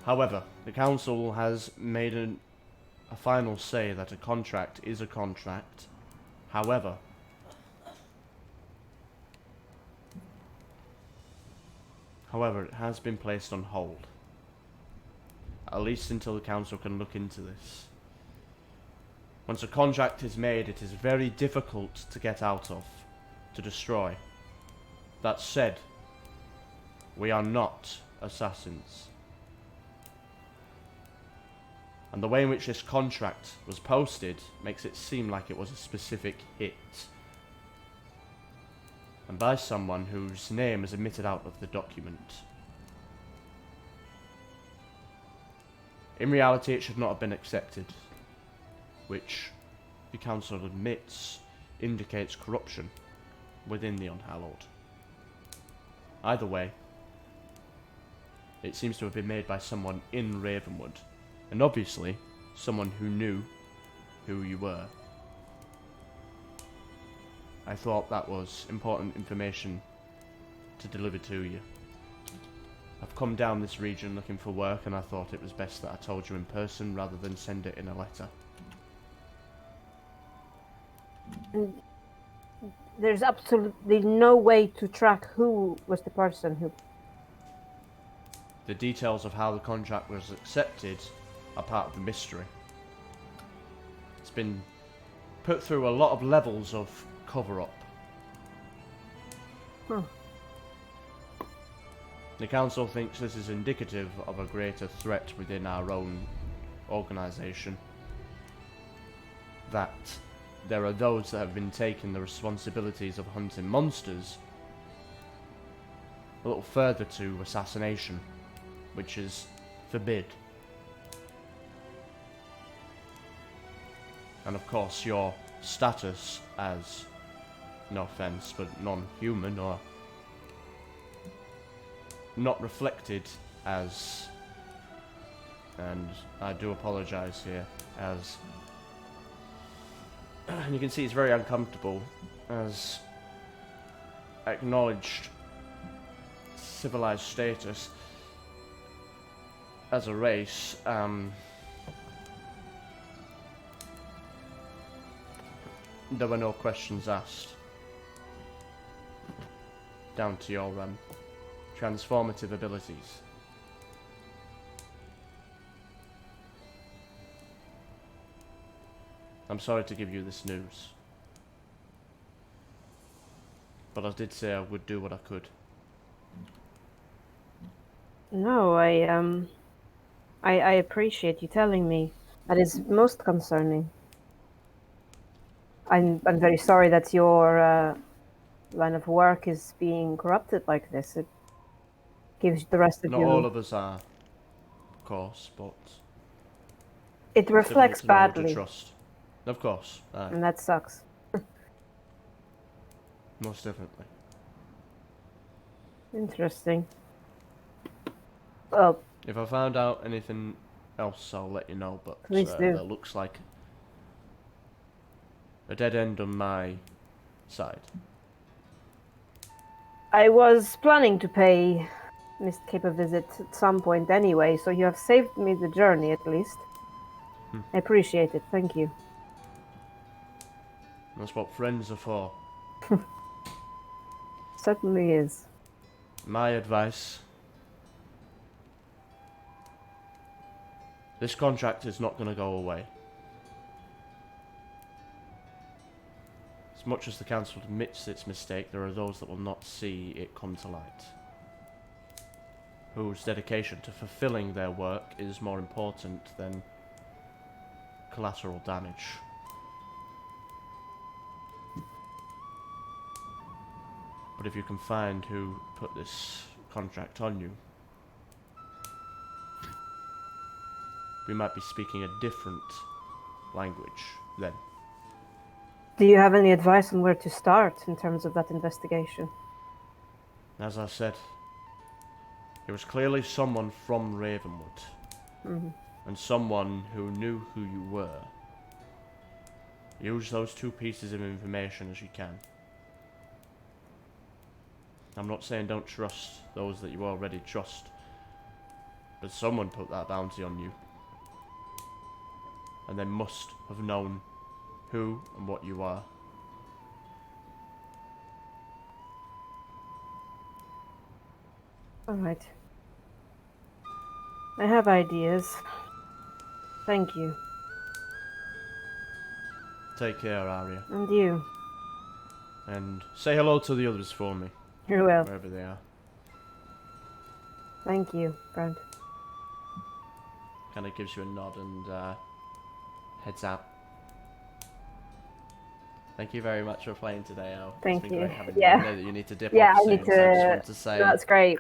However, the council has made a final say that a contract is a contract. However, it has been placed on hold. At least until the council can look into this. Once a contract is made, it is very difficult to get out of, to destroy. That said, we are not assassins. And the way in which this contract was posted makes it seem like it was a specific hit. And by someone whose name is omitted out of the document. In reality, it should not have been accepted, which the council admits indicates corruption within the Unhallowed. Either way, it seems to have been made by someone in Ravenwood, and obviously someone who knew who you were. I thought that was important information to deliver to you. I've come down this region looking for work, and I thought it was best that I told you in person rather than send it in a letter. There's absolutely no way to track who was the person who... The details of how the contract was accepted are part of the mystery. It's been put through a lot of levels of cover-up. Huh. The council thinks this is indicative of a greater threat within our own organisation. That there are those that have been taking the responsibilities of hunting monsters a little further to assassination, which is forbid. And of course, your status as, no offense, but non-human or not reflected as, and I do apologize here, as, and you can see it's very uncomfortable, as acknowledged civilized status as a race. There were no questions asked. Down to your transformative abilities. I'm sorry to give you this news, but I did say I would do what I could. No, I appreciate you telling me. That is most concerning. I'm very sorry that your line of work is being corrupted like this. It gives the rest of Not you... all of us are, of course, but... It reflects badly. Trust. Of course. And that sucks. Most definitely. Interesting. Well... If I found out anything else, I'll let you know, but please do. That looks like a dead end on my side. I was planning to pay Mist Cape a visit at some point anyway, so you have saved me the journey at least. I appreciate it, thank you. That's what friends are for. Certainly is. My advice... This contract is not going to go away. As much as the council admits its mistake, there are those that will not see it come to light. Whose dedication to fulfilling their work is more important than collateral damage. But if you can find who put this contract on you, we might be speaking a different language then. Do you have any advice on where to start in terms of that investigation? As I said, it was clearly someone from Ravenwood. And someone who knew who you were. Use those two pieces of information as you can. I'm not saying don't trust those that you already trust, but someone put that bounty on you. And they must have known who and what you are. Alright. I have ideas. Thank you. Take care, Arya. And you. And say hello to the others for me. You will. Wherever they are. Thank you, friend. Kind of gives you a nod and heads out. Thank you very much for playing today, Al. Thank it's been you. Great having Yeah. You. I know that you need to dip Yeah, off I soon, need to. so I just wanted to say That's great.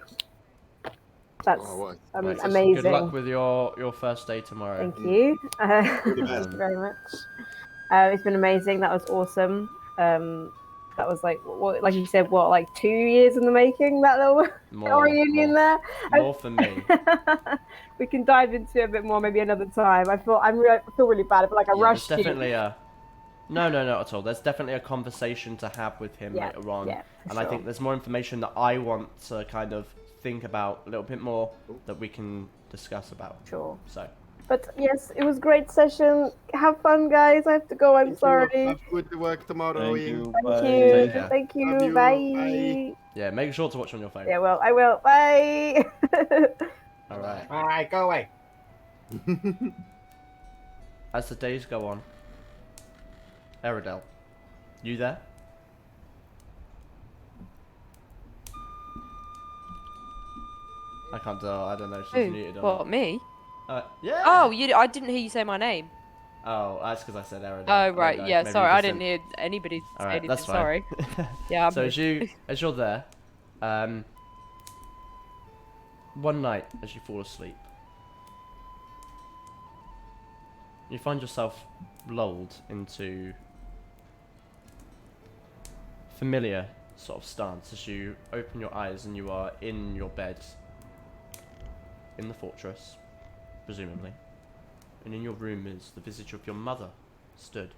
That's Right, amazing. Good luck with your first day tomorrow. Thank you. Thank you very much. It's been amazing. That was awesome. That was like you said, like 2 years in the making. That little reunion there. More for me. We can dive into it a bit more maybe another time. I feel really bad. I feel like I rushed there's you. definitely no, not at all. There's definitely a conversation to have with him later on, and I think there's more information that I want to kind of think about a little bit more that we can discuss about. Sure. So. But yes, it was a great session. Have fun, guys. I have to go. I'm sorry. Have good work tomorrow. Thank you. Thank you. Bye. Yeah, make sure to watch on your phone. Yeah, well, I will. Bye. All right. All right, go away. As the days go on, Eridel, you there? I can't tell. I don't know. She's Who? muted. What, me? Yeah. Oh, I didn't hear you say my name. Oh, that's because I said Eridel. Oh, right. Yeah, Maybe sorry. you I just didn't hear anybody say Alright, anything. that's fine. Sorry. Yeah. So as you're there, one night as you fall asleep, You find yourself lulled into familiar sort of stance as you open your eyes and you are in your bed in the fortress, presumably. And in your room is the visage of your mother stood.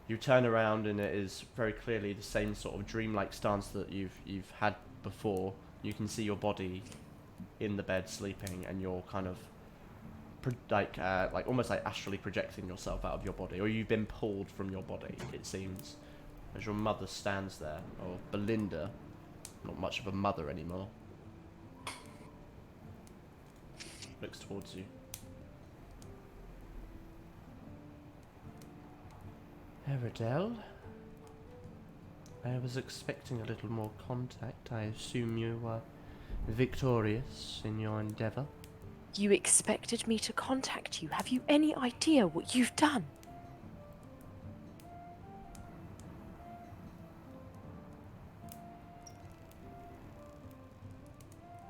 You turn around and it is very clearly the same sort of dreamlike stance that you've had before. You can see your body in the bed sleeping, and you're kind of like almost like astrally projecting yourself out of your body, or you've been pulled from your body, it seems, as your mother stands there, or Belinda, not much of a mother anymore, looks towards you. Eridel, I was expecting a little more contact. I assume you were victorious in your endeavour. You expected me to contact you? Have you any idea what you've done?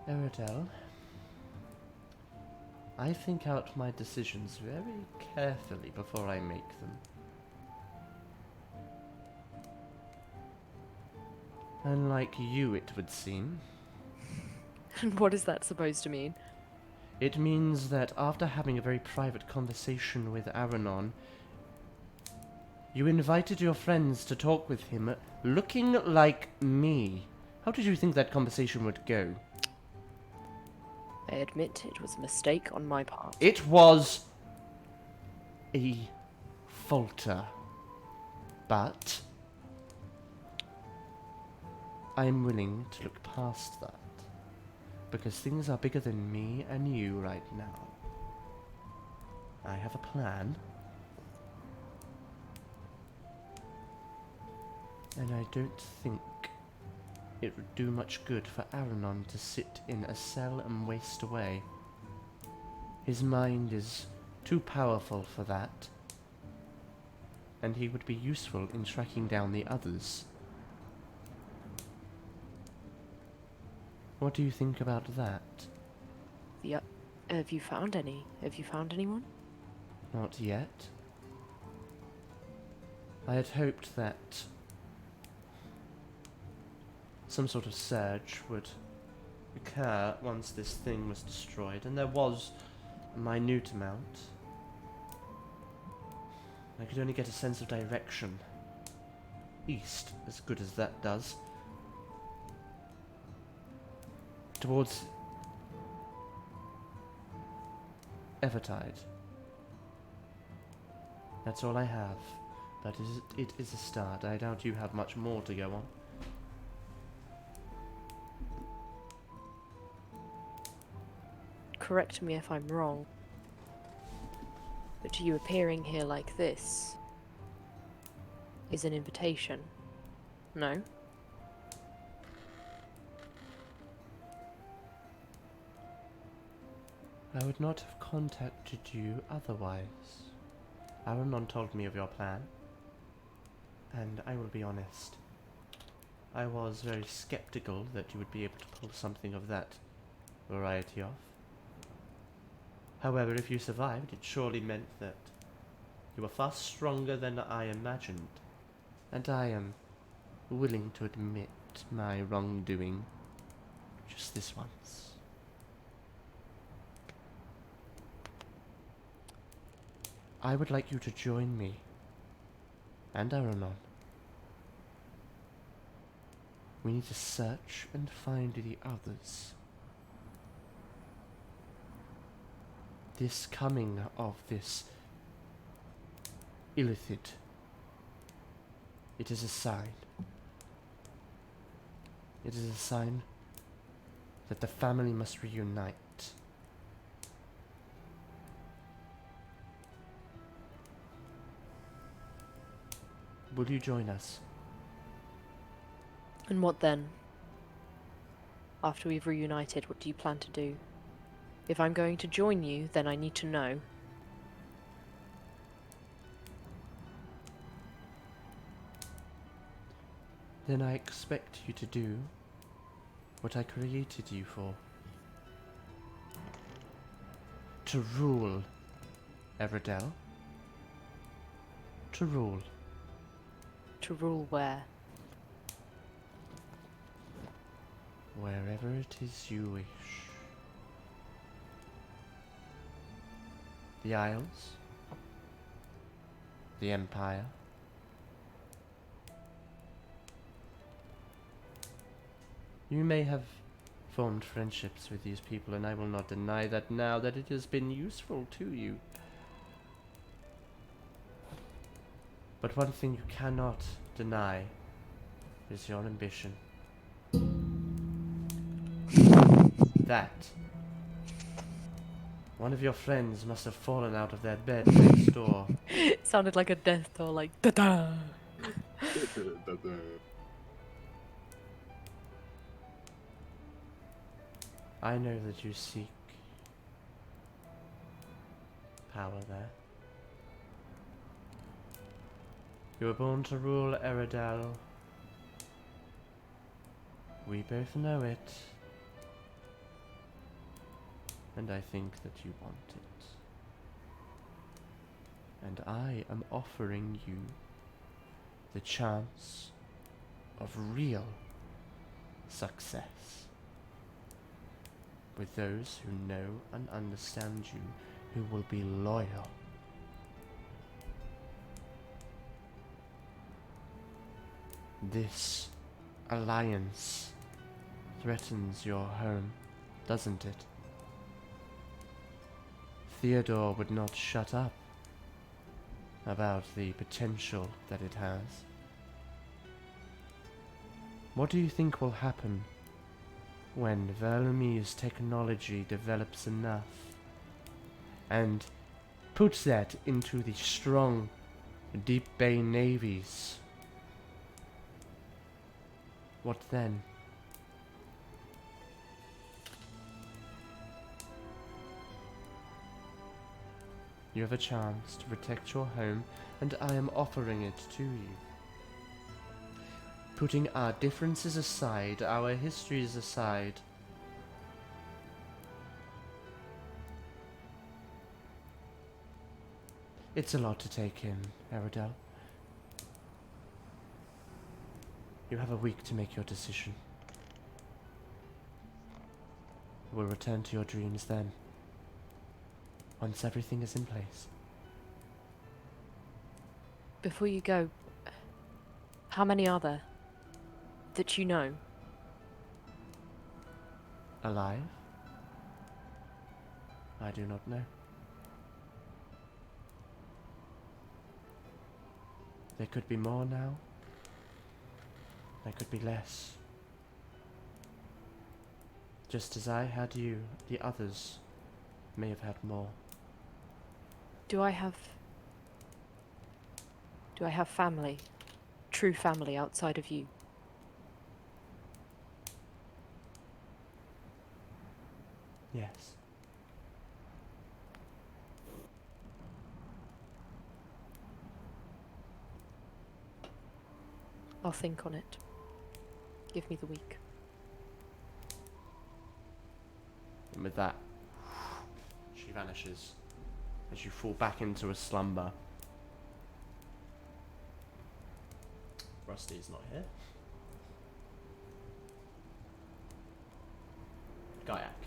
Eridel, I think out my decisions very carefully before I make them. Unlike you, it would seem. And what is that supposed to mean? It means that after having a very private conversation with Aranon, you invited your friends to talk with him, looking like me. How did you think that conversation would go? I admit it was a mistake on my part. It was a falter, but I'm willing to look past that, because things are bigger than me and you right now. I have a plan, and I don't think it would do much good for Aranon to sit in a cell and waste away. His mind is too powerful for that, and he would be useful in tracking down the others. What do you think about that? Yeah. Have you found any? Have you found anyone? Not yet. I had hoped that some sort of surge would occur once this thing was destroyed, and there was a minute amount. I could only get a sense of direction. East, as good as that does. Towards Evertide. That's all I have, but it is a start. I doubt you have much more to go on. Correct me if I'm wrong, but you appearing here like this is an invitation, no? I would not have contacted you otherwise. Aranon told me of your plan, and I will be honest. I was very skeptical that you would be able to pull something of that variety off. However, if you survived, it surely meant that you were far stronger than I imagined, and I am willing to admit my wrongdoing just this once. I would like you to join me and Aranon. We need to search and find the others. This coming of this Ilithid, it is a sign. It is a sign that the family must reunite. Will you join us? And what then? After we've reunited, what do you plan to do? If I'm going to join you, then I need to know. Then I expect you to do what I created you for. To rule Everdell, to rule. To rule where? Wherever it is you wish. The Isles, the Empire, you may have formed friendships with these people, and I will not deny that now that it has been useful to you. But one thing you cannot deny is your ambition. That one of your friends must have fallen out of their bed next door. It sounded like a death door, like da-da! I know that you seek power there. You were born to rule Eredal. We both know it. And I think that you want it. And I am offering you the chance of real success with those who know and understand you, who will be loyal. This alliance threatens your home, doesn't it? Theodore would not shut up about the potential that it has. What do you think will happen when Val'Aeria's technology develops enough and puts that into the strong deep bay navies? What then? You have a chance to protect your home, and I am offering it to you. Putting our differences aside, our histories aside, it's a lot to take in, Eredal. You have a week to make your decision. We'll return to your dreams then, once everything is in place. Before you go, how many are there that you know? Alive? I do not know. There could be more now. There could be less. Just as I had you, the others may have had more. Do I have family? True family outside of you? Yes. I'll think on it. Give me the week. And with that, she vanishes as you fall back into a slumber. Rusty is not here. Gaiak.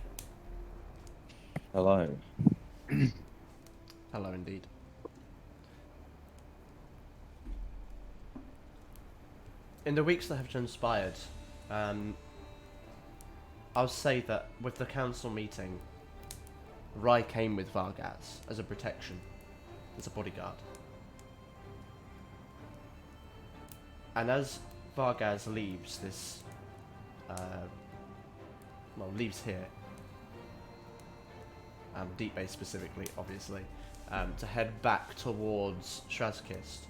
Hello. Hello indeed. In the weeks that have transpired, I'll say that with the council meeting, Rai came with Vargas as a protection, as a bodyguard. And as Vargas leaves this, leaves here, Deep Bay specifically, obviously, to head back towards Shrazkist,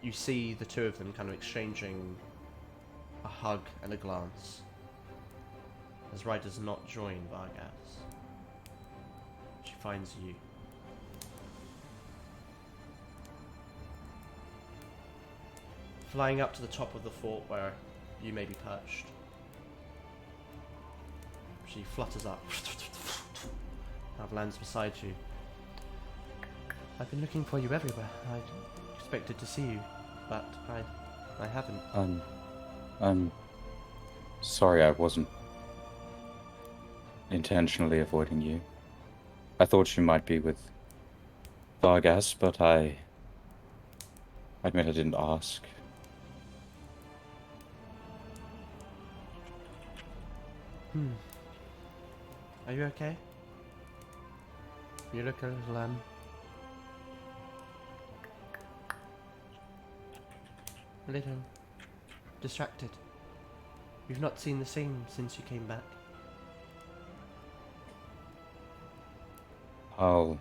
you see the two of them kind of exchanging a hug and a glance, as Rai does not join Vargas. She finds you. Flying up to the top of the fort where you may be perched. She flutters up and lands beside you. I've been looking for you everywhere. I expected to see you, but I haven't. I'm sorry I wasn't intentionally avoiding you. I thought you might be with Vargas, but I admit I didn't ask. Are you okay? You look a little, a little distracted. You've not seen the same since you came back. I'll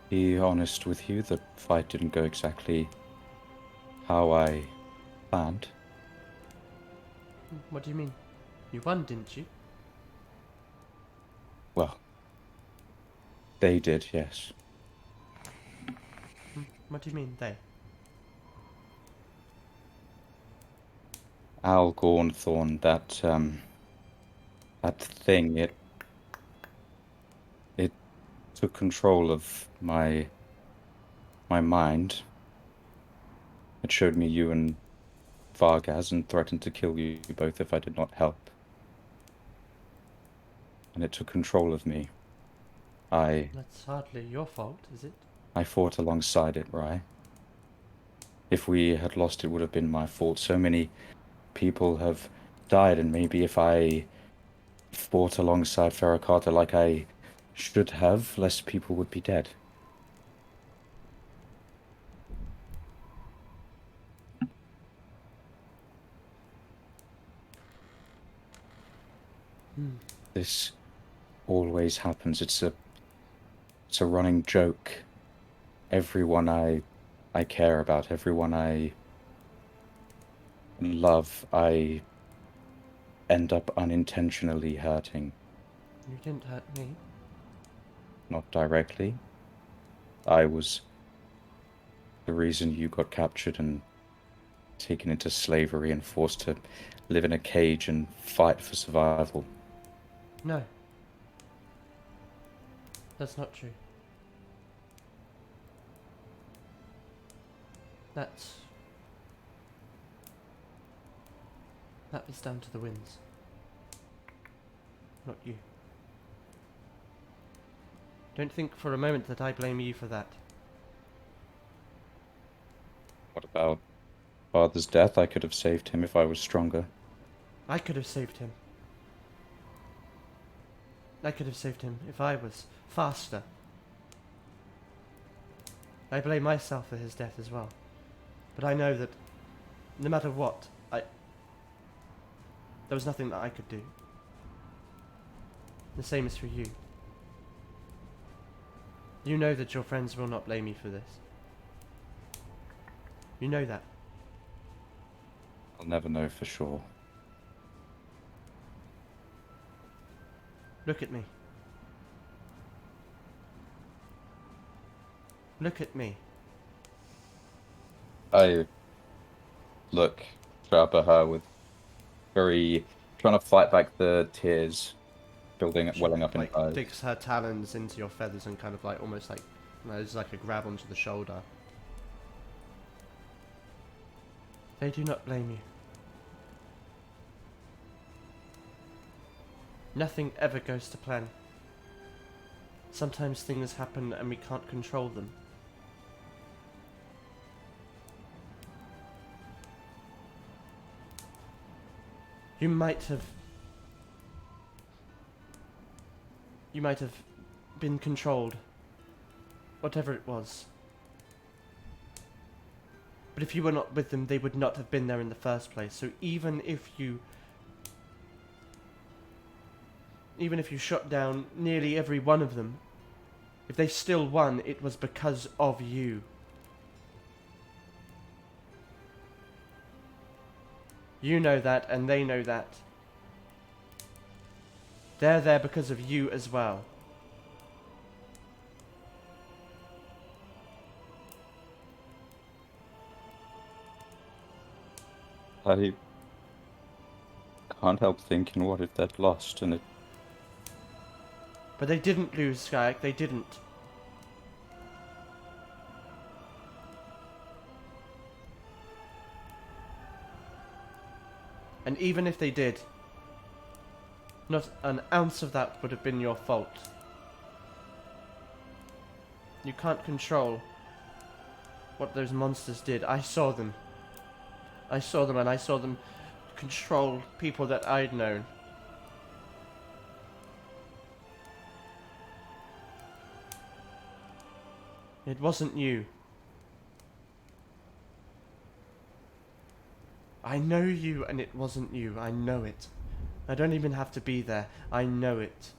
be honest with you, the fight didn't go exactly how I planned. What do you mean? You won, didn't you? Well, they did, yes. What do you mean, they? Al Gornthorn, that thing, it took control of my mind. It showed me you and Vargas and threatened to kill you both if I did not help. And it took control of me. That's hardly your fault, is it? I fought alongside it, right? If we had lost, it would have been my fault. So many people have died, and maybe if I fought alongside Ferra Carta like I should have, less people would be dead. This always happens. It's a running joke. Everyone I care about, everyone I love, I end up unintentionally hurting. You didn't hurt me. Not directly. I was the reason you got captured and taken into slavery and forced to live in a cage and fight for survival. No. That's not true. That was down to the winds. Not you. Don't think for a moment that I blame you for that. What about Father's death? I could have saved him if I was stronger. I could have saved him. I could have saved him if I was faster. I blame myself for his death as well. But I know that no matter what, there was nothing that I could do. The same is for you. You know that your friends will not blame you for this. You know that. I'll never know for sure. Look at me. Look at me. I look up at her with trying to fight back the tears welling up in her eyes. Digs her talons into your feathers and kind of like almost like there's like a grab onto the shoulder. They do not blame you. Nothing ever goes to plan. Sometimes things happen and we can't control them. You might have been controlled. Whatever it was. But if you were not with them, they would not have been there in the first place. So even if you shot down nearly every one of them, if they still won, it was because of you. You know that, and they know that. They're there because of you as well. I can't help thinking, what if they'd lost and it... But they didn't lose, Skyek, they didn't. And even if they did, not an ounce of that would have been your fault. You can't control what those monsters did. I saw them. I saw them, and I saw them control people that I'd known. It wasn't you. I know you, and it wasn't you. I know it. I don't even have to be there. I know it.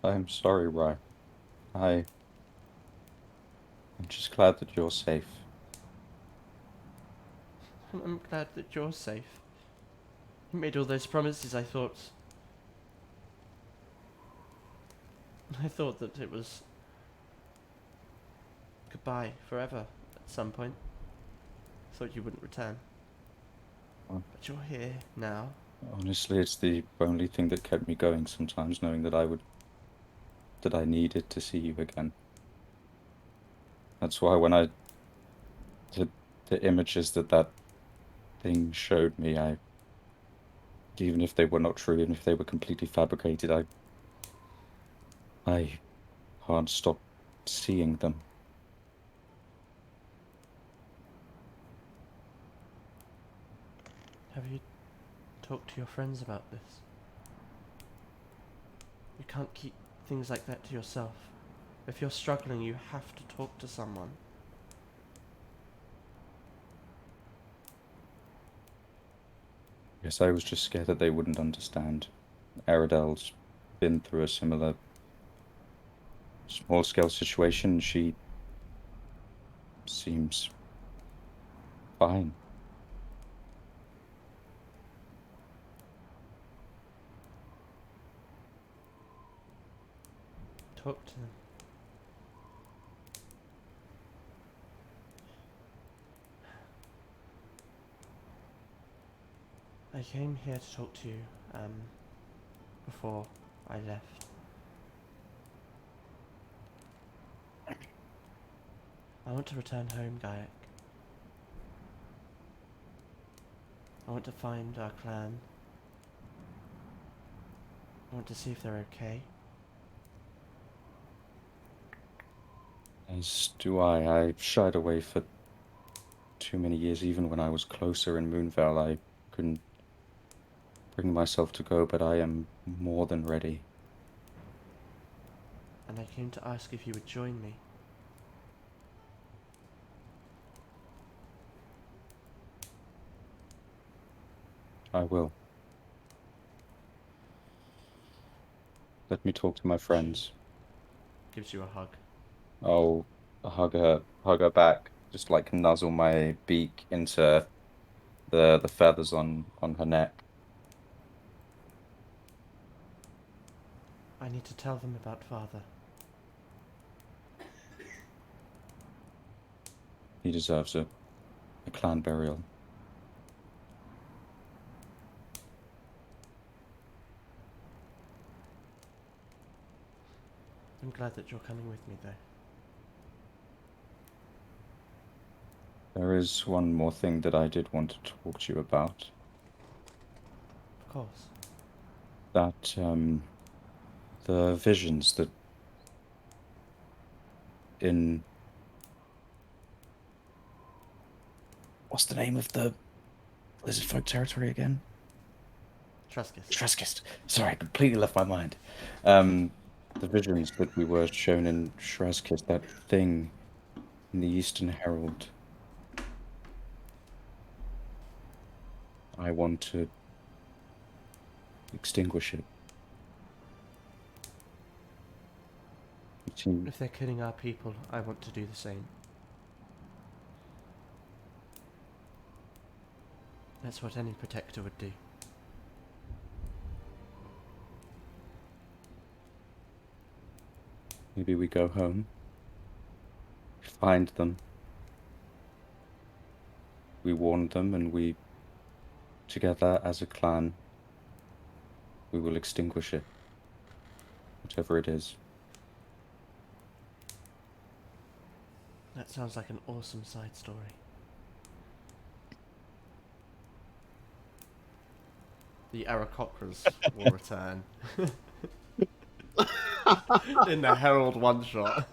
I'm sorry, Rye. I'm just glad that you're safe. I'm glad that you're safe. You made all those promises. I thought that it was goodbye forever at some point. Thought you wouldn't return. Oh. But you're here now. Honestly, it's the only thing that kept me going sometimes, knowing that I needed to see you again. That's why when the images that thing showed me, even if they were not true, even if they were completely fabricated, I can't stop seeing them. Have you talked to your friends about this? You can't keep things like that to yourself. If you're struggling, you have to talk to someone. Yes, I was just scared that they wouldn't understand. Aridel's been through a similar small-scale situation. She seems fine. Talk to them. I came here to talk to you, before I left. I want to return home, Gaiak. I want to find our clan. I want to see if they're okay. As do I. I shied away for too many years. Even when I was closer in Moonvale, I couldn't bring myself to go, but I am more than ready. And I came to ask if you would join me. I will. Let me talk to my friends. Gives you a hug. I'll hug her back. Just like nuzzle my beak into the feathers on her neck. I need to tell them about Father. He deserves a clan burial. I'm glad that you're coming with me, though. There is one more thing that I did want to talk to you about. Of course. That, the visions that in... What's the name of the Lizard Folk territory again? Treskist. Treskist. Sorry, I completely left my mind. The visions that we were shown in Treskist, that thing in the Eastern Herald. I want to extinguish it. If they're killing our people, I want to do the same. That's what any protector would do. Maybe we go home, find them, we warn them, and we, together as a clan, we will extinguish it. Whatever it is. That sounds like an awesome side story. The Aarakocras will return. In the Herald one-shot.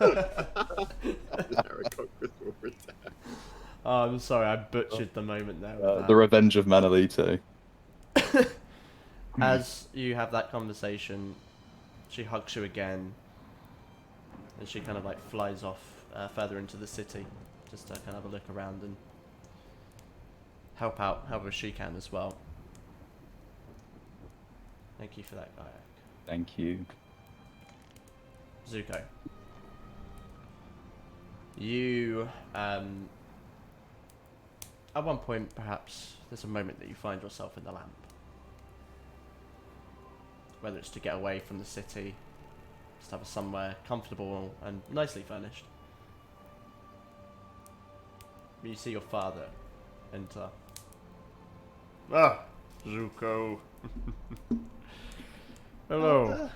Oh, I'm sorry, I butchered the moment there. With The Revenge of Manolito. As you have that conversation, she hugs you again, and she kind of like flies off further into the city, just to kind of have a look around and help out however she can as well. Thank you for that, Kayak. Thank you. Zuko. You, at one point, perhaps, there's a moment that you find yourself in the lamp. Whether it's to get away from the city, just have somewhere comfortable and nicely furnished. You see your father enter. Ah, Zuko. Hello,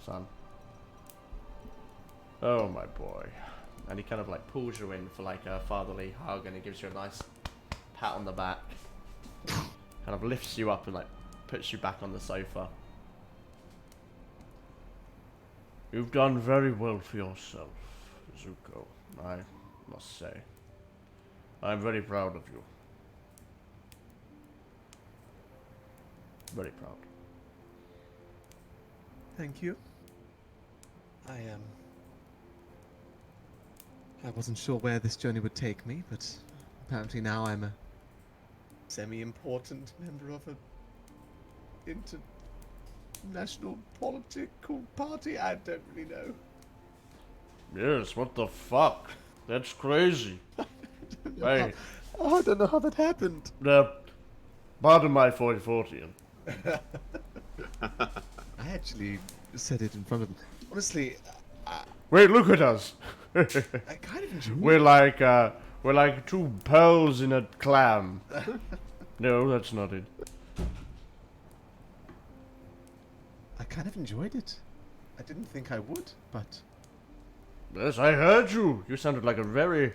son. Oh, my boy. And he kind of like pulls you in for like a fatherly hug, and he gives you a nice pat on the back. Kind of lifts you up and like puts you back on the sofa. You've done very well for yourself, Zuko, I must say. I'm very proud of you. Very proud. Thank you. I wasn't sure where this journey would take me, but apparently now I'm a semi-important member of a international political party. I don't really know. Yes, what the fuck? That's crazy. Hey. I don't know how that happened. Pardon my 40-40. I actually said it in front of them. Honestly, Wait, look at us. I kind of enjoy We're like two pearls in a clam. No, that's not it. I kind of enjoyed it. I didn't think I would, but Yes, I heard you. You sounded like a very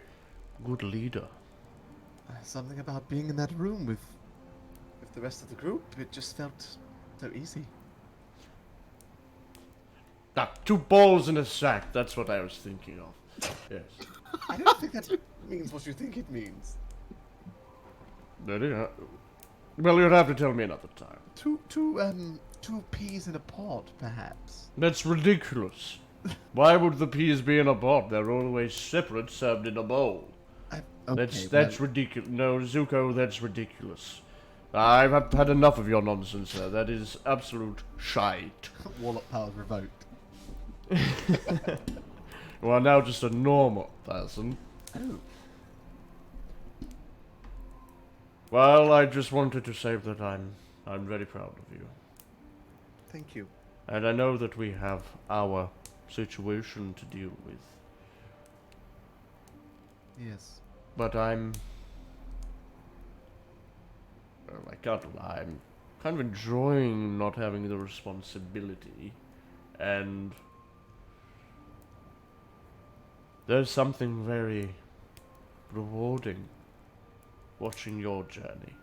good leader. Something about being in that room with the rest of the group, it just felt so easy. Two balls in a sack, that's what I was thinking of. Yes. I don't think that means what you think it means. Well, you'll have to tell me another time. Two peas in a pod, perhaps. That's ridiculous. Why would the peas be in a pot? They're always separate, served in a bowl. That's ridiculous. No, Zuko, that's ridiculous. I've had enough of your nonsense, sir. That is absolute shite. Wallop powers revoked. You are now just a normal person. Oh. Well, I just wanted to say that I'm very proud of you. Thank you. And I know that we have our situation to deal with. Yes. But I can't lie, I'm kind of enjoying not having the responsibility, and there's something very rewarding watching your journey.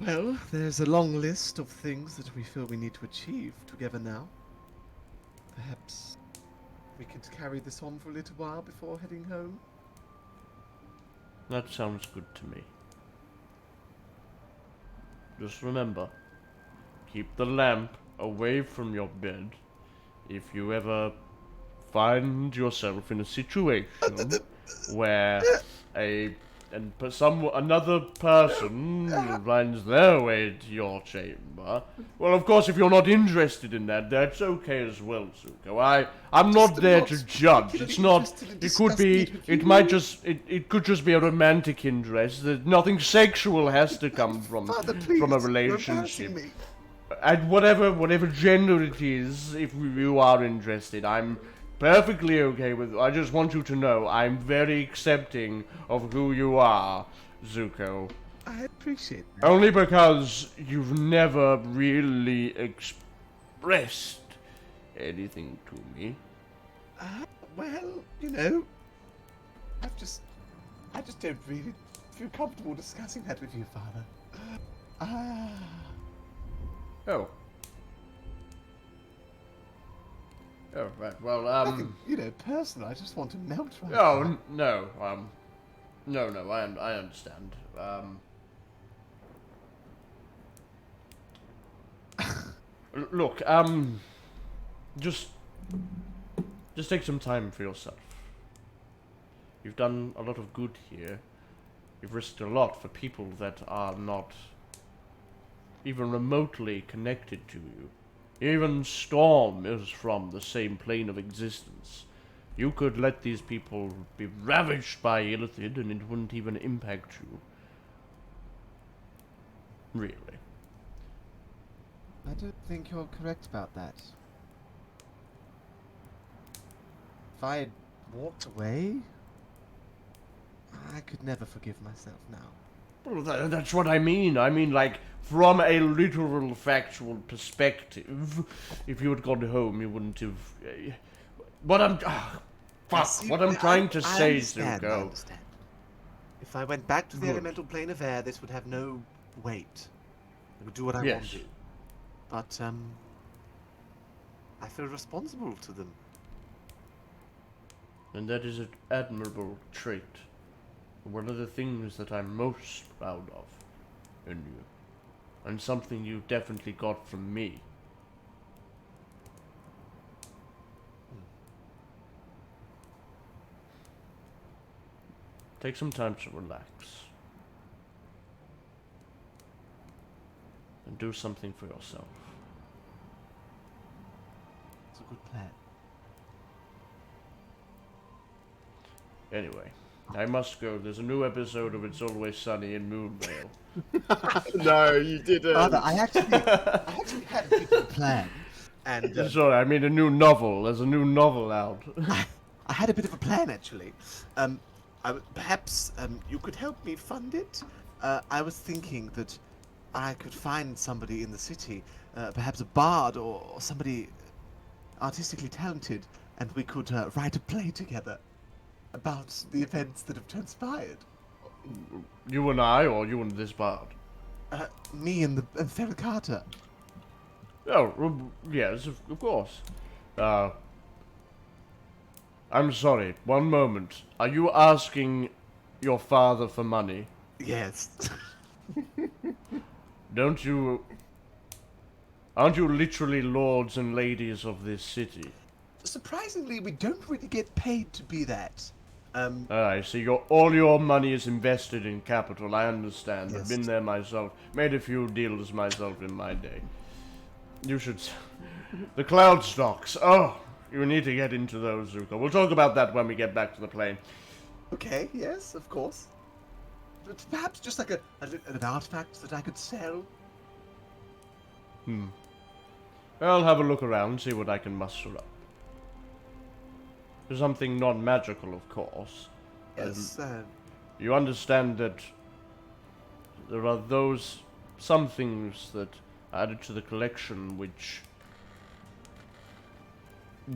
Well, there's a long list of things that we feel we need to achieve together now. Perhaps we could carry this on for a little while before heading home. That sounds good to me. Just remember, keep the lamp away from your bed if you ever find yourself in a situation where another person finds their way to your chamber. Well, of course, if you're not interested in that, that's okay as well, Zuko. I'm not there to judge. It's not. It could be. It might just. It could just be a romantic interest. Nothing sexual has to come from a relationship. And whatever gender it is, if you are interested, I'm perfectly okay with. I just want you to know I'm very accepting of who you are, Zuko. I appreciate that. Only because you've never really expressed anything to me. Well, I just don't really feel comfortable discussing that with you, Father. Oh. Oh, right. Well, Nothing, personal. I just want to melt right Oh, now. no. No, I understand. Look, just take some time for yourself. You've done a lot of good here. You've risked a lot for people that are not even remotely connected to you. Even Storm is from the same plane of existence. You could let these people be ravished by Ilithid and it wouldn't even impact you. Really. I don't think you're correct about that. If I had walked away, I could never forgive myself now. Well, that's what I mean. I mean, like, from a literal, factual perspective, if you had gone home, you wouldn't have... what I'm trying to say, Zuko... I understand. If I went back to the elemental plane of air, this would have no weight. It would do what I want to. But, I feel responsible to them. And that is an admirable trait. One of the things that I'm most proud of in you. And something you definitely got from me. Take some time to relax. And do something for yourself. It's a good plan. Anyway, I must go. There's a new episode of It's Always Sunny in Moonvale. No, you didn't. Father, I actually had a different plan. And sorry, I mean a new novel. There's a new novel out. I had a bit of a plan, actually. Perhaps you could help me fund it. I was thinking that I could find somebody in the city, perhaps a bard or somebody artistically talented, and we could write a play together about the events that have transpired. You and I, or you and this bard? Me and Ferra Carta. Oh, yes, of course. I'm sorry, one moment. Are you asking your father for money? Yes. Aren't you literally lords and ladies of this city? Surprisingly, we don't really get paid to be that. I see. All your money is invested in capital. I understand. Yes. I've been there myself. Made a few deals myself in my day. You should... The cloud stocks. Oh, you need to get into those, Zuko. We'll talk about that when we get back to the plane. Okay, yes, of course. But perhaps just like an artifact that I could sell. I'll have a look around, see what I can muster up. Something non-magical, of course. Yes, You understand that there are some things that are added to the collection which,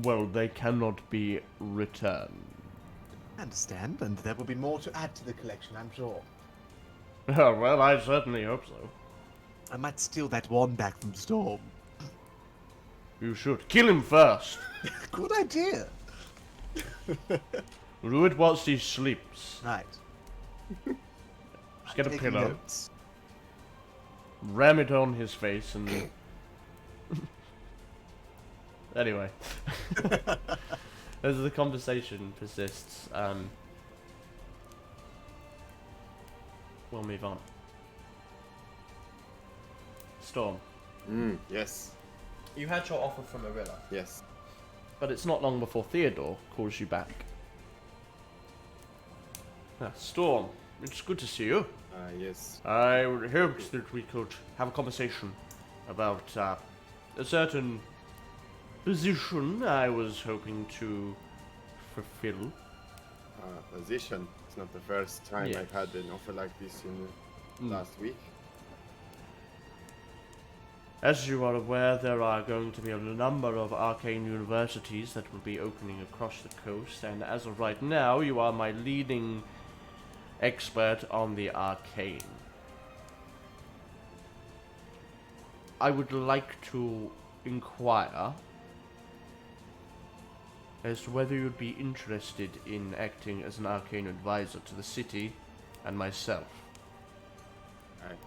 well, they cannot be returned. I understand, and there will be more to add to the collection, I'm sure. Oh, well, I certainly hope so. I might steal that wand back from Storm. You should. Kill him first. Good idea. Do it whilst he sleeps. Right. Just get a Taking pillow. notes. Ram it on his face and... Anyway. As the conversation persists, we'll move on. Storm. Yes. You had your offer from Arilla. Yes. But it's not long before Theodore calls you back. Storm, it's good to see you. Yes. I hoped that we could have a conversation about a certain position I was hoping to fulfill. Position. It's not the first time Yes. I've had an offer like this in last week. As you are aware, there are going to be a number of arcane universities that will be opening across the coast, and as of right now, you are my leading expert on the arcane. I would like to inquire as to whether you'd be interested in acting as an arcane advisor to the city and myself.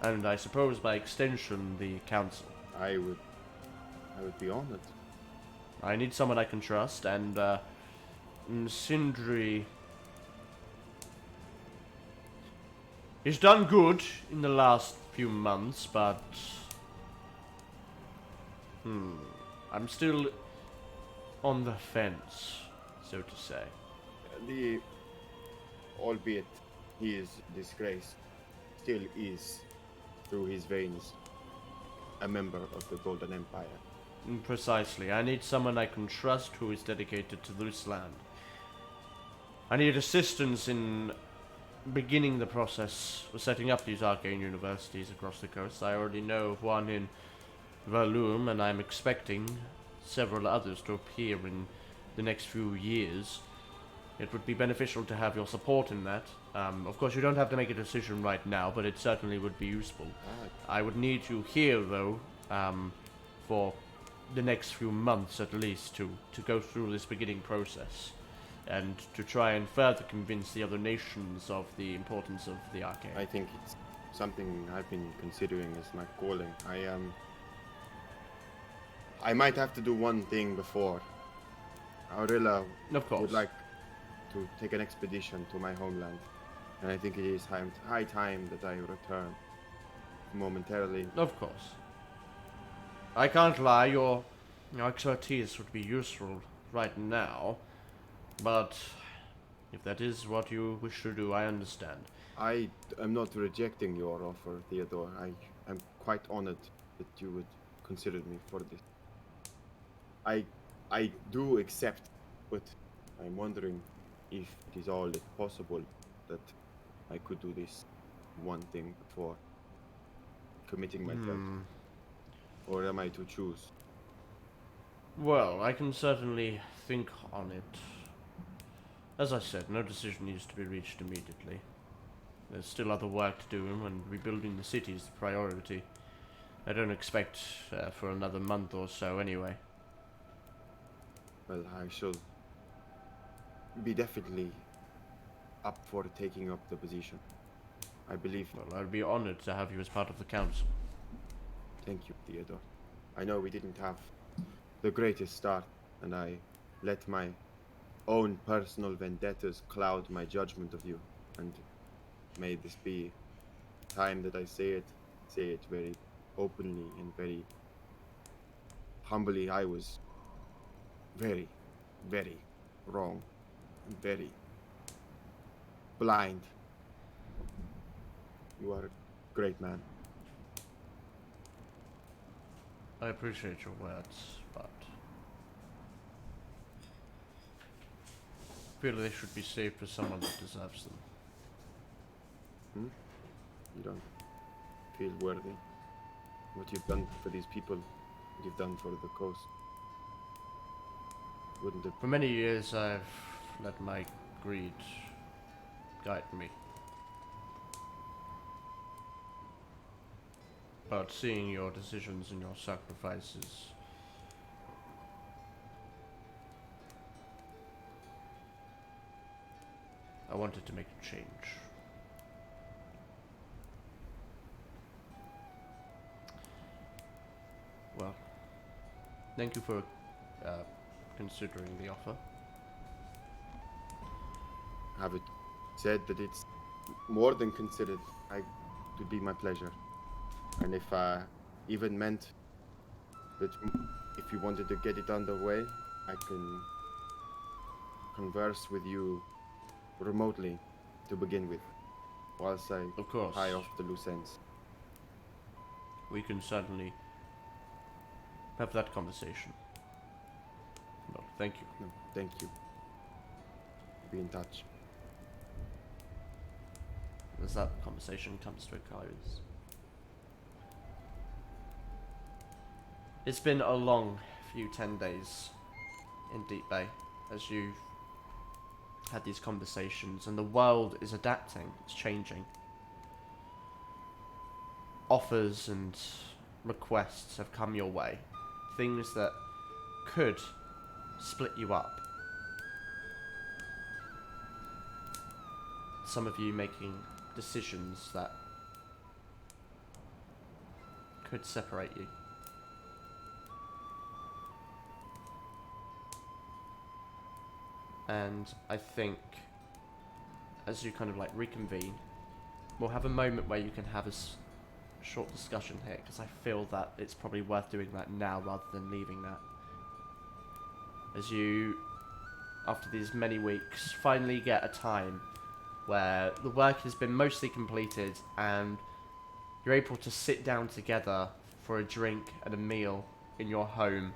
And I suppose by extension the council. I would be honored. I need someone I can trust, and Sindri he's done good in the last few months, but I'm still on the fence, so to say. Albeit he is disgraced, still is, through his veins, a member of the Golden Empire. Precisely. I need someone I can trust who is dedicated to this land. I need assistance in beginning the process of setting up these arcane universities across the coast. I already know of one in Val'Aeria, and I'm expecting several others to appear in the next few years. It would be beneficial to have your support in that. Of course, you don't have to make a decision right now, but it certainly would be useful. I would need you here, though, for the next few months at least, to go through this beginning process, and to try and further convince the other nations of the importance of the arcane. I think it's something I've been considering as my calling. I might have to do one thing before. Aurilla would like to take an expedition to my homeland, and I think it is high time that I return momentarily. Of course. I can't lie, your expertise would be useful right now, but if that is what you wish to do, I understand. I am not rejecting your offer, Theodore. I am quite honored that you would consider me for this. I do accept, but I'm wondering if it is all possible that I could do this one thing before committing myself. Or am I to choose? Well, I can certainly think on it. As I said, no decision needs to be reached immediately. There's still other work to do, and rebuilding the city is the priority. I don't expect for another month or so anyway. Well, I shall be definitely up for taking up the position. I believe... Well, I'd be honored to have you as part of the council. Thank you, Theodore. I know we didn't have the greatest start, and I let my own personal vendettas cloud my judgment of you, and may this be time that I say it very openly and very humbly. I was very, very wrong and very blind. You are a great man. I appreciate your words, but I feel they should be saved for someone that deserves them. You don't feel worthy? What you've done for these people, what you've done for the coast. Wouldn't it... For many years I've let my greed guide me. But seeing your decisions and your sacrifices, I wanted to make a change. Well, thank you for considering the offer. Have it said that it's more than considered. It would be my pleasure. And if even meant that if you wanted to get it underway, I can converse with you remotely to begin with, whilst I tie off the loose ends. We can certainly have that conversation. Well, thank you. No, thank you. Be in touch. As that conversation comes to a close, It's been a long few 10 days in Deep Bay as you've had these conversations, and the world is adapting, it's changing. Offers and requests have come your way, things that could split you up. Some of you making decisions that could separate you. And I think as you kind of like reconvene, we'll have a moment where you can have a short discussion here, because I feel that it's probably worth doing that now rather than leaving that. As you, after these many weeks, finally get a time where the work has been mostly completed and you're able to sit down together for a drink and a meal in your home.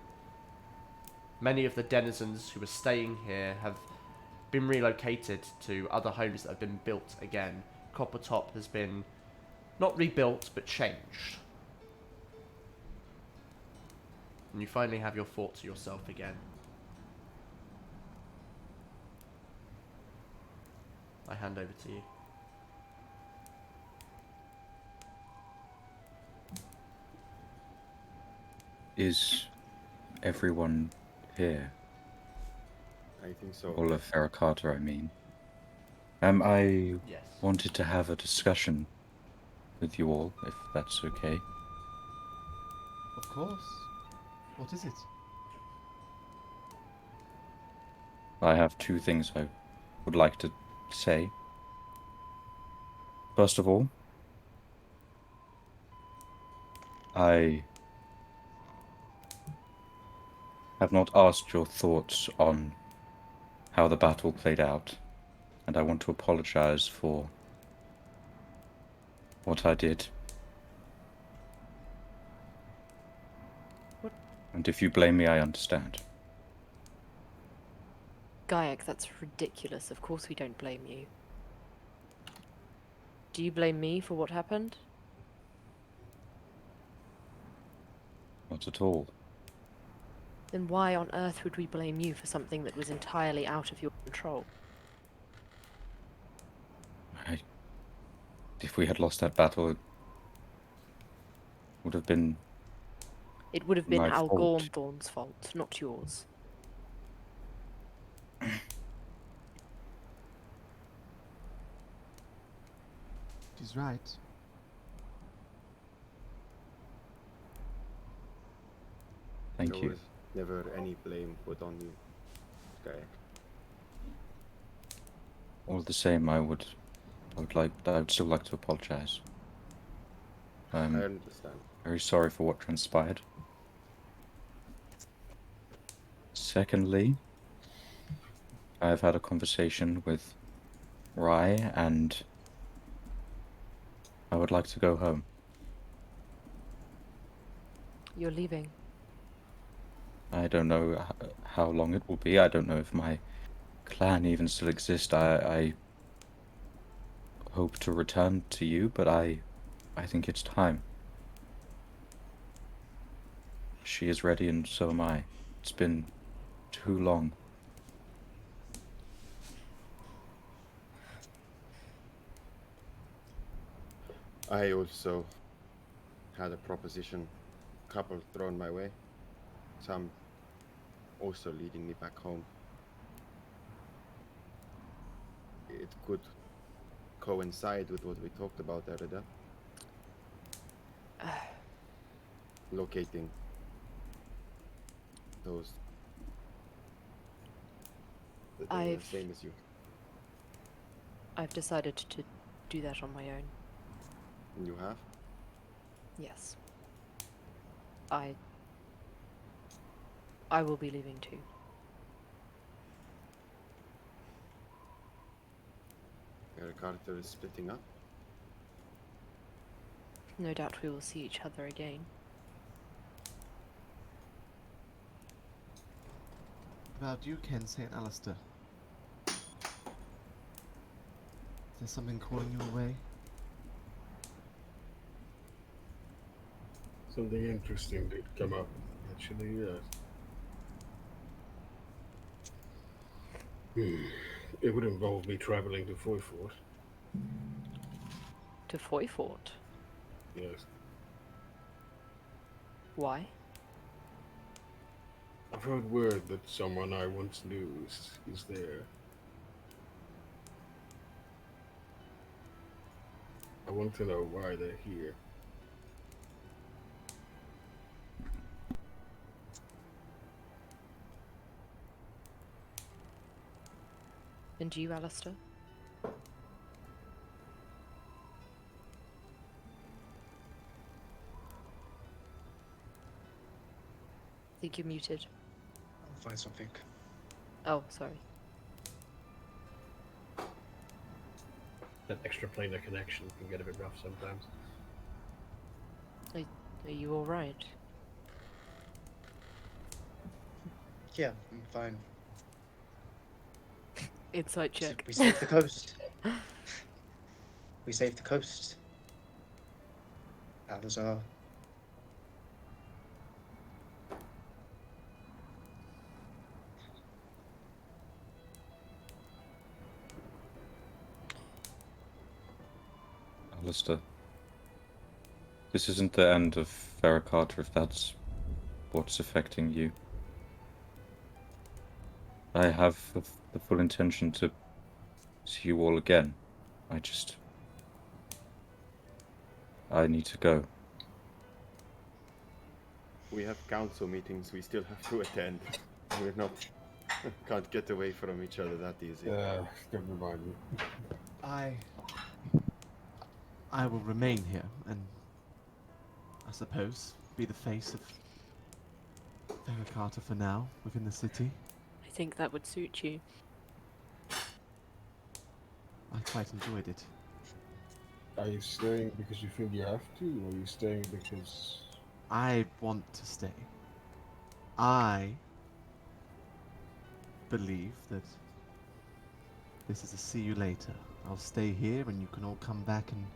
Many of the denizens who are staying here have been relocated to other homes that have been built again. Coppertop has been not rebuilt, but changed. And you finally have your thought to yourself again. I hand over to you. Is everyone here? I think so. All of Ferra Carta, I mean. I Yes. wanted to have a discussion with you all, if that's okay. Of course. What is it? I have two things I would like to say. First of all, I have not asked your thoughts on how the battle played out, and I want to apologize for what I did. What? And if you blame me, I understand. Gaiac, that's ridiculous. Of course we don't blame you. Do you blame me for what happened? Not at all. Then why on earth would we blame you for something that was entirely out of your control? If we had lost that battle, it would have been... It would have been my Al fault. Gornthorne's fault, not yours. She's right. Thank there you. was never any blame put on you, guy. All the same, I would still like to apologize. I understand. Very sorry for what transpired. Secondly, I've had a conversation with Rai, and I would like to go home. You're leaving. I don't know how long it will be. I don't know if my clan even still exists. I hope to return to you, but I think it's time. She is ready, and so am I. It's been too long. I also had a proposition, couple thrown my way. Some also leading me back home. It could coincide with what we talked about, Erida. Locating those that are the same as you. I've decided to do that on my own. You have? Yes. I will be leaving too. Ferra Carta is splitting up. No doubt we will see each other again. About you, Ken St. Alistair. Is there something calling you away? Something interesting did come up Actually, yes. It would involve me traveling to Foyfort. To Foyfort? Yes. Why? I've heard word that someone I once knew is there. I want to know why they're here. And you, Alistair? I think you're muted. I'll find something. Oh, sorry. That extra planar connection can get a bit rough sometimes. Are you alright? Yeah, I'm fine. Insight check. We saved the coast. We saved the coast. Alazar. Alistair, this isn't the end of Ferra Carta if that's what's affecting you. I have the full intention to see you all again. I need to go. We have council meetings we still have to attend. Can't get away from each other that easy. Don't remind me. I will remain here and, I suppose, be the face of Ferra Carta for now within the city. I think that would suit you. I quite enjoyed it. Are you staying because you think you have to, or are you staying because... I want to stay. I believe that this is a see you later. I'll stay here and you can all come back and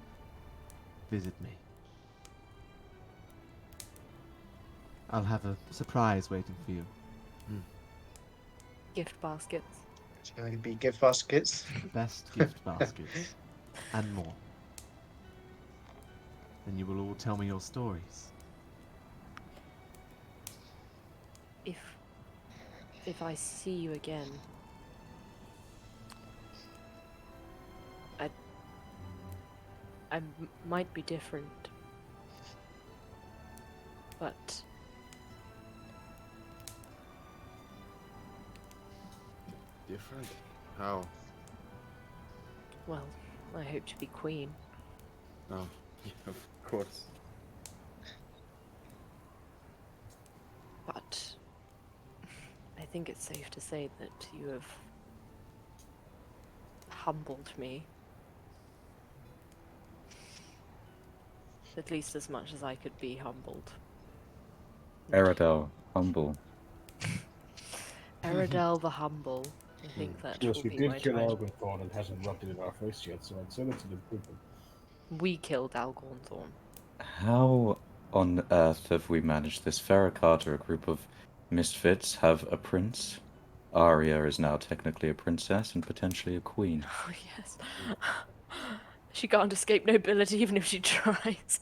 visit me. I'll have a surprise waiting for you. Gift baskets. It's going to be gift baskets. The best gift baskets. And more. And you will all tell me your stories. If I see you again, I might be different, but Different? How? well, I hope to be queen. Oh, yeah, of course. But I think it's safe to say that you have humbled me. At least as much as I could be humbled. Eridel, humble. Eridel the Humble. I think that Yes, will we be my did kill title. Algonthorn and hasn't rubbed it in our face yet, so I'd say that's an improvement. We killed Algonthorn. How on earth have we managed this? Ferra Carta, a group of misfits, have a prince. Arya is now technically a princess and potentially a queen. Oh, yes. She can't escape nobility even if she tries.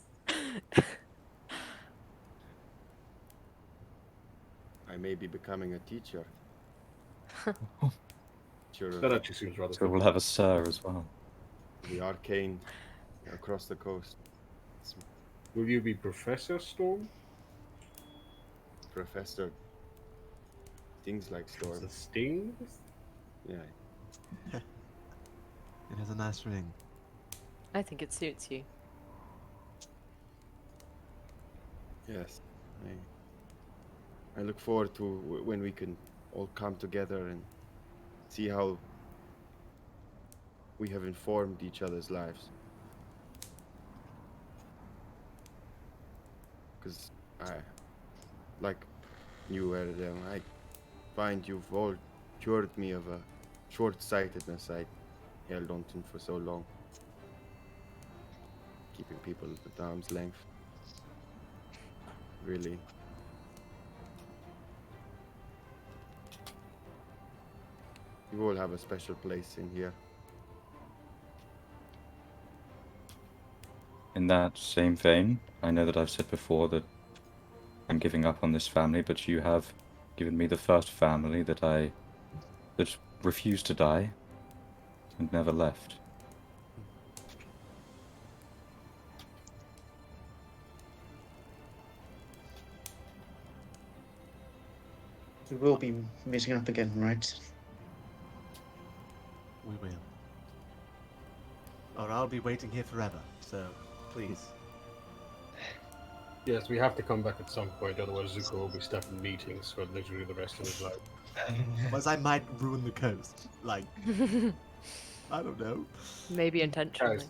I may be becoming a teacher. That actually seems rather So we'll have a sir as well. The arcane across the coast. Will you be Professor Storm? Professor. Things like Storm. The Sting? Yeah. It has a nice ring. I think it suits you. Yes. I look forward to when we can all come together and see how we have informed each other's lives. Because like you, Eridel, I find you've all cured me of a short-sightedness I held on to for so long. Keeping people at arm's length. Really You all have a special place in here. In that same vein, I know that I've said before that I'm giving up on this family, but you have given me the first family that refused to die and never left. We will be meeting up again, right? We will. Or I'll be waiting here forever, so please. Yes, we have to come back at some point, otherwise Zuko will be stuck in meetings for literally the rest of his life. Otherwise I might ruin the coast. Like, I don't know. Maybe intentionally. Guys,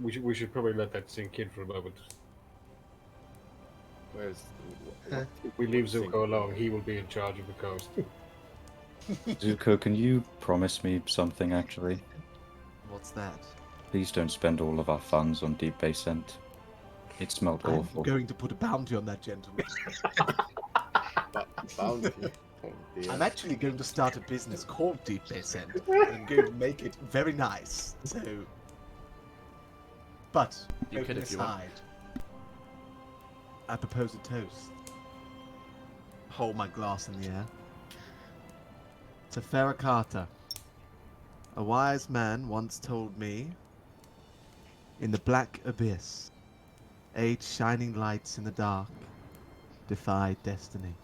we should probably let that sink in for a moment. Where's... If we leave Zuko alone, he will be in charge of the coast. Zuko, can you promise me something, actually? What's that? Please don't spend all of our funds on Deep Bay Scent. It smelled I'm awful. going to put a bounty on that gentleman. Bounty? Oh, dear. I'm actually going to start a business called Deep Bay Scent, and I'm going to make it very nice. So, but You could joking if you want. aside, I propose a toast. Hold my glass in the air. To Ferra Carta. A wise man once told me, in the black abyss, 8 shining lights in the dark defy destiny.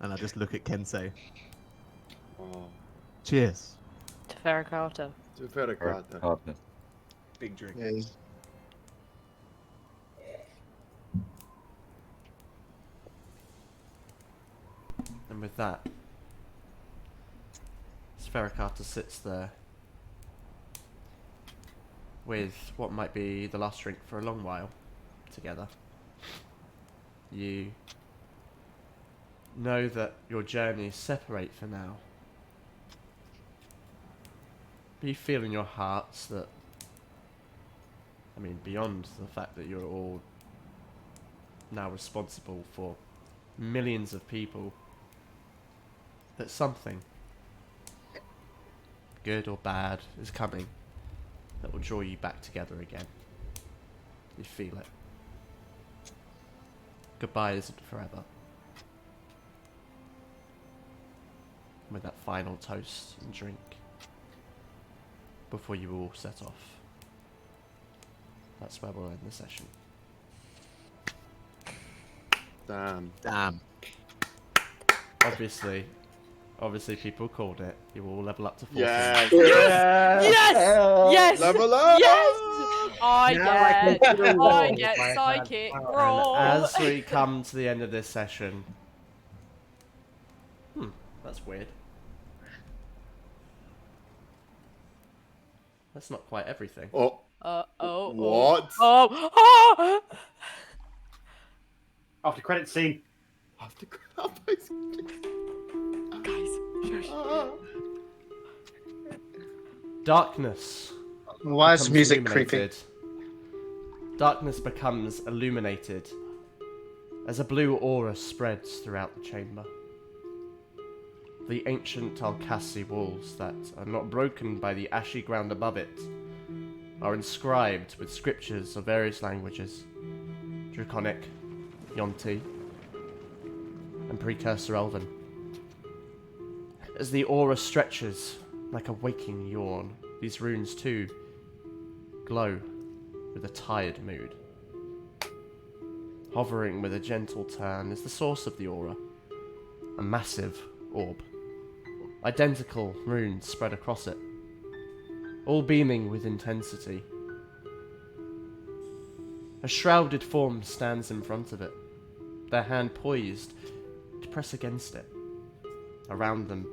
And I just look at Kensei. Oh. Cheers. To Ferra Carta. To Ferra Carta. Big drink. Yeah. And with that, Ferra Carta sits there with what might be the last drink for a long while together. You know that your journeys separate for now. But you feel in your hearts that, I mean, beyond the fact that you're all now responsible for millions of people, that something, good or bad, is coming that will draw you back together again. You feel it. Goodbye isn't forever. With that final toast and drink before you all set off. That's where we'll end the session. Damn. Obviously people called it. You all level up to 14. Yes! Yes! Level up! Yes! I get psychic roll. And as we come to the end of this session, that's weird. That's not quite everything. Oh. What? Oh. After credit scene. Darkness. Why is becomes music creepy? illuminated. Darkness becomes illuminated as a blue aura spreads throughout the chamber. The ancient Alcassi walls that are not broken by the ashy ground above it are inscribed with scriptures of various languages: Draconic, Yonti, and Precursor Elven. As the aura stretches like a waking yawn, these runes too glow with a tired mood. Hovering with a gentle turn is the source of the aura, a massive orb. Identical runes spread across it, all beaming with intensity. A shrouded form stands in front of it, their hand poised to press against it. Around them,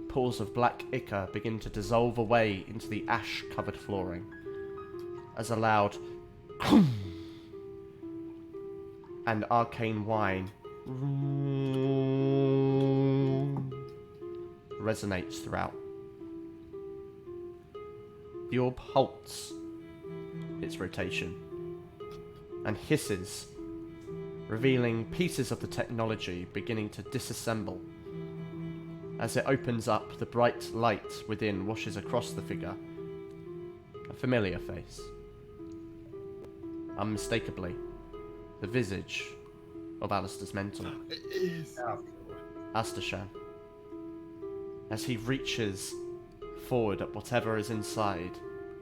pools of black ichor begin to dissolve away into the ash-covered flooring, as a loud and arcane whine resonates throughout. The orb halts its rotation and hisses, revealing pieces of the technology beginning to disassemble As it opens up, the bright light within washes across the figure. A familiar face. Unmistakably, the visage of Alistair's mentor. It is. Astershan. As he reaches forward at whatever is inside,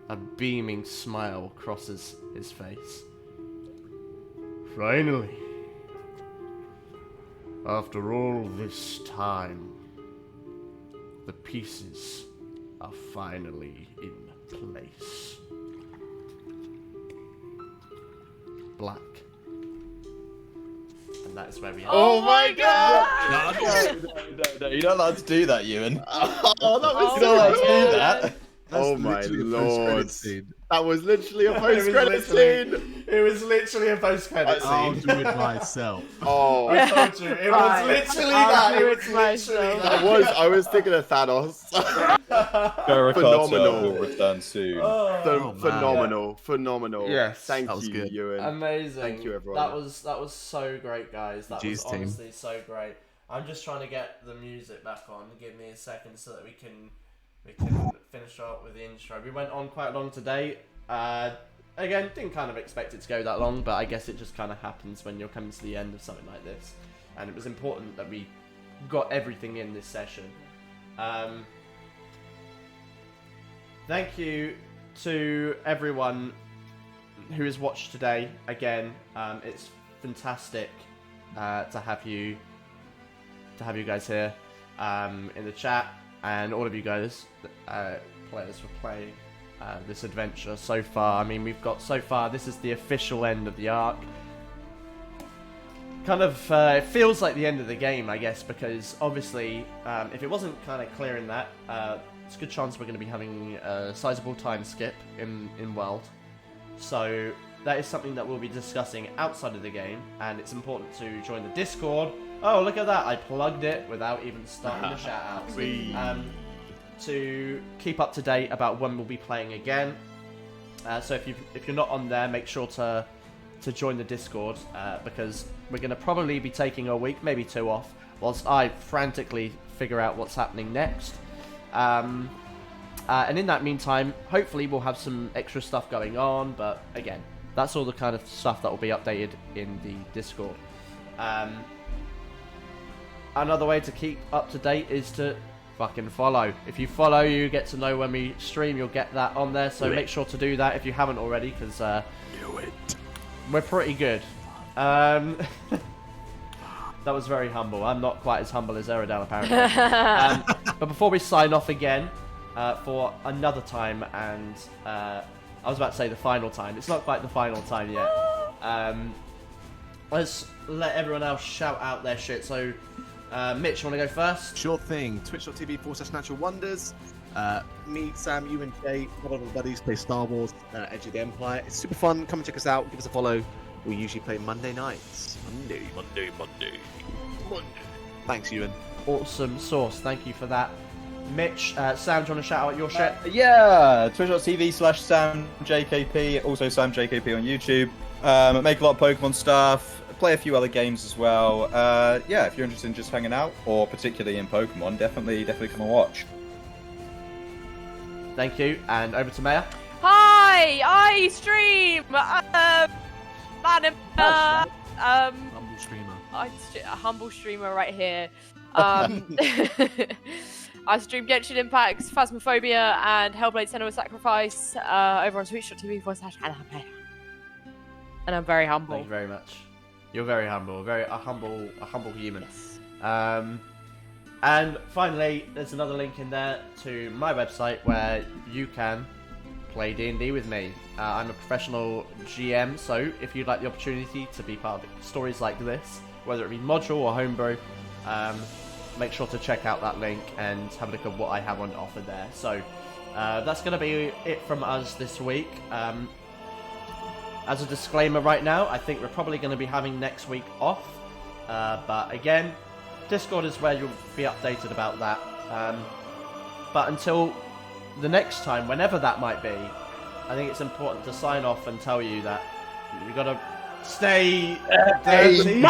a beaming smile crosses his face. Finally. After all this time, the pieces are finally in place. Black. And that is where we are. Oh my god! No, you're not allowed to do that, Ewan. Oh, that was You're not allowed to do that. Oh my lord. That was literally a post-credit scene. It was literally a post-credit scene. I'll do it myself. Oh, I told you, it was literally that. It was literally that. I was thinking of Thanos. Ferra Carta Phenomenal. will return soon. Phenomenal. Yes, thank that was you, good. Ewan. Amazing. Thank you, everyone. That was so great, guys. That was Jeez, team. honestly so great. I'm just trying to get the music back on. Give me a second so that we can finish up with the intro. We went on quite long today. Again, didn't kind of expect it to go that long, but I guess it just kind of happens when you're coming to the end of something like this. And it was important that we got everything in this session. Thank you to everyone who has watched today. Again, it's fantastic to have you guys here in the chat, and all of you guys players for playing this adventure so far. I mean, we've got so far, this is the official end of the arc. Kind of, it feels like the end of the game, I guess, because obviously, if it wasn't kind of clear in that, it's a good chance we're going to be having a sizable time skip in World. So that is something that we'll be discussing outside of the game, and it's important to join the Discord. Oh, look at that! I plugged it without even starting the shout out. To keep up to date about when we'll be playing again. So if you're not on there, make sure to join the Discord, because we're going to probably be taking a week, maybe 2 off, whilst I frantically figure out what's happening next. And in that meantime, hopefully we'll have some extra stuff going on, but again, that's all the kind of stuff that will be updated in the Discord. Another way to keep up to date is to fucking follow. If you follow, you get to know when we stream, you'll get that on there, so make sure to do that if you haven't already, because do it. We're pretty good. That was very humble. I'm not quite as humble as Eridan, apparently. But before we sign off again, for another time, and I was about to say the final time. It's not quite the final time yet. Let's let everyone else shout out their shit. So, Mitch, you want to go first? Sure thing. Twitch.tv/Natural Wonders. Me, Sam, you and Jay, one of our buddies, play Star Wars, Edge of the Empire. It's super fun. Come and check us out. Give us a follow. We usually play Monday nights. Monday. Thanks, Ewan. Awesome sauce. Thank you for that. Mitch, Sam, do you want to shout out your shit? Yeah, twitch.tv/SamJKP, also SamJKP on YouTube. Make a lot of Pokemon stuff, play a few other games as well. Yeah, if you're interested in just hanging out, or particularly in Pokemon, definitely come and watch. Thank you, and over to Maya. Hi, I stream. Humble streamer. A humble streamer right here. I stream Genshin Impact, Phasmophobia, and Hellblade: Senua's Sacrifice over on Twitch.tv/AnnaPlayer. And I'm very humble. Thank you very much. You're very humble, a humble human. Yes. And finally, there's another link in there to my website where you can play D&D with me. I'm a professional GM, so if you'd like the opportunity to be part of stories like this, whether it be module or homebrew, make sure to check out that link and have a look at what I have on offer there. So that's going to be it from us this week. As a disclaimer right now, I think we're probably going to be having next week off. But again, Discord is where you'll be updated about that. But until the next time, whenever that might be, I think it's important to sign off and tell you that you got to stay dirty.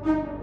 Bye.